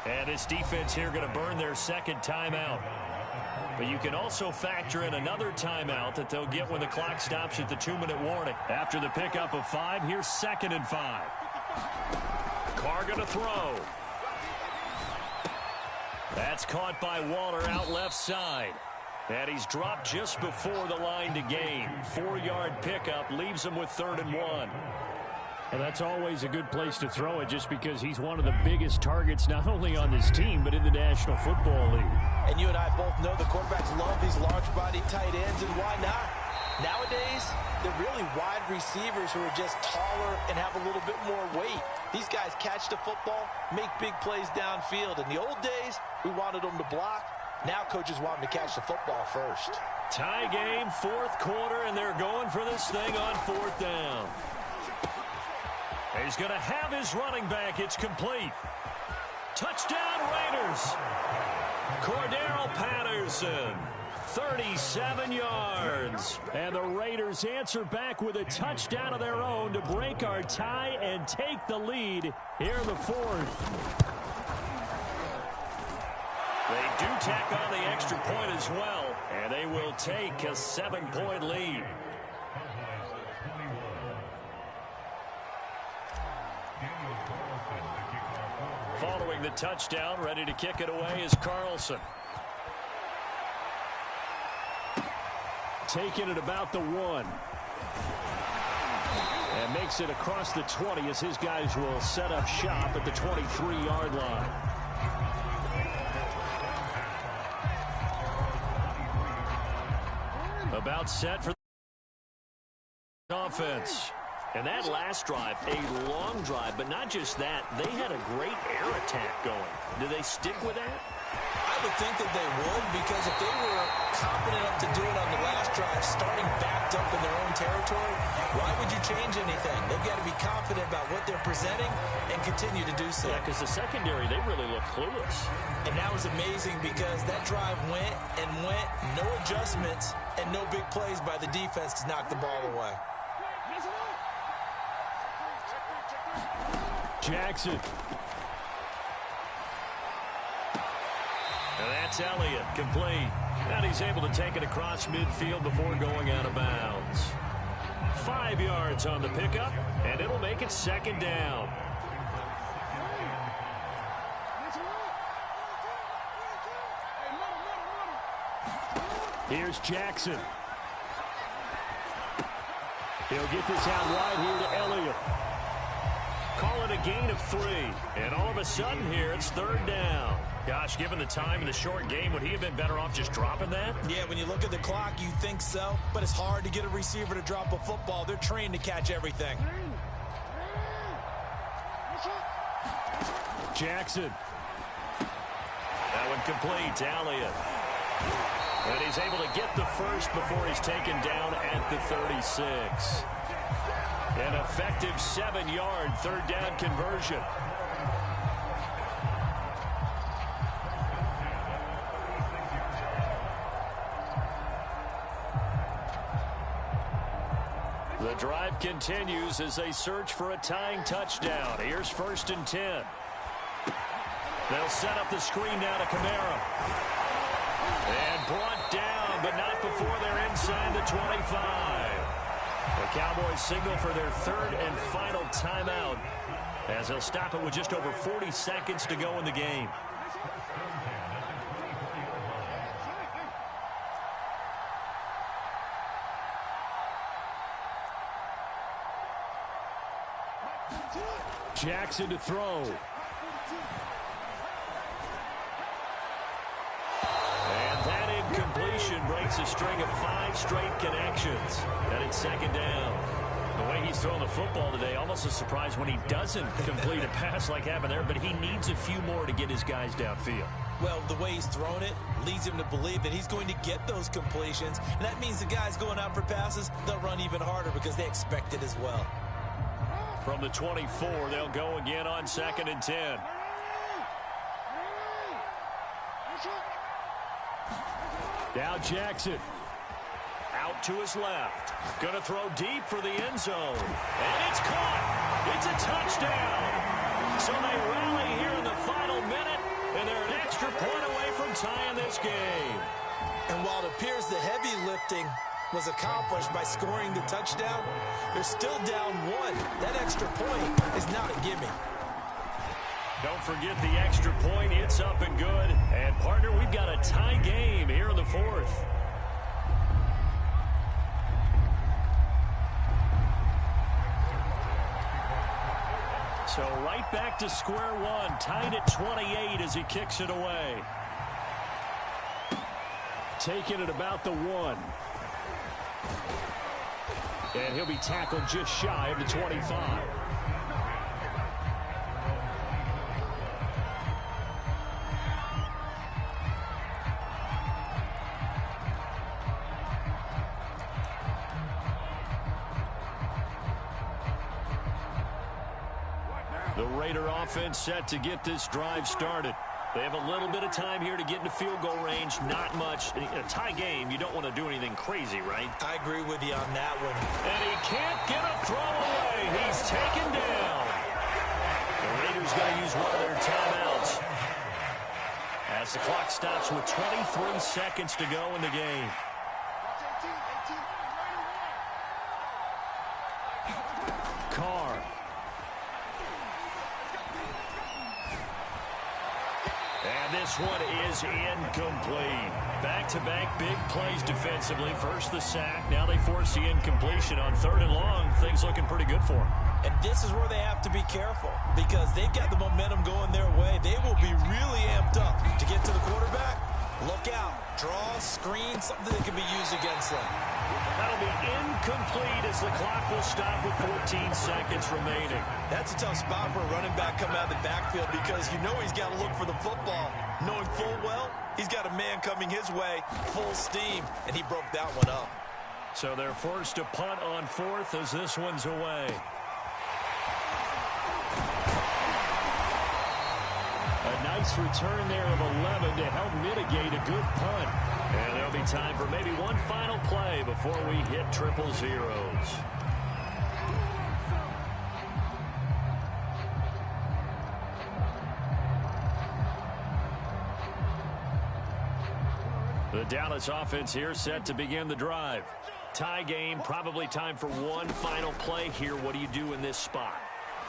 And this defense here going to burn their 2nd timeout. But you can also factor in another timeout that they'll get when the clock stops at the 2-minute warning. After the pickup of 5, here's 2nd and 5. Carr going to throw. That's caught by Waller out left side. And he's dropped just before the line to gain. 4-yard pickup leaves him with 3rd and 1. And that's always a good place to throw it just because he's one of the biggest targets not only on this team but in the National Football League. And you and I both know the quarterbacks love these large-body tight ends, and why not? Nowadays, they're really wide receivers who are just taller and have a little bit more weight. These guys catch the football, make big plays downfield. In the old days, we wanted them to block. Now coaches want them to catch the football first. Tie game, fourth quarter, and they're going for this thing on fourth down. He's going to have his running back. It's complete. Touchdown, Raiders. Cordero Patterson, 37 yards. And the Raiders answer back with a touchdown of their own to break our tie and take the lead here in the fourth. They do tack on the extra point as well, and they will take a 7-point lead. Following the touchdown, ready to kick it away is Carlson. Taking it about the 1. And makes it across the 20 as his guys will set up shop at the 23-yard line. About set for the offense. And that last drive, a long drive, but not just that. They had a great air attack going. Do they stick with that? I would think that they would, because if they were confident enough to do it on the last drive, starting backed up in their own territory, why would you change anything? They've got to be confident about what they're presenting and continue to do so. Yeah, because the secondary, they really look clueless. And that was amazing because that drive went and went, no adjustments, and no big plays by the defense to knock the ball away. Jackson. And that's Elliott, complete. And he's able to take it across midfield before going out of bounds. 5 yards on the pickup, and it'll make it second down. Here's Jackson. He'll get this out wide here to Elliott. Call it a gain of 3. And all of a sudden here, it's third down. Gosh, given the time in the short game, would he have been better off just dropping that? Yeah, when you look at the clock, you think so. But it's hard to get a receiver to drop a football. They're trained to catch everything. Jackson. That one complete to Elliott. And he's able to get the first before he's taken down at the 36. An effective 7-yard third down conversion. The drive continues as they search for a tying touchdown. Here's 1st and 10. They'll set up the screen now to Kamara. And brought down, but not before they're inside the 25. The Cowboys signal for their third and final timeout as they'll stop it with just over 40 seconds to go in the game. Jackson to throw. And that incompletion breaks a string of 5 straight connections. And it's second down. The way he's throwing the football today, almost a surprise when he doesn't complete a pass like happened there, but he needs a few more to get his guys downfield. Well, the way he's thrown it leads him to believe that he's going to get those completions. And that means the guys going out for passes, they'll run even harder because they expect it as well. From the 24, they'll go again on 2nd and 10. Now Jackson. Out to his left. Going to throw deep for the end zone. And it's caught. It's a touchdown. So they rally here in the final minute, and they're an extra point away from tying this game. And while it appears the heavy lifting was accomplished by scoring the touchdown, they're still down 1. That extra point is not a gimme. Don't forget the extra point. It's up and good. And, partner, we've got a tie game here in the fourth. So right back to square one, tied at 28 as he kicks it away. Taking it about the 1. And he'll be tackled just shy of the 25. The Raider offense set to get this drive started. They have a little bit of time here to get into field goal range. Not much. In a tie game, you don't want to do anything crazy, right? I agree with you on that one. And he can't get a throw away. He's taken down. The Raiders going to use one of their timeouts as the clock stops with 23 seconds to go in the game. Carr. And this one is incomplete. Back-to-back big plays defensively. First the sack. Now they force the incompletion on 3rd and long. Things looking pretty good for them. And this is where they have to be careful because they've got the momentum going their way. They will be really amped up to get to the quarterback. Look out. Draw, screen, something that can be used against them. That'll be incomplete as the clock will stop with 14 seconds remaining. That's a tough spot for a running back coming out of the backfield because you know he's got to look for the football. Knowing full well, he's got a man coming his way, full steam, and he broke that one up. So they're forced to punt on 4th as this one's away. A nice return there of 11 to help mitigate a good punt. And there'll be time for maybe one final play before we hit triple zeros. The Dallas offense here set to begin the drive. Tie game, probably time for one final play here. What do you do in this spot?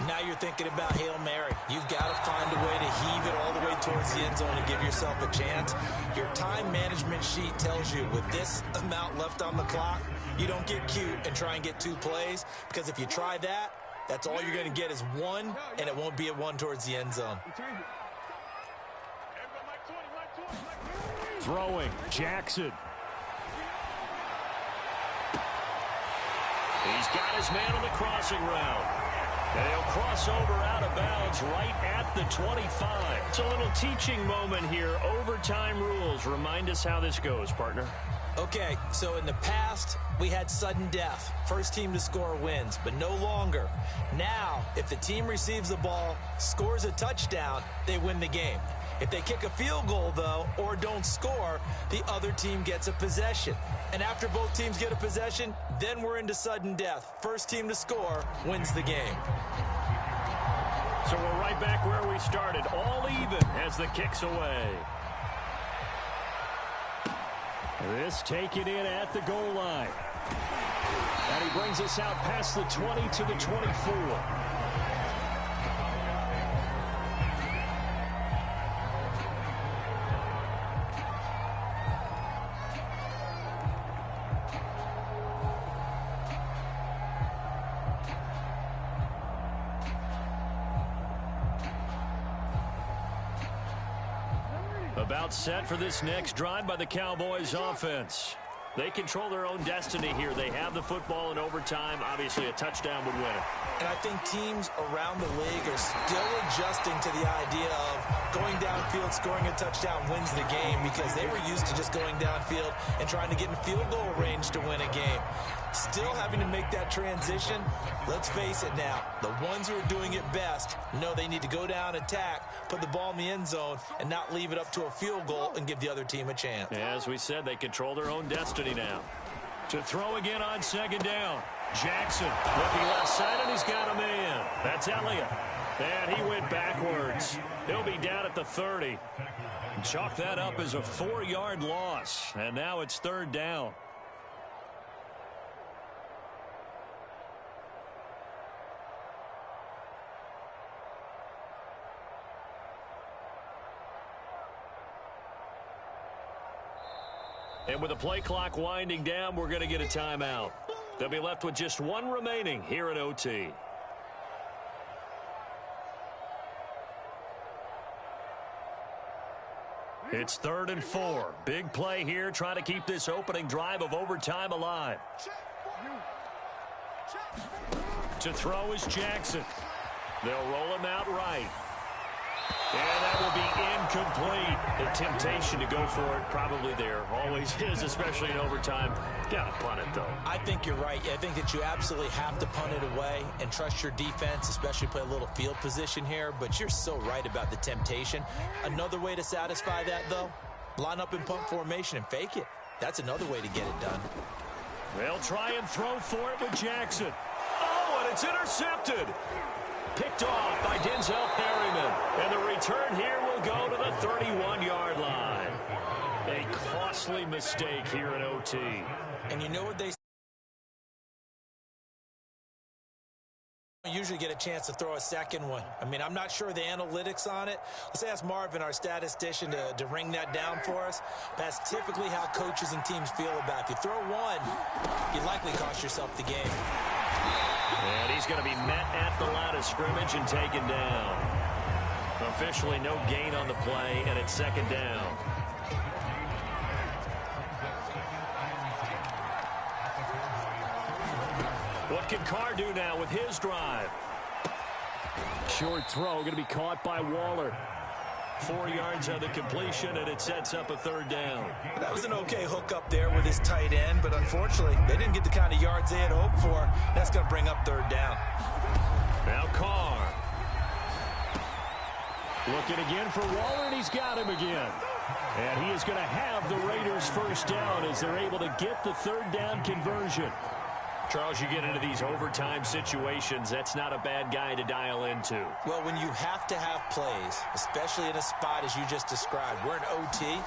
Now you're thinking about Hail Mary. You've got to find a way to heave it all the way towards the end zone and give yourself a chance. Your time management sheet tells you with this amount left on the clock, you don't get cute and try and get 2 plays, because if you try that, that's all you're going to get is 1, and it won't be a 1 towards the end zone. Throwing, Jackson. He's got his man on the crossing route. And he'll cross over out of bounds right at the 25. It's a little teaching moment here. Overtime rules. Remind us how this goes, partner. Okay, so in the past, we had sudden death. First team to score wins, but no longer. Now, if the team receives the ball, scores a touchdown, they win the game. If they kick a field goal, though, or don't score, the other team gets a possession. And after both teams get a possession, then we're into sudden death. First team to score wins the game. So we're right back where we started, all even as the kick's away. This taken in at the goal line. And he brings us out past the 20 to the 24. About set for this next drive by the Cowboys offense. They control their own destiny here. They have the football in overtime. Obviously, a touchdown would win it. And I think teams around the league are still adjusting to the idea of going downfield, scoring a touchdown wins the game, because they were used to just going downfield and trying to get in field goal range to win a game. Still having to make that transition. Let's face it now, the ones who are doing it best know they need to go down, attack, put the ball in the end zone, and not leave it up to a field goal and give the other team a chance. As we said, they control their own destiny now. To throw again on 2nd down. Jackson looking left side, and he's got a man. That's Elliott. And he went backwards. He'll be down at the 30. Chalk that up as a 4-yard loss. And now it's 3rd down. And with the play clock winding down, we're going to get a timeout. They'll be left with just one remaining here at OT. It's 3rd and 4. Big play here, trying to keep this opening drive of overtime alive. To throw is Jackson. They'll roll him out right. And that will be incomplete. The temptation to go for it probably there. Always is, especially in overtime. Got to punt it, though. I think you're right. I think that you absolutely have to punt it away and trust your defense, especially play a little field position here. But you're so right about the temptation. Another way to satisfy that, though, line up in punt formation and fake it. That's another way to get it done. They'll try and throw for it with Jackson. Oh, and it's intercepted. Picked off by Denzel Perryman. And the return here will go to the 31-yard line. A costly mistake here in OT. And you know what they usually get a chance to throw a second one. I mean, I'm not sure the analytics on it. Let's ask Marvin, our statistician, to ring that down for us. That's typically how coaches and teams feel about it. If you throw one, you likely cost yourself the game. And he's going to be met at the line of scrimmage and taken down. Officially no gain on the play, and it's second down. What can Carr do now with his drive? Short throw going to be caught by Waller. 4 yards on the completion, and it sets up a third down. That was an okay hook up there with his tight end, but unfortunately, they didn't get the kind of yards they had hoped for. That's going to bring up third down. Now Carr. Looking again for Waller, and he's got him again. And he is going to have the Raiders first down as they're able to get the third down conversion. Charles, you get into these overtime situations, that's not a bad guy to dial into. Well, when you have to have plays, especially in a spot as you just described, we're in OT,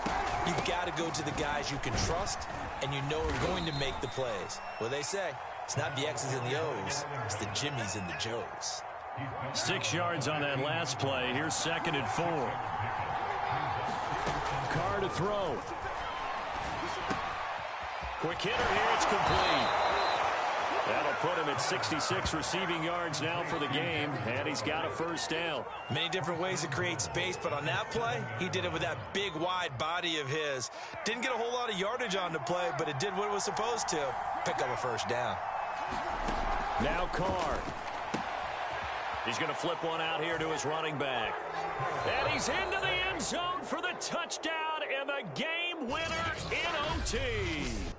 you've got to go to the guys you can trust and you know are going to make the plays. Well, they say, it's not the X's and the O's, it's the Jimmies and the Joes. 6 yards on that last play. Here's 2nd and 4. Carr to throw. Quick hitter here, it's complete. That'll put him at 66 receiving yards now for the game, and he's got a first down. Many different ways to create space, but on that play, he did it with that big, wide body of his. Didn't get a whole lot of yardage on the play, but it did what it was supposed to. Pick up a first down. Now Carr. He's going to flip one out here to his running back. And he's into the end zone for the touchdown and the game winner in OT.